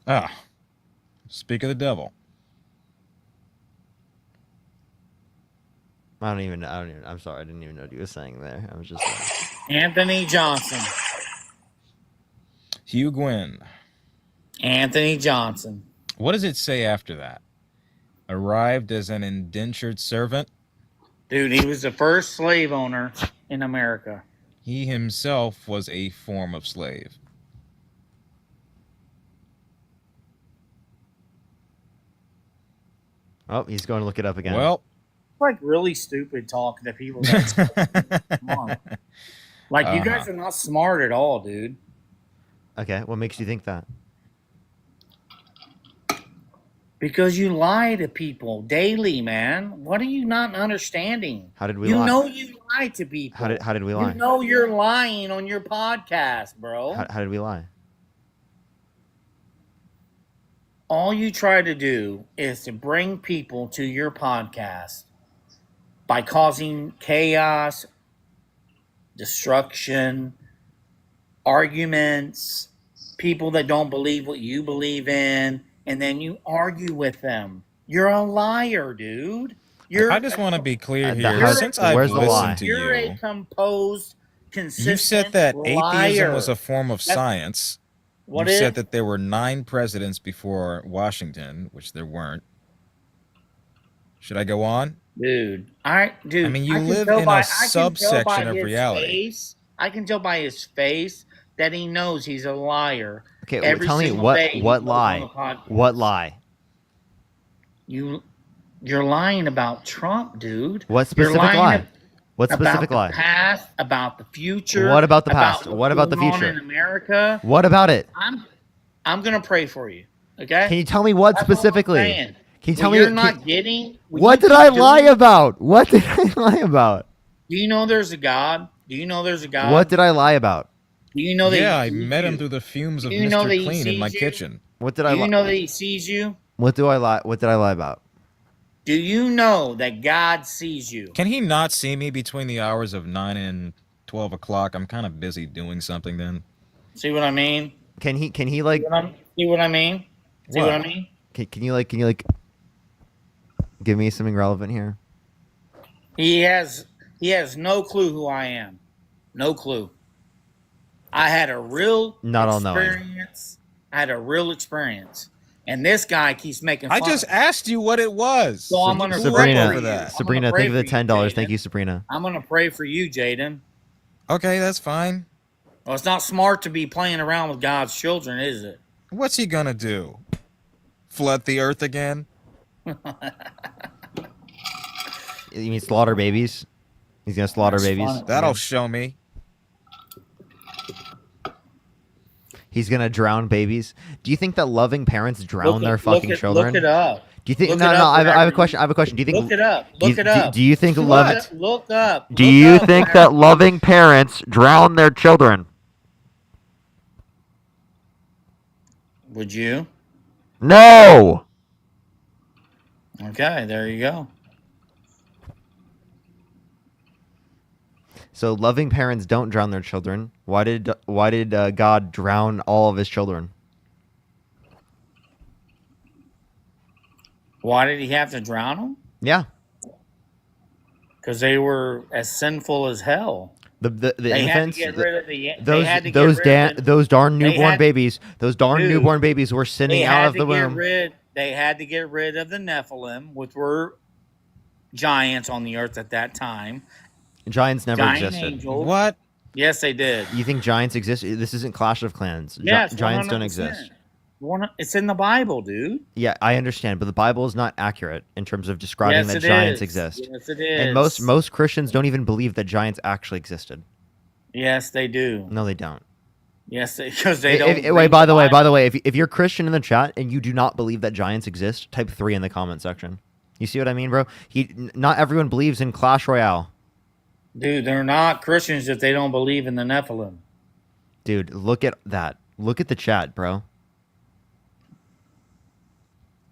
Ah, speak of the devil. I'm sorry. I didn't even know what you were saying there. I was just Anthony Johnson. Hugh Gwynn. Anthony Johnson. What does it say after that? Arrived as an indentured servant? Dude, he was the first slave owner in America. He himself was a form of slave. Oh, he's going to look it up again. Well, It's like really stupid talking to people that smart. Like, you guys are not smart at all, dude. Okay, what makes you think that? Because you lie to people daily, man. What are you not understanding? How did we You lie? know you lie to people. How did we lie? You know you're lying on your podcast, bro. How did we lie? All you try to do is to bring people to your podcast by causing chaos, destruction, arguments, people that don't believe what you believe in, and then you argue with them. You're a liar, dude. I just want to be clear here. How- Since I've where's the lie? listened to You're a you, composed, consistent you said that atheism liar. was a form of That's- science. What You is? said that there were 9 presidents before Washington, which there weren't. Should I go on? Dude, I mean, you I can live tell in by- a I can tell subsection by of his reality. face- I can tell by his face that he knows he's a liar. Okay, Every tell me single day he what goes on lie? the podcast. What lie? You're lying about Trump, dude. What You're specific lying lie? What about specific the lie? past, about the future. What about the past? what's What about the going on future? in America? What about it? I'm gonna pray for you. Okay. Can you tell me what That's all I'm specifically? saying. Can you tell What me? you're not getting? What did I lie about? What did I lie about? Do you know there's a God? Do you know there's a God? What did I lie about? Do you know that? Yeah, he I sees met him you? through the fumes of Do you know that Mr. he Clean in my sees you? kitchen. What did Do I you lie? know that he sees you? What do I lie? What did I lie about? Do you know that God sees you? Can he not see me between the hours of 9 and 12 o'clock? I'm kind of busy doing something then. See what I mean? Can he like? See what I mean? See what I What? mean? Can you like give me something relevant here? He has no clue who I am. No clue. I had a real Not all knowing. experience. I had a real experience. And this guy keeps making fun. I just asked you what it was. So I'm gonna pray Sabrina, for you. I'm Sabrina, gonna pray thank you for the for you, $10. Jaden. Thank you, Sabrina. I'm gonna pray for you, Jaden. Okay, that's fine. Well, it's not smart to be playing around with God's children, is it? What's he gonna do? Flood the earth again? You mean slaughter babies? He's gonna slaughter That's babies. funny. That'll show me. He's gonna drown babies. Do you think that loving parents drown their fucking children? Look it up. Do you think? Look No, it no. up I have a wherever question. I have a question. Do you think? Look it up. do you- Look it do- up. Do you think Look loving? it- Look up. Do Look you up think wherever that loving parents drown their children? Would you? No. Okay, there you go. So loving parents don't drown their children. Why did God drown all of his children? Why did he have to drown them? Yeah. Because they were as sinful as hell. The They had to infants, get rid of the- they those had to get those rid da- of the- those darn they newborn had- babies, those darn Dude, newborn babies were They sinning out had of to the get womb. rid. They had to get rid of the Nephilim, which were giants on the earth at that time. Giants never Giant existed. angels. What? Yes, they did. You think giants exist? This isn't Clash of Clans. Yes, Giants don't 100%. exist. It's in the Bible, dude. Yeah, I understand, but the Bible is not accurate in terms of describing Yes, that it giants is. exist. Yes, it And is. most Christians don't even believe that giants actually existed. Yes, they do. No, they don't. Yes, because they don't. Wait, read by the way, Bible. if you're Christian in the chat and you do not believe that giants exist, type 3 in the comment section. You see what I mean, bro? Not everyone believes in Clash Royale. Dude, they're not Christians if they don't believe in the Nephilim. Dude, look at that. Look at the chat, bro.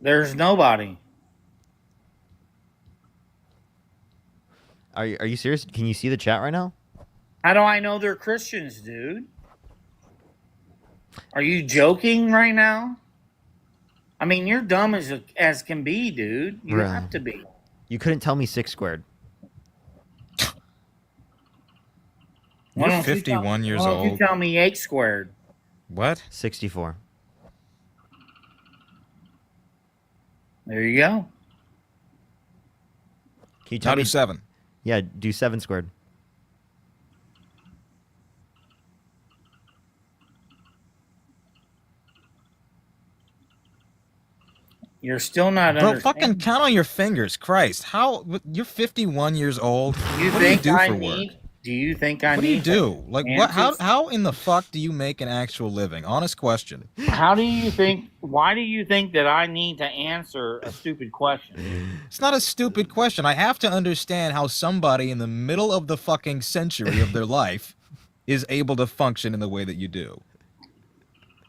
There's nobody. Are you serious? Can you see the chat right now? How do I know they're Christians, dude? Are you joking right now? I mean, you're dumb as can be, dude. You Really? have to be. You couldn't tell me 6 squared. You're 51 years Why don't you old. tell me 8 squared? What? 64. There you go. Can you tell Now me do 7. Yeah, do 7 squared. You're still not Bro, understanding. fucking count on your fingers. Christ. How? You're 51 years old. You What think do you do I for work? need? Do you think I What do you need? do? Like what? answers? How in the fuck do you make an actual living? Honest question. How do you think? Why do you think that I need to answer a stupid question? It's not a stupid question. I have to understand how somebody in the middle of the fucking century of their life is able to function in the way that you do.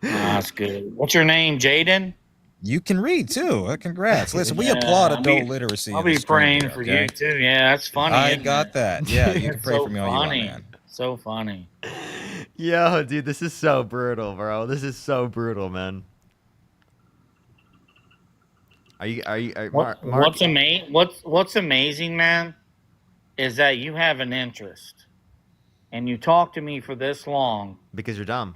That's good. What's your name, Jaden? You can read too. Congrats. Listen, we Yeah, applaud I'll adult be- literacy. I'll in the be stream praying here, for okay? you too. Yeah, that's funny. I isn't got it? that. Yeah, you can It's pray so for me all you want, funny. man. So funny. Yo, dude, this is so brutal, bro. This is so brutal, man. Are you Mark? What's amazing, man, is that you have an interest, and you talk to me for this long, Because you're dumb.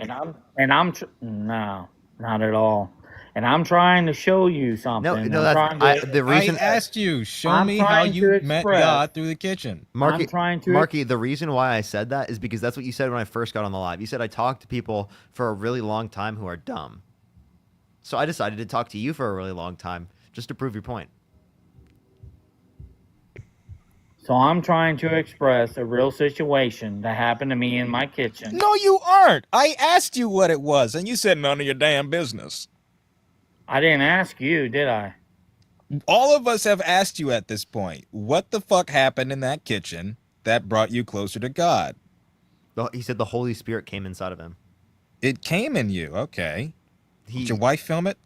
no, not at all. And I'm trying to show you something. No, I'm that's trying to, the reason. I asked you, show I'm me how trying you to met express- God through the kitchen. Marky, I'm trying to- Marky, the reason why I said that is because that's what you said when I first got on the live. You said I talked to people for a really long time who are dumb. So I decided to talk to you for a really long time just to prove your point. So I'm trying to express a real situation that happened to me in my kitchen. No, you aren't. I asked you what it was, and you said none of your damn business. I didn't ask you, did I? All of us have asked you at this point, what the fuck happened in that kitchen that brought you closer to God? He said the Holy Spirit came inside of him. It came in you, okay. Did your He- wife film it?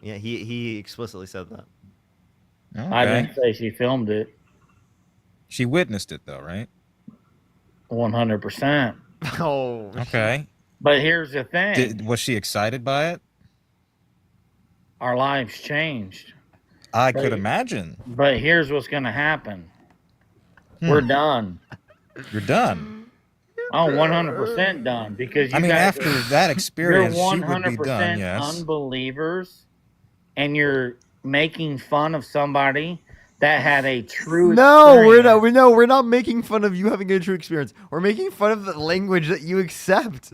Yeah, he explicitly said that. I Okay. didn't say she filmed it. She witnessed it though, right? 100%. Oh. Okay. But here's the thing. Was she excited by it? Our lives changed. I could imagine. But here's what's going to happen. Hmm. We're done. You're done. Oh, 100% done. Because you I mean, guys after that experience, you're she would be 100% done, yes. unbelievers, and you're making fun of somebody that had a true No, experience. we're not making fun of you having a true experience. We're making fun of the language that you accept.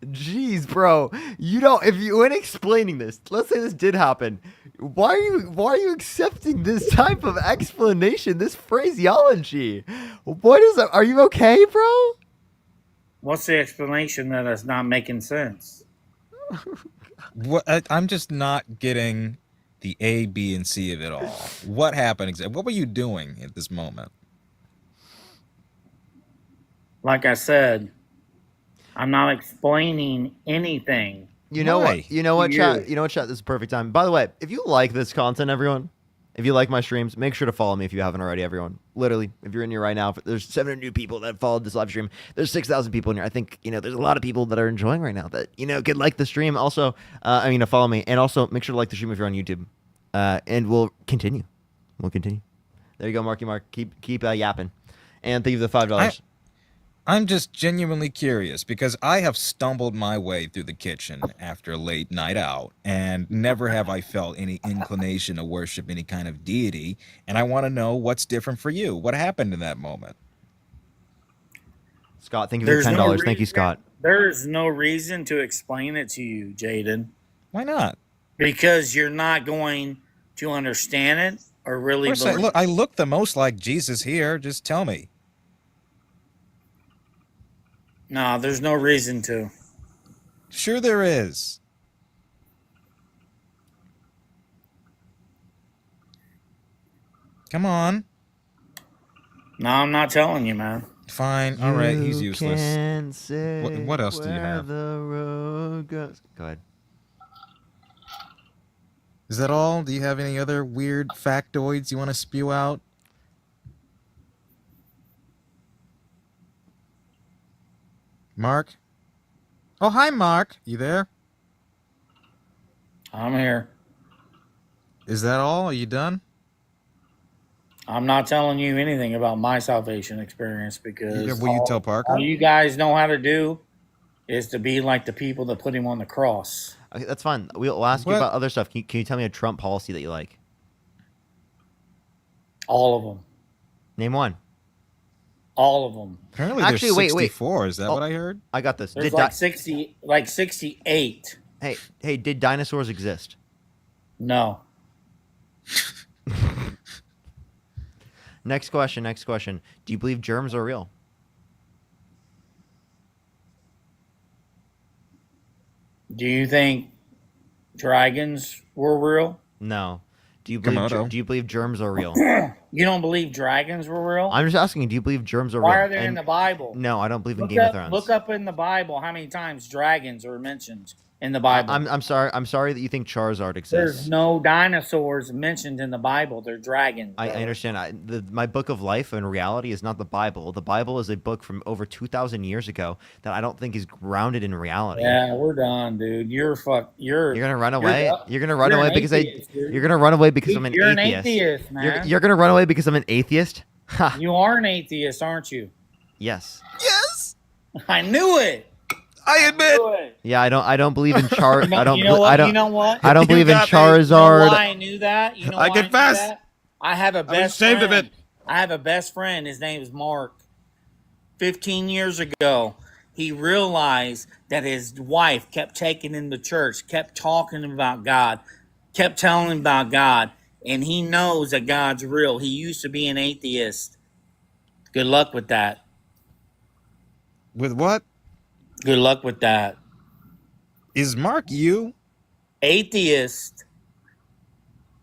Jeez, bro. You don't if you when explaining this, let's say this did happen. Why are you accepting this type of explanation, this phraseology? What is that? Are you okay, bro? What's the explanation that it's not making sense? I'm just not getting the A, B, and C of it all. What happened exactly? What were you doing at this moment? Like I said, I'm not explaining anything. You know what? You know what, to chat? you. You know what, chat? This is perfect time. By the way, if you like this content, everyone, if you like my streams, make sure to follow me if you haven't already, everyone. Literally, if you're in here right now, there's 700 new people that followed this live stream. There's 6,000 people in here. I think, there's a lot of people that are enjoying right now that, could like the stream. Also, follow me. And also, make sure to like the stream if you're on YouTube. And we'll continue. There you go, Marky Mark. Keep yapping. And thank you for the $5. I'm just genuinely curious because I have stumbled my way through the kitchen after a late night out, and never have I felt any inclination to worship any kind of deity, and I want to know what's different for you. What happened in that moment? Scott, thank you for the $10. Thank you, Scott. There's no reason to explain it to you, Jaden. Why not? Because you're not going to understand it or really Of course believe. I look the most like Jesus here. Just tell me. No, there's no reason to. Sure there is. Come on. No, I'm not telling you, man. Fine. All right. He's useless. Can say What else do you where have? the road goes. Go ahead. Is that all? Do you have any other weird factoids you want to spew out? Mark? Oh, hi, Mark. You there? I'm here. Is that all? Are you done? I'm not telling you anything about my salvation experience because Will you tell all Parker? you guys know how to do is to be like the people that put him on the cross. Okay, that's fine. We'll ask you about other stuff. Can you tell me a Trump policy that you like? All of them. Name one. All of them. Apparently Actually, there's wait. 64. Is that Oh, what I heard? I got this. There's like 68. Hey, did dinosaurs exist? No. Next question. Do you believe germs are real? Do you think dragons were real? No. Do you believe germs are real? You don't believe dragons were real? I'm just asking, do you believe germs are Why real? are they in the Bible? No, I don't believe in Game of Thrones. Look up in the Bible how many times dragons are mentioned in the Bible. I'm sorry that you think Charizard exists. There's no dinosaurs mentioned in the Bible. They're dragons. I understand. My book of life and reality is not the Bible. The Bible is a book from over 2,000 years ago that I don't think is grounded in reality. Yeah, we're done, dude. You're gonna run away. You're gonna run you're away an because atheist, you're gonna run away because I'm an You're atheist. an atheist, man. You're gonna run away because I'm an atheist. Ha. You are an atheist, aren't you? Yes. Yes. I knew it. I admit. Yeah, I don't believe in Char. You know, I don't. you know what? I don't. You know what? I don't believe in got me. Charizard. You know why I knew that? You know I why confess. I knew that? I have a best ashamed of friend. it. I have a best friend. His name is Mark. 15 years ago, he realized that his wife kept taking him to church, kept talking about God, kept telling him about God, and he knows that God's real. He used to be an atheist. Good luck with that. With what? Good luck with that. Is Mark you? Atheist.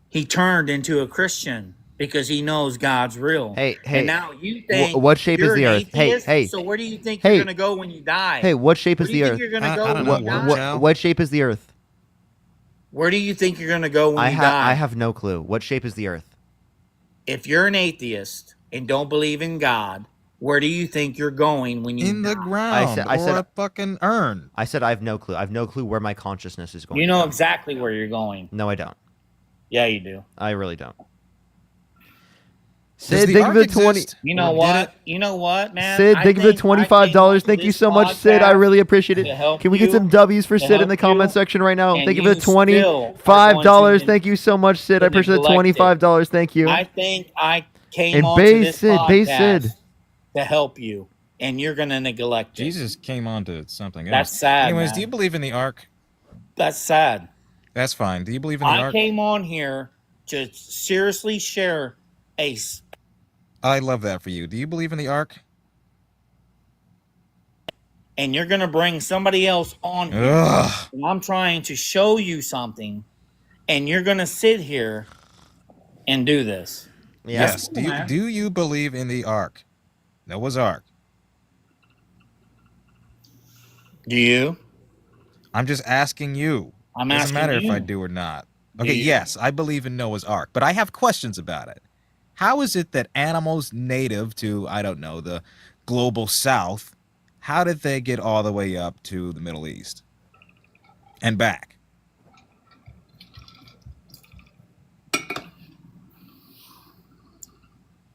He turned into a Christian because he knows God's real. Hey. And now you think What shape is you're the an Earth? atheist, Hey. So where do you think Hey. you're gonna go when you die? Hey, what shape is Where do you the think Earth? you're gonna go I don't when know. you Worm die? chow? What shape is the Earth? Where do you think you're gonna go when you I die? have no clue. What shape is the Earth? If you're an atheist and don't believe in God, where do you think you're going when you In the die? ground I or said a fucking urn. I said I have no clue. I have no clue where my consciousness is going. You to know go. exactly where you're going. No, I don't. Yeah, you do. I really don't. Does Sid, the thank you ark for the 20. exist? You know Or did what? it? You know what, man? Sid, I thank you for the think I $25. came onto Thank you this so much, Sid. I podcast really appreciate it. to help Can we get you, some W's for to Sid in help the comment you, section right now? and Thank you for the you still are going $25. to Thank you so much, Sid. I appreciate the neglect it. $25. Thank you. I think I came And onto base this Sid, base podcast Sid. to help you, and you're gonna neglect it. Jesus came on to something else. That's sad. Anyways, man. do you believe in the ark? That's sad. That's fine. Do you believe in the I ark? came on here to seriously share a. I love that for you. Do you believe in the ark? And you're gonna bring somebody else on here. Ugh. And I'm trying to show you something, and you're gonna sit here and do this. Yes. Do you believe in the ark? Noah's ark. Do you? I'm just asking you. I'm Doesn't asking matter if I you. do or not. Do Okay, you? yes, I believe in Noah's ark, but I have questions about it. How is it that animals native to, I don't know, the global south, how did they get all the way up to the Middle East and back?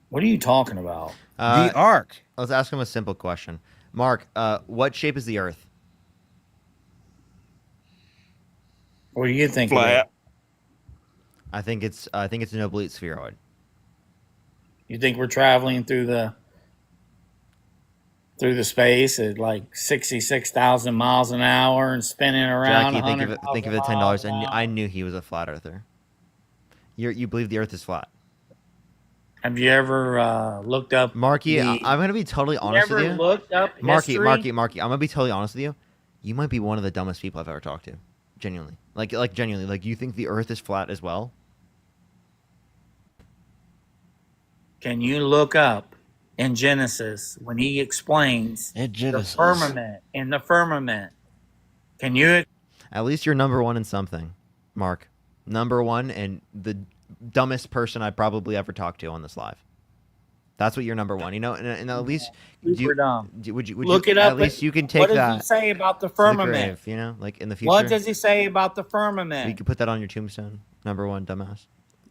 What are you talking about? The ark. Let's ask him a simple question. Mark, what shape is the Earth? What do you think? Flat. I think it's an oblate spheroid. You think we're traveling through the space at like 66,000 miles an hour and spinning around? Jackie, thank you for the $10. And I knew he was a flat earther. You believe the Earth is flat? Have you ever looked up, Marky? I'm gonna be totally honest with you. Looked up Marky, history? Marky. I'm gonna be totally honest with you. You might be one of the dumbest people I've ever talked to. Genuinely, like genuinely, like you think the Earth is flat as well? Can you look up in Genesis when he explains the firmament in the firmament? Can you? At least you're number one in something, Mark. Number one and the dumbest person I probably ever talked to on this live. That's what you're number one. And at least Super dumb. would you Look it at up. least you can What take does he that say about the to the firmament? grave, like in the What future. does he say about the So you firmament? can put that on your tombstone. Number one, dumbass.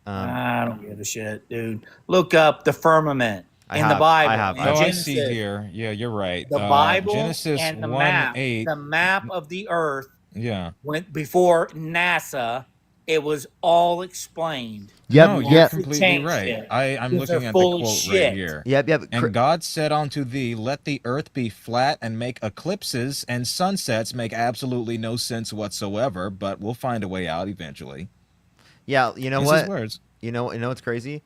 I don't give a shit, dude. Look up the firmament in the I Bible. have. In Oh, I Genesis, see here. Yeah, you're right. the Bible Genesis and the 1:8. map of the earth Yeah. went before NASA. It was all explained. No, you're NASA completely changed right. it I'm because looking they're at the full of quote right shit. here. Yep. And God said unto thee, let the earth be flat and make eclipses and sunsets make absolutely no sense whatsoever, but we'll find a way out eventually. Yeah, you know It's what? his words. You know what's crazy?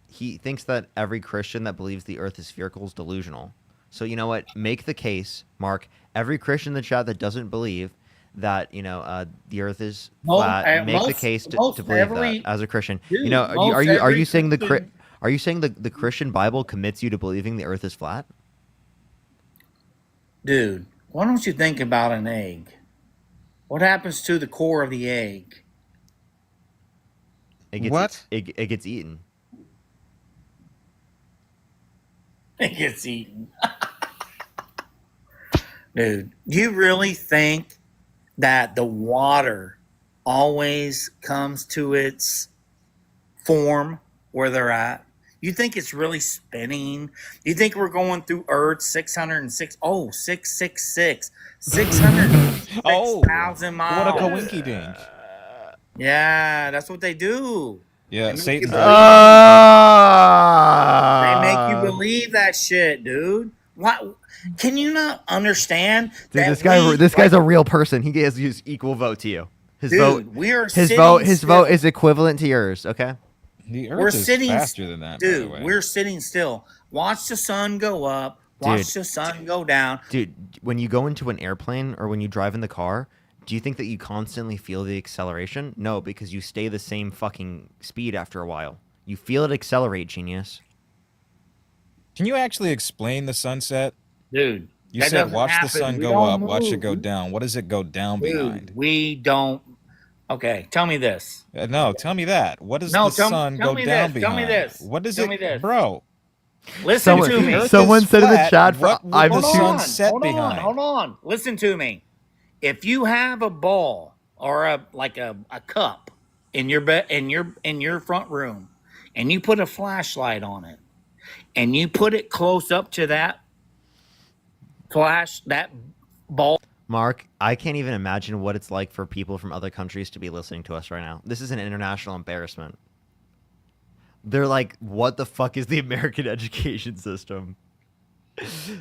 He thinks that every Christian that believes the earth is spherical is delusional. So you know what? Make the case, Mark. Every Christian in the chat that doesn't believe that the earth is flat, make the case to believe that as a Christian. Dude, Are you saying Christian- are you saying the Christian Bible commits you to believing the earth is flat? Dude, why don't you think about an egg? What happens to the core of the egg? It gets, What? It gets eaten. It gets eaten. Dude, do you really think that the water always comes to its form where they're at? You think it's really spinning? You think we're going through Earth 606? Oh, 666. 606,000 miles. What a coinky dink. Yeah, that's what they do. Yeah, They Satan's make you believe that shit, dude. What? Can you not understand Dude, that this guy's a real person. He has his equal vote to you. His his vote is equivalent to yours. Okay. The We're earth is sitting faster than that, dude. by the way. We're sitting still. Watch the sun go up. Watch the sun go down. Dude, when you go into an airplane or when you drive in the car, do you think that you constantly feel the acceleration? No, because you stay the same fucking speed after a while. You feel it accelerate, genius. Can you actually explain the sunset? Dude, You that said doesn't watch the happen. sun We go don't up, watch it move. go down. What does it go down behind? Dude, we don't. Okay, tell me this. No, tell me that. What does No, the tell sun tell go me down this. Tell behind? me this. What does Tell it, me this. bro? Listen to me. Someone said in the chat for what would I'm the too. sun set hold behind? Hold on. Listen to me. If you have a ball or a cup in your bed in your front room, and you put a flashlight on it, and you put it close up to that ball. Mark, I can't even imagine what it's like for people from other countries to be listening to us right now. This is an international embarrassment. They're like, what the fuck is the American education system?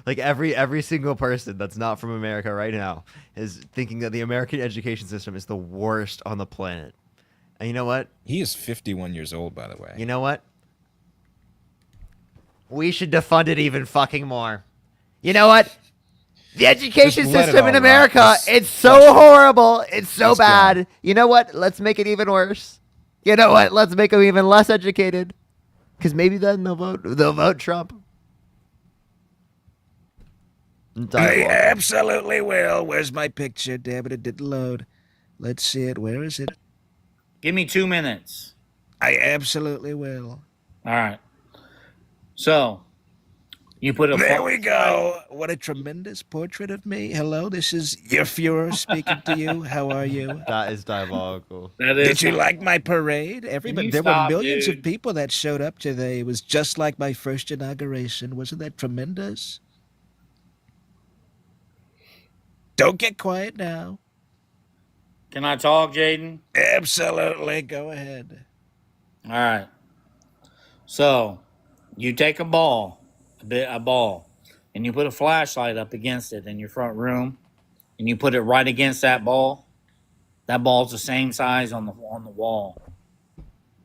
Like every single person that's not from America right now is thinking that the American education system is the worst on the planet. And you know what? He is 51 years old, by the way. You know what? We should defund it even fucking more. You know what? The education Just let it system all in rot. America, Just it's so horrible. It's so Let's go. bad. You know what? Let's make it even worse. You know what? Let's make them even less educated. Because maybe then they'll vote Trump. I absolutely will. Where's my picture? Damn it, it didn't load. Let's see it. Where is it? Give me 2 minutes. I absolutely will. All right. So, you put a There we go. What a tremendous portrait of me. Hello, this is your Fuhrer speaking to you. How are you? That is diabolical. Did you like my parade? Everybody, you there were stop, millions dude? of people that showed up today. It was just like my first inauguration. Wasn't that tremendous? Don't get quiet now. Can I talk, Jaden? Absolutely. Go ahead. All right. So, you take a ball, and you put a flashlight up against it in your front room, and you put it right against that ball. That ball's the same size on the wall.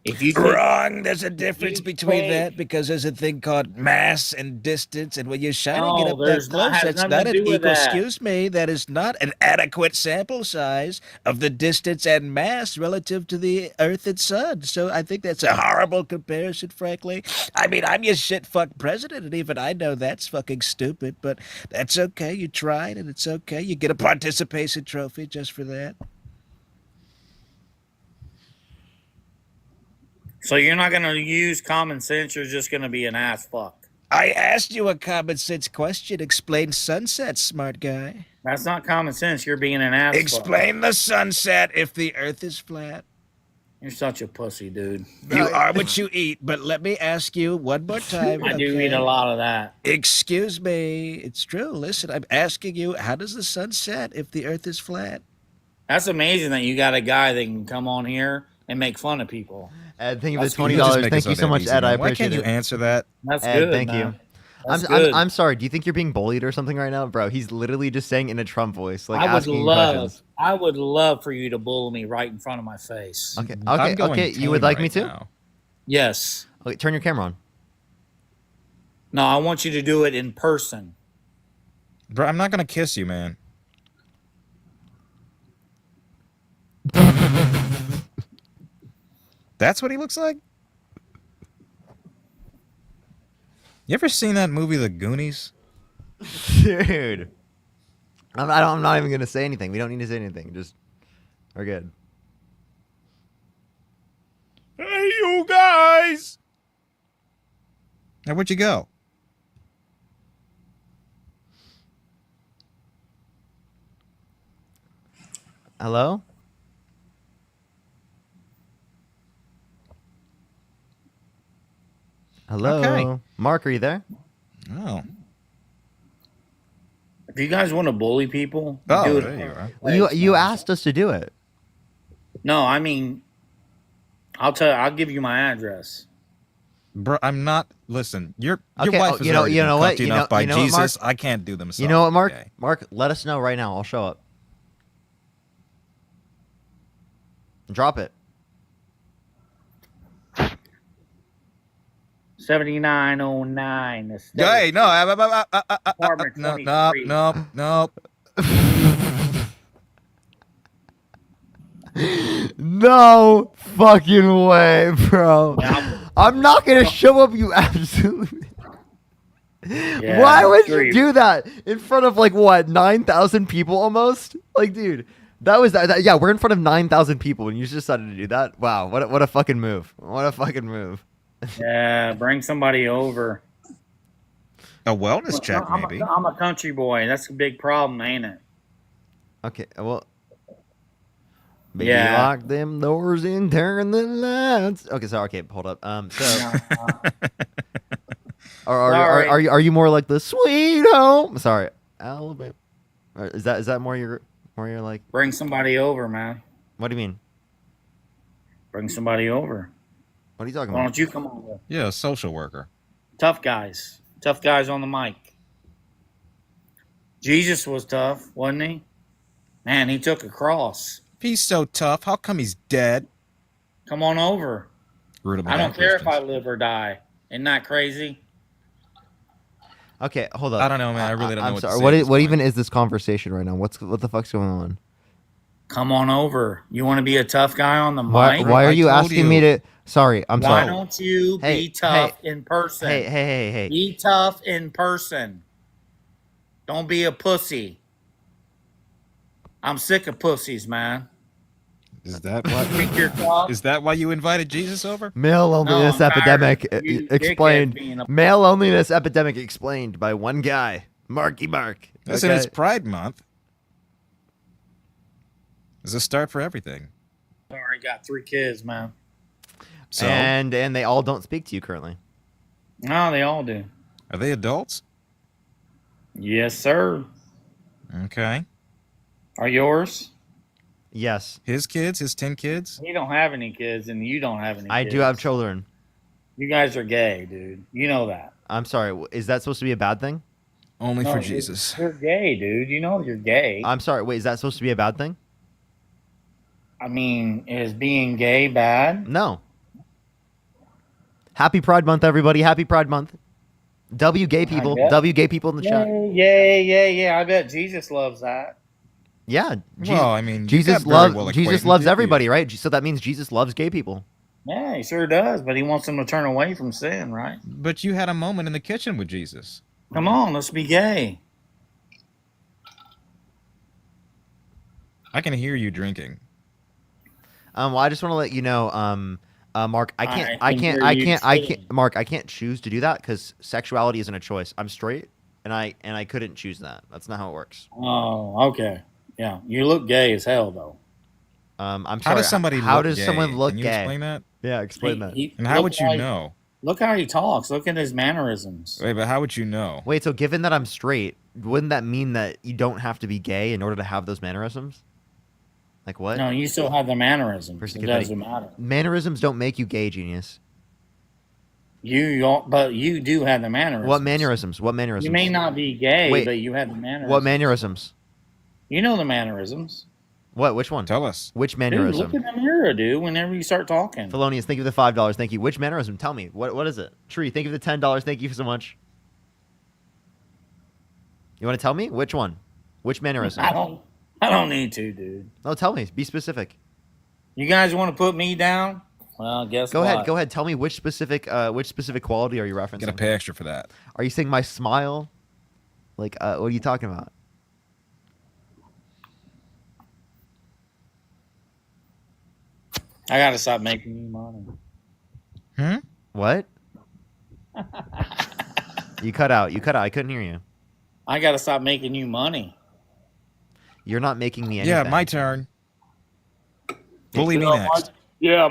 If you take, Wrong. There's a difference between take- that because there's a thing called mass and distance, and when you're shining it No, up that there's close, has that's nothing not to an do with equal. that. Excuse me, that is not an adequate sample size of the distance and mass relative to the Earth and Sun. So I think that's a horrible comparison, frankly. I mean, I'm your shit fuck president, and even I know that's fucking stupid. But that's okay. You tried, and it's okay. You get a participation trophy just for that. So you're not going to use common sense. You're just going to be an ass fuck. I asked you a common sense question. Explain sunset, smart guy. That's not common sense. You're being an ass fuck. Explain the sunset if the earth is flat. You're such a pussy, dude. You are what you eat, but let me ask you one more time. I do eat a lot of that. Excuse me. It's true. Listen, I'm asking you, how does the sun set if the earth is flat? That's amazing that you got a guy that can come on here and make fun of people. Ed, thank you for the You just $20. make it Thank so you so damn much, easy, Ed. I man. Why appreciate can't you it. answer that? That's Ed, good. thank man. you. That's good. I'm sorry. Do you think you're being bullied or something right now, bro? He's literally just saying in a Trump voice, like asking questions. I would love for you to bully me right in front of my face. Okay, I'm okay, going okay. You tame would like right me to? now. Yes. Okay, turn your camera on. No, I want you to do it in person. Bro, I'm not going to kiss you, man. That's what he looks like? You ever seen that movie, The Goonies? Dude. I'm not even going to say anything. We don't need to say anything. Just, we're good. Hey, you guys! Now, where'd you go? Hello? Hello? Okay. Mark, are you there? Oh. If you guys want to bully people, Oh, do it. there you are. You asked us to do it. No, I mean, I'll give you my address. Bro, I'm not. Listen, your Okay, wife is already you know been what? cucked You know- enough by you know what, Jesus. Mark? I can't do them. You know what, Mark? Okay. Mark, let us know right now. I'll show up. Drop it. 7909. Hey, no, Apartment no, 23. no. No fucking way, bro. I'm not gonna show up, you absolute. Yeah, Why would sure you do that in front of like what 9,000 people almost? Like, dude, that was that. Yeah, we're in front of 9,000 people, and you just decided to do that. Wow, what a fucking move! What a fucking move! Yeah, bring somebody over. A wellness check, I'm maybe. I'm a country boy. That's a big problem, ain't it? Okay, well, baby, Yeah. lock them doors and turn the lights. Okay, sorry. Okay, hold up. So. Are you more like the sweet home? Sorry, Alabama. Or is that more your like? Bring somebody over, man. What do you mean? Bring somebody over. What are you talking Why about? don't you come over? Yeah, a social worker. Tough guys on the mic. Jesus was tough, wasn't he? Man, he took a cross. If he's so tough, how come he's dead? Come on over. Rude about I don't that, care if Christians. I live or die. Isn't that crazy? Okay, hold up. I don't know, man. I really don't know I'm what to sorry. say What at is, this what point. even is this conversation right now? What the fuck's going on? Come on over. You want to be a tough guy on the Why mic? are you told asking you. me to? Sorry, I'm Why sorry. don't you Hey, be tough in person? Hey. Be tough in person. Don't be a pussy. I'm sick of pussies, man. Is that Think you're why? tough? Is that why you invited Jesus over? Male loneliness I'm tired epidemic of you explained. dickheads being a- Male loneliness epidemic explained by one guy, Marky Mark. Listen, it's Pride Month. It's a start for everything. I already got 3 kids, man. So, and they all don't speak to you currently. No, they all do. are they adults? Yes, sir. Okay. Are yours? Yes, His kids, his 10 kids? You don't have any kids, and you don't have any I kids. do have children. You guys are gay, dude. You know that. I'm sorry. Is that supposed to be a bad thing? Only No, for you're- Jesus. You're gay, dude. You know you're gay. I'm sorry. Wait, is that supposed to be a bad thing? I mean, is being gay bad? No. Happy Pride Month, everybody. Happy Pride Month. W gay people. guess. W gay people in the chat. Yeah. I bet Jesus loves that. Yeah. Well, I mean, you Jesus got very well loves Jesus acquainted, loves didn't you? everybody, right? So that means Jesus loves gay people. Yeah, he sure does, but he wants them to turn away from sin, right? But you had a moment in the kitchen with Jesus. Come on, let's be gay. I can hear you drinking. Well, I just want to let you know, Mark, I can't, Mark, I can't choose to do that because sexuality isn't a choice. I'm straight, and I couldn't choose that. That's not how it works. Oh, okay. Yeah, you look gay as hell though. I'm How sorry. does somebody How look does gay? someone look Can you gay? explain that? Yeah, explain that. And how would you know? Look how he talks. Look at his mannerisms. Wait, but how would you know? Wait, so given that I'm straight, wouldn't that mean that you don't have to be gay in order to have those mannerisms? Like what? No, you still have the mannerisms. It doesn't matter. Mannerisms don't make you gay, genius. You don't, but you do have the mannerisms. What mannerisms? What mannerisms? You may not be gay, Wait, but you have the mannerisms. what mannerisms? You know the mannerisms. What? Which one? Tell us. Which Dude, mannerism? look in the mirror, dude, whenever you start talking. Felonious, thank you for the $5. Thank you. Which mannerism? Tell me. What is it? Tree, thank you for the $10. Thank you so much. You want to tell me? Which one? Which mannerism? I don't need to, dude. No, tell me. Be specific. You guys want to put me down? Well, guess Go what? ahead. Go ahead. Tell me which specific quality are you referencing? Gotta pay extra for that. Are you saying my smile? Like, what are you talking about? I gotta stop making you money. What? You cut out. You cut out. I couldn't hear you. I gotta stop making you money. You're not making me anything. Yeah, my turn. Bully me Yeah, next.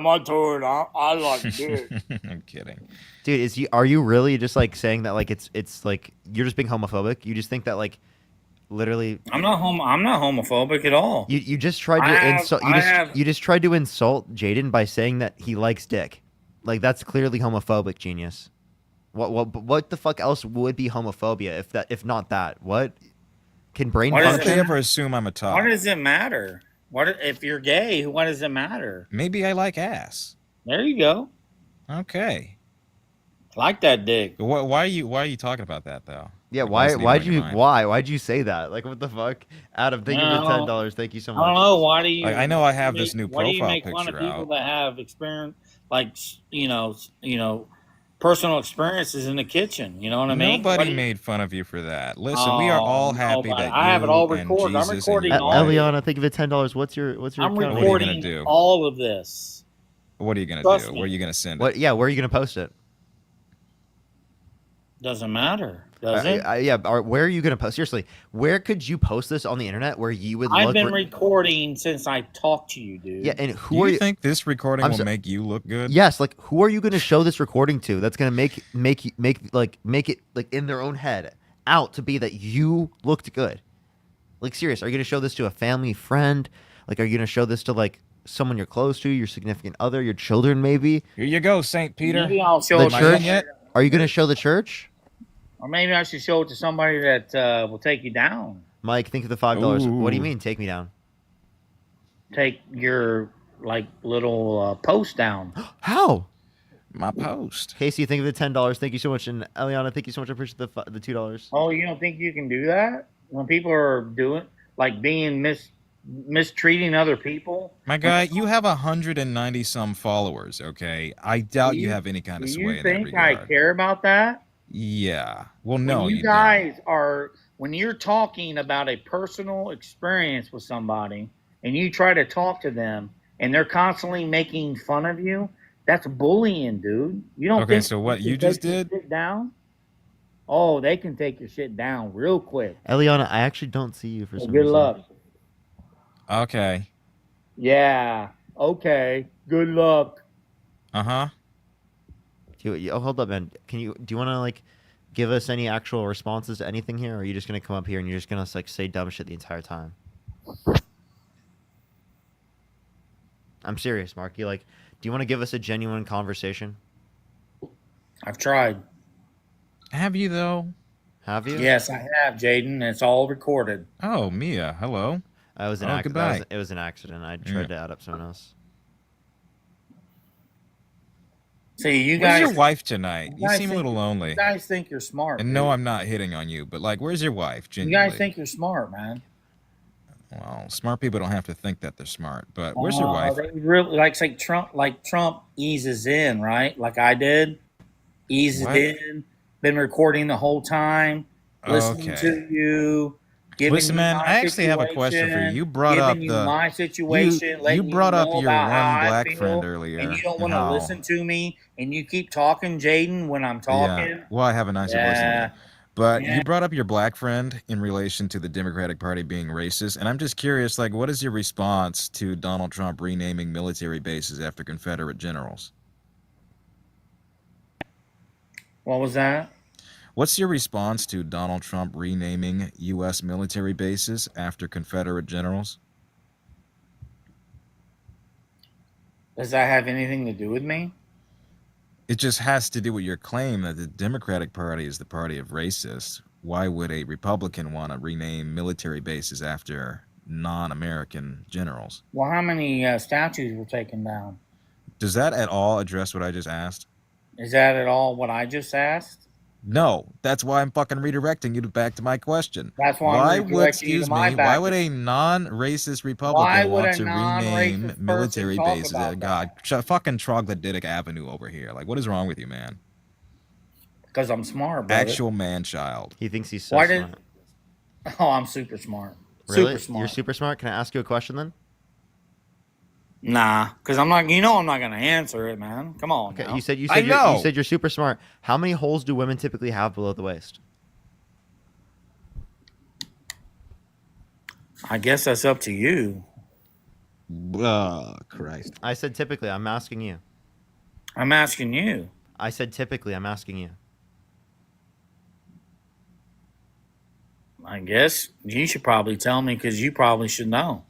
my turn. I like this. I'm kidding. Dude, are you really just like saying that like it's like you're just being homophobic? You just think that like literally I'm not homophobic at all. You just tried to insult you just tried to insult Jaden by saying that he likes dick. Like that's clearly homophobic, genius. What the fuck else would be homophobia if not that? What can brain Why function? don't they ever assume I'm a top? What does it matter? What if you're gay? What does it matter? Maybe I like ass. There you go. Okay. Like that dick. Why are you talking about that though? Yeah, Like, why'd you say that? Like what the fuck? Adam, thank you for $10. Thank you so much. I don't know. Why do you? Like, I know I have this new why do you profile make fun of picture people out. that have experience, like personal experiences in the kitchen? You know what I mean? Nobody made fun of you for that. Listen, we are all happy that I have it all you and recorded. I'm Jesus recording and all. Eliana, thank you for $10. What's your I'm account? recording do? all of this. What are you gonna Trust do? me. Where are you gonna send it? What? Yeah, where are you gonna post it? Doesn't matter, does it? Where are you gonna post? Seriously, where could you post this on the internet where you would? I've been recording since I talked to you, dude. Yeah, and who Do are you you? think this recording I'm will so- make you look good? Yes, like who are you gonna show this recording to? That's gonna make it like in their own head out to be that you looked good. Like serious, are you gonna show this to a family friend? Like, are you gonna show this to like someone you're close to, your significant other, your children, maybe? Here you go, Saint Peter. Maybe I'll show The it to church? somebody- Are you gonna show the church? Or maybe I should show it to somebody that will take you down. Mike, think of the $5. What do you Ooh. mean, take me down? Take your little post down. How? My post. Casey, think of the $10. Thank you so much, and Eliana, thank you so much. I appreciate the $2. Oh, you don't think you can do that when people are being mistreating other people? My guy, you have 190 some followers. Okay, I doubt you have any kind of Do sway you in that think I regard. care about that? Yeah. Well, no, When you you guys are when you're talking about a personal experience with somebody and you try to talk to them and they're constantly making fun of you, that's bullying, dude. You don't Okay, think so what they you can just take your did? shit down? Oh, they can take your shit down real quick. Eliana, I actually don't see you for some Good reason. luck. don't. Okay. Yeah. Okay. Good luck. Uh huh. Oh, hold up, man. Do you want to like give us any actual responses to anything here, or are you just gonna come up here and you're just gonna like say dumb shit the entire time? I'm serious, Mark. Do you want to give us a genuine conversation? I've tried. Have you though? Have you? Yes, I have, Jaden. It's all recorded. Oh, Mia. Hello. It was an Oh, accident. goodbye. It was an accident. I tried to add up someone else. See, you Where's guys. your wife tonight? You guys seem a think- little lonely. You guys think you're smart. And dude. no, I'm not hitting on you, but like, where's your wife? You Genuinely. guys think you're smart, man. Well, smart people don't have to think that they're smart. But where's your wife? They really say Trump eases in, right? Like I did, eases What? in. Been recording the whole time, listening Okay. to you. giving Listen, you man, my I actually have a question for you. situation, You brought up giving you the my situation, you letting you brought up know your about how one I black friend feel, and you earlier don't and want to how listen to me, and you keep talking, Jaden, when I'm yeah. talking. Well, I have a nicer voice than you. Yeah, But yeah. you brought up your black friend in relation to the Democratic Party being racist, and I'm just curious, like, what is your response to Donald Trump renaming military bases after Confederate generals? What was that? What's your response to Donald Trump renaming U.S. military bases after Confederate generals? Does that have anything to do with me? It just has to do with your claim that the Democratic Party is the party of racists. Why would a Republican want to rename military bases after non-American generals? Well, how many statues were taken down? Does that at all address what I just asked? Is that at all what I just asked? No, that's why I'm fucking redirecting you back to my question. That's why Why I'm would, redirecting you to excuse my me, why back. would a non-racist Why Republican would want a to rename non-racist person military talk bases? about God, fucking troglodytic avenue over here. Like, what is wrong with you, man? Because I'm smart, brother. Actual man-child. He thinks he's so Why smart. did? Oh, I'm super smart. Really? Super smart. You're super smart? Can I ask you a question then? Nah, because I'm not. You know, I'm not gonna answer it, man. Come on. Okay, now. you said I you know. said you're super smart. How many holes do women typically have below the waist? I guess that's up to you. Oh, Christ. I said typically. I'm asking you. I'm asking you. I said typically. I'm asking you. I guess you should probably tell me because you probably should know.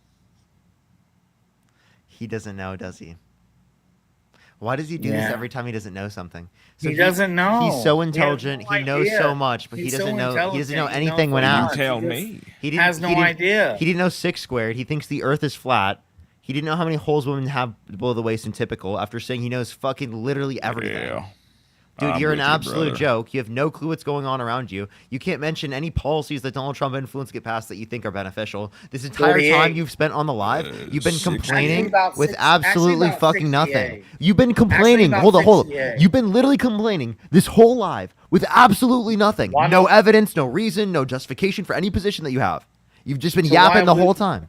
He doesn't know, does he? Why does he do this Yeah. every time he doesn't know something? He doesn't know. He's so He has intelligent. no He knows idea. so much, but He's he doesn't so know. He doesn't know intelligent. He knows anything when so asked. much. tell He me. just He didn't, has no he didn't- idea. He didn't know 6 squared. He thinks the Earth is flat. He didn't know how many holes women have below the waist in typical. After saying he knows fucking literally everything. Yeah. Dude, I'm you're an with you, absolute brother. joke. You have no clue what's going on around you. You can't mention any policies that Donald Trump influenced get passed that you think are beneficial. This entire 48. time you've spent on the live, you've been 68. complaining Actually about with six- absolutely actually about fucking 68. nothing. You've been complaining. about Hold on. 68. You've been literally complaining this whole live with absolutely nothing. Why No not? evidence, no reason, no justification for any position that you have. You've just been So yapping why the would- whole time.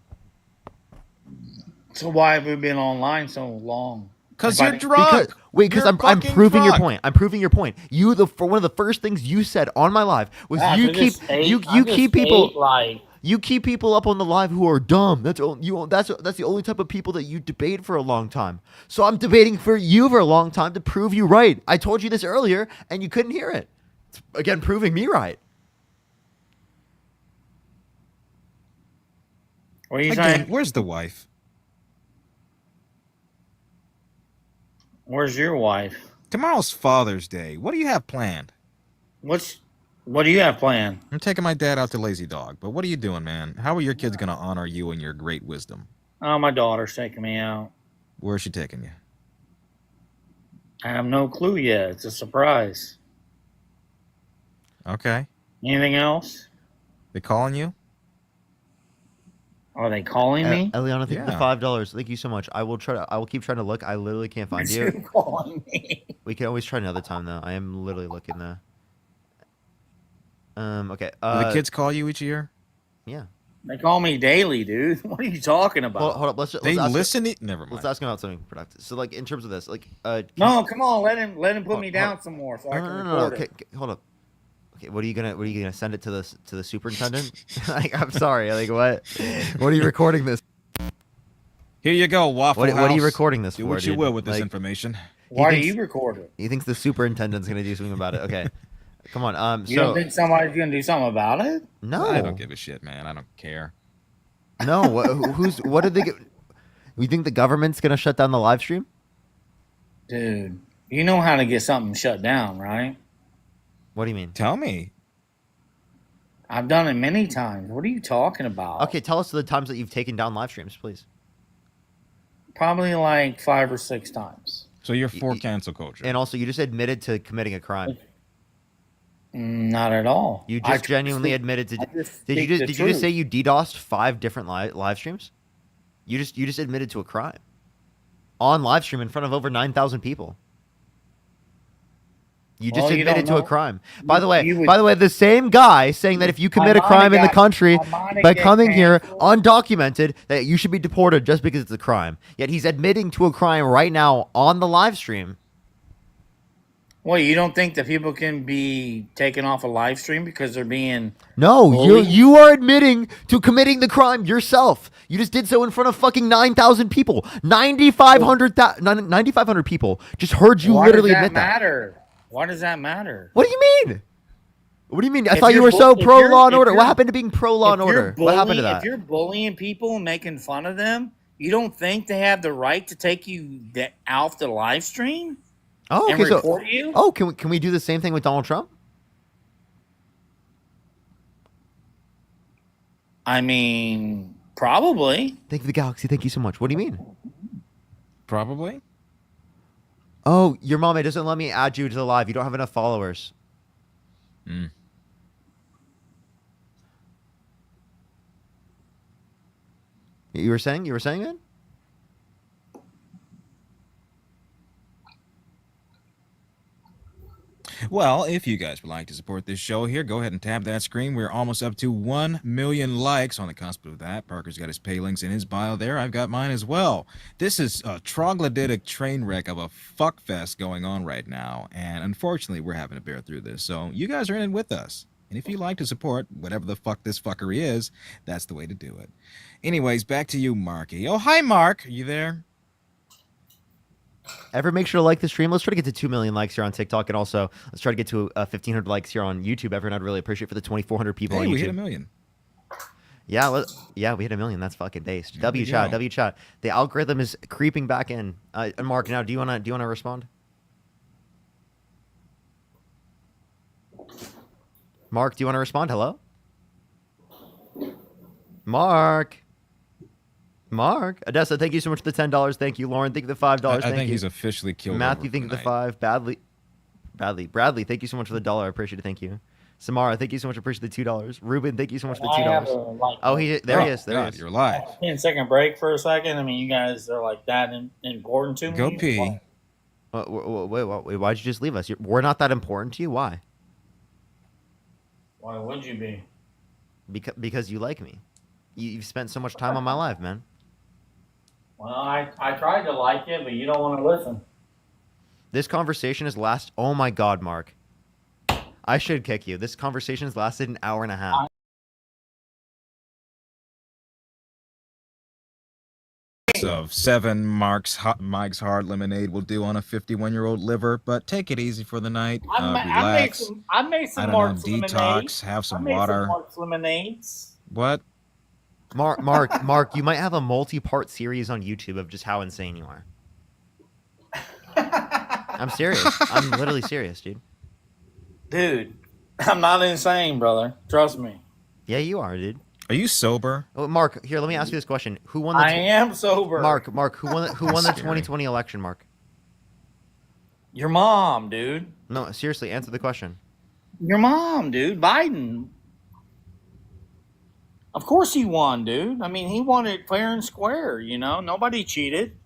So why have we been online so long? Because If I- you're drunk. Because You're I'm fucking proving your drunk. point. I'm proving your point. For one of the first things you said on my live was Gosh, you I keep just ate- you I just keep people ate, like you keep people up on the live who are dumb. That's the only type of people that you debate for a long time. So I'm debating for you for a long time to prove you right. I told you this earlier and you couldn't hear it. It's, again, proving me right. What are you Again, saying? where's the wife? Where's your wife? Tomorrow's Father's Day. What do you have planned? What do you have planned? I'm taking my dad out to Lazy Dog. But what are you doing, man? How are your kids going to honor you and your great wisdom? Oh, my daughter's taking me out. Where's she taking you? I have no clue yet. It's a surprise. Okay. Anything else? They calling you? Are they calling me? Eliana, thank you for Yeah. $5. Thank you so much. I will keep trying to look. I literally can't find you. Who's calling me? We can always try another time though. I am literally looking there. Okay. Do the kids call you each year? Yeah. They call me daily, dude. What are you talking about? Hold up. Let's They ask listen to... Never mind. Let's ask him about something productive. So, like, in terms of this, like, No, come on. Let him put me Hold- down some more so I can no. record Okay, it. okay, hold up. Okay, what are you gonna send it to the superintendent? Like, I'm sorry. Like, what? What are you recording this? Here you go, Waffle What are you House. recording this Do for? what you dude? will with this Like, information. Why do thinks- you record it? He thinks the superintendent's gonna do something about it. Okay, come on. You don't think somebody's gonna do something about it? No, I don't give a shit, man. I don't care. No, what did they get? You think the government's gonna shut down the live stream? Dude, you know how to get something shut down, right? What do you mean? Tell me. I've done it many times. What are you talking about? Okay, tell us the times that you've taken down live streams, please. Probably like 5 or 6 times. So you're for cancel culture. And also, you just admitted to committing a crime. Not at all. You I just genuinely speak- admitted to. I just Did you speak just the did you just truth. say you DDoSed 5 different live streams? You just admitted to a crime on live stream in front of over 9,000 people. You just Well, you admitted don't to a know. crime. By the way, You would. the same guy saying that if you commit a crime in the country I might by get coming here canceled. undocumented, that you should be deported just because it's a crime. Yet he's admitting to a crime right now on the live stream. Well, you don't think that people can be taken off a live stream because they're being No, bullied? you are admitting to committing the crime yourself. You just did so in front of fucking 9,000 people. 9,500 people just heard you Why literally does that admit that. matter? Why does that matter? What do you mean? What do you mean? I If thought you you're were so if pro you're- law and if order. What you're- happened to being pro law and if you're order? What happened to bullying- that? If you're bullying people and making fun of them, you don't think they have the right to take you off the live stream? Oh, and okay. report you? Oh, can we do the same thing with Donald Trump? I mean, probably. Thank you, the Galaxy. Thank you so much. What do you mean? Probably. Oh, your mom doesn't let me add you to the live. You don't have enough followers. You were saying, man? Well, if you guys would like to support this show here, go ahead and tap that screen. We're almost up to 1 million likes on the cusp of that. Parker's got his pay links in his bio there. I've got mine as well. This is a troglodytic train wreck of a fuckfest going on right now, and unfortunately, we're having to bear through this. So you guys are in it with us. And if you like to support whatever the fuck this fuckery is, that's the way to do it. Anyways, back to you, Marky. Oh, hi, Mark. Are you there? Ever make sure to like the stream? Let's try to get to 2 million likes here on TikTok, and also let's try to get to 1,500 likes here on YouTube. Everyone, I'd really appreciate for the 2,400 people Hey, on YouTube. we hit 1 million. Yeah, we hit 1 million. That's fucking based. There we W go. chat. The algorithm is creeping back in. Mark, now do you wanna respond? Mark, do you want to respond? Hello? Mark. Odessa, thank you so much for the $10. Thank you. Lauren, thank you for the $5. I Thank think you. he's officially killed. Matthew, thank you for the 5. Bradley, thank you so much for the $1. I appreciate it. Thank you. Samara, thank you so much. I appreciate the $2. Ruben, thank you so much for the I have $2. a, like, Oh, there he is. There God, he is. you're live. 10-second break for a second. I mean, you guys are like that important to me. Go pee. Wait, why'd you just leave us? We're not that important to you? Why? Why would you be? Because you like me. You've spent so much time on my live, man. Well, I tried to like it, but you don't want to listen. This conversation has lasted. Oh my God, Mark. I should kick you. This conversation has lasted an hour and a half. Of 7 Mike's Hard Lemonade will do on a 51-year-old liver, but take it easy for the night. Relax. I made some I don't Mark's know, detox, lemonades. have some I made water. Some Mark's lemonades. What? Mark, you might have a multi-part series on YouTube of just how insane you are. I'm serious. I'm literally serious, dude. Dude, I'm not insane, brother. Trust me. Yeah, you are, dude. Are you sober? Oh, Mark, here, let me ask you this question: Who won the? I am sober. Mark, who won the 2020 election? Mark. Your mom, dude. No, seriously, answer the question. Your mom, dude. Biden. Of course he won, dude. I mean, he won it fair and square. You know, nobody cheated.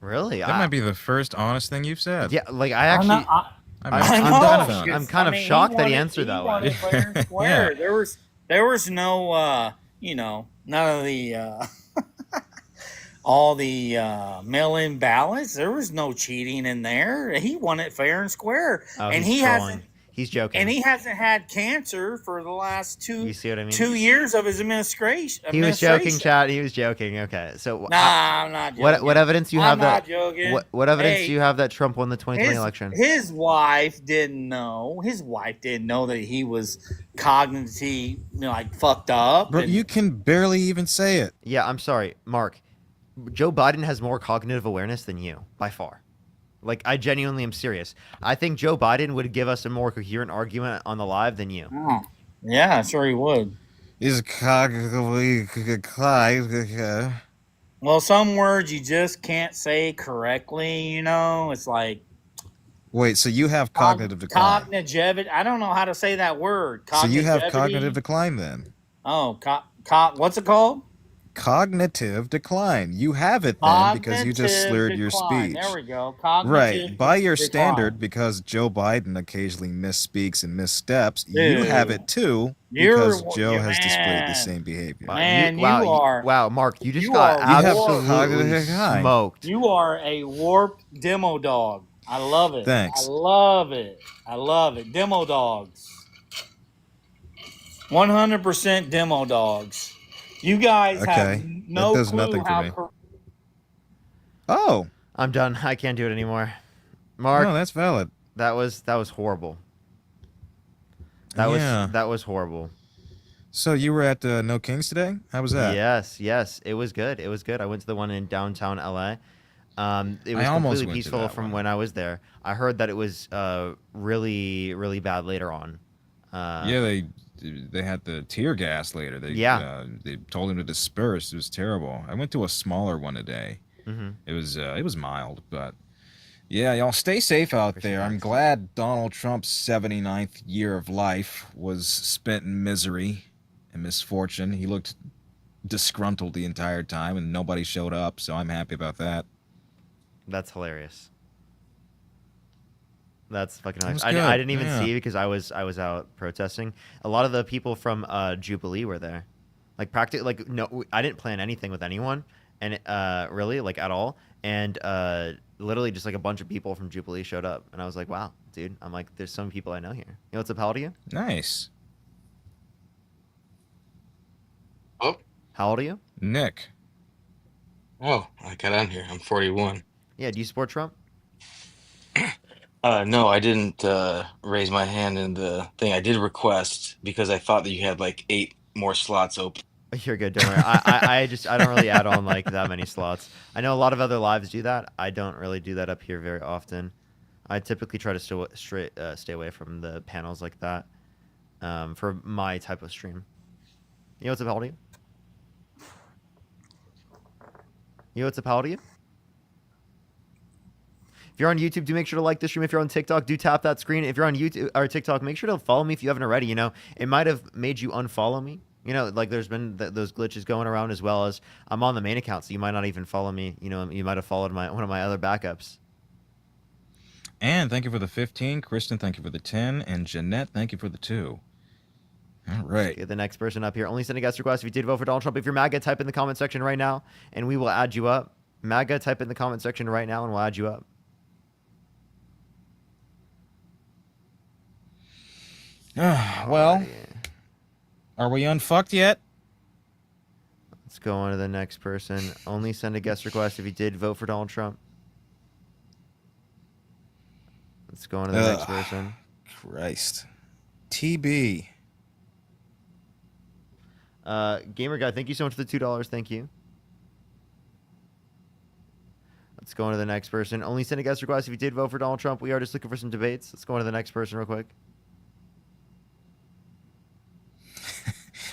Really? That might be the first honest thing you've said. Yeah, like I actually. I'm kind of shocked that he answered that way. Fair and square. Yeah. There was no, none of the, all the mail-in ballots. There was no cheating in there. He won it fair and square. Oh, and he's he trolling. hasn't. He's joking. And he hasn't had cancer for the last You see what I mean? 2 years of his administration. He was joking, chat. He was joking. Okay, so Nah, I'm not joking. What evidence do you have I'm not that? joking. What evidence Hey, do you have that Trump won the 2020 election? His wife didn't know. His wife didn't know that he was cognitively, fucked up. Bro, you can barely even say it. Yeah, I'm sorry, Mark. Joe Biden has more cognitive awareness than you, by far. Like, I genuinely am serious. I think Joe Biden would give us a more coherent argument on the live than you. Oh, yeah, sure he would. Is cognitively. Well, some words you just can't say correctly. It's like Wait, so you have cognitive decline. cognitive. I don't know how to say that word. So you have Cognitivity. cognitive decline then. Oh, what's it called? cognitive decline. You have it then because you just slurred your decline. speech. There we go. Cognitive Right. By your decline. standard, because Joe Biden occasionally misspeaks and missteps, you have it too because Joe has displayed the same behavior. Man, wow, Mark, you just you got are absolutely cognitive decline. smoked. You are a warped demo dog. I love it. Thanks. I love it. I love it. Demo dogs. 100% demo dogs. You guys have no that does clue nothing for how. me. Oh, I'm done. I can't do it anymore. Mark, no, that's valid. That was horrible. That was horrible. So you were at No Kings today? How was that? Yes, it was good. It was good. I went to the one in downtown LA. It was I almost completely went to peaceful that from one. when I was there. I heard that it was really, really bad later on. Yeah, they had the tear gas later. They told him to disperse. It was terrible. I went to a smaller one today. Mhm. It was mild, but yeah, y'all stay safe out there. I'm glad Donald Trump's 79th year of life was spent in misery and misfortune. He looked disgruntled the entire time, and nobody showed up, so I'm happy about that. That's hilarious. That's fucking That hilarious. was good, I didn't even yeah. see because I was out protesting. A lot of the people from Jubilee were there. Like no, I didn't plan anything with anyone, and really like at all. And literally just like a bunch of people from Jubilee showed up, and I was like, wow, dude. I'm like, there's some people I know here. You know what's up, how old are you? Nice. Oh, How old are you? Nick. oh, I got on here. I'm 41. Yeah, do you support Trump? No, I didn't raise my hand in the thing. I did request because I thought that you had like 8 more slots open. You're good. Don't worry. I don't really add on like that many slots. I know a lot of other lives do that. I don't really do that up here very often. I typically try to stay away from the panels like that for my type of stream. You know what's up, how old are you? You know what's up, how old are you? If you're on YouTube, do make sure to like this stream. If you're on TikTok, do tap that screen. If you're on YouTube or TikTok, make sure to follow me if you haven't already. You know, it might have made you unfollow me. You know, like there's been those glitches going around, as well as I'm on the main account, so you might not even follow me. You know, you might have followed one of my other backups. And thank you for the 15. Kristen, thank you for the 10. And Jeanette, thank you for the 2. All right. Get the next person up here. Only send a guest request if you did vote for Donald Trump. If you're MAGA, type in the comment section right now, and we will add you up. MAGA, type in the comment section right now, and we'll add you up. Well, are we unfucked yet? Let's go on to the next person. Only send a guest request if you did vote for Donald Trump. Let's go on to the next person. Christ. TB. Gamer Guy, thank you so much for the $2. Thank you. Let's go on to the next person. Only send a guest request if you did vote for Donald Trump. We are just looking for some debates. Let's go on to the next person real quick.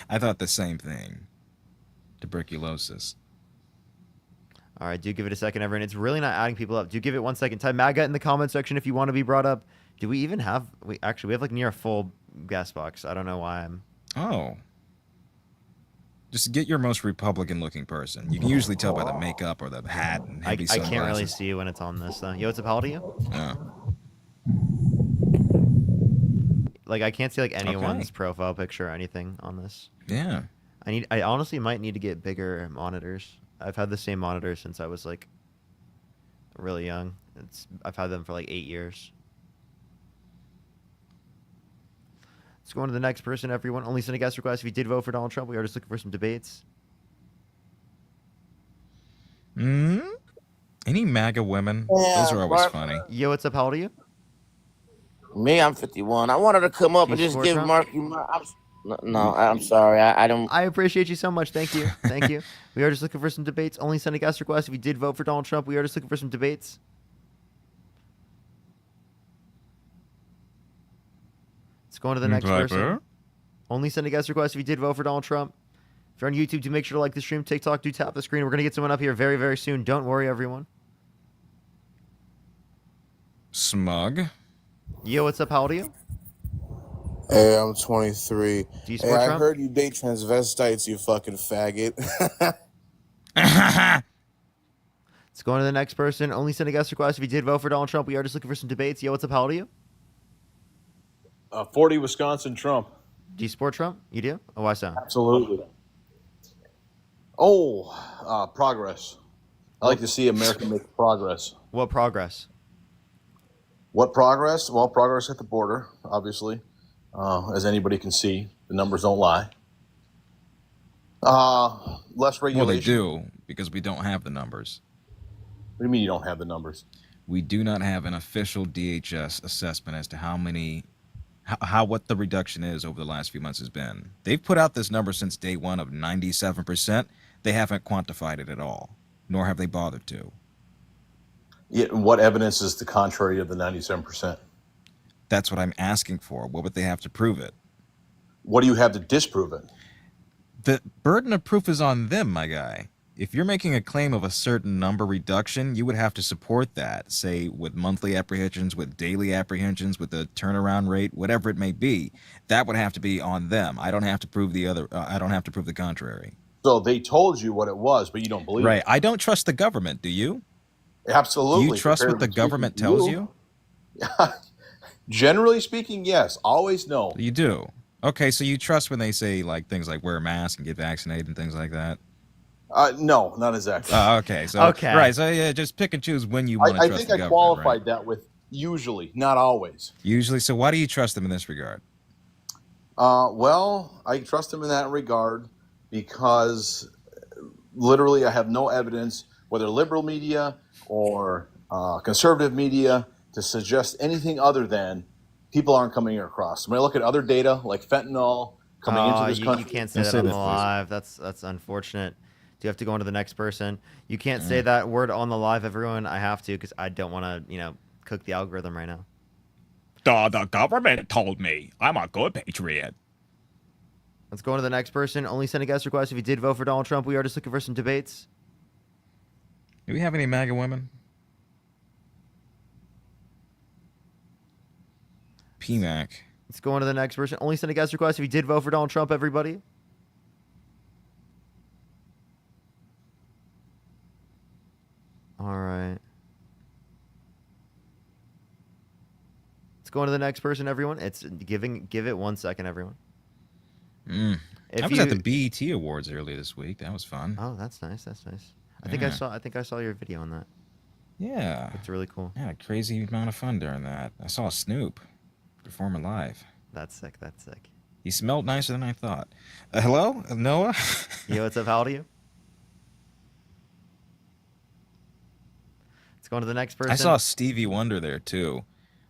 I thought the same thing. Tuberculosis. All right, do give it a second, everyone. It's really not adding people up. Do give it 1 second. Type MAGA in the comment section if you want to be brought up. Do we even have... we have like near a full guest box. I don't know why I'm... Oh. Just get your most Republican-looking person. You can usually tell by the makeup or the hat and heavy I can't really sunglasses. see when it's on this, though. Yo, what's up? How old are you? Like, I can't see, like, anyone's profile picture or anything on this. Yeah. I honestly might need to get bigger monitors. I've had the same monitor since I was, like, really young. I've had them for, like, 8 years. Let's go on to the next person, everyone. Only send a guest request if you did vote for Donald Trump. We are just looking for some debates. Any MAGA women? Yeah, Those are always Mark. funny. Yo, what's up? How old are you? Me, I'm 51. I wanted to come up Do and you just support give Trump? Mark No, I'm sorry. I don't. I appreciate you so much. Thank you. Thank you. We are just looking for some debates. Only send a guest request if you did vote for Donald Trump. We are just looking for some debates. Let's go on to the next person. Only send a guest request if you did vote for Donald Trump. If you're on YouTube, do make sure to like the stream. TikTok, do tap the screen. We're going to get someone up here very, very soon. Don't worry, everyone. Smug. Yo, what's up? How old are you? Hey, I'm 23. Do you Hey, support I Trump? heard you date transvestites, you fucking faggot. Let's go on to the next person. Only send a guest request if you did vote for Donald Trump. We are just looking for some debates. Yo, what's up? How old are you? 40 Wisconsin Trump. Do you support Trump? You do? Oh, why so? Absolutely. Progress. I like to see America make progress. What progress? What progress? Well, progress at the border, obviously. As anybody can see, the numbers don't lie. Less regulation. Well, they do, because we don't have the numbers. What do you mean you don't have the numbers? We do not have an official DHS assessment as to what the reduction is over the last few months has been. They've put out this number since day one of 97%. They haven't quantified it at all, nor have they bothered to. Yeah, what evidence is the contrary of the 97%? That's what I'm asking for. What would they have to prove it? What do you have to disprove it? The burden of proof is on them, my guy. If you're making a claim of a certain number reduction, you would have to support that, say with monthly apprehensions, with daily apprehensions, with the turnaround rate, whatever it may be. That would have to be on them. I don't have to prove the other. I don't have to prove the contrary. So they told you what it was, but you don't believe Right. it. I don't trust the government. Do you? Absolutely. Do you trust what the government tells you? Generally speaking, yes. Always no. You do. Okay, so you trust when they say like things like wear a mask and get vaccinated and things like that? No, not exactly. Okay. So Okay. Right. So yeah, just pick and choose when you want to I trust think the I government. qualified Right? that with usually, not always. Usually. So why do you trust them in this regard? Well, I trust them in that regard because literally I have no evidence, whether liberal media or conservative media, to suggest anything other than people aren't coming across. When I look at other data like fentanyl coming into this country, You can't say that on the live. That's unfortunate. Do you have to go on to the next person? You can't say that word on the live, everyone. I have to because I don't want to, cook the algorithm right now. The government told me I'm a good patriot. Let's go on to the next person. Only send a guest request if you did vote for Donald Trump. We are just looking for some debates. Do we have any MAGA women? PMAC. Let's go on to the next person. Only send a guest request if you did vote for Donald Trump, everybody. All right. Let's go on to the next person, everyone. Give it 1 second, everyone. I was at the BET Awards earlier this week. That was fun. Oh, that's nice. That's nice. I think I saw your video on that. Yeah. It's really cool. I had a crazy amount of fun during that. I saw Snoop performing live. That's sick. That's sick. He smelled nicer than I thought. Hello, Noah? Yo, what's up? How old are you? Let's go on to the next person. I saw Stevie Wonder there, too.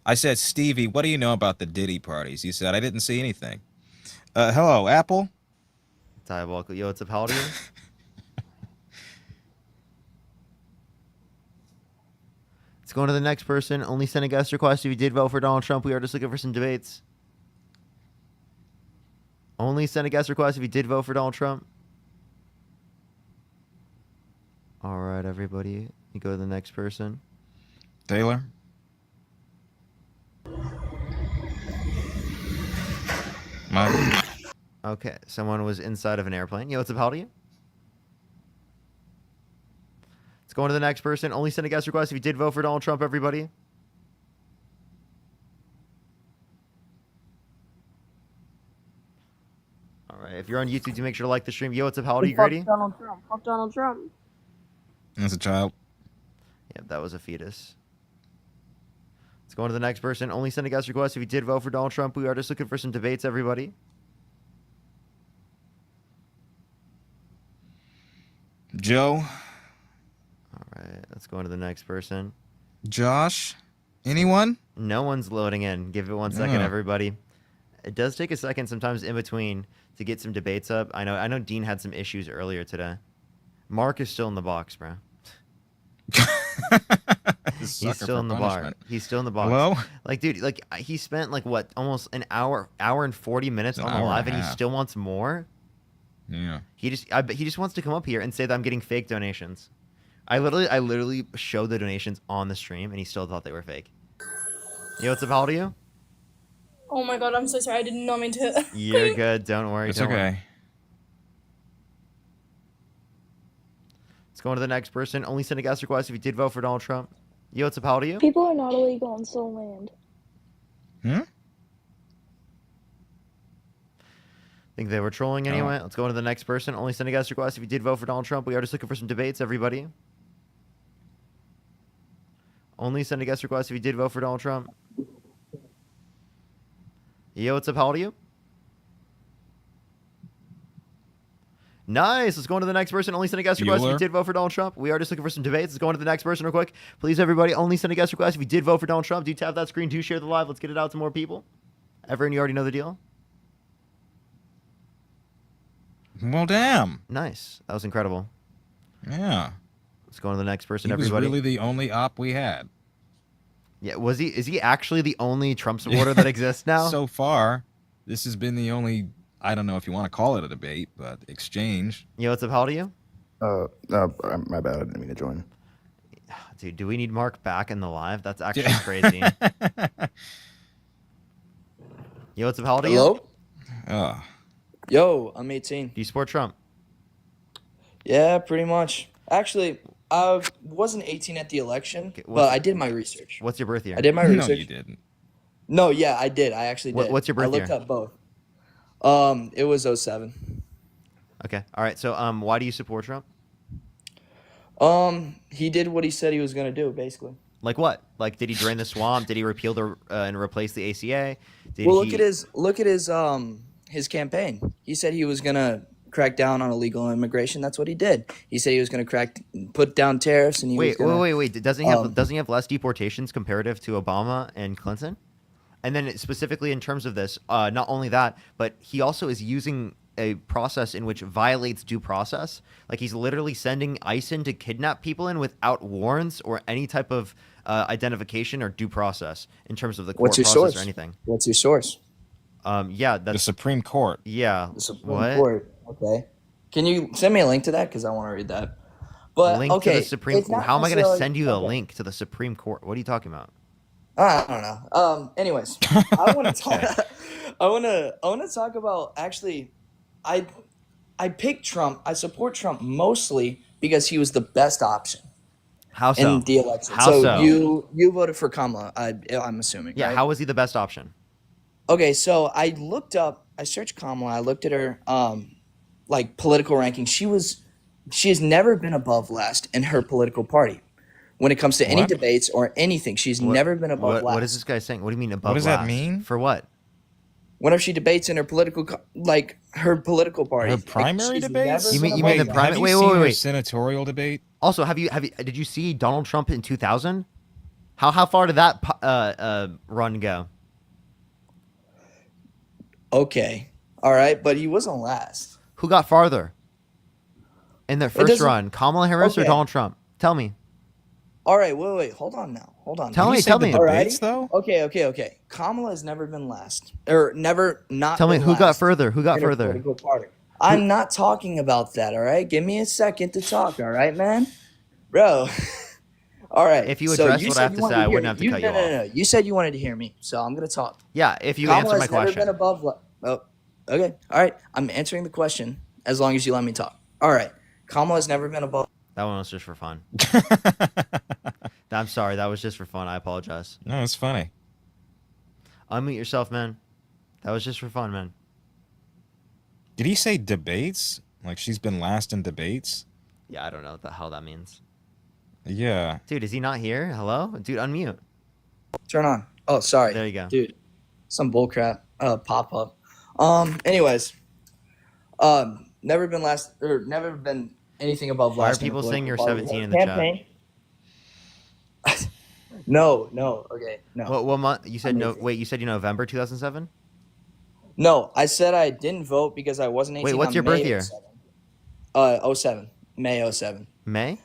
I said, Stevie, what do you know about the Diddy parties? He said, I didn't see anything. Hello, Apple? Diabolical. Yo, what's up? How old are you? Let's go on to the next person. Only send a guest request if you did vote for Donald Trump. We are just looking for some debates. Only send a guest request if you did vote for Donald Trump. All right, everybody. You go to the next person. Taylor? Mike? Okay, someone was inside of an airplane. Yo, what's up? How old are you? Let's go on to the next person. Only send a guest request if you did vote for Donald Trump, everybody. All right, if you're on YouTube, do make sure to like the stream. Yo, what's up? How old are you, Grady? Fuck Donald Trump. Fuck Donald Trump. As a child. Yep, that was a fetus. Let's go on to the next person. Only send a guest request if you did vote for Donald Trump. We are just looking for some debates, everybody. Joe? All right, let's go on to the next person. Josh? Anyone? No one's loading in. Give it 1 second, Yeah. everybody. It does take a second sometimes in between to get some debates up. I know Dean had some issues earlier today. Mark is still in the box, bro. He's still in the bar. He's still in the box. Hello? Like, dude, like he spent like what, almost an hour and 40 minutes It's on an the hour live, and a and he half. still wants more. Yeah. I bet he just wants to come up here and say that I'm getting fake donations. I literally showed the donations on the stream, and he still thought they were fake. Yo, what's up? How old are you? Oh my god, I'm so sorry. I did not mean to. You're good. Don't worry. It's don't worry. okay. Let's go on to the next person. Only send a guest request if you did vote for Donald Trump. Yo, what's up? How old are you? People are not illegal on Soul Land. Think they were trolling anyway. Let's go on to the next person. Only send a guest request if you did vote for Donald Trump. We are just looking for some debates, everybody. Only send a guest request if you did vote for Donald Trump. Yo, what's up? How old are you? Nice. Let's go on to the next person. Only send a guest request if you Bueller. did vote for Donald Trump. We are just looking for some debates. Let's go on to the next person real quick. Please, everybody, only send a guest request if you did vote for Donald Trump. Do tap that screen. Do share the live. Let's get it out to more people. Everyone, you already know the deal. Well, damn. Nice. That was incredible. Yeah. Let's go on to the next person, He was everybody. really the only op we had. Yeah, was he? Is he actually the only Trump supporter that exists now? So far, this has been the only, I don't know if you want to call it a debate, but exchange. Yo, what's up? How old are you? My bad. I didn't mean to join. Dude, do we need Mark back in the live? That's actually crazy. Yo, what's up? How old are you? Hello? Yo, I'm 18. Do you support Trump? Yeah, pretty much. Actually, I wasn't 18 at the election, but I did my research. What's your birth year? I did my research. No, you didn't. No, yeah, I did. I actually did. What's your birth I looked year? up both. It was 07. Okay. All right. So, why do you support Trump? He did what he said he was gonna do, basically. Like what? Like, did he drain the swamp? Did he repeal the and replace the ACA? Did Well, he... look at his campaign. He said he was gonna crack down on illegal immigration. That's what he did. He said he was gonna put down tariffs, and he was gonna, wait. Doesn't he have less deportations comparative to Obama and Clinton? And then specifically in terms of this, not only that, but he also is using a process in which violates due process. Like, he's literally sending ICE in to kidnap people in without warrants or any type of identification or due process in terms of the court What's your process source? or anything. What's your source? Yeah, that's the Supreme Court. Yeah. The Supreme What? Court. Okay. Can you send me a link to that? Because I want to read that. But Link okay, to the Supreme it's not How am I going to necessarily- send you the okay. link to the Supreme Court? What are you talking about? I don't know. Anyways, I want to talk. I want to talk about actually. I picked Trump. I support Trump mostly because he was the best option. How so? In the election. How so? You voted for Kamala. I'm assuming. Yeah. right? How was he the best option? Okay, so I searched Kamala. I looked at her like political rankings. She has never been above last in her political party. When it comes to any What? debates or anything, she's never been above last. What is this guy saying? What do you mean above What does that last? mean? For what? Whenever she debates in her political her political party, Her primary she's debates? never You mean been you mean the above last. private? Have you Wait, seen wait, her wait. senatorial debate? Also, did you see Donald Trump in 2000? How far did that run go? Okay, all right, but he wasn't last. Who got farther in their first doesn't- run? Kamala Harris or Okay. Donald Trump? Tell me. All right, wait, hold on now, hold on. Tell now. me. Tell me. Debates, though? Okay. Kamala has never been last, or never not. Tell me been who got last further. Who got in her further? political party. I'm not talking about that. All right, give me a second to talk. All right, man, bro. All right. If you so address you what said I have you to wanted say, I hear wouldn't me. have to cut you No. You said you wanted to hear me, so I'm gonna talk. Yeah, if you Kamala's answer my never question. been above. Oh, okay. All right. I'm answering the question as long as you let me talk. All right. Kamala's never been above. That one was just for fun. I'm sorry. That was just for fun. I apologize. No, it's funny. Unmute yourself, man. That was just for fun, man. Did he say debates? Like she's been last in debates? Yeah, I don't know what the hell that means. Yeah. Dude, is he not here? Hello? Dude, unmute. Turn on. Oh, sorry. There you go. Dude, some bullcrap. Pop up. Anyways. Never been last, or never been anything above Why are last. in a people saying you're political 17 in party. the Campaign. No. Okay. No. What month? You said no. Amazing. Wait, you said November 2007? No, I said I didn't vote because I wasn't 18. Wait, what's on your May birth year? 07. May 07. May?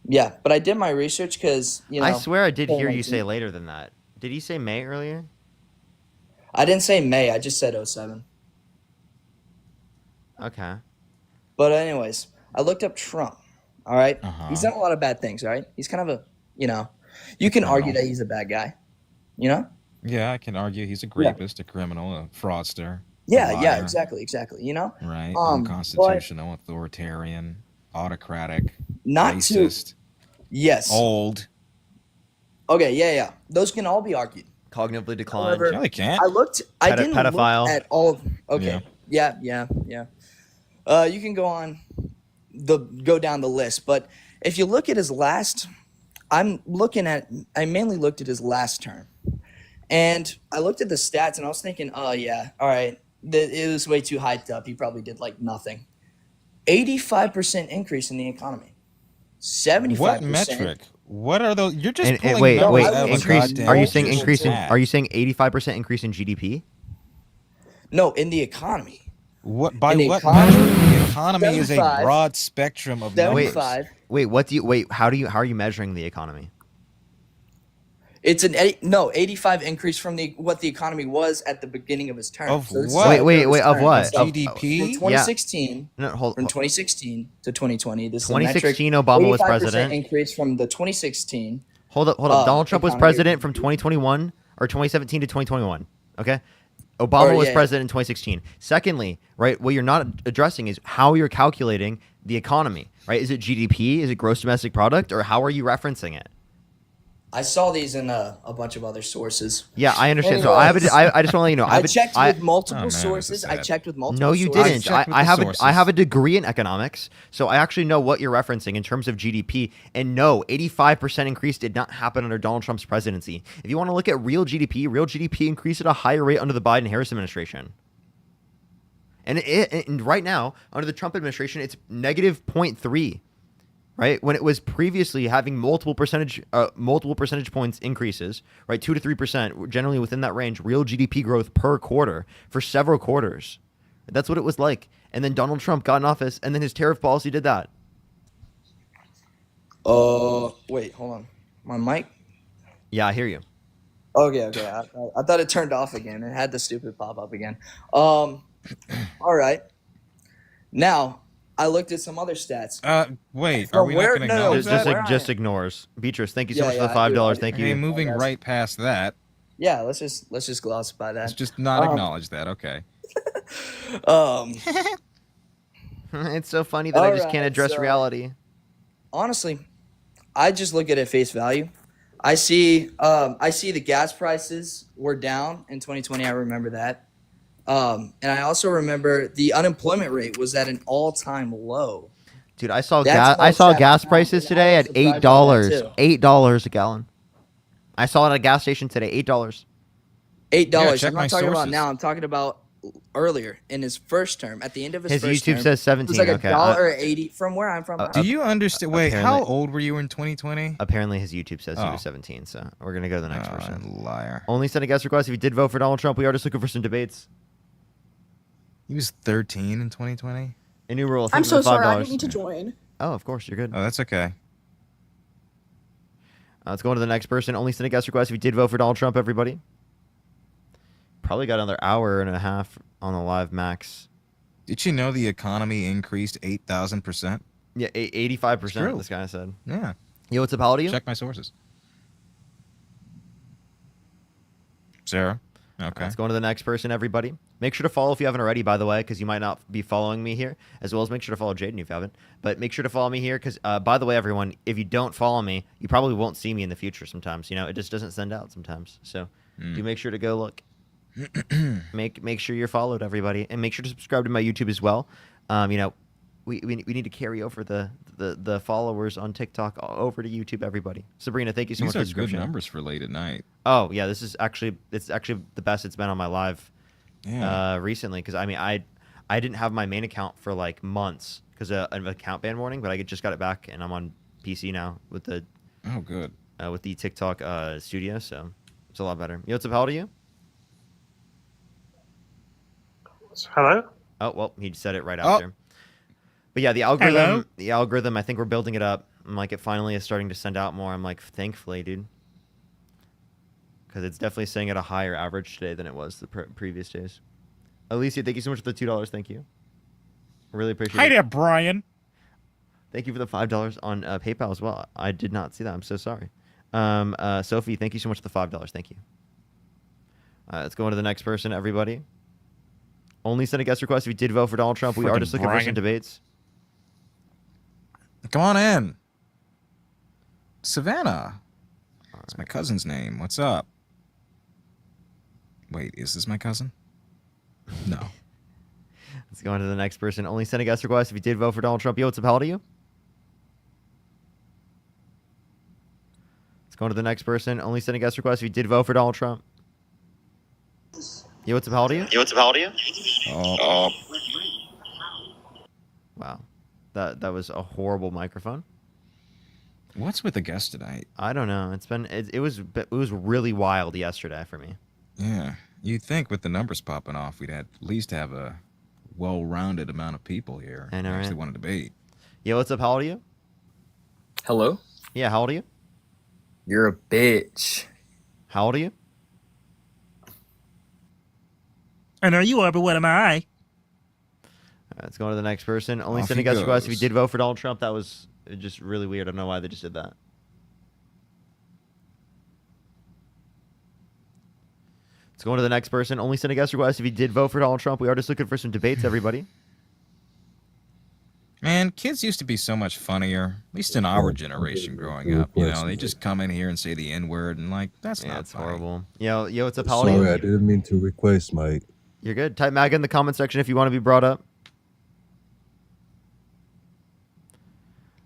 Yeah, but I did my research because, you know. I swear I did hear you 19. say later than that. Did you say May earlier? I didn't say May. I just said 07. Okay. But anyways, I looked up Trump. All right? Uh-huh. He's done a lot of bad things, right? He's kind of a, you know, you can argue that he's a bad guy. You know? Yeah, I can argue he's a rapist, a criminal, a fraudster. a Yeah, liar, exactly. You know? Right, But unconstitutional, authoritarian. autocratic, Not racist, to. Yes. old. Okay. Yeah. Those can all be argued. Cognitively declined. However, No, they can't. I looked. I didn't pedophile. look at all of. Okay. Yeah. You can go on. Go down the list, but if you look at his last, I mainly looked at his last term, and I looked at the stats, and I was thinking, oh yeah, all right, it was way too hyped up. He probably did like nothing. 85% increase in the economy. 75%. What metric? What are those? You're just And pulling wait, numbers out of a increase. goddamn Are you saying Google increase in? tab. Are you saying 85% increase in GDP? No, in the economy. What by In the what economy, measure? The economy is a 75, broad spectrum of numbers. 75. Wait, how are you measuring the economy? It's an 85 increase from what the economy was at the beginning of his term. Of So this is what? at the Wait, end his of term. what? So GDP? From 2016, No, from 2016 to 2020, this 2016 is a metric, Obama was 85% president. Increase from the 2016. Hold up. Donald Trump was economy. president from 2021 or 2017 to 2021. Okay. Obama was president in 2016. Secondly, right, what you're not addressing is how you're calculating the economy, right? Is it GDP? Is it gross domestic product? Or how are you referencing it? I saw these in a bunch of other sources. Yeah, I understand. Anyways, So I just want to let you know. I checked with multiple Oh, man, sources. I checked with multiple No, you sources. didn't. I have a degree in economics, so I actually know what you're referencing in terms of GDP. And no, 85% increase did not happen under Donald Trump's presidency. If you want to look at real GDP increased at a higher rate under the Biden-Harris administration. And right now, under the Trump administration, it's negative 0.3. Right, when it was previously having multiple percentage points increases, right, 2 to 3%, generally within that range, real GDP growth per quarter for several quarters. That's what it was like. And then Donald Trump got in office, and then his tariff policy did that. Wait, hold on. My mic? Yeah, I hear you. Okay. I thought it turned off again. It had the stupid pop up again. All right. Now, I looked at some other stats. Wait, From are we where- not going to no, no, acknowledge that? Just ignores. Beatrice, thank you so Yeah, much for yeah, the I do. $5. Thank Hey, you. moving Yes. right past that. Yeah, let's just gloss by that. Let's just not acknowledge that. Okay. It's so funny that I just can't Alright, address so- reality. Honestly, I just look at it face value. I see the gas prices were down in 2020. I remember that. And I also remember the unemployment rate was at an all-time low. Dude, I saw That's gas prices today at surprised by that $8. too. $8 a gallon. I saw it at a gas station today, $8. $8. check I'm my not talking about sources. now. I'm talking about earlier in his first term. At the end of his His first YouTube term, says it was 17. like Okay, $1.80 from where I'm from. Do you understand? Wait, how apparently- old were you in 2020? Apparently, his YouTube says he Oh. was 17. So we're gonna go to the next person. Liar. Only send a guest request if you did vote for Donald Trump. We are just looking for some debates. He was 13 in 2020. A new rule. I'm thank you so for the sorry. I $5. didn't need to join. Oh, of course, you're good. Oh, that's okay. Let's go on to the next person. Only send a guest request if you did vote for Donald Trump, everybody. Probably got another hour and a half on the live max. Did you know the economy increased 8,000%? Yeah, 85%, true. this guy said. Yeah. Yo, what's up, how old are you? Check my sources. Sarah? Okay. Let's go on to the next person, everybody. Make sure to follow if you haven't already, by the way, because you might not be following me here, as well as make sure to follow Jaden if you haven't. But make sure to follow me here, because, by the way, everyone, if you don't follow me, you probably won't see me in the future sometimes. You know, it just doesn't send out sometimes. So do make sure to go look. Make sure you're followed, everybody. And make sure to subscribe to my YouTube as well. You know, we need to carry over the followers on TikTok over to YouTube, everybody. Sabrina, thank you so much These for are the good subscription. numbers for late at night. Oh yeah, it's actually the best it's been on my live recently, because I mean I didn't have my main account for like months because of an account ban warning, but I just got it back and I'm on PC now with the with the TikTok studio, so it's a lot better. Yo, what's up? How old are you? Hello? Oh well, he said it right after. But yeah, the algorithm, I think we're building it up. I'm like, it finally is starting to send out more. I'm like, thankfully, dude. Because it's definitely staying at a higher average today than it was the previous days. Alicia, thank you so much for the $2. Thank you. I really appreciate it. Hi there, Brian. Thank you for the $5 on PayPal as well. I did not see that. I'm so sorry. Sophie, thank you so much for the $5. Thank you. Let's go on to the next person, everybody. Only send a guest request if you did vote for Donald Trump. We are Frickin' just looking for some Brian. debates. Come on in. Savannah. That's my cousin's name. What's up? Wait, is this my cousin? No. Let's go on to the next person. Only send a guest request if you did vote for Donald Trump. Yo, what's up? How old are you? Let's go on to the next person. Only send a guest request if you did vote for Donald Trump. Yo, what's up? How old are you? Yo, what's up? How old are you? Oh. Wow. That was a horrible microphone. What's with the guest tonight? I don't know. It was really wild yesterday for me. Yeah. You'd think with the numbers popping off, we'd at least have a well-rounded amount of people here I know, who right? actually want to debate. Yo, what's up? How old are you? Hello? Yeah, how old are you? You're a bitch. How old are you? And are you over? What am I? All right, let's go on to the next person. Only Off send a he guest request if you goes. did vote for Donald Trump. That was just really weird. I don't know why they just did that. Let's go on to the next person. Only send a guest request if you did vote for Donald Trump. We are just looking for some debates, everybody. Man, kids used to be so much funnier, at least in our generation growing up. You know, they just come in here and say the N-word and like, that's not it's funny. horrible. Yo, what's up? How old are Sorry, you? I didn't mean to request, Mike. You're good. Type MAGA in the comment section if you want to be brought up.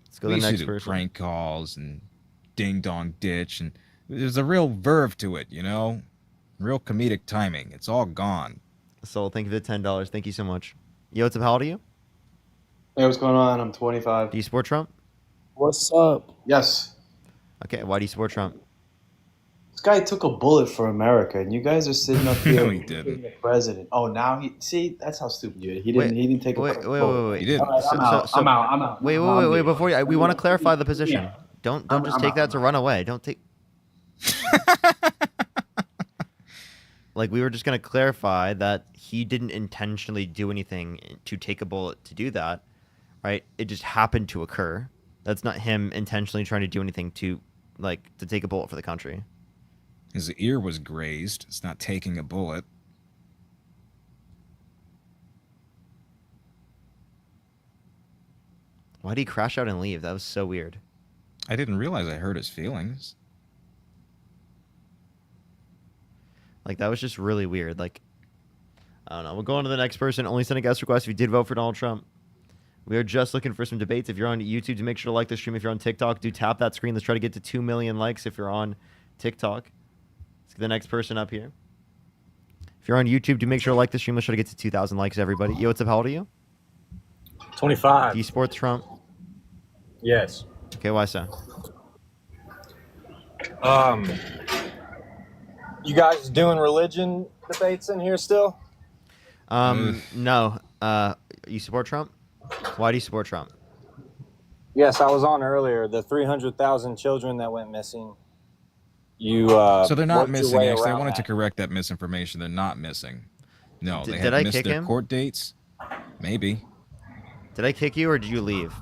Let's go We to the used next to do person. prank calls and ding-dong ditch, and there's a real verve to it, you know? Real comedic timing. It's all gone. Soul, thank you for the $10. Thank you so much. Yo, what's up? How old are you? Hey, what's going on? I'm 25. Do you support Trump? What's up? Yes. Okay, why do you support Trump? This guy took a bullet for America, and you guys are sitting up here No, he being didn't. the president. Oh, now that's how stupid you are. He Wait, didn't take a wait, fucking wait, bullet. wait. He didn't. All right, I'm out. Wait, before we want to clarify the position. Don't just I'm take out. that to run away. Don't take. Like, we were just gonna clarify that he didn't intentionally do anything to take a bullet to do that, right? It just happened to occur. That's not him intentionally trying to do anything to take a bullet for the country. His ear was grazed. It's not taking a bullet. Why did he crash out and leave? That was so weird. I didn't realize I hurt his feelings. Like, that was just really weird. Like, I don't know. We'll go on to the next person. Only send a guest request if you did vote for Donald Trump. We are just looking for some debates. If you're on YouTube, do make sure to like the stream. If you're on TikTok, do tap that screen. Let's try to get to 2 million likes if you're on TikTok. Let's get the next person up here. If you're on YouTube, do make sure to like the stream. Let's try to get to 2,000 likes, everybody. Yo, what's up? How old are you? 25. Do you support Trump? Yes. Okay, why so? You guys doing religion debates in here still? No. You support Trump? Why do you support Trump? Yes, I was on earlier. The 300,000 children that went missing. You So they're not worked your missing. way Actually, I around wanted to that. correct that misinformation. They're not missing. No, they Did had I missed kick their him? court dates. Maybe. Did I kick you or did you leave?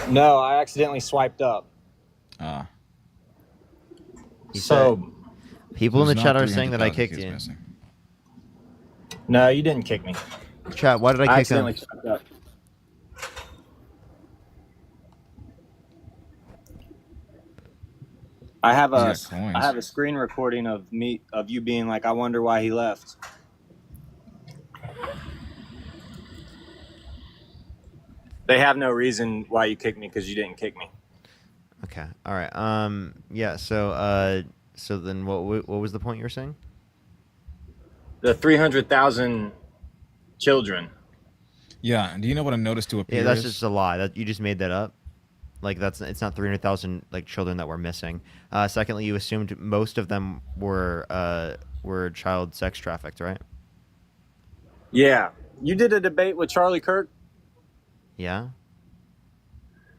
No, I accidentally swiped up. He So, said, people in the There's chat not are saying that I 300,000 kicked kids you. missing. no, you didn't kick me. Chat, why did I I kick him? accidentally swiped up. I have a He's got coins. I have a screen recording of you being like, I wonder why he left. They have no reason why you kicked me because you didn't kick me. Okay. All right. Yeah. So then, what was the point you were saying? The 300,000 children. Yeah. Do you know what a notice to appear Yeah, that's is? just a lie. That you just made that up. Like, it's not 300,000 children that were missing. Secondly, you assumed most of them were child sex trafficked, right? Yeah. You did a debate with Charlie Kirk. Yeah.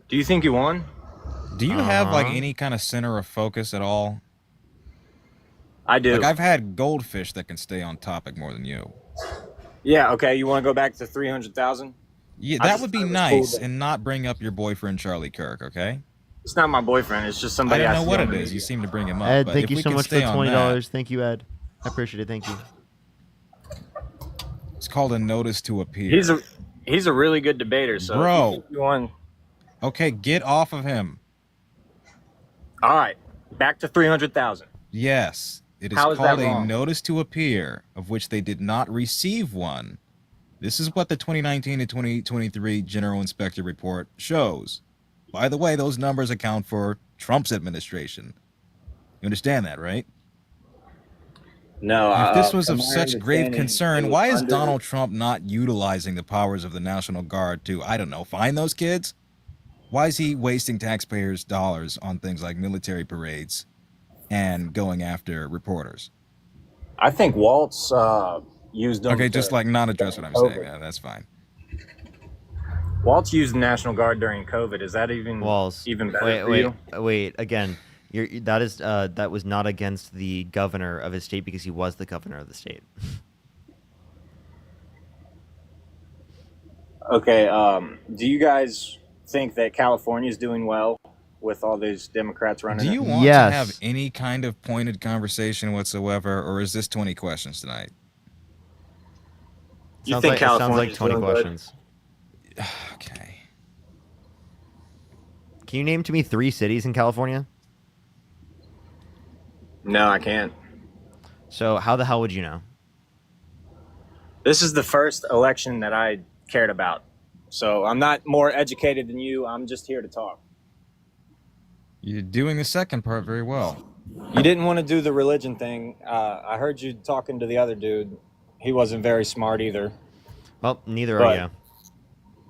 Do you think you won? Do you have like Uh-huh. any kind of center of focus at all? I do. Like, I've had goldfish that can stay on topic more than you. Yeah. Okay. You want to go back to 300,000? Yeah, I that just would be thought it was nice, cool that- and not bring up your boyfriend Charlie Kirk. Okay. It's not my boyfriend. It's just I somebody. don't know see what on it the is. You media. seem to bring him up. Ed, but thank if you we so can much for stay the on $20. Thank you, Ed. I appreciate it. Thank you. that, it's called a notice to appear. He's a really good debater. So Bro. if you think you won, Okay, get off of him. All right, back to 300,000. Yes, it is How is that called a wrong? notice to appear, of which they did not receive one. This is what the 2019 to 2023 General Inspector Report shows. By the way, those numbers account for Trump's administration. You understand that, right? No, If this was from of my such grave understanding, it concern, was why is under. Donald Trump not utilizing the powers of the National Guard to, I don't know, find those kids? Why is he wasting taxpayers' dollars on things like military parades and going after reporters? I think Waltz used them. Okay, just like not address what I'm saying. Yeah, that's fine. Waltz used the National Guard during COVID. Is that even Walls. better Wait, for wait, you? wait. Again, that was not against the governor of his state because he was the governor of the state. Okay. Do you guys think that California is doing well with all these Democrats running? Do you it? want Yes. to have any kind of pointed conversation whatsoever, or is this 20 questions tonight? You Sounds think like, it sounds California's like 20 doing good? questions. Okay. Can you name to me 3 cities in California? No, I can't. So how the hell would you know? This is the first election that I cared about. So I'm not more educated than you. I'm just here to talk. You're doing the second part very well. You didn't want to do the religion thing. I heard you talking to the other dude. He wasn't very smart either. Well, neither But- are you.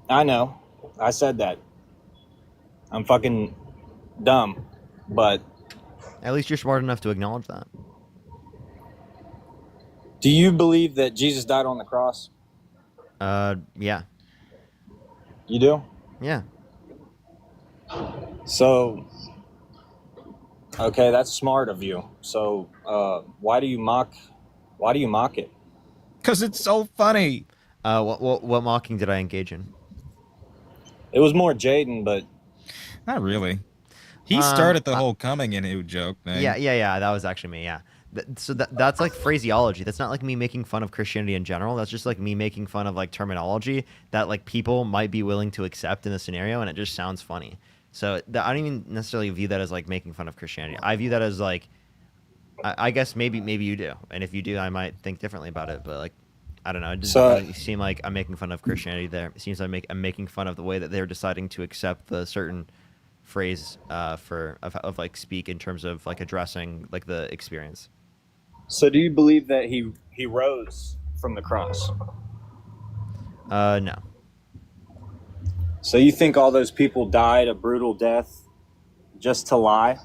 I know. I said that. I'm fucking dumb. But At least you're smart enough to acknowledge that. do you believe that Jesus died on the cross? Yeah. You do? Yeah. So, okay, that's smart of you. So, why do you mock it? Because it's so funny. What mocking did I engage in? It was more Jaden, but Not really. He started the whole coming in who joke thing. Yeah. That was actually me. Yeah. That's like phraseology. That's not like me making fun of Christianity in general. That's just like me making fun of like terminology that like people might be willing to accept in the scenario, and it just sounds funny. So I don't even necessarily view that as like making fun of Christianity. I view that as like, I guess maybe you do, and if you do, I might think differently about it. But like, I don't know. It doesn't seem like I'm making fun of Christianity there. It seems like I'm making fun of the way that they're deciding to accept the certain phrase of like speak in terms of like addressing like the experience. so do you believe that he rose from the cross? No. So you think all those people died a brutal death just to lie?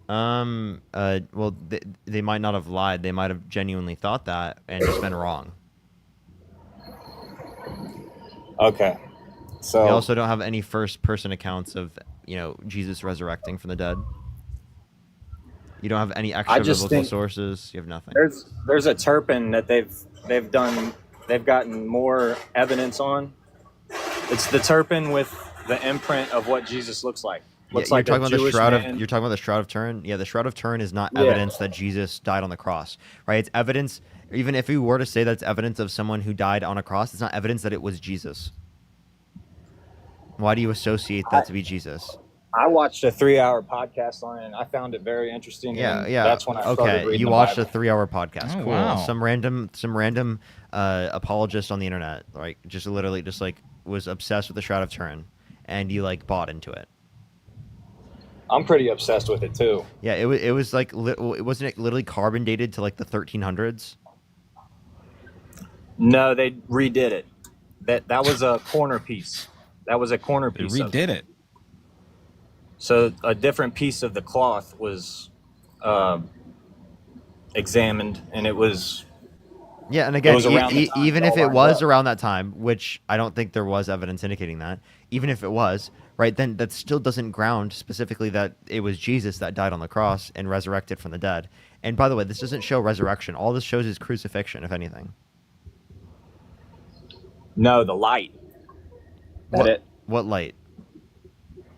Well, they might not have lied. They might have genuinely thought that and just been wrong. Okay. So We also don't have any first-person accounts of, Jesus resurrecting from the dead. You don't have any extra just biblical think sources. You have nothing. there's a terpene that they've gotten more evidence on. It's the terpene with the imprint of what Jesus looks like. Looks you're like talking a about Jewish the shroud man. of. You're talking about the shroud of Turin. Yeah, the shroud of Turin is not Yeah. evidence that Jesus died on the cross, right? It's evidence. Even if we were to say that's evidence of someone who died on a cross, it's not evidence that it was Jesus. Why do you associate that to be Jesus? I watched a 3-hour podcast on it, and I found it very interesting. Yeah, and yeah. That's when I started Okay, reading you the watched Bible. a 3-hour podcast. Oh, Cool. wow. Some random apologist on the internet, like just literally just like was obsessed with the Shroud of Turin, and you like bought into it. I'm pretty obsessed with it too. Yeah, it was like wasn't it literally carbon dated to like the 1300s? No, they redid it. That was a corner piece. That was a corner They piece. of redid it. So a different piece of the cloth was examined, and it was. Yeah, and again, was around the time even it if all it lined was up. around that time, which I don't think there was evidence indicating that, even if it was, right, then that still doesn't ground specifically that it was Jesus that died on the cross and resurrected from the dead. And by the way, this doesn't show resurrection. All this shows is crucifixion, if anything. No, the light. What light?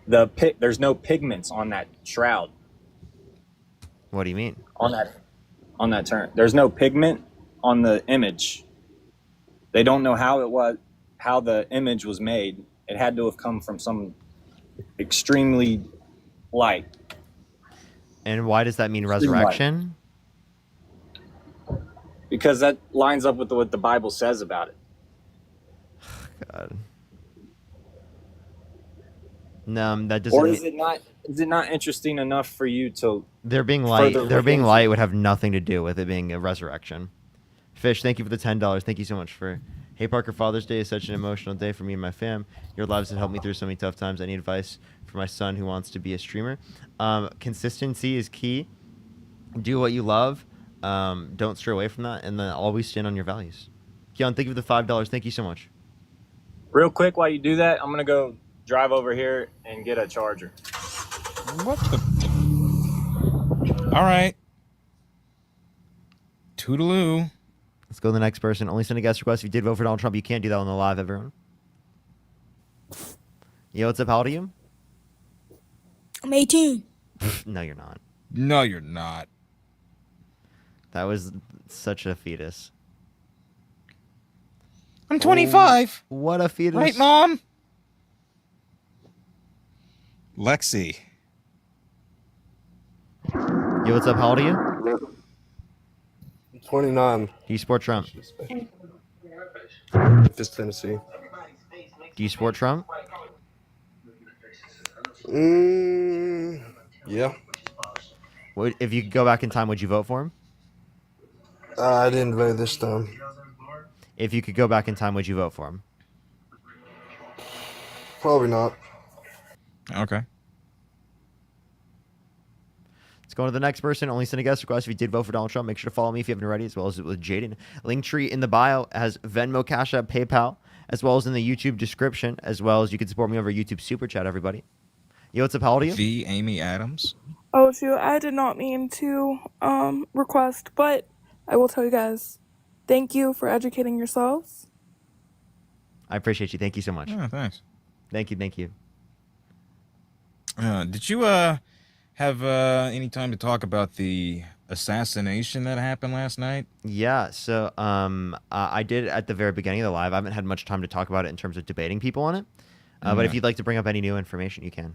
There's no pigments on that shroud. What do you mean? On that turn, there's no pigment on the image. They don't know how the image was made. It had to have come from some extremely light. And why does that mean Extreme light. resurrection? Because that lines up with what the Bible says about it. God. No, that doesn't. Or is it not? Is it not interesting enough for you to? There being light. further There look being into? light would have nothing to do with it being a resurrection. Fish, thank you for the $10. Thank you so much for. Hey Parker, Father's Day is such an emotional day for me and my fam. Your lives have helped me through so many tough times. I need advice for my son who wants to be a streamer. Consistency is key. Do what you love. Don't stray away from that, and then always stand on your values. Keon, thank you for the $5. Thank you so much. Real quick, while you do that, I'm gonna go drive over here and get a charger. What the? All right. Toodaloo. Let's go to the next person. Only send a guest request if you did vote for Donald Trump. You can't do that on the live, everyone. Yo, what's up? How old are you? I'm 18. No, you're not. No, you're not. That was such a fetus. I'm 25. Oh, what a fetus. Right, Mom? Lexi. Yo, what's up? How old are you? 29. Do you support Trump? Memphis, Tennessee. Do you support Trump? Yeah. If you could go back in time, would you vote for him? I didn't vote this time. If you could go back in time, would you vote for him? Probably not. Okay. Let's go on to the next person. Only send a guest request if you did vote for Donald Trump. Make sure to follow me if you haven't already, as well as with Jaden. Linktree in the bio has Venmo, Cash App, PayPal, as well as in the YouTube description, as well as you can support me over YouTube Super Chat, everybody. Yo, what's up? How old are you? V. Amy Adams. Oh shoot, I did not mean to request, but I will tell you guys, thank you for educating yourselves. I appreciate you. Thank you so much. Oh, thanks. Thank you. Thank you. Did you have any time to talk about the assassination that happened last night? Yeah, so I did at the very beginning of the live. I haven't had much time to talk about it in terms of debating people on it. But if you'd like to bring up any new information, you can.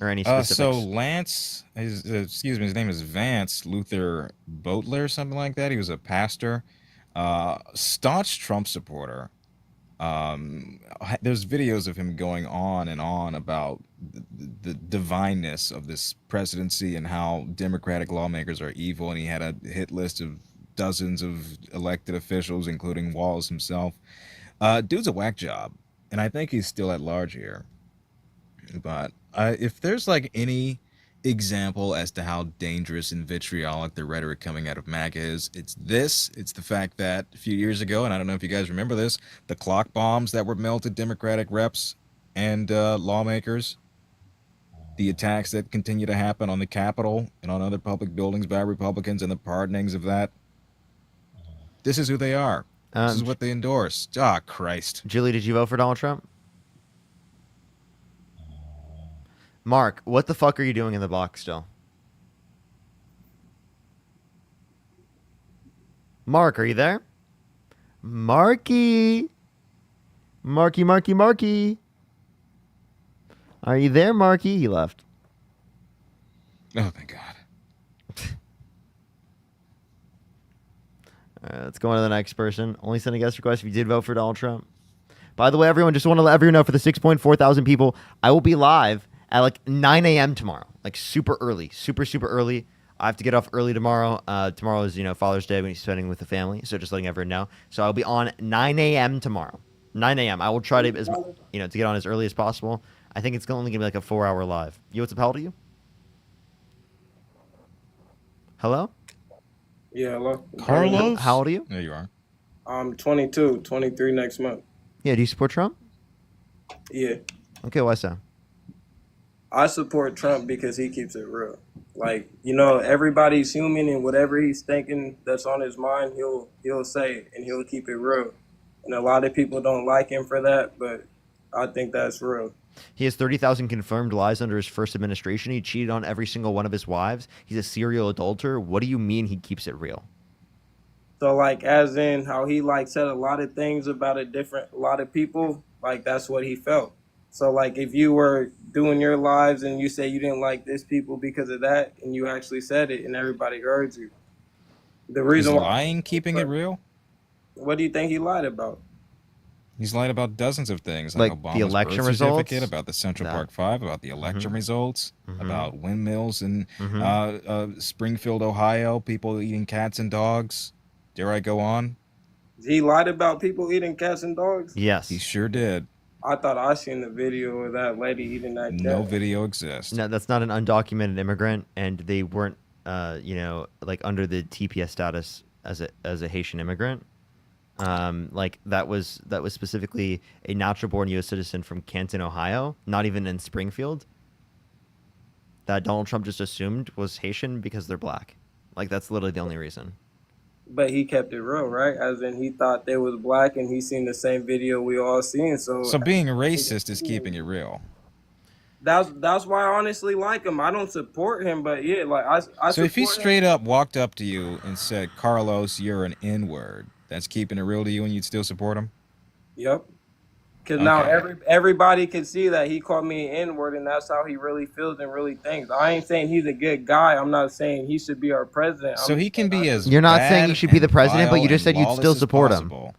Or any specifics. So Lance, his name is Vance Luther Boatler, something like that. He was a pastor, staunch Trump supporter. There's videos of him going on and on about the divineness of this presidency and how Democratic lawmakers are evil, and he had a hit list of dozens of elected officials, including Walz himself. Dude's a whack job, and I think he's still at large here. But if there's like any example as to how dangerous and vitriolic the rhetoric coming out of MAGA is, it's this. It's the fact that a few years ago, and I don't know if you guys remember this, the clock bombs that were melted Democratic reps and lawmakers, the attacks that continue to happen on the Capitol and on other public buildings by Republicans, and the pardonings of that. This is who they are. This is what they endorse. Ah, Christ. Julie, did you vote for Donald Trump? Mark, what the fuck are you doing in the box still? Mark, are you there? Marky. Marky. Are you there, Marky? He left. Oh, thank God. All right, let's go on to the next person. Only send a guest request if you did vote for Donald Trump. By the way, everyone, just want to let everyone know, for the 6.4 thousand people, I will be live at like 9 a.m. tomorrow, like super early, super early. I have to get off early tomorrow. Tomorrow is, Father's Day when he's spending with the family. So just letting everyone know. So I'll be on 9 a.m. tomorrow. 9 a.m. I will try to, to get on as early as possible. I think it's only going to be like a 4-hour live. Yo, what's up? How old are you? Hello? Yeah, hello. Carlos? How old are you? There you are. I'm 22, 23 next month. Yeah, do you support Trump? Yeah. Okay, why so? I support Trump because he keeps it real. Like, everybody's human, and whatever he's thinking that's on his mind, he'll say, and he'll keep it real. And a lot of people don't like him for that, but I think that's real. He has 30,000 confirmed lies under his first administration. He cheated on every single one of his wives. He's a serial adulterer. What do you mean he keeps it real? So, like, as in how he, said a lot of things about a lot of people, Like that's what he felt. So like if you were doing your lives and you say you didn't like this people because of that, and you actually said it and everybody heard you, the Is reason why lying keeping it real? what do you think he lied about? He's lied about dozens of things, Like Obama's the election birth certificate, results? about the Central That. Park Five, about the election results, about windmills in Springfield, Ohio, people eating cats and dogs. Dare I go on? He lied about people eating cats and dogs? Yes. He sure did. I thought I seen the video of that lady eating that cat. No video exists. No, that's not an undocumented immigrant, and they weren't, like under the TPS status as a Haitian immigrant. Like that was specifically a natural-born U.S. citizen from Canton, Ohio, not even in Springfield. That Donald Trump just assumed was Haitian because they're black. Like that's literally the only reason. But he kept it real, right? As in he thought they was black and he seen the same video we all seen. So being racist is keeping it real. That's why I honestly like him. I don't support him, but yeah, like I So if he support him. straight up walked up to you and said, "Carlos, you're an N-word," that's keeping it real to you, and you'd still support him? Yep. Because now everybody can see that he called me an N-word, and that's how he really feels and really thinks. I ain't saying he's a good guy. I'm not saying he should be our president. So he can be as You're not saying bad he should be the and president, but you vile just said and you'd lawless still as support him. possible.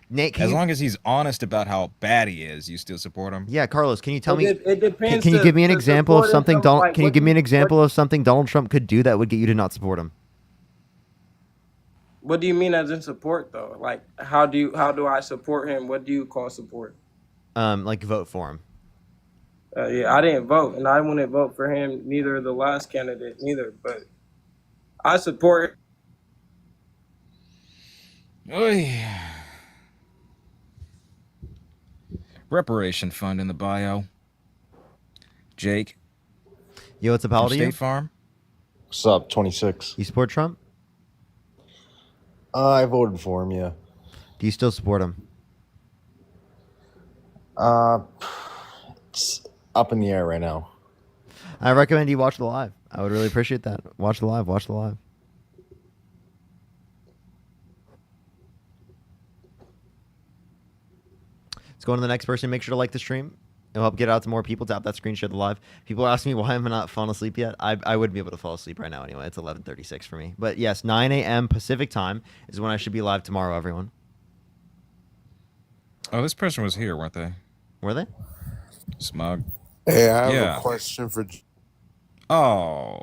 Nate, As long as he's honest about how bad he is, you still support him? Yeah, Carlos, can you tell me? It depends. Can you give me an to example of support him something? from, like, Can you what give me an you- example of something Donald Trump could do that would get you to not support him? What do you mean as in support though? Like how do I support him? What do you call support? Like vote for him. Yeah, I didn't vote, and I wouldn't vote for him. Neither the last candidate, neither. But I support. Oy. Reparation fund in the bio. Jake. Yo, what's up? How old are you? State Farm. What's up? 26. You support Trump? I voted for him. Yeah. Do you still support him? It's up in the air right now. I recommend you watch the live. I would really appreciate that. Watch the live. Watch the live. Let's go on to the next person. Make sure to like the stream. It'll help get it out to more people. Tap that screen, share the live. People are asking me why I'm not falling asleep yet. I wouldn't be able to fall asleep right now anyway. It's 11:36 for me. But yes, 9 a.m. Pacific time is when I should be live tomorrow, everyone. Oh, this person was here, weren't they? Were they? Smug. Hey, I have a question for. Oh.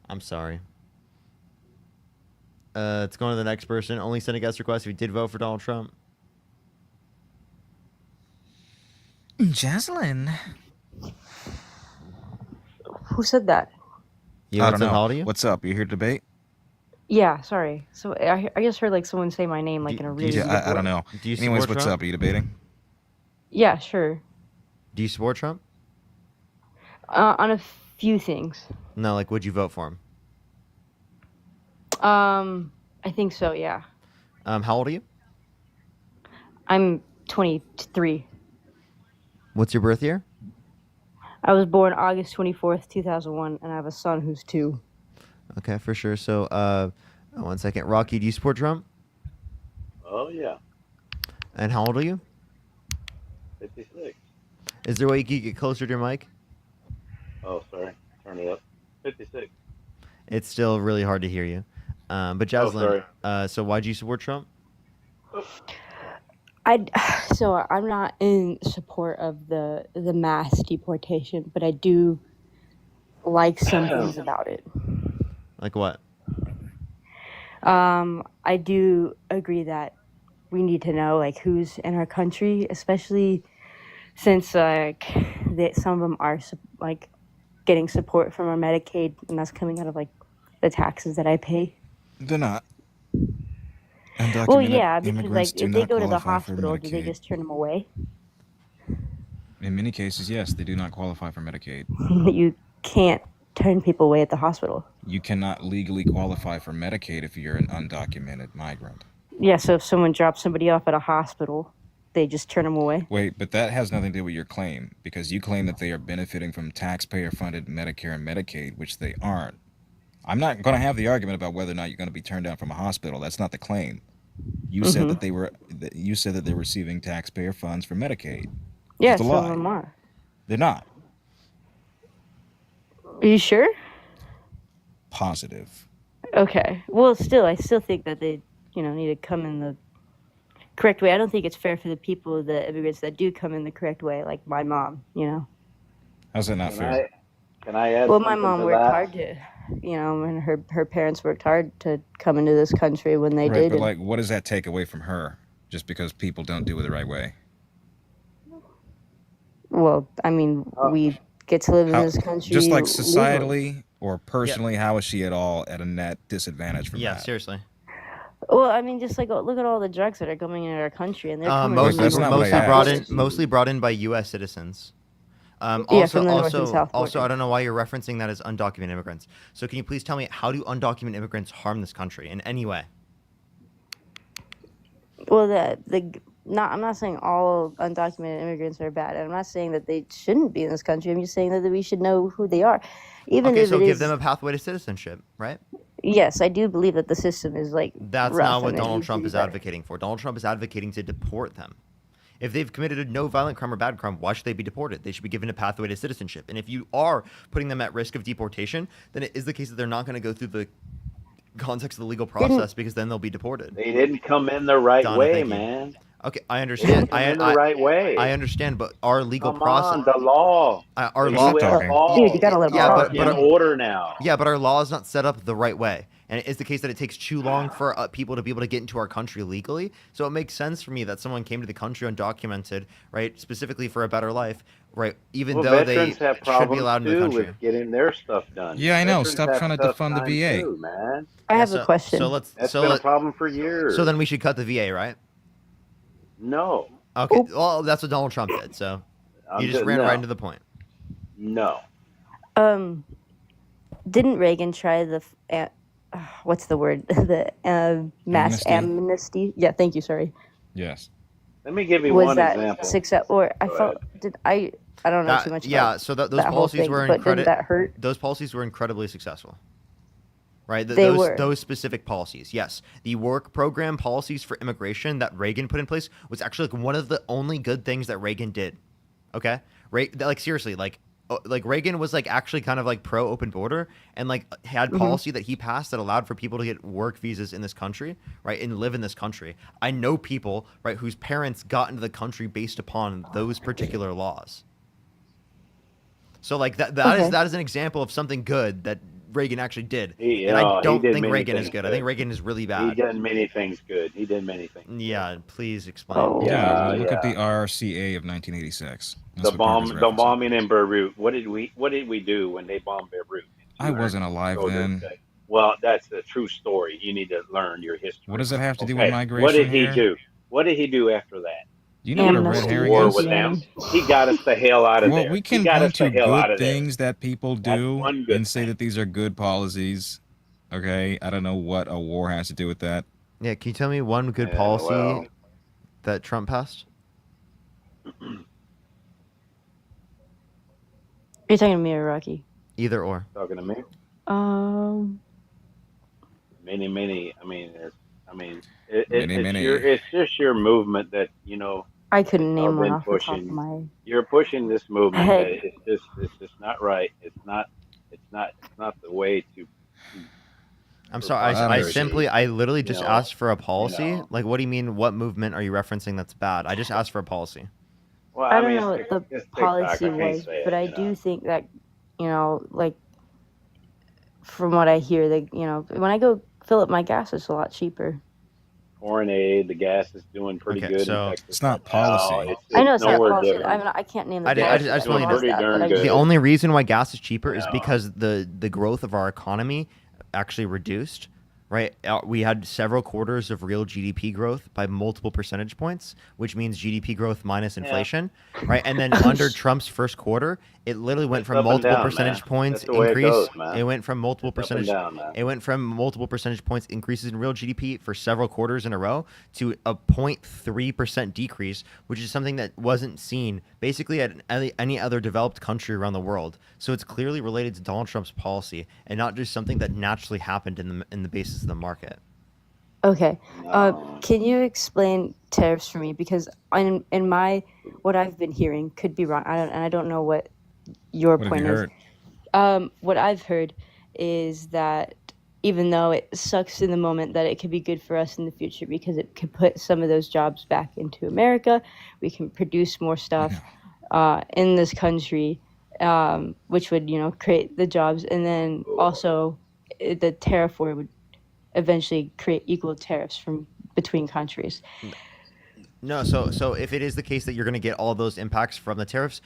I'm sorry. Let's go on to the next person. Only send a guest request if you did vote for Donald Trump. Jocelyn. Who said that? Yeah, I what's don't up? know. How old are you? What's up? You here to debate? Yeah, sorry. So I just heard like someone say my name like in a really. I don't know. Do you Anyways, support what's Trump? up? Are you debating? Yeah, sure. Do you support Trump? On a few things. No, like, would you vote for him? I think so. Yeah. How old are you? I'm 23. What's your birth year? I was born August 24th, 2001, and I have a son who's 2. Okay, for sure. So, 1 second. Rocky, do you support Trump? Oh, yeah. And how old are you? 56. Is there a way you could get closer to your mic? Oh, sorry. Turn it up. 56. It's still really hard to hear you. But Jocelyn, so why'd you support Trump? So I'm not in support of the mass deportation, but I do like some things about it. Like what? I do agree that we need to know like who's in our country, especially since like some of them are like getting support from our Medicaid, and that's coming out of like the taxes that I pay. They're not. Well, yeah, because like if they go to the hospital, do they Medicaid. just turn them away? In many cases, yes, they do not qualify for Medicaid. You can't turn people away at the hospital. You cannot legally qualify for Medicaid if you're an undocumented migrant. Yeah, so if someone drops somebody off at a hospital, they just turn them away. Wait, but that has nothing to do with your claim, because you claim that they are benefiting from taxpayer-funded Medicare and Medicaid, which they aren't. I'm not going to have the argument about whether or not you're going to be turned down from a hospital. That's not the claim. You said that they were receiving taxpayer funds for Medicaid. Yeah, It's a some of lie. them are. They're not. Are you sure? Positive. Okay. Well, still, I still think that they, need to come in the correct way. I don't think it's fair for the immigrants that do come in the correct way, like my mom, How's that not Can fair? can I add Well, my something mom to worked that? hard to, and her parents worked hard to come into this country when they Right, did. but And, like, what does that take away from her? Just because people don't do it the right way? well, I mean, we get to live in How, this country just like legally. societally or personally, how is she at all at a net disadvantage from that? Seriously. Well, I mean, just like look at all the drugs that are coming into our country, and they're coming Look, from that's the not north what I and south asked. border. Mostly brought in by U.S. citizens. Yeah, from the north and south Also, border. I don't know why you're referencing that as undocumented immigrants. So can you please tell me, how do undocumented immigrants harm this country in any way? Well, I'm not saying all undocumented immigrants are bad, and I'm not saying that they shouldn't be in this country. I'm just saying that we should know who they are, even Okay, if so it give is. them a pathway to citizenship, right? Yes, I do believe that the system is That's rough not what and it Donald needs to Trump be is better. advocating for. Donald Trump is advocating to deport them. If they've committed no violent crime or bad crime, why should they be deported? They should be given a pathway to citizenship. And if you are putting them at risk of deportation, then it is the case that they're not going to go through the context of the legal process, because then they'll be deported. They didn't come in the right Donna, way, thank you. man. Okay, I They understand. didn't come in the right way. I understand, but our legal Come process, on, the law. our The law, U.S. law Dude, you gotta let him talk. in order now. Yeah, but our law is not set up the right way. And it is the case that it takes too long for people to be able to get into our country legally. So it makes sense for me that someone came to the country undocumented, right, specifically for a better life, right, even though they veterans have should be allowed problems into the too country. with getting their stuff done. Yeah, I know. Veterans Stop have trying to tough defund the time VA. too, man. I have a question. That's been a problem for years. So then we should cut the VA, right? No. Okay, well, that's what Donald Trump did, so you just ran right into the point. No. Didn't Reagan try what's the word? The mass amnesty? Yeah, thank you. Sorry. Yes. Let me give you Was one that example. success? Or I felt I don't know too much. Yeah, about so those that whole policies thing, were but didn't that hurt? Those policies were incredibly successful. Right, They were. Those specific policies. Yes, the work program policies for immigration that Reagan put in place was actually like one of the only good things that Reagan did. Okay, like seriously, like Reagan was like actually kind of like pro open border and like had policy that he passed that allowed for people to get work visas in this country, right, and live in this country. I know people, right, whose parents got into the country based upon those particular laws. So like that is an example of something good that Reagan actually did. And I don't think Reagan is good. I think Reagan is really bad. He did many things good. He did many things. Yeah, please explain. Look at the RCA of 1986. That's The what Parker's referencing. bombing in Beirut. What did we do when they bombed Beirut? I wasn't alive then. Well, that's a true story. You need to learn your history. What does that have to do with migration? What did he here? do? What did he do after that? Do you know what a red herring War is? with them. He got us the hell out of there. Well, we can he got point us the to hell out good of there. things that people do one good and say that these are good policies. Okay, I don't know what a war has to do with that. Yeah, can you tell me one good policy that Trump passed? You're talking to me or Rocky? Either or. Talking to me? Many. I mean, it's just your movement that I couldn't y'all name one been off the top of pushing. my You're pushing this movement. head. That it's just not right. It's not the way to. I'm sorry. I literally just asked for a policy. Like, what do you mean? What movement are you referencing that's bad? I just asked for a policy. Well, I don't know what the policy was, but I do think that, like, from what I hear, that, when I go fill up my gas, it's a lot cheaper. Foreign aid, the gas is doing pretty good. So in Texas it's not right policy. now. I know it's not nowhere policy. different. I mean, I can't name the I policy just that want caused pretty that, darn but I good. just- The only reason why gas is cheaper is because the growth of our economy actually reduced. Right, we had several quarters of real GDP growth by multiple percentage points, which means GDP growth minus inflation, right? And then under Trump's first quarter, it literally went It's from up and multiple down, percentage man. points That's the way it increase. goes, man. It went from multiple It's up and percentage. down, man. It went from multiple percentage points increases in real GDP for several quarters in a row to a 0.3% decrease, which is something that wasn't seen basically at any other developed country around the world. So it's clearly related to Donald Trump's policy and not just something that naturally happened in the basis of the market. Okay. No. Can you explain tariffs for me? Because in my what I've been hearing could be wrong. I don't know what your What have point you is. heard? What I've heard is that even though it sucks in the moment, that it could be good for us in the future because it could put some of those jobs back into America. We can produce more stuff in this country, which would create the jobs, and then also the tariff war would eventually create equal tariffs from between countries. No, so if it is the case that you're going to get all those impacts from the tariffs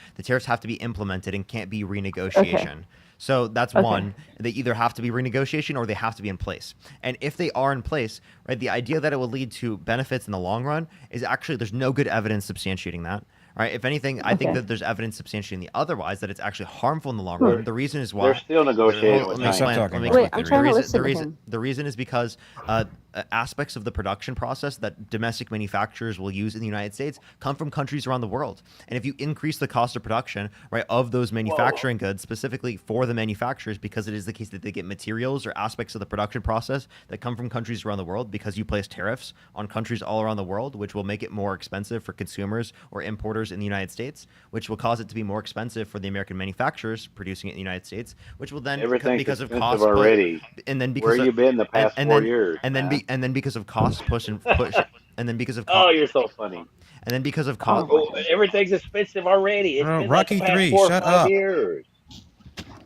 have to be implemented and can't be renegotiation. So that's one. They either have to be renegotiation or they have to be in place. And if they are in place, right, the idea that it will lead to benefits in the long run is actually there's no good evidence substantiating that. Right. If anything, I think that there's evidence substantiating the otherwise that it's actually harmful in the long run. The reason is why They're still negotiating with Let me China. explain. Wait, I'm trying to listen to him. The reason is because aspects of the production process that domestic manufacturers will use in the United States come from countries around the world. And if you increase the cost of production, right, of those manufacturing goods specifically for the manufacturers, because it is the case that they get materials or aspects of the production process that come from countries around the world because you place tariffs on countries all around the world, which will make it more expensive for consumers or importers in the United States, which will cause it to be more expensive for the American manufacturers producing it in the United States, which will then because of cost already. And then because where you been the past 4 years? And then because of cost push, and then because of oh, you're so funny. And then because of cost, everything's expensive already. It's been Rocky like the past 3, 4 or shut 5 up. years.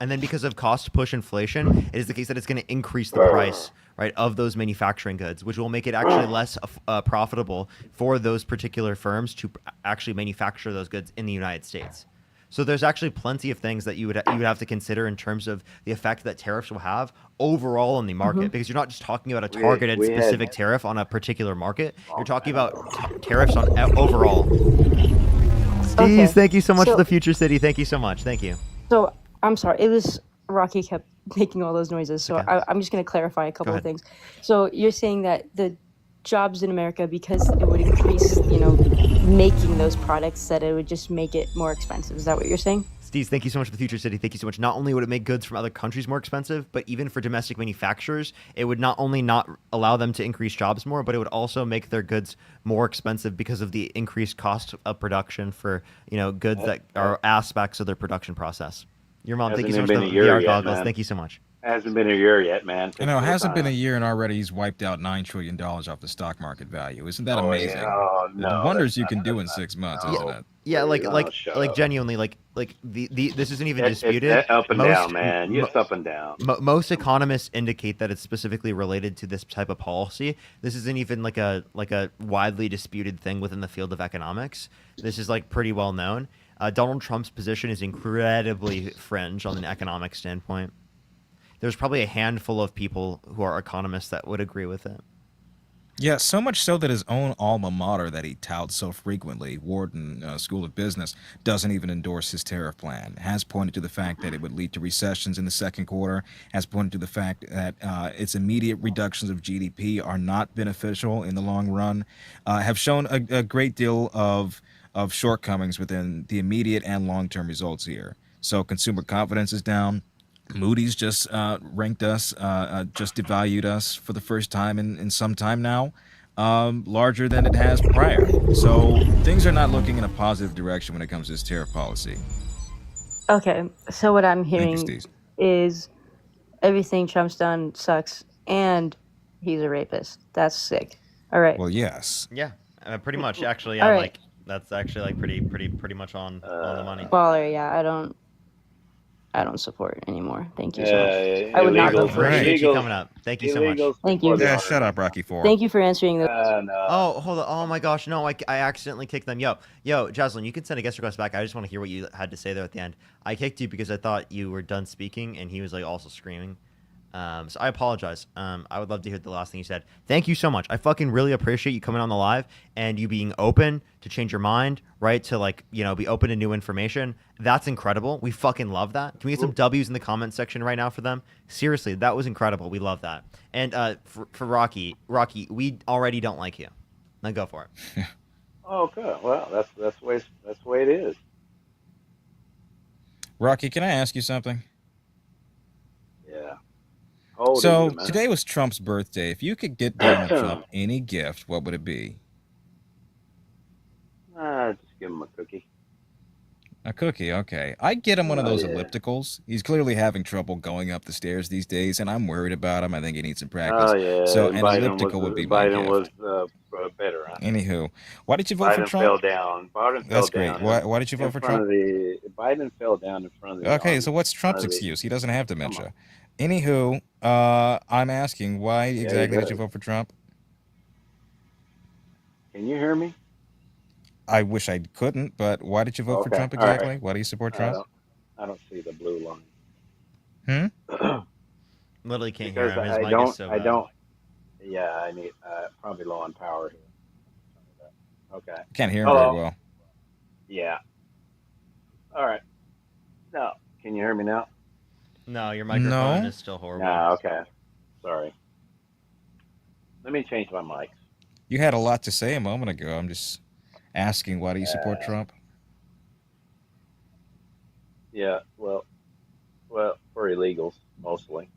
And then because of cost push inflation, it is the case that it's going to increase the price, right, of those manufacturing goods, which will make it actually less profitable for those particular firms to actually manufacture those goods in the United States. So there's actually plenty of things that you would have to consider in terms of the effect that tariffs will have overall on the market, because you're not just talking about a targeted specific tariff on a particular market. You're talking about tariffs on overall. Steve, thank you so much for the Future City. Thank you so much. Thank you. So I'm sorry. It was Rocky kept making all those noises. So I'm just going to clarify a couple of things. So you're saying that the jobs in America, because it would increase, making those products, that it would just make it more expensive. Is that what you're saying? Steve, thank you so much for the Future City. Thank you so much. Not only would it make goods from other countries more expensive, but even for domestic manufacturers, it would not only not allow them to increase jobs more, but it would also make their goods more expensive because of the increased cost of production for, goods that are aspects of their production process. Your mom, thank you so much for the VR goggles. Thank you so much. Hasn't been a year yet, man. I know, it hasn't been a year, and already he's wiped out $9 trillion off the stock market value. Isn't that amazing? Yeah. Oh, no, the wonders you can do in 6 months, isn't it? Yeah, like genuinely, like this isn't even disputed. It's up and down, man. It's up and down. Most economists indicate that it's specifically related to this type of policy. This isn't even like a widely disputed thing within the field of economics. This is like pretty well known. Donald Trump's position is incredibly fringe on an economic standpoint. There's probably a handful of people who are economists that would agree with it. Yeah, so much so that his own alma mater that he touts so frequently, Wharton School of Business, doesn't even endorse his tariff plan. Has pointed to the fact that it would lead to recessions in the second quarter, has pointed to the fact that its immediate reductions of GDP are not beneficial in the long run, have shown a great deal of shortcomings within the immediate and long-term results here. So consumer confidence is down. Moody's just ranked us, just devalued us for the first time in some time now, larger than it has prior. So things are not looking in a positive direction when it comes to this tariff policy. Okay, so what I'm hearing is everything Trump's done sucks, and he's a rapist. That's sick. All right. Well, yes. Yeah, pretty much. Actually, All yeah, right. like that's actually like pretty much on the money. Baller, yeah. I don't support it anymore. Thank you so much. I would not vote for it. Appreciate you coming up. Thank you so much. Thank you. Yeah, shut up, Rocky 4. Thank you for answering the. Oh, hold on. Oh my gosh, no, I accidentally kicked them. Yo, Jocelyn, you can send a guest request back. I just want to hear what you had to say there at the end. I kicked you because I thought you were done speaking, and he was like also screaming. So I apologize. I would love to hear the last thing you said. Thank you so much. I fucking really appreciate you coming on the live and you being open to change your mind, right? To be open to new information. That's incredible. We fucking love that. Can we get some W's in the comment section right now for them? Seriously, that was incredible. We love that. And for Rocky, we already don't like you. Now go for it. Oh, good. Well, that's the way it is. Rocky, can I ask you something? Yeah. old are you, So man? today was Trump's birthday. If you could get Donald Trump any gift, what would it be? Just give him a cookie. A cookie, okay. I'd get him one of Oh, those yeah. ellipticals. He's clearly having trouble going up the stairs these days, and I'm worried about him. I think he needs some practice. Oh yeah, So an Biden was elliptical would be my gift. better, huh? Anywho, why did you vote for Biden Trump? fell down. Biden fell That's great. down Why did you in vote for front Trump? of the. Biden fell down in front of the Okay, army. so what's In front Trump's of the. excuse? He doesn't have Come on. dementia. Anywho, I'm asking, why Yeah, he exactly did you does. vote for Trump? Can you hear me? I wish I couldn't, but why did you vote for Okay. Trump All right. exactly? Why do you support Trump? I don't see the blue line. Literally can't hear Because him. His I mic don't. is so I bad. don't. Yeah, I need probably low on power here. Okay. Can't hear him Hello. very well. Yeah. All right. No. Can you hear me now? No, your microphone No. is still horrible. No. Okay. Sorry. Let me change my mic. You had a lot to say a moment ago. I'm just asking, why do you support Trump? Yeah. Well, for illegals mostly.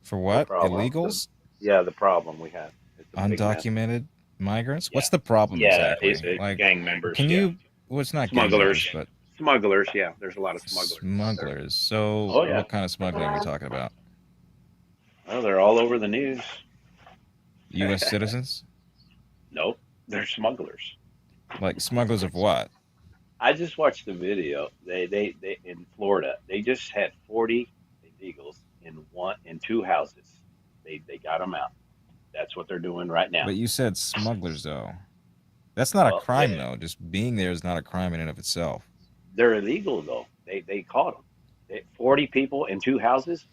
For what? problem. Illegals? Yeah, the problem we have. It's a big mess. Undocumented migrants? What's the problem Yeah, exactly? it's Like, gang members. can yeah. you? Well, it's not gang Smugglers. members, Smugglers. Yeah, there's a lot of but smugglers. smugglers. So, Oh, yeah. what kind of smuggling are we talking about? Oh, they're all over the news. U.S. citizens? Nope, they're smugglers. Like smugglers of what? I just watched the video. They in Florida. They just had 40 illegals in two houses. They got them out. That's what they're doing right now. But you said smugglers, though. That's not Well, a crime, yeah. though. Just being there is not a crime in and of itself. They're illegal though. They caught them. 40 people in two houses.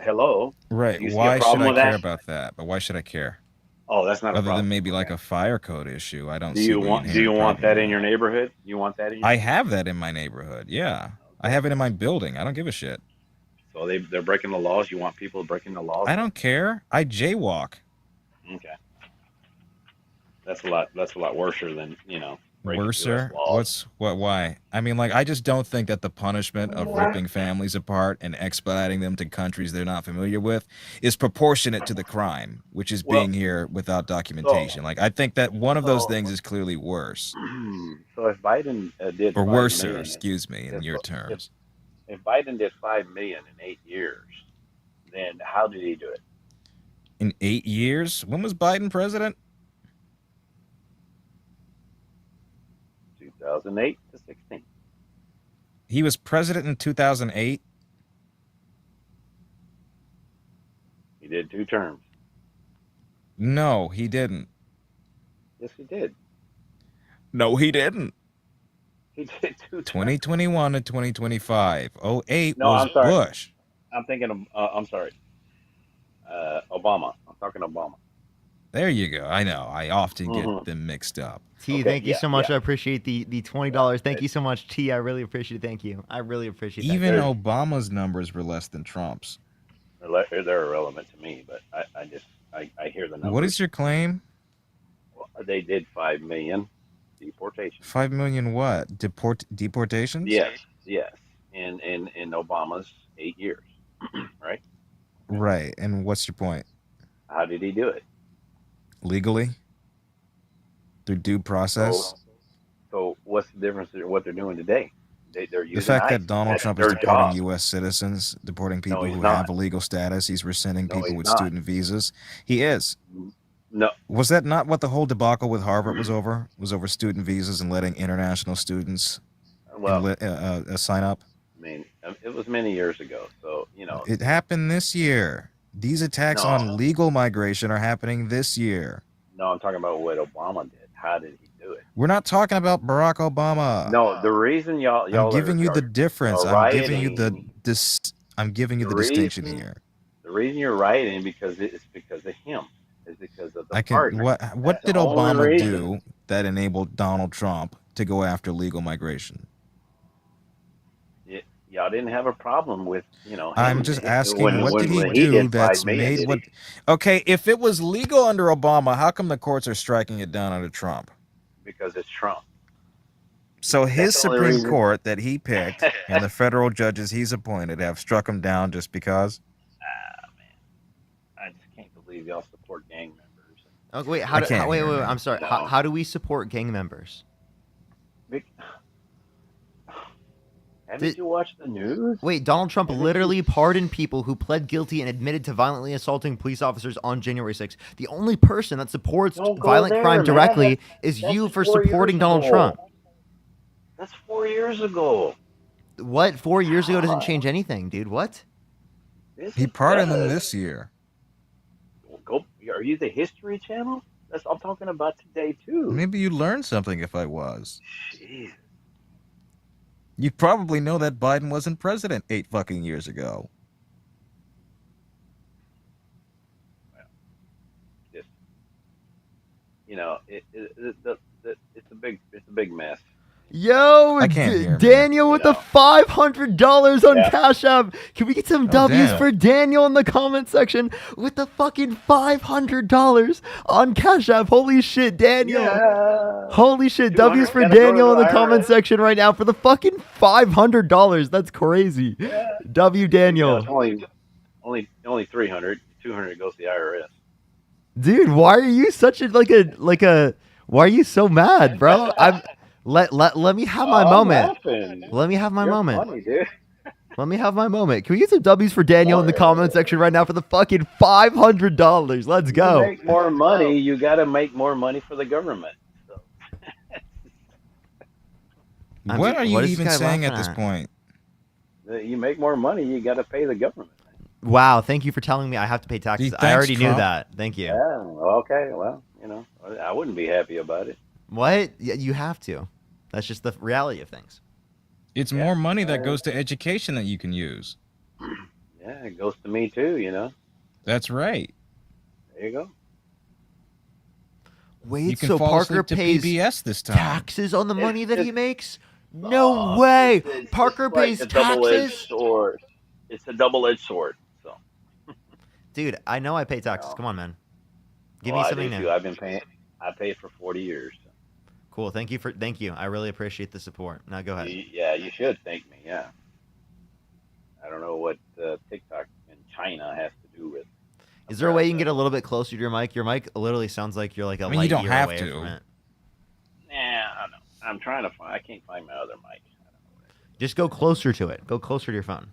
Hello. Right. Do you see a Why should problem I with care that? about that? But why should I care? Oh, that's not a Other problem. than maybe like a fire code issue. I don't Do see you the want inherent problem that with in your neighborhood? You want that in your I have that in my neighborhood. Yeah. I have it in my building. I don't give a shit. So they're breaking the laws. You want people breaking the laws? I don't care. I jaywalk. Okay. That's a lot worse than, breaking Worser? US laws. Why? I mean, like, I just don't think that the punishment of ripping families apart and expediting them to countries they're not familiar with is proportionate to the crime, which is being here without documentation. Like, I think that one of those things is clearly worse. So if Biden did Or 5 worser, million, excuse me, in your terms. if Biden did 5 million in 8 years, then how did he do it? In 8 years? When was Biden president? 2008 to 16. He was president in 2008? He did 2 terms. No, he didn't. Yes, he did. No, he didn't. He did 2 terms. 2021 to 2025. 08 No, was I'm sorry. Bush. I'm thinking of. I'm sorry. Obama. I'm talking Obama. There you go. I know. I often get them mixed up. T, thank you so much. I appreciate the $20. Thank you so much, T. I really appreciate it. Thank you. I really appreciate that. Even Obama's numbers were less than Trump's. They're irrelevant to me, but I hear the numbers. What is your claim? They did 5 million deportations. 5 million what? Deportations? Yes. In Obama's 8 years, right? Right. And what's your point? How did he do it? Legally? Through due process? So what's the difference in what they're doing today? They're using The fact ICE. that Donald That's Trump is their deporting job. U.S. citizens, deporting people he's who not. have a legal status, he's rescinding people he's with not. student visas. He is. No. Was that not what the whole debacle with Harvard was over? Was over student visas and letting international students sign up? I mean, it was many years ago, so It happened this year. These attacks on legal migration are happening this year. No, I'm talking about what Obama did. How did he do it? We're not talking about Barack Obama. No, the reason y'all I'm giving you the difference. are I'm giving you rioting- I'm giving you the distinction here. The reason you're rioting it's because of him. It's because of the I can. party. What That's did the only Obama reason. do that enabled Donald Trump to go after legal migration? Y'all didn't have a problem with I'm him just when- asking, when- what did he when do did that's 5 million, made did what? he? Okay, if it was legal under Obama, how come the courts are striking it down under Trump? Because it's Trump. So his That's the only Supreme reason. Court that he picked and the federal judges he's appointed have struck him down just because? believe y'all support gang members. Oh, wait, I can't wait, hear, wait, man. I'm sorry. You How, know, how do we support gang members? haven't you watched the news? Wait, Donald Trump Haven't literally you? pardoned people who pled guilty and admitted to violently assaulting police officers on January 6th. The only person that supports Don't go violent there, crime man. directly is That's you for 4 years supporting Donald ago. Trump. That's 4 years ago. What? 4 years ago doesn't change anything, dude. What? He pardoned them this year. Go. Are you the History Channel? That's I'm talking about today too. Maybe you learned something if I was. Jeez. You probably know that Biden wasn't president 8 fucking years ago. Just, you know, it's a big mess. Yo, I can't hear, man. Daniel with the $500 on Yeah. Cash App. Can we get some Oh, W's damn. for Daniel in the comment section with the fucking $500 on Cash App? Holy shit, Daniel. Yeah. Holy shit, W's for Gotta go to Daniel in the the comment IRS. section right now for the fucking $500. That's crazy. W Daniel. It's only 300. 200 goes to the IRS. Dude, why are you such a why are you so mad, bro? Let me have my I'm moment. laughing. Let me have my You're moment. funny, dude. Let me have my moment. Can we get some W's for Daniel in the comment section right now for the fucking $500? Let's To go. make more money, you got to make more money for the government. So. What are you what is this even guy saying laughing at this at? point? You make more money, you got to pay the government. Wow, thank you for telling me I have to pay taxes. I thanks, already knew Trump. that. Thank you. Yeah. Okay. Well, you know, I wouldn't be happy about it. What? Yeah, you have to. That's just the reality of things. It's more money that goes to education that you can use. Yeah, it goes to me too. You know. That's right. There you go. Wait, You can so fall Parker asleep to pays PBS this time. taxes on the money that he makes? No way. Parker pays a double-edged taxes? sword. It's a double-edged sword. So. Dude, I know I pay taxes. Come on, man. Give me I something do new. too. I've been paying. I paid for 40 years. So. Cool. Thank you. I really appreciate the support. Now go ahead. Yeah, you should thank me. Yeah. I don't know what TikTok in China has to do with. Is there a way you can get a little bit closer to your mic? Your mic literally sounds like you're like a I mean, light you don't year have away to. from it. Nah, I don't know. I'm trying to find. I can't find my other mic. Just go closer to it. Go closer to your phone.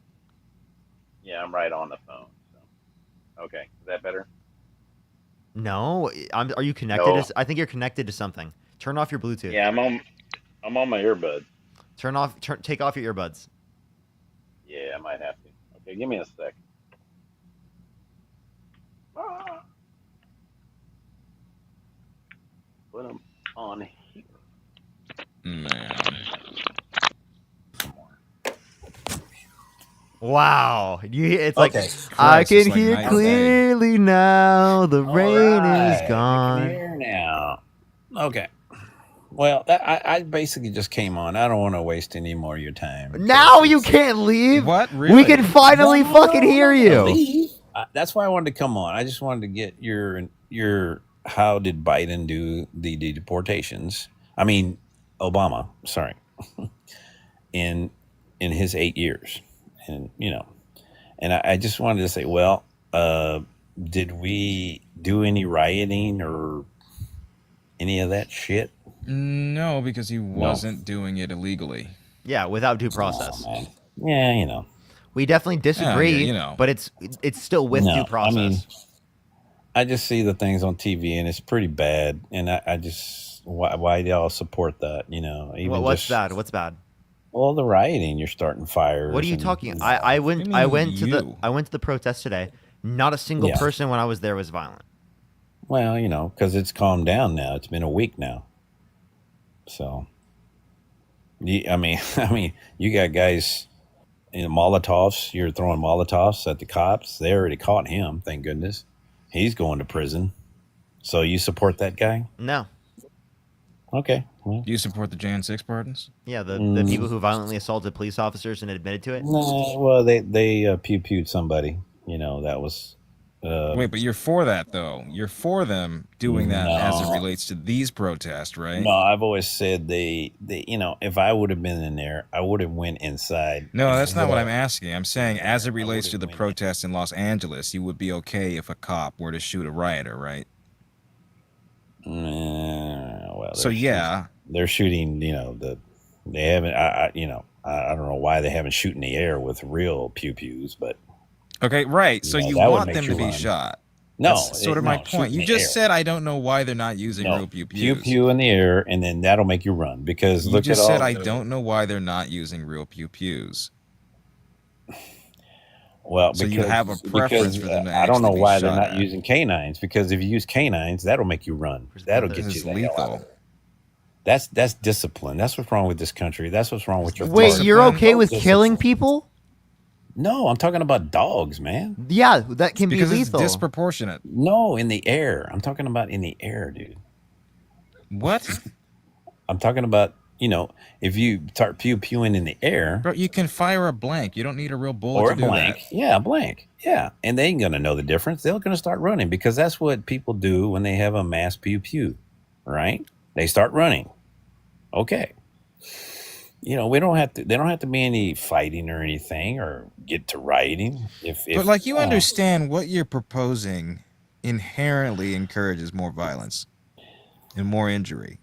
Yeah, I'm right on the phone. So. Okay, is that better? No, are you connected? No. I think you're connected to something. Turn off your Bluetooth. Yeah, I'm on my earbuds. Take off your earbuds. Yeah, I might have to. Okay, give me a sec. Put them on here. Man. Wow. It's like, Okay. I Christ, can it's like hear night and clearly now. The rain is I gone. can hear now. Okay. Well, I basically just came on. I don't want to waste any more of your time. Now you can't leave. What? We Really? can finally fucking hear you. Leave. That's why I wanted to come on. I just wanted to get your how did Biden do the deportations? I mean, Obama. Sorry, in his 8 years, and and I just wanted to say, well, did we do any rioting or any of that shit? No, because he wasn't doing it illegally. Yeah, without due process. Oh, man. Yeah, We definitely disagree, yeah, but it's still with due process. I mean, I just see the things on TV and it's pretty bad, and I just why do y'all support that? Even What's bad? What's bad? Well, the rioting, you're starting fires. What are you talking? I went to the protest today. Not a single person when I was there was violent. Well, because it's calmed down now. It's been a week now. So, I mean, you got guys Molotovs. You're throwing Molotovs at the cops. They already caught him. Thank goodness. He's going to prison. So you support that guy? No. Okay. Well, Do you support the Jan 6 pardons? Yeah, the people who violently assaulted police officers and admitted to it. no. Well, they pew-pewed somebody. That was Wait, but you're for that though. You're for them doing that as it No. relates to these protests, right? No, I've always said they if I would have been in there, I would have went inside. No, that's not what I'm asking. I'm saying as it relates to the protests in Los Angeles, you would be okay if a cop were to shoot a rioter, right? Well, So yeah, they're shooting. They haven't. I don't know why they haven't shoot in the air with real pew pews, but okay, right. So you that would want make them you to be run. shot. No, That's sort of my shoot point. in You the just air. said I don't know why they're not using No, real pew pew pews. pew in the air, and then that'll make you run because You look just at said all. I don't know why they're not using real pew pews. Well, So because you have a preference for them to I don't know actually be why they're shot not at. using canines. Because if you use canines, that'll make you run. That'll get This you is the hell out of lethal. there. That's discipline. That's what's wrong with this country. That's what's wrong with your Wait, party. you're okay with Discipline. killing people? No, I'm talking about dogs, man. Yeah, that can Because be it's lethal. disproportionate. No, in the air. I'm talking about in the air, dude. What? I'm talking about, if you start pew-pewing in the air. Bro, you can fire a blank. You don't need a real bullet Or to a do blank. that. Yeah, a blank. Yeah. And they ain't going to know the difference. They're going to start running because that's what people do when they have a mass pew-pew, right? They start running. Okay. They don't have to be any fighting or anything or get to rioting. But like you understand what you're proposing inherently encourages more violence and more injury.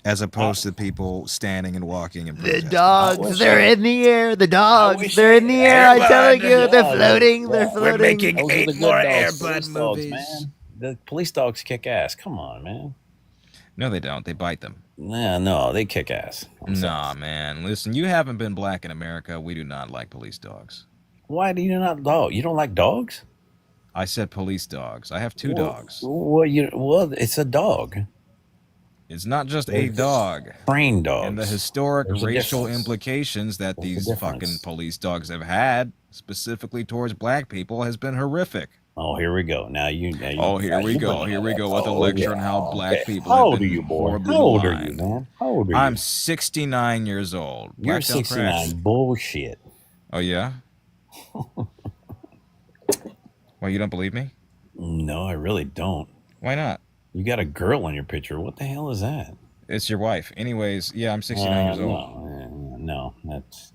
As opposed to people standing and walking and The protesting. dogs, they're in the air. The dogs, they're in the air. I'm telling you, they're floating. They're floating. We're making Those are 8 the more good Air dogs, Bud police movies, dogs, man. The police dogs kick ass. Come on, man. No, they don't. They bite them. Nah, no, they kick ass. Nah, man. Listen, you haven't been black in America. We do not like police dogs. Why do you not dog? You don't like dogs? I said police dogs. I have 2 dogs. Well, it's a dog. It's not just a dog. Trained dogs. And the historic There's a racial difference. implications that There's a these difference. fucking police dogs have had, specifically towards black people, has been horrific. Oh, here we go. Now you. Oh, here we go. Here we go with a lecture on how black people How have old are been you, boy? horribly How old are you, maligned. man? How old are you? I'm 69 years old. You're Black don't 69. crash. Bullshit. Oh, yeah? Well, you don't believe me? No, I really don't. Why not? You got a girl in your picture. What the hell is that? It's your wife. Anyways, yeah, I'm 69 years old. No,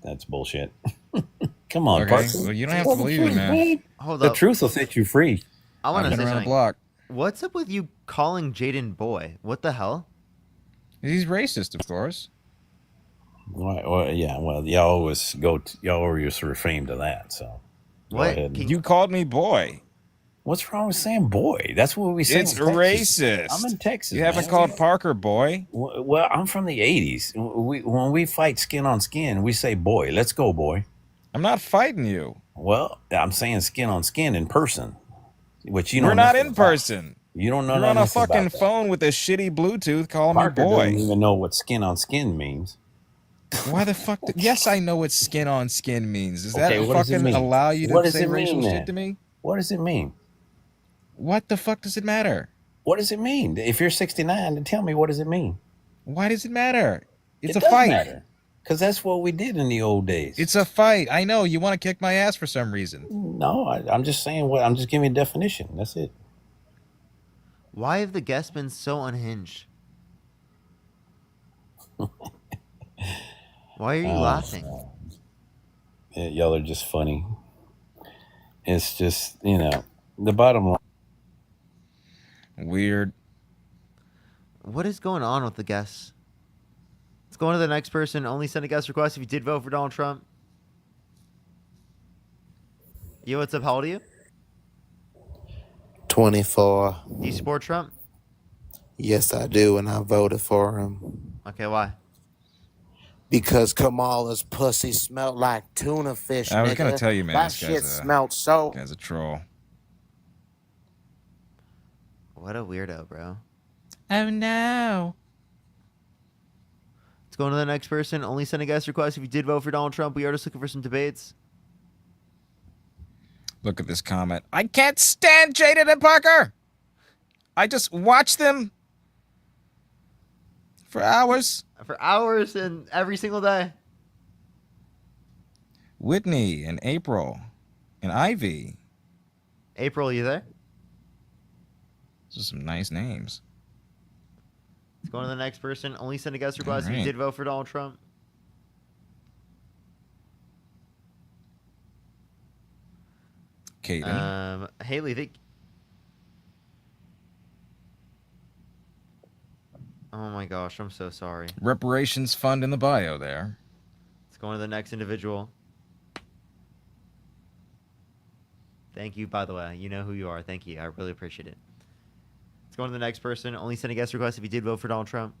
that's bullshit. Come on, Okay, Parker. well, you don't have to believe me, man. Hold The up. truth will set you free. I want I've to been say around the something. block. What's up with you calling Jaden boy? What the hell? He's racist, of course. Well, yeah. Well, y'all always refrain to that. So, go What? ahead. You called me boy. What's wrong with saying boy? That's what we say. It's in Texas. racist. I'm in Texas. You haven't man. called Parker boy. Well, I'm from the '80s. When we fight skin on skin, we say boy. Let's go, boy. I'm not fighting you. Well, I'm saying skin on skin in person, which you know. We're not nothing in about. person. You don't know. You're on a nothing about fucking that. phone with a shitty Bluetooth calling Parker me boy. doesn't even know what skin on skin means. Why the fuck? Yes, I know what skin on skin means. Does that Okay, what does it fucking mean? allow you What to does say it racial mean, shit then? to me? What does it mean? What the fuck does it matter? What does it mean? If you're 69, then tell me what does it mean? Why does it matter? It's It a does fight. matter. Because that's what we did in the old days. It's a fight. I know. You want to kick my ass for some reason. No, I'm just saying I'm just giving a definition. That's it. Why have the guests been so unhinged? Why are you laughing? Yeah, y'all are just funny. It's just, the bottom line. Weird. What is going on with the guests? Let's go on to the next person. Only send a guest request if you did vote for Donald Trump. Yo, what's up? How old are you? 24. Do you support Trump? Yes, I do, and I voted for him. Okay, why? Because Kamala's pussy smelled like tuna fish, I was nigga. gonna tell you, man. That This shit guy's smelled so... guy's a troll. What a weirdo, bro. Oh no. Let's go on to the next person. Only send a guest request if you did vote for Donald Trump. We are just looking for some debates. Look at this comment. I can't stand Jaden and Parker. I just watch them for hours. For hours and every single day. Whitney and April. And Ivy. April, you there? Those are some nice names. Let's go on to the next person. Only send a guest request if you right. did vote for Donald Trump. Caden. Haley, oh my gosh, I'm so sorry. Reparations fund in the bio there. Let's go on to the next individual. Thank you, by the way. You know who you are. Thank you. I really appreciate it. Let's go on to the next person. Only send a guest request if you did vote for Donald Trump.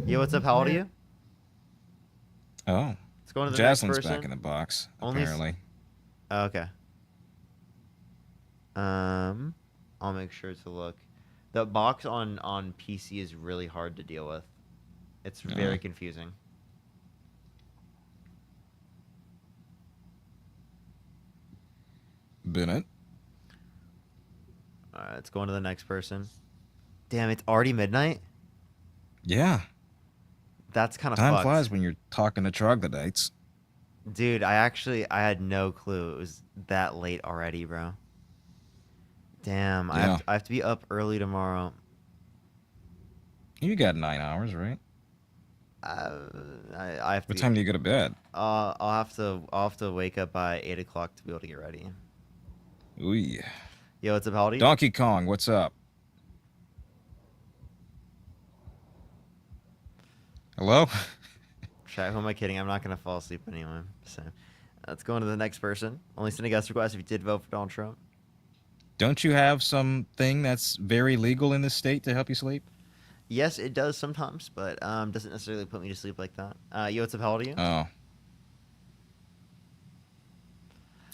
Yo, what's up? How old are you? Oh. Let's go on to the Jocelyn's next person. back in the box, Only apparently. Okay. I'll make sure to look. The box on PC is really hard to deal with. It's very confusing. Bennett. All right, let's go on to the next person. Damn, it's already midnight? Yeah. That's kind of Time fucked. flies when you're talking to troglodytes. Dude, I had no clue it was that late already, bro. Damn, Yeah. I have to be up early tomorrow. You got 9 hours, right? I have to. What time do you go to bed? I'll have to wake up by 8 o'clock to be able to get ready. Ooh, yeah. Yo, what's up, Haldy? Donkey Kong, what's up? Hello? Chat, who am I kidding? I'm not gonna fall asleep anyway. So, let's go on to the next person. Only send a guest request if you did vote for Donald Trump. Don't you have something that's very legal in this state to help you sleep? Yes, it does sometimes, but doesn't necessarily put me to sleep like that. Yo, what's up? How old are you? Oh.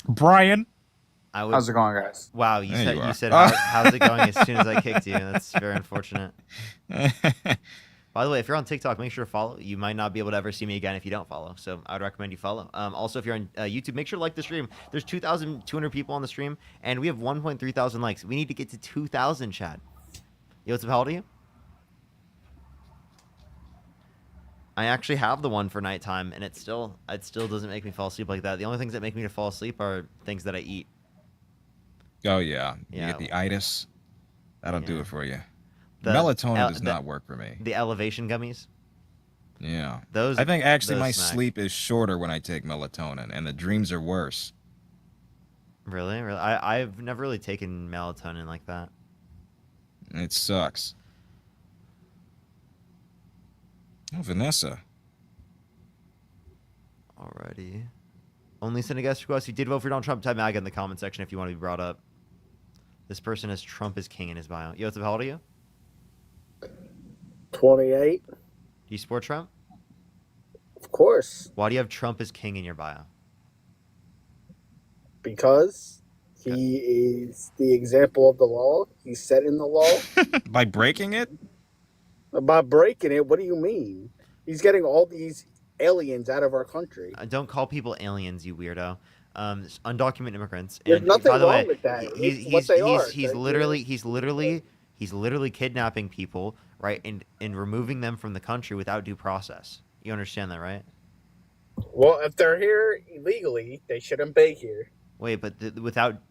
Brian. How's it going, guys? Wow, There you are. you said how's it going as soon as I kicked you. That's very unfortunate. By the way, if you're on TikTok, make sure to follow. You might not be able to ever see me again if you don't follow, so I would recommend you follow. Also, if you're on YouTube, make sure to like the stream. There's 2,200 people on the stream, and we have 1.3 thousand likes. We need to get to 2,000, Chad. Yo, what's up? How old are you? I actually have the one for nighttime, and it still doesn't make me fall asleep like that. The only things that make me to fall asleep are things that I eat. Oh, yeah. You Yeah. get the itis. That'll do Yeah. it for you. The Melatonin does not work for me. The elevation gummies. Yeah. Those. I think actually those my smack. sleep is shorter when I take melatonin, and the dreams are worse. Really? I've never really taken melatonin like that. It sucks. Oh, Vanessa. Alrighty. Only send a guest request. You did vote for Donald Trump. Type MAGA in the comment section if you want to be brought up. This person has Trump as king in his bio. Yo, what's up? How old are you? 28. Do you support Trump? Of course. Why do you have Trump as king in your bio? Because he is the example of the law. He's setting the law. By breaking it? By breaking it, what do you mean? He's getting all these aliens out of our country. Don't call people aliens, you weirdo. Undocumented immigrants. There's And nothing by the wrong way, with that. He's It's what they are. he's literally kidnapping people, right, and removing them from the country without due process. You understand that, right? Well, if they're here illegally, they shouldn't be here. Wait, but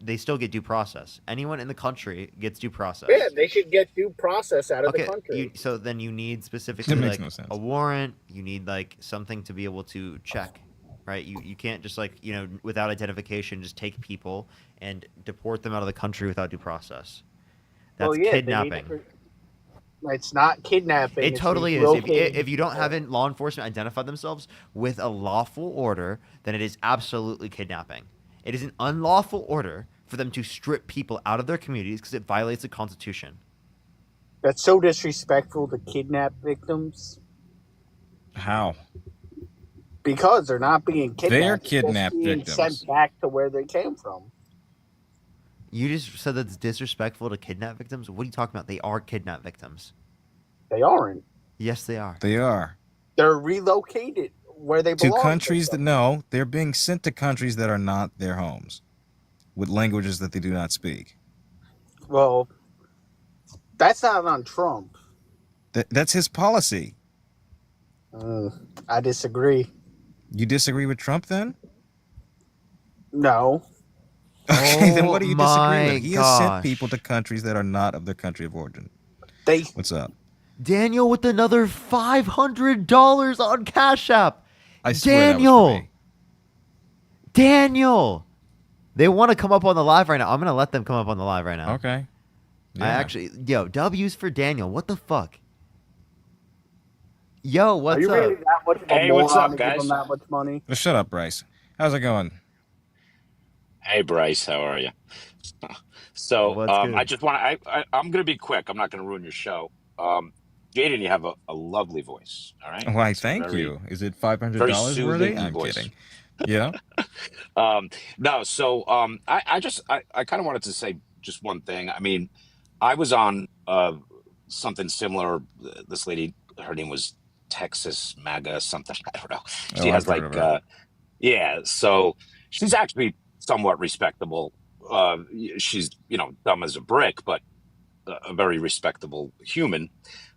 they still get due process. Anyone in the country gets due process. Yeah, they should get due process out of the country. So then you need specifically That makes like no sense. a warrant. You need like something to be able to check, right? You can't just like without identification just take people and deport them out of the country without due process. That's Well, yeah, they need kidnapping. It's not kidnapping. It it's totally is. relocating. If you don't have law enforcement identify themselves with a lawful order, then it is absolutely kidnapping. It is an unlawful order for them to strip people out of their communities because it violates the Constitution. That's so disrespectful to kidnap victims. How? Because they're not being kidnapped. They're kidnapped being victims. sent back to where they came from. You just said that's disrespectful to kidnap victims? What are you talking about? They are kidnapped victims. They aren't. Yes, they are. They are. They're relocated where they To belong. countries that, no, they're being sent to countries that are not their homes with languages that they do not speak. Well, that's not on Trump. That's his policy. I disagree. You disagree with Trump then? No. Okay, then what do you disagree my with? He has sent people gosh. to countries that are not of their country of origin. They What's up? Daniel with another $500 on Cash App. I swear that was for me. Daniel. They want to come up on the live right now. I'm going to let them come up on the live right now. Okay. I actually, W's for Daniel. What the fuck? Yo, what's Are you up? really that much of a Hey, moron what's up, to give them guys? that much money? Shut up, Bryce. How's it going? Hey, Bryce, how are you? So, What's good? I just want to. I'm going to be quick. I'm not going to ruin your show. Jaden, you have a lovely voice. All right. Why, It's thank very, you. Is it very $500 worthy? soothing I'm voice. kidding. Yeah. No. So, I kind of wanted to say just one thing. I mean, I was on something similar. This lady, her name was Texas MAGA something. I don't know. She Oh, has I've heard like of her. yeah, so she's actually somewhat respectable. She's, dumb as a brick, but a very respectable human.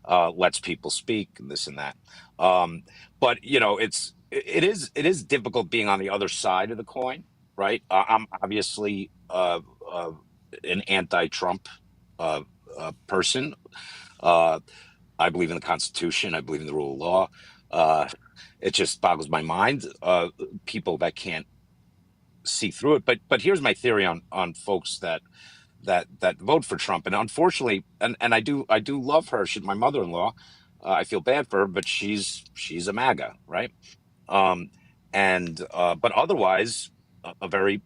Lets people speak and this and that. But it is difficult being on the other side of the coin, right? I'm obviously an anti-Trump person. I believe in the Constitution. I believe in the rule of law. It just boggles my mind. People that can't see through it. But here's my theory on folks that vote for Trump. And unfortunately, and I do love her. She's my mother-in-law. I feel bad for her, but she's a MAGA, right? And but otherwise, a very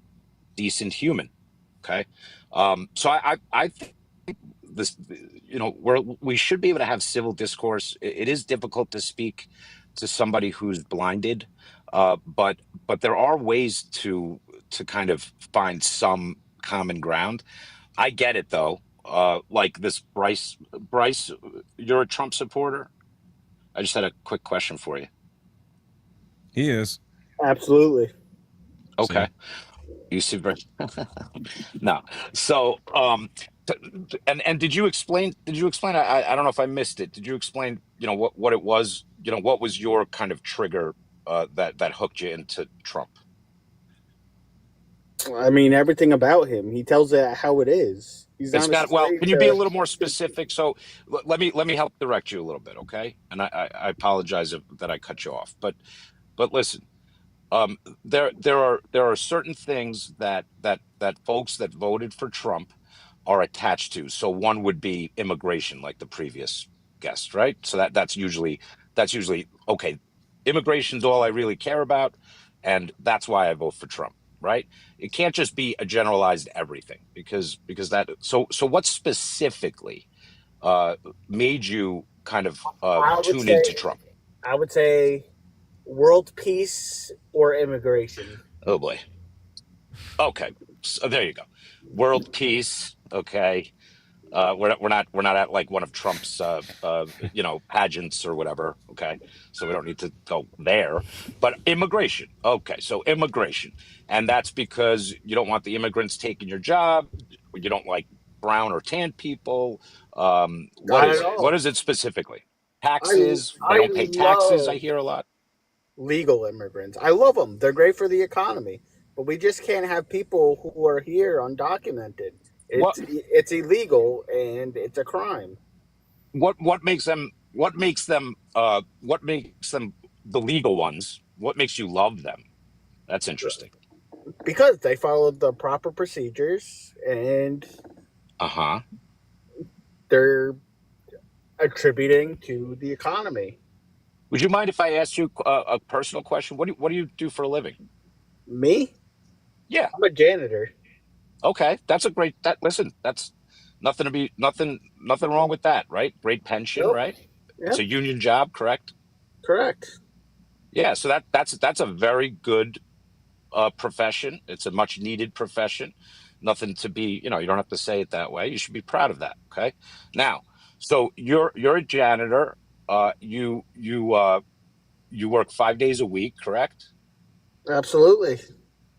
decent human. Okay. So I think this, we should be able to have civil discourse. It is difficult to speak to somebody who's blinded, but there are ways to kind of find some common ground. I get it though. Like this Bryce, you're a Trump supporter. I just had a quick question for you. He is. Absolutely. Okay. You see, no. So, and did you explain? I don't know if I missed it. Did you explain? What it was. What was your kind of trigger that hooked you into Trump? I mean, everything about him. He tells it how it is. He's It's not got. Well, afraid can you be a to. little more specific? So let me help direct you a little bit, okay? And I apologize that I cut you off, but listen. There are certain things that folks that voted for Trump are attached to. So one would be immigration, like the previous guest, right? So that's usually okay. Immigration's all I really care about, and that's why I vote for Trump, right? It can't just be a generalized everything because that. So what specifically made you kind of I would tune into say. Trump? I would say, world peace or immigration. Oh boy. Okay, so there you go. World peace. Okay, we're not at like one of Trump's pageants or whatever. Okay, so we don't need to go there. But immigration. Okay, so immigration, and that's because you don't want the immigrants taking your job. You don't like brown or tan people. What Not is at it? What all. is it specifically? I Taxes. They I don't pay taxes. I love hear a lot. legal immigrants. I love them. They're great for the economy. But we just can't have people who are here undocumented. What It's illegal and it's a crime what makes them the legal ones? What makes you love them? That's interesting. because they followed the proper procedures and Uh-huh. they're attributing to the economy. Would you mind if I asked you a personal question? What do you do for a living? Me? Yeah. I'm a janitor. Okay. Listen, that's nothing wrong with that, right? Great pension, Nope. right? It's Yep. a union job, correct? Correct. Yeah, so that's a very good profession. It's a much needed profession. Nothing to be, you don't have to say it that way. You should be proud of that. Okay. Now, so you're a janitor. You work 5 days a week, correct? Absolutely.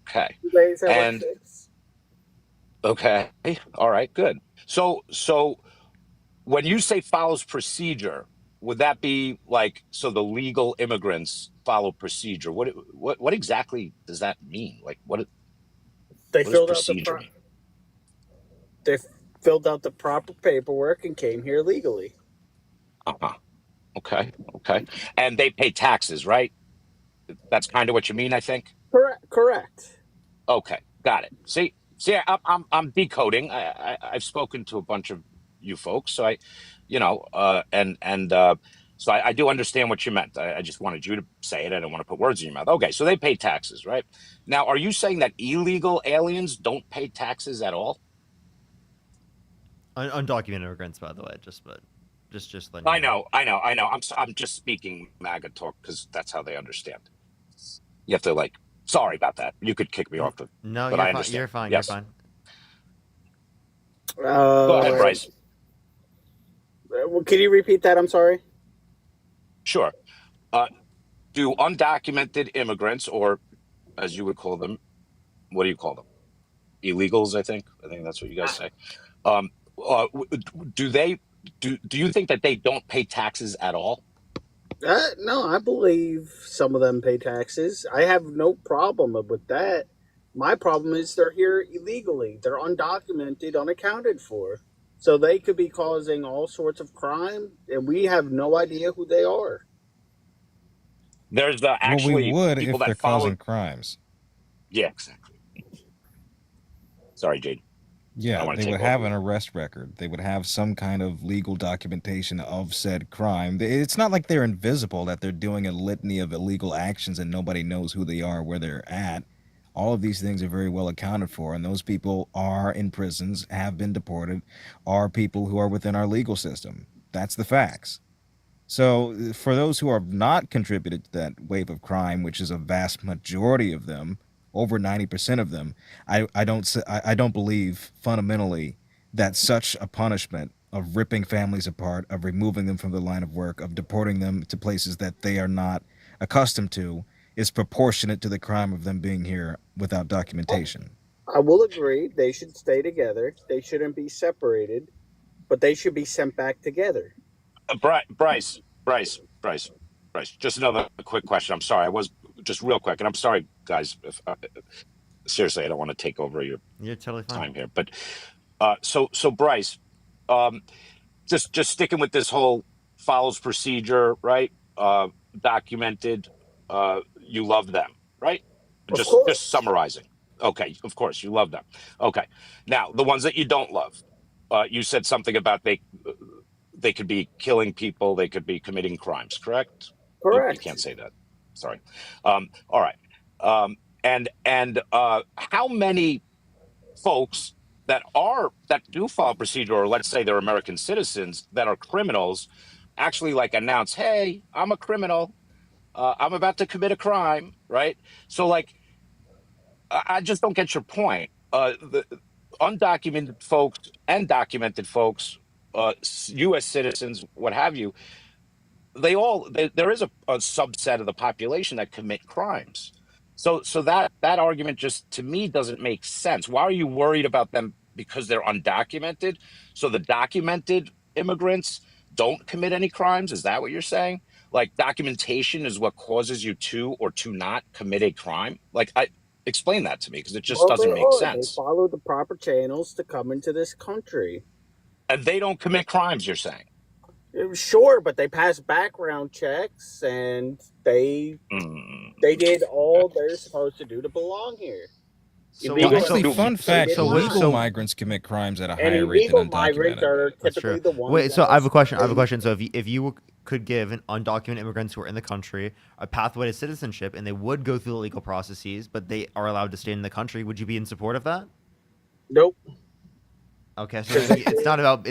Okay. 2 days I work And 6. okay, all right, good. So when you say follows procedure, would that be like, so the legal immigrants follow procedure? What exactly does that mean? Like what does procedure mean? They filled out the proper paperwork and came here legally. Uh-huh. Okay. And they pay taxes, right? That's kind of what you mean, I think. Correct. Okay, got it. See, I'm decoding. I've spoken to a bunch of you folks, so so I do understand what you meant. I just wanted you to say it. I don't want to put words in your mouth. Okay, so they pay taxes, right? Now, are you saying that illegal aliens don't pay taxes at all? Undocumented immigrants, by the way, just letting I you know. know. I'm just speaking MAGA talk because that's how they understand. You have to sorry about that. You could kick me off, No, but you're I fine. understand. You're fine. Yes. You're fine. Go ahead, Bryce. Can you repeat that? I'm sorry. Sure. Do undocumented immigrants, or as you would call them, what do you call them? Illegals, I think. I think that's what you guys say. Do you think that they don't pay taxes at all? No, I believe some of them pay taxes. I have no problem with that. My problem is they're here illegally. They're undocumented, unaccounted for. So they could be causing all sorts of crime, and we have no idea who they are. There's Well, we would people if that they're follow. causing crimes. Yeah, exactly. Sorry, Jade. Yeah, they would have an arrest record. They would have some kind of legal documentation of said crime. It's not like they're invisible, that they're doing a litany of illegal actions and nobody knows who they are, where they're at. All of these things are very well accounted for, and those people are in prisons, have been deported, are people who are within our legal system. That's the facts. So for those who have not contributed to that wave of crime, which is a vast majority of them, over 90% of them, I don't believe fundamentally that such a punishment of ripping families apart, of removing them from the line of work, of deporting them to places that they are not accustomed to, is proportionate to the crime of them being here without documentation. I will agree they should stay together. They shouldn't be separated, but they should be sent back together. Bryce, just another quick question. I'm sorry. I was just real quick, and I'm sorry, guys. If seriously, I don't want to take over your totally fine. time here, but so Bryce, just sticking with this whole follows procedure, right? Documented. You love them, right? Just summarizing. Okay, of course you love them. Okay, now the ones that you don't love. You said something about they could be killing people, they could be committing crimes, correct? Correct. You can't say that. Sorry. All right. And how many folks that do follow procedure, or let's say they're American citizens that are criminals, actually announce, "Hey, I'm a criminal. I'm about to commit a crime," right? So I just don't get your point. The undocumented folks and documented folks, U.S. citizens, what have you, there is a subset of the population that commit crimes. So that argument just to me doesn't make sense. Why are you worried about them because they're undocumented? So the documented immigrants don't commit any crimes? Is that what you're saying? Documentation is what causes you to or to not commit a crime? Explain that to me, because it just doesn't make sense. They follow the proper channels to come into this country. And they don't commit crimes, you're saying? Sure, but they pass background checks and they did all they're supposed to do to belong here. So actually, fun fact: illegal migrants commit crimes at a higher rate than undocumented. Are typically the ones. Wait, so I have a question. So if you could give undocumented immigrants who are in the country a pathway to citizenship, and they would go through the legal processes, but they are allowed to stay in the country, would you be in support of that? Nope. Okay, so it's not about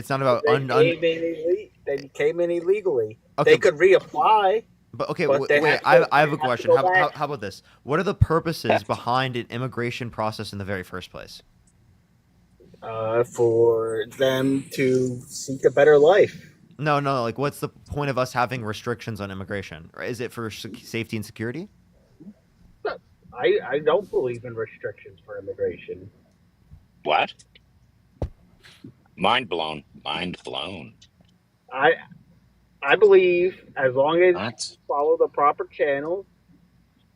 they came in illegally. Okay, they could reapply. But okay, wait. I have a question. How about this? What are the purposes behind an immigration process in the very first place? For them to seek a better life. No. What's the point of us having restrictions on immigration? Or is it for safety and security? I don't believe in restrictions for immigration. What? Mind blown. I I believe as long as What? you follow the proper channels,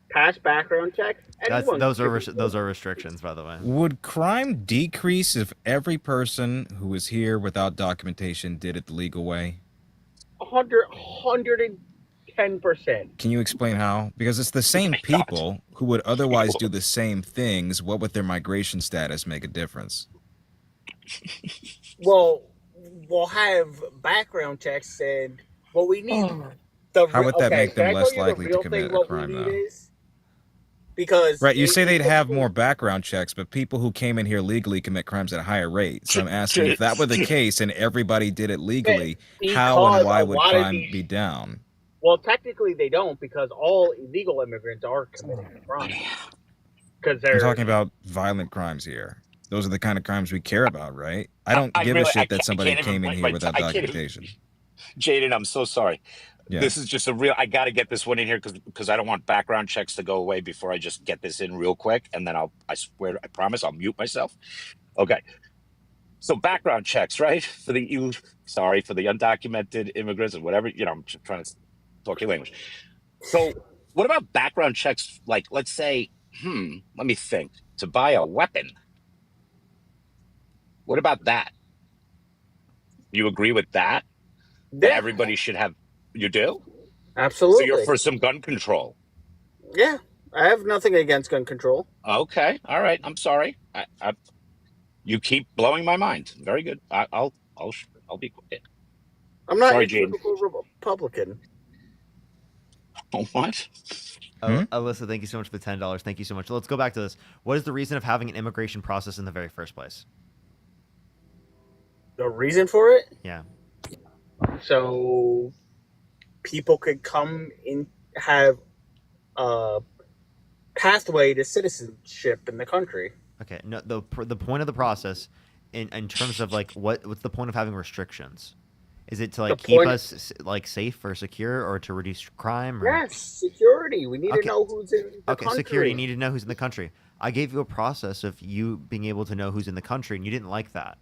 pass background checks, anyone Those should are be those are restrictions, by the way. Would crime decrease if every person who was here without documentation did it the legal way? 110%. Can you explain how? Because it's the same people who would otherwise do the same things. What would their migration status make a difference? Well, we'll have background checks, and what we need. How would that make Can them I tell less you the likely to real thing? commit a What we crime, need though? is because Right, you say they'd have more background checks, but people who came in here legally commit crimes at a higher rate. So I'm asking, if that were the case and everybody did it legally, how and because why a would lot of crime these. be down? Well, technically they don't because all illegal immigrants are committing crime. Because I'm they're talking about violent crimes here. Those are the kind of crimes we care about, right? I don't give a shit that somebody came in here without documentation. Jaden, I'm so sorry. Yeah. This is just I got to get this one in here because I don't want background checks to go away before I just get this in real quick. And then I promise I'll mute myself. Okay. So background checks, right? For the undocumented immigrants and whatever, I'm just trying to talk your language. So what about background checks? Like, let's say, let me think, to buy a weapon. What about that? You agree with that? That everybody should have, you do? Absolutely. So you're for some gun control? Yeah, I have nothing against gun control. Okay, all right. I'm sorry. You keep blowing my mind. Very good. I'll be quiet. I'm not sorry, a Jaden. typical Republican. What? Alyssa, thank you so much for the $10. Thank you so much. Let's go back to this. What is the reason of having an immigration process in the very first place? The reason for it? Yeah. So people could come in, have a pathway to citizenship in the country. Okay. No, the point of the process, in terms of like what's the point of having restrictions? Is it to like keep us like safe or secure, or to reduce crime? Or... Yes, security. We need to know who's in the country. Security. You need to know who's in the country. I gave you a process of you being able to know who's in the country, and you didn't like that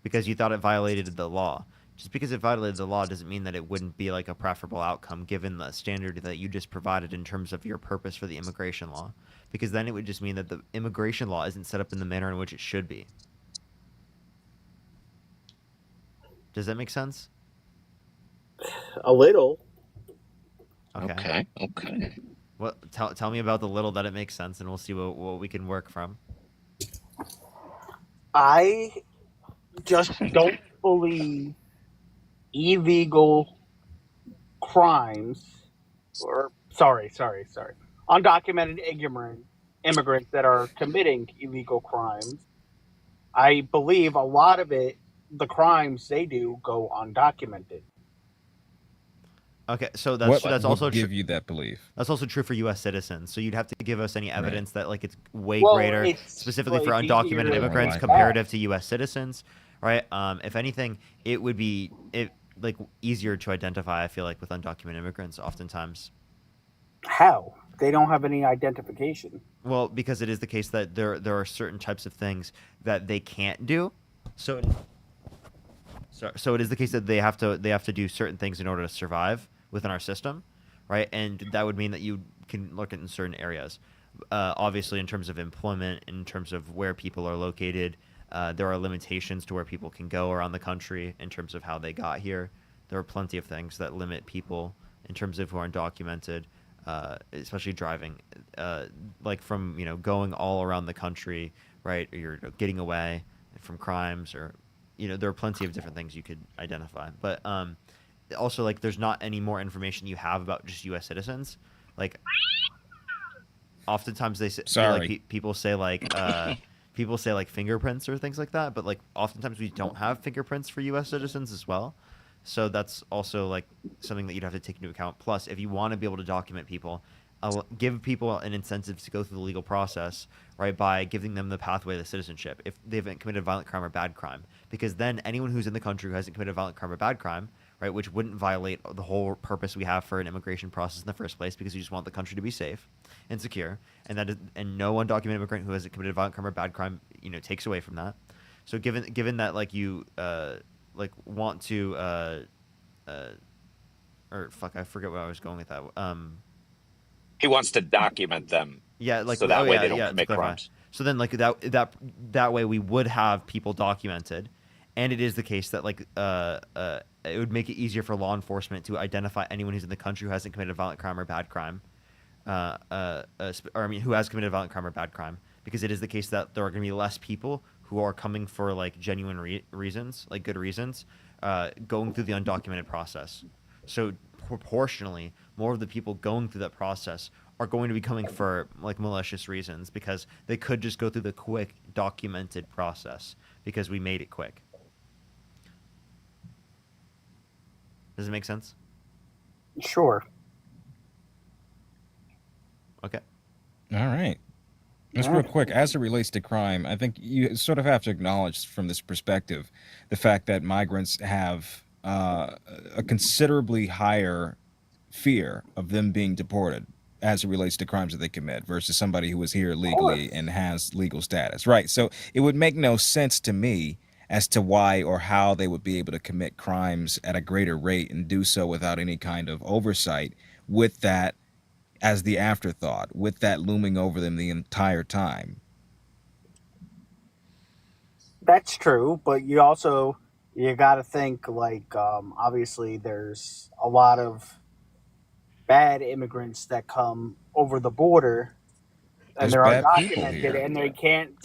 because you thought it violated the law. Just because it violated the law doesn't mean that it wouldn't be like a preferable outcome given the standard that you just provided in terms of your purpose for the immigration law. Because then it would just mean that the immigration law isn't set up in the manner in which it should be. Does that make sense? A little. Okay. Well, tell me about the little that it makes sense, and we'll see what we can work from. I just don't believe illegal crimes, or undocumented immigrants that are committing illegal crimes. I believe a lot of the crimes they do go undocumented. Okay, so that's also give you that belief. That's also true for U.S. citizens. So you'd have to give us any evidence that like it's way greater, specifically for undocumented immigrants comparative to U.S. citizens, right? If anything, it would be easier to identify. I feel like with undocumented immigrants, oftentimes. How? They don't have any identification. Well, because it is the case that there are certain types of things that they can't do. So it is the case that they have to do certain things in order to survive within our system, right? And that would mean that you can look at in certain areas. Obviously, in terms of employment, in terms of where people are located, there are limitations to where people can go around the country in terms of how they got here. There are plenty of things that limit people in terms of who are undocumented, especially driving, like from going all around the country, right? Or you're getting away from crimes, or there are plenty of different things you could identify. But also, like, there's not any more information you have about just U.S. citizens. Like, oftentimes they say, people say like fingerprints or things like that. But like, oftentimes we don't have fingerprints for U.S. citizens as well. So that's also like something that you'd have to take into account. Plus, if you want to be able to document people, give people an incentive to go through the legal process, right, by giving them the pathway to citizenship if they haven't committed a violent crime or bad crime. Because then anyone who's in the country who hasn't committed a violent crime or bad crime, right, which wouldn't violate the whole purpose we have for an immigration process in the first place, because you just want the country to be safe and secure, and no undocumented immigrant who hasn't committed a violent crime or bad crime, takes away from that. So given that like you want to or fuck, I forget where I was going with that. He wants to document them. Yeah, like, so that way they don't to commit clarify. crimes. So then, like, that way we would have people documented, and it is the case that, like, it would make it easier for law enforcement to identify anyone who's in the country who hasn't committed a violent crime or bad crime, who has committed a violent crime or bad crime, because it is the case that there are going to be less people who are coming for, like, genuine reasons, like good reasons, going through the undocumented process. So proportionally, more of the people going through that process are going to be coming for, like, malicious reasons, because they could just go through the quick documented process because we made it quick. Does it make sense? Sure. Okay. All right. Just real quick, as it relates to crime, I think you sort of have to acknowledge from this perspective the fact that migrants have a considerably higher fear of them being deported as it relates to crimes that they commit versus somebody who is here legally and has legal status. Right. So it would make no sense to me as to why or how they would be able to commit crimes at a greater rate and do so without any kind of oversight, with that as the afterthought, with that looming over them the entire time. That's true, but you got to think, like, obviously there's a lot of bad immigrants that come over the border and There's they're bad people undocumented here. and they can't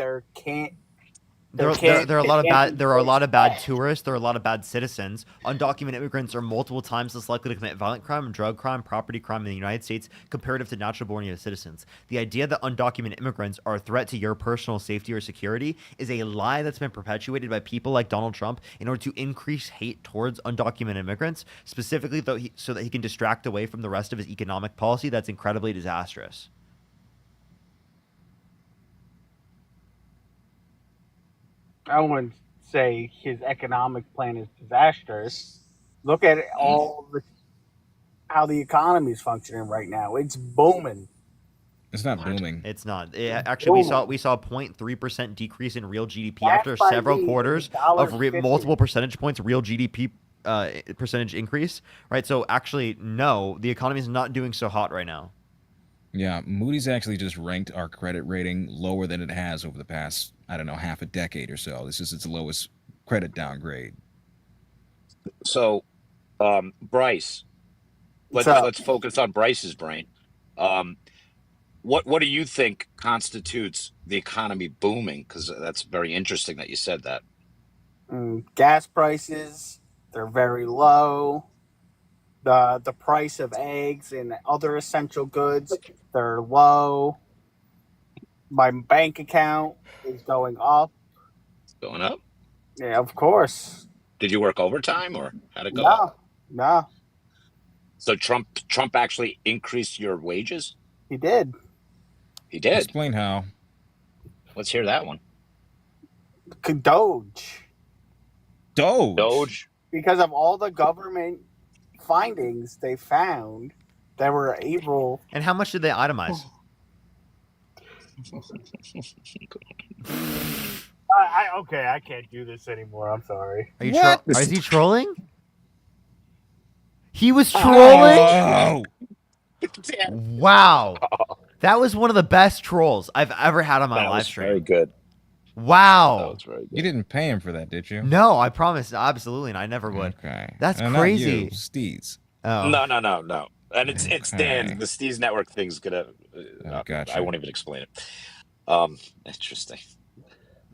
There are a lot of bad. There are a lot of bad tourists. There are a lot of bad citizens. Undocumented immigrants are multiple times less likely to commit violent crime, drug crime, property crime in the United States comparative to natural-born U.S. citizens. The idea that undocumented immigrants are a threat to your personal safety or security is a lie that's been perpetuated by people like Donald Trump in order to increase hate towards undocumented immigrants, specifically so that he can distract away from the rest of his economic policy that's incredibly disastrous. I wouldn't say his economic plan is disastrous. Look at how the economy is functioning right now. It's booming. It's not booming. It's not. Actually, we saw a 0.3% decrease in real GDP after several quarters of multiple percentage points real GDP percentage increase. Right. So actually, no, the economy is not doing so hot right now. Yeah, Moody's actually just ranked our credit rating lower than it has over the past, I don't know, half a decade or so. This is its lowest credit downgrade. So, Bryce, let's focus on Bryce's brain. What do you think constitutes the economy booming? Because that's very interesting that you said that. Gas prices, they're very low. The price of eggs and other essential goods, they're low. My bank account is going up. Going up? Yeah, of course. Did you work overtime or how'd it go up? No. So Trump actually increased your wages? He did. He did? Explain how. Let's hear that one. Doge. Doge? Because of all the government findings they found that were able. And how much did they itemize? I can't do this anymore. I'm sorry. Are you is he trolling? He was trolling? Oh. Wow. That was one of the best trolls I've ever had on my live stream. Very good. Wow. That was very good. You didn't pay him for that, did you? No, I promise. Absolutely. And I never would. Okay. That's Not crazy. you, Steez. Oh. No. And it's Dan. The Steez Network thing's gonna. Gotcha. I won't even explain it. Interesting.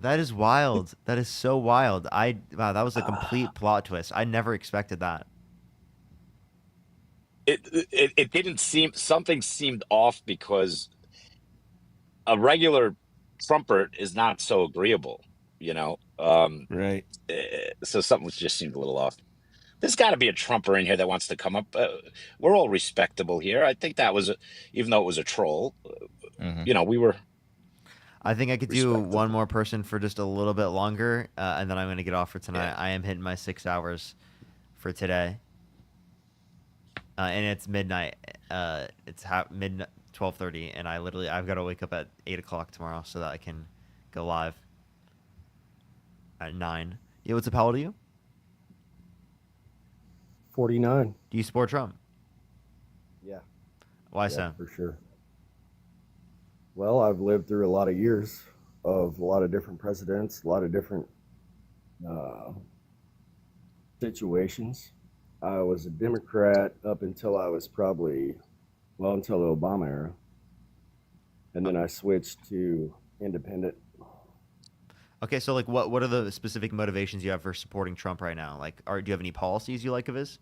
That is wild. That is so wild. Wow, that was a complete plot twist. I never expected that. It didn't seem, something seemed off because a regular Trumper is not so agreeable, you know. Right. So something just seemed a little off. There's got to be a Trumper in here that wants to come up. We're all respectable here. I think that was, even though it was a troll, you know, we were. I think I could do one more person for just a little bit longer, and then I'm going to get off for tonight. I am hitting my 6 hours for today. And it's midnight. It's midnight, 12:30, and I've got to wake up at 8 o'clock tomorrow so that I can go live at 9. Yeah, what's up? How old are you? 49. Do you support Trump? Yeah. Why Yeah, so? for sure. Well, I've lived through a lot of years of a lot of different presidents, a lot of different situations. I was a Democrat up until I was until the Obama era. And then I switched to independent. Okay, so like, what are the specific motivations you have for supporting Trump right now? Like, do you have any policies you like of his?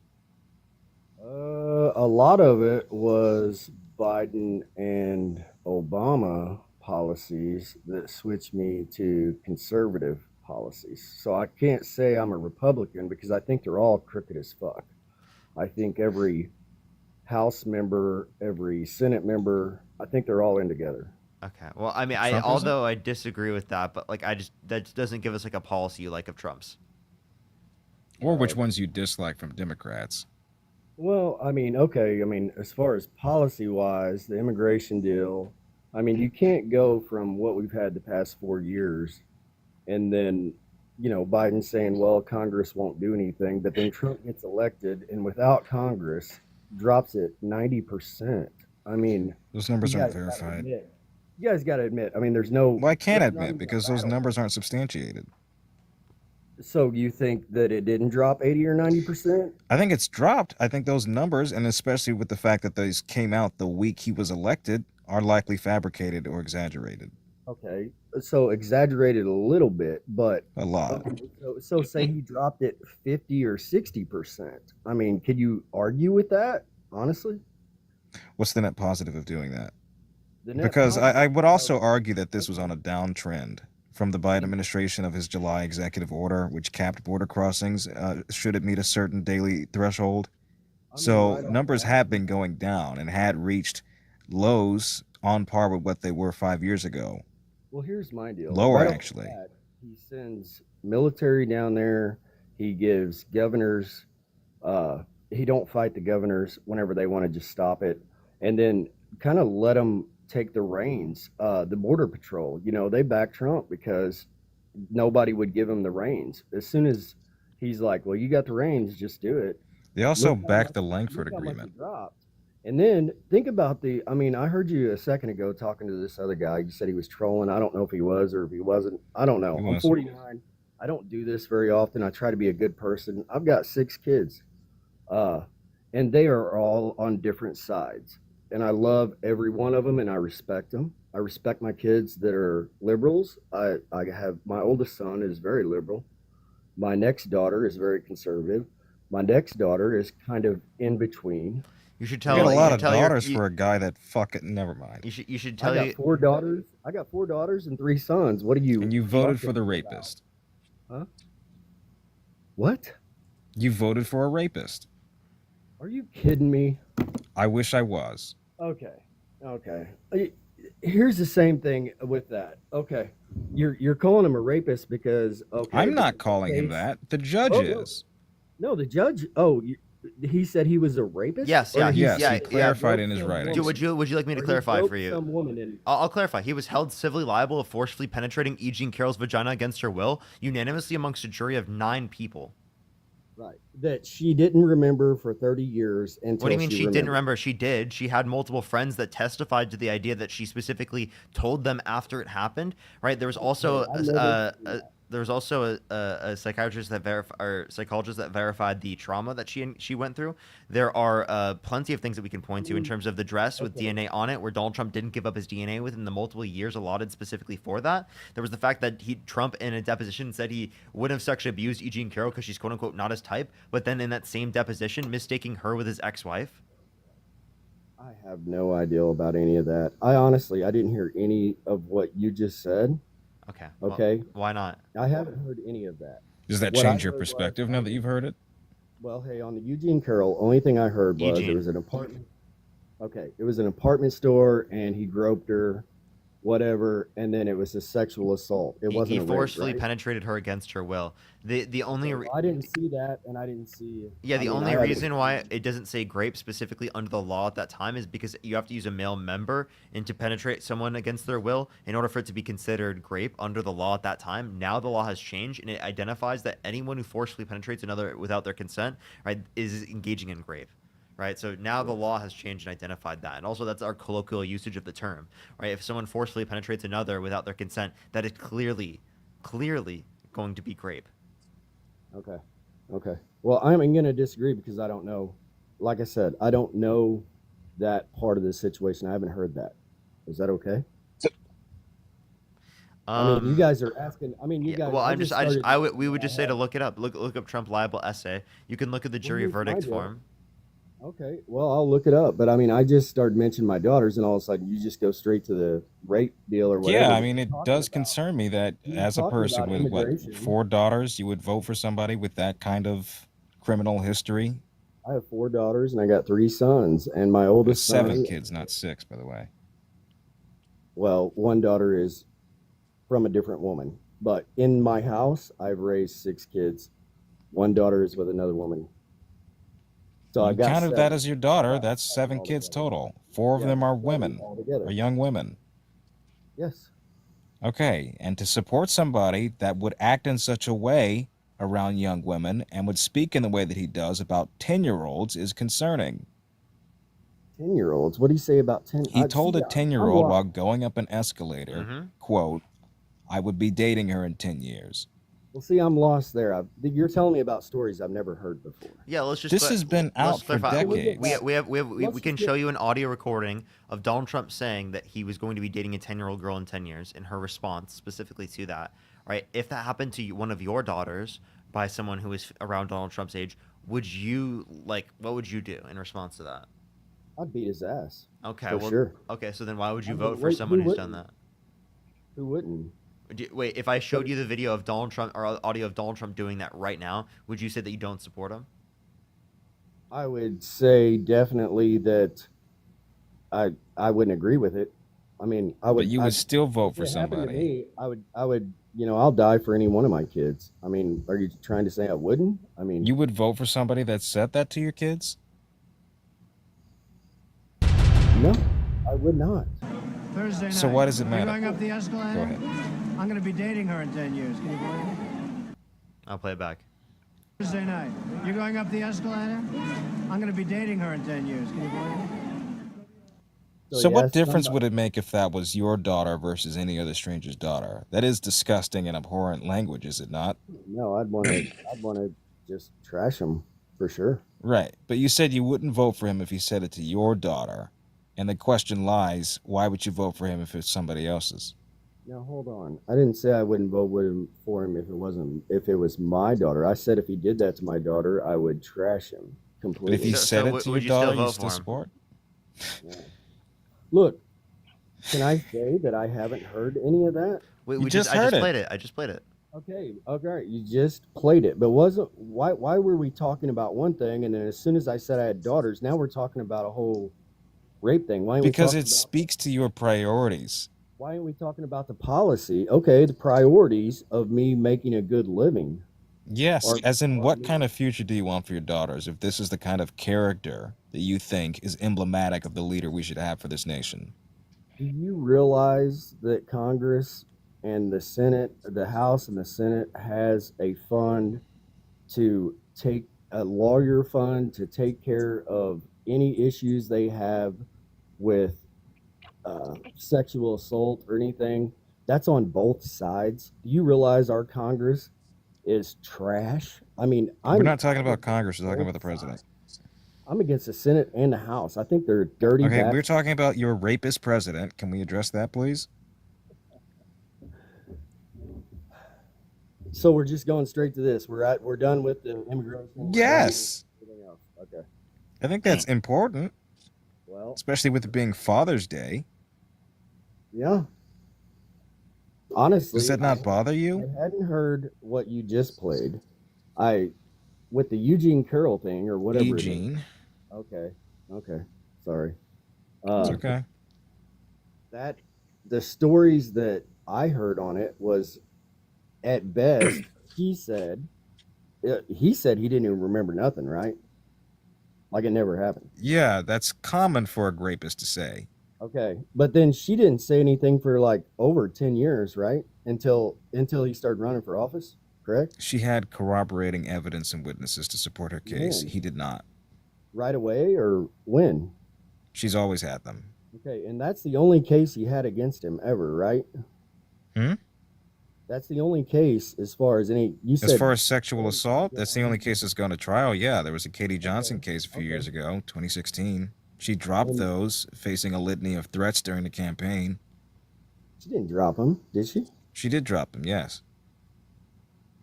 A lot of it was Biden and Obama policies that switched me to conservative policies. So I can't say I'm a Republican because I think they're all crooked as fuck. I think every House member, every Senate member, I think they're all in together. Okay. Well, I mean, Trumpism? although I disagree with that, but like, that doesn't give us like a policy you like of Trump's. Or which ones you dislike from Democrats. Well, I mean, okay. I mean, as far as policy wise, the immigration deal, I mean, you can't go from what we've had the past 4 years and then, Biden saying, well, Congress won't do anything, but then Trump gets elected and without Congress drops it 90%. I mean, Those numbers you aren't guys gotta verified. admit- You guys got to admit, I mean, there's no. Well, I can't there's not admit even a because those battle. numbers aren't substantiated. So you think that it didn't drop 80 or 90%? I think it's dropped. I think those numbers, and especially with the fact that those came out the week he was elected, are likely fabricated or exaggerated. Okay, so exaggerated a little bit, but A lot. okay, so say he dropped it 50 or 60%. I mean, could you argue with that, honestly? What's the net positive of doing that? The net Because positive I would also argue that this was on a downtrend from the Biden administration of his July executive order, which capped border crossings should it meet a certain daily threshold. So numbers have been going down and had reached lows on par with what they were 5 years ago. Well, here's my deal. Lower, Right off the actually. bat, he sends military down there. He gives governors. He don't fight the governors whenever they want to just stop it, and then kind of let them take the reins. The border patrol, they back Trump because nobody would give him the reins. As soon as he's like, "Well, you got the reins, just do it." They also Look how backed much- the Langford look how much Agreement. it dropped. And then think about I mean, I heard you a second ago talking to this other guy. You said he was trolling. I don't know if he was or if he wasn't. I don't know. He I'm was. 49. I don't do this very often. I try to be a good person. I've got 6 kids, and they are all on different sides. And I love every one of them, and I respect them. I respect my kids that are liberals. I have my oldest son is very liberal. My next daughter is very conservative. My next daughter is kind of in between. You should You tell. got a you lot should of tell your- daughters you- for a guy that fucking never mind. You should I tell got you. 4 daughters. I got 4 daughters and 3 sons. What are you? And you voted for talking the about? rapist. Huh? What? You voted for a rapist. Are you kidding me? I wish I was. Okay. Here's the same thing with that. Okay, you're calling him a rapist because I'm not calling him that. The judge is. No, the judge. He said he was a rapist. Yes, Or yeah, He clarified in his writings. Would you like me to Or he clarify broke for you? some woman in- I'll clarify. He was held civilly liable of forcefully penetrating E. Jean Carroll's vagina against her will, unanimously amongst a jury of 9 people. Right. That she didn't remember for 30 years until. What do you mean she didn't remembered. remember? She did. She had multiple friends that testified to the idea that she specifically told them after it happened. Right. There was also a psychiatrist that psychologist that verified the trauma that she went through. There are plenty of things that we can point to in terms of the dress with DNA on it, where Donald Trump didn't give up his DNA within the multiple years allotted specifically for that. There was the fact that Trump in a deposition said he wouldn't have sexually abused E. Jean Carroll because she's quote unquote not his type, but then in that same deposition mistaking her with his ex-wife. I have no idea about any of that. I didn't hear any of what you just said. Okay. Okay. Well, why not? I haven't heard any of that. Does that What I change your heard was- perspective now that you've heard it? Well, hey, on the Eugene Carroll, only thing I heard was Eugene. it was an apartment. Okay, it was an apartment store, and he groped her whatever, and then it was a sexual assault. It He wasn't a rape, forcefully right? penetrated her against her will. The only Okay, well, I didn't see that, and I didn't see. Yeah, I the mean, I only haven't reason seen why it doesn't say grape specifically under the law at that time is because you have to use a male member and to penetrate someone against their will in order for it to be considered grape under the law at that time. Now the law has changed and it identifies that anyone who forcefully penetrates another without their consent, right, is engaging in grape. Right, so now the law has changed and identified that, and also that's our colloquial usage of the term. Right, if someone forcefully penetrates another without their consent, that is clearly going to be grape. Okay. Okay. Well, I'm going to disagree because I don't know. Like I said, I don't know that part of the situation. I haven't heard that. Is that okay? I mean, you guys are asking. I mean, you Yeah, guys. well, I I'm just, just I just, started. I would, we would I just say to have. look it up. Look up Trump liable essay. You can look at the Well, jury you verdict find it. form. Okay. Well, I'll look it up. But I mean, I just started mentioning my daughters, and all of a sudden, you just go straight to the rape deal or whatever. Yeah, I But mean, you're it talking does about. concern me that You're as a talking person about with what, immigration. 4 daughters, you would vote for somebody with that kind of criminal history. I have 4 daughters, and I got 3 sons, and my There's oldest 7 son. kids, not 6, by the way. Well, one daughter is from a different woman. But in my house, I've raised 6 kids. One daughter is with another woman. So You I've got counted 7. that as your daughter. That's 7 7 kids altogether. total. 4 of Yeah, them are 7 women, altogether. or young women. Yes. Okay, and to support somebody that would act in such a way around young women and would speak in the way that he does about 10-year-olds is concerning. 10-year-olds. What do you say about 10? He told a I'm 10-year-old lost. while going up an escalator, quote, "I would be dating her in 10 years." Well, see, I'm lost there. You're telling me about stories I've never heard before. Yeah, let's just. This has been let's out for clarify. decades. We can show you an audio recording of Donald Trump saying that he was going to be dating a 10-year-old girl in 10 years, and her response specifically to that. Right, if that happened to one of your daughters by someone who is around Donald Trump's age, would you what would you do in response to that? I'd beat his ass. Okay, For well, sure. okay, so then why would you I mean, vote for wait, someone who who's done wouldn't? that? Who wouldn't? Wait, if I showed you the video of Donald Trump or audio of Donald Trump doing that right now, would you say that you don't support him? I would say definitely that I wouldn't agree with it. I mean, I would. But you would still vote for If it happened to somebody. me, I would. I'll die for any one of my kids. I mean, are you trying to say I wouldn't? I mean, You would vote for somebody that said that to your kids? no, I would not. Thursday night. So why does it matter? You're going up the escalator? Go ahead. I'm going to be dating her in 10 years. Can you believe it? I'll play it back. Thursday night. You're going up the escalator? I'm going to be dating her in 10 years. Can you believe it? So what yes, difference would it make if that was your daughter versus any other stranger's daughter? That is disgusting and abhorrent language, is it not? No, I'd want to just trash him for sure. Right. But you said you wouldn't vote for him if he said it to your daughter. And the question lies, why would you vote for him if it's somebody else's? Now hold on. I didn't say I wouldn't vote for him if it was my daughter. I said if he did that to my daughter, I would trash him completely. But if he said it to your daughter, you still support? Yeah. Look, can I say that I haven't heard any of that? Wait, You just heard it. played it. I just played it. Okay, you just played it, but why were we talking about one thing, and then as soon as I said I had daughters, now we're talking about a whole rape thing? Why ain't Because we it speaks to your priorities. why aren't we talking about the policy? Okay, the priorities of me making a good living. Yes, as in what kind of future do you want for your daughters if this is the kind of character that you think is emblematic of the leader we should have for this nation? Do you realize that Congress and the Senate, the House and the Senate has a fund to take a lawyer fund to take care of any issues they have with sexual assault or anything? That's on both sides. Do you realize our Congress is trash? I mean, We're not talking about Congress, we're talking about the president. I'm against the Senate and the House. I think they're dirty. Okay, bastards. we're talking about your rapist president. Can we address that, please? So we're just going straight to this. We're done with the immigration. Yes. Everything else. Okay. I think that's important, Well, especially with it being Father's Day. yeah. Honestly, Does that not bother you? I hadn't heard what you just played. With the Eugene Carroll thing or whatever. Eugene. Okay. Sorry. It's okay. That the stories that I heard on it was, at best, he said he didn't even remember nothing, right? Like it never happened. Yeah, that's common for a rapist to say. Okay, but then she didn't say anything for like over 10 years, right? Until he started running for office, correct? She had corroborating evidence and witnesses to support her case. When? He did not. Right away or when? She's always had them. Okay, and that's the only case he had against him ever, right? Hmm? That's the only case as far as any. You said As far as sexual assault, that's the only case that's gone to trial. Yeah, there was a Katie Johnson case a few years ago, 2016. She dropped those, facing a litany of threats during the campaign. She didn't drop him, did she? She did drop them, yes.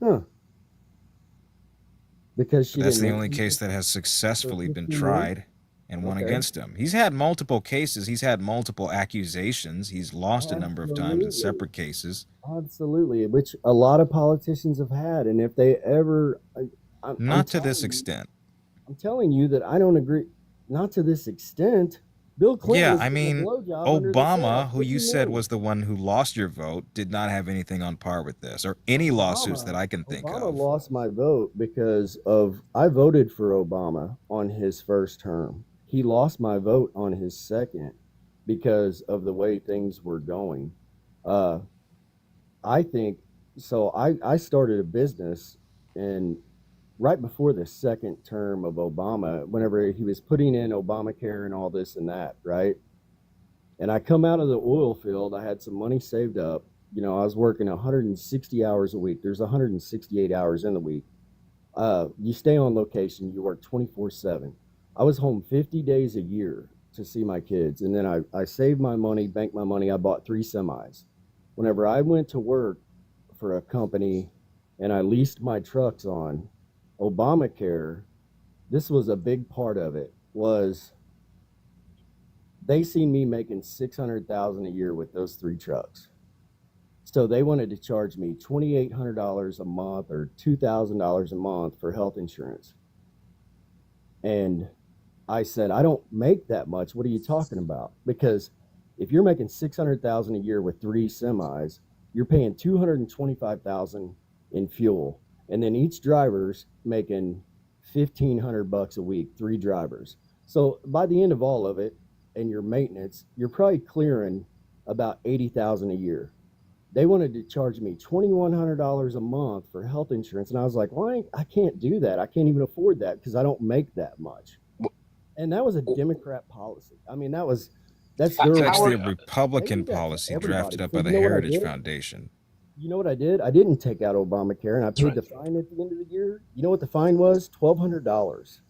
Huh. Because she But that's didn't. the only case that has successfully been 15 years? tried and won Okay. against him. He's had multiple cases. He's had multiple accusations. He's lost a number of times in separate cases. Absolutely, which a lot of politicians have had, and if they ever, Not to this extent. I'm telling you that I don't agree. Not to this extent. Bill Clinton. Yeah, was I getting a mean, blowjob under the Obama, desk. who What do you said mean? was the one who lost your vote, did not have anything on par with this, or any lawsuits that I can think Obama of. lost my vote because I voted for Obama on his first term. He lost my vote on his second because of the way things were going. I think so. I started a business and right before the second term of Obama, whenever he was putting in Obamacare and all this and that, right? And I come out of the oil field, I had some money saved up. You know, I was working 160 hours a week. There's 168 hours in the week. You stay on location, you work 24/7. I was home 50 days a year to see my kids. And then I saved my money, banked my money. I bought 3 semis. Whenever I went to work for a company and I leased my trucks on Obamacare, this was a big part of it, was they seen me making $600,000 a year with those 3 trucks. So they wanted to charge me $2,800 a month or $2,000 a month for health insurance. And I said, I don't make that much. What are you talking about? Because if you're making $600,000 a year with 3 semis, you're paying $225,000 in fuel. And then each driver's making $1,500 a week, 3 drivers. So by the end of all of it and your maintenance, you're probably clearing about $80,000 a year. They wanted to charge me $2,100 a month for health insurance. And I was like, well, I can't do that. I can't even afford that because I don't make that much. And that was a Democrat policy. I mean, that's It's their actually a Republican policy drafted up by the Heritage Foundation. You know what I did? I didn't take out Obamacare, and I paid the fine at the end of the year. You know what the fine was? $1,200.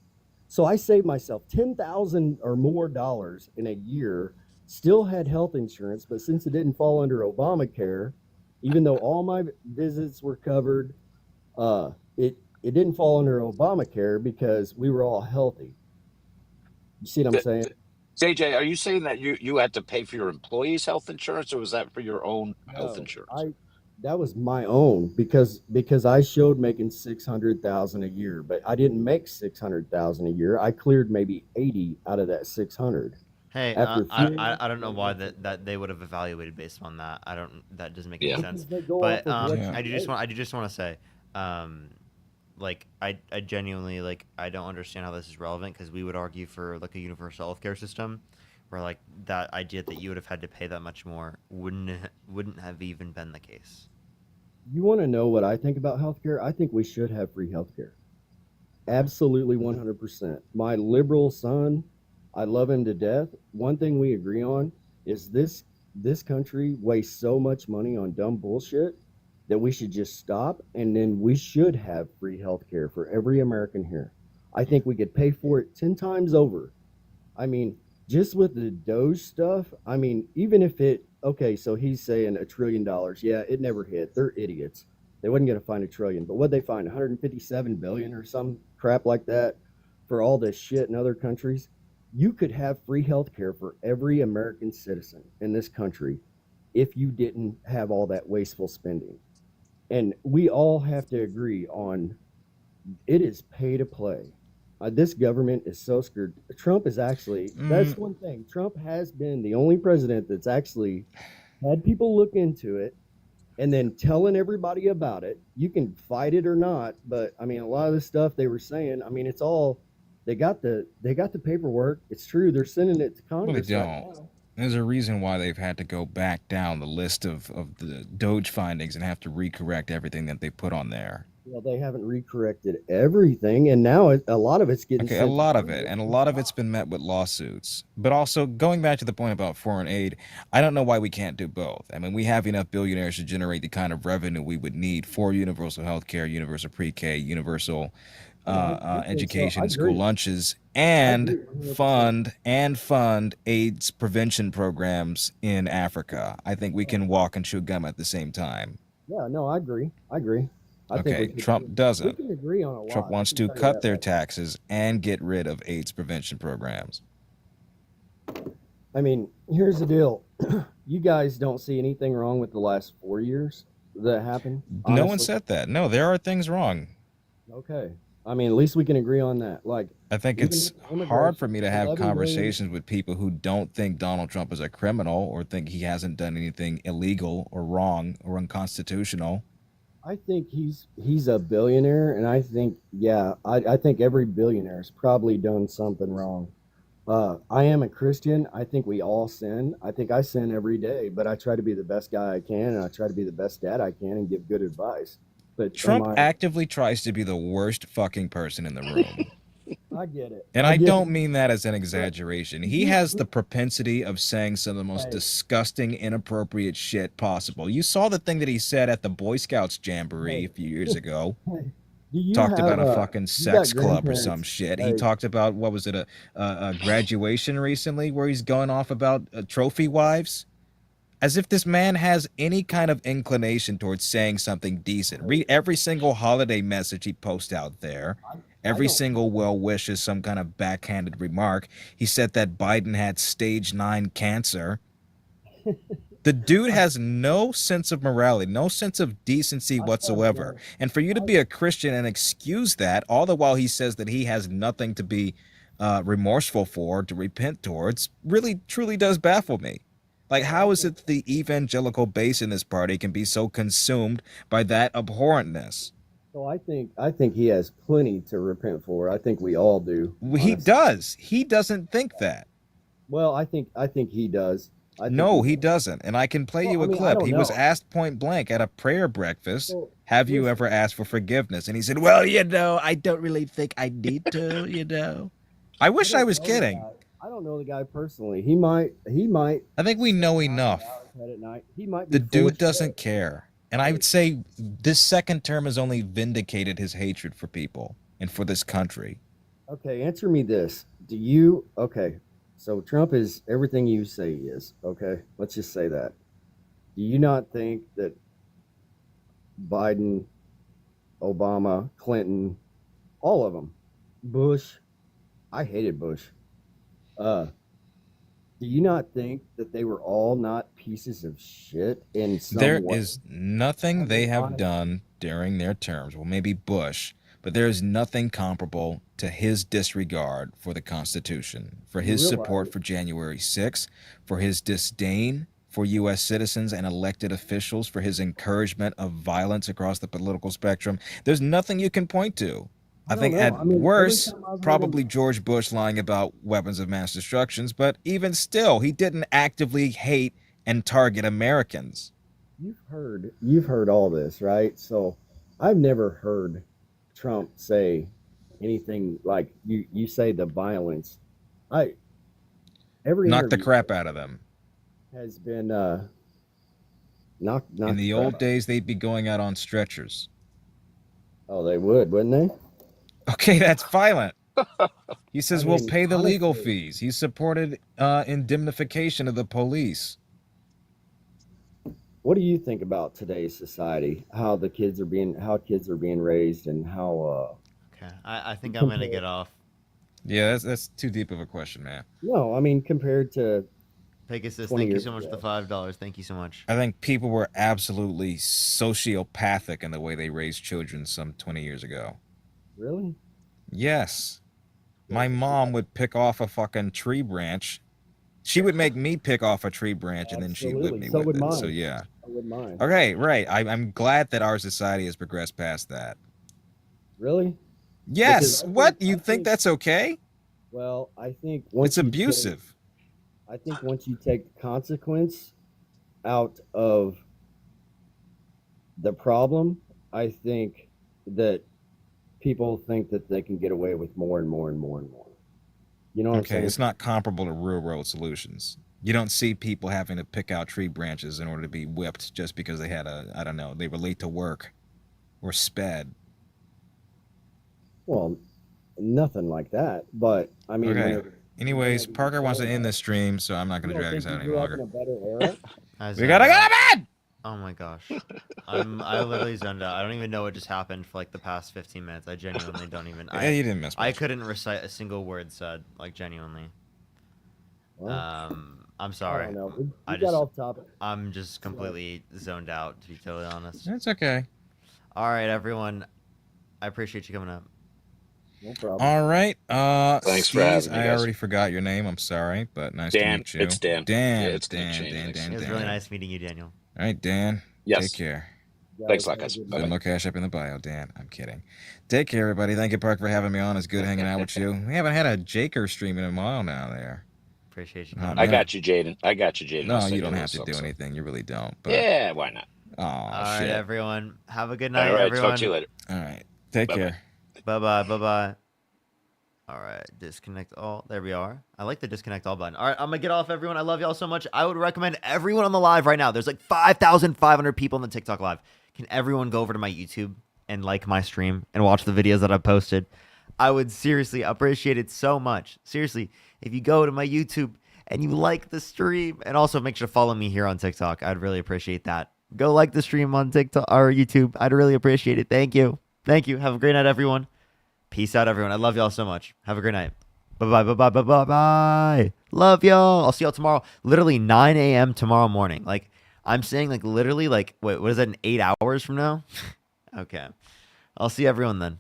So I saved myself $10,000 or more dollars in a year. Still had health insurance, but since it didn't fall under Obamacare, even though all my visits were covered, it didn't fall under Obamacare because we were all healthy. You see what I'm saying? JJ, are you saying that you had to pay for your employees' health insurance, or was that for your own health insurance? That was my own because I showed making $600,000 a year, but I didn't make $600,000 a year. I cleared maybe 80 out of that 600. Hey, I don't know why that they would have evaluated based on that. That doesn't make any sense. But I do just want to say, like I genuinely I don't understand how this is relevant because we would argue for like a universal healthcare system, where like that idea that you would have had to pay that much more wouldn't have even been the case. You want to know what I think about healthcare? I think we should have free healthcare. Absolutely 100%. My liberal son, I love him to death. One thing we agree on is this country wastes so much money on dumb bullshit that we should just stop, and then we should have free healthcare for every American here. I think we could pay for it 10 times over. I mean, just with the Doge stuff, I mean, even if okay, so he's saying $1 trillion. Yeah, it never hit. They're idiots. They wasn't going to find $1 trillion, but what'd they find? 157 billion or some crap like that for all this shit in other countries. You could have free healthcare for every American citizen in this country if you didn't have all that wasteful spending. And we all have to agree on it is pay to play. This government is so screwed. Trump is actually, that's one thing. Trump has been the only president that's actually had people look into it, and then telling everybody about it. You can fight it or not, but I mean, a lot of the stuff they were saying, I mean, it's all they got the paperwork. It's true. They're sending it to Well, they Congress right don't. now. There's a reason why they've had to go back down the list of the Doge findings and have to recorrect everything that they put on there. Well, they haven't recorrected everything, and now a lot of it's getting Okay, a sent to lot of it, Congress. and a lot of it's been met with lawsuits. But also, going back to the point about foreign aid, I don't know why we can't do both. I mean, we have enough billionaires to generate the kind of revenue we would need for universal health care, universal pre-K, universal I think so. education, I school agree. lunches, I and agree 100%. fund AIDS prevention programs in Africa. I think we can walk and chew gum at the same time. Yeah, no, I agree. I agree. I think Okay, Trump doesn't. we can agree on a Trump lot. I wants can to tell you cut that their much. taxes and get rid of AIDS prevention programs. I mean, here's the deal. You guys don't see anything wrong with the last 4 years that happened? No one Honestly? said that. No, there are things wrong. Okay. I mean, at least we can agree on that. Like, I think even it's with hard for me to have 11 million conversations with people who don't think Donald Trump is a criminal or think he hasn't done anything illegal or wrong or unconstitutional. I think he's a billionaire, and I think, yeah, I think every billionaire has probably done something wrong. I am a Christian. I think we all sin. I think I sin every day, but I try to be the best guy I can, and I try to be the best dad I can and give good advice. But Trump actively tries to be the worst fucking person in the room. I get it. And I I get don't it. mean that as an exaggeration. He has the propensity of saying some of the most disgusting, inappropriate shit possible. You saw the thing that he said at the Boy Scouts Jamboree a few years ago. Do you Talked have, about a fucking you got sex club or some grandparents? shit. He Hey, talked about, what was it, a graduation recently where he's going off about trophy wives? As if this man has any kind of inclination towards saying something decent. Read every single holiday message he posts out there. Every single well wish is some kind of backhanded remark. He said that Biden had stage 9 cancer. The dude has no sense of morality, no sense of decency whatsoever. And for you to be a Christian and excuse that, all the while he says that he has nothing to be remorseful for, to repent towards, really truly does baffle me. Like, how is it that the evangelical base in this party can be so consumed by that abhorrentness? so I think he has plenty to repent for. I think we all do. He does. He doesn't think that. Well, I think he does. I think No, he doesn't. And I can play you a I mean, I clip. don't He was know. asked point blank at a prayer breakfast, Well, have you listen. ever asked for forgiveness? And he said, well, you know, I don't really think I need to, you know. I wish I don't was know the kidding. guy. I don't know the guy personally. He might. I think we know enough. Head at night. He might be The full of dude doesn't care. And I would say this second term has only vindicated his hatred for people and for this country. Okay, answer me this. Do you okay? So Trump is everything you say he is. Okay, let's just say that. Do you not think that Biden, Obama, Clinton, all of them, Bush? I hated Bush. Do you not think that they were all not pieces of shit in some There way? is nothing they have done during their terms, well, maybe Bush, but there is nothing comparable to his disregard for the Constitution, for You his realize support for January 6th, for his disdain for U.S. citizens and elected officials, for his encouragement of violence across the political spectrum. There's nothing you can point to. I think don't know. at I mean, every worst, time I've heard probably him, George Bush lying about weapons of mass destruction, but even still, he didn't actively hate and target Americans. you've heard all this, right? So I've never heard Trump say anything like you say the violence. Every Knock the interview crap out of them. has been knock In the the old crap. days, they'd be going out on stretchers. Oh, they would, wouldn't they? Okay, that's violent. He says I we'll mean, pay the legal honestly, fees. He supported indemnification of the police. what do you think about today's society? How kids are being raised, and how Okay, I think I'm gonna get off. Yeah, that's too deep of a question, man. no, I mean compared to Pegasus, 20 thank you years so much for ago. the $5. Thank you so much. I think people were absolutely sociopathic in the way they raised children some 20 years ago. Really? Yes. My mom would pick off a fucking tree branch She would make me pick off a tree branch and then she'd whip Absolutely. me So with would it. mine. So yeah. So would mine. Okay, right. I'm glad that our society has progressed past that. Really? Yes. Because What? You think that's okay? well, I think once It's you abusive. I think once you take the consequence out of the problem, I think that people think that they can get away with more and more and more and more. You know what I'm Okay, saying? it's not comparable to real world solutions. You don't see people having to pick out tree branches in order to be whipped just because they had I don't know, they were late to work or sped. Well, nothing like that. But I mean, Okay. Anyways, Parker wants to end this stream, so I'm not going to drag us out any longer. better era? We gotta go to bed. Oh my gosh. I literally zoned out. I don't even know what just happened for like the past 15 minutes. I genuinely don't even. Yeah, you didn't miss I much. couldn't recite a single word said, like genuinely. Well, I'm sorry. I don't know. We I got just, off topic. I'm just completely zoned out, to be totally honest. It's okay. All right, everyone. I appreciate you coming up. No problem. All right. Thanks for Steez, having me, I guys. already forgot your name. I'm sorry, but nice Dan, to meet you. it's Dan. Dan. Yeah, it's gonna Dan. change Dan. next Dan. It was Dan. really nice meeting you, Daniel. All right, Dan. Yes. Take care. Thanks a lot, guys. Put Bye-bye. no cash up in the bio, Dan. I'm kidding. Take care, everybody. Thank you, Park, for having me on. It's good hanging out with you. We haven't had a Jaker stream in a while now there. Appreciate you. Oh, I got you, Jaden. I got you, Jaden. No, I'll send you don't a have to little do something. anything. You really don't. But... Yeah, why not? Oh, All shit. right, everyone. Have a good night, All right, everyone. talk to you later. All right. Take Bye-bye. care. Bye-bye. Bye-bye. All right, disconnect all. There we are. I like the disconnect all button. All right, I'm going to get off, everyone. I love y'all so much. I would recommend everyone on the live right now. There's like 5,500 people in the TikTok live. Can everyone go over to my YouTube and like my stream and watch the videos that I've posted? I would seriously appreciate it so much. Seriously, if you go to my YouTube and you like the stream, and also make sure to follow me here on TikTok. I'd really appreciate that. Go like the stream on TikTok or YouTube. I'd really appreciate it. Thank you. Thank you. Have a great night, everyone. Peace out, everyone. I love y'all so much. Have a great night. Bye-bye, bye-bye, bye-bye, bye. Love y'all. I'll see y'all tomorrow. Literally 9 a.m. tomorrow morning. Like, I'm saying, like, literally, like, wait, what is that, in 8 hours from now? Okay. I'll see everyone then.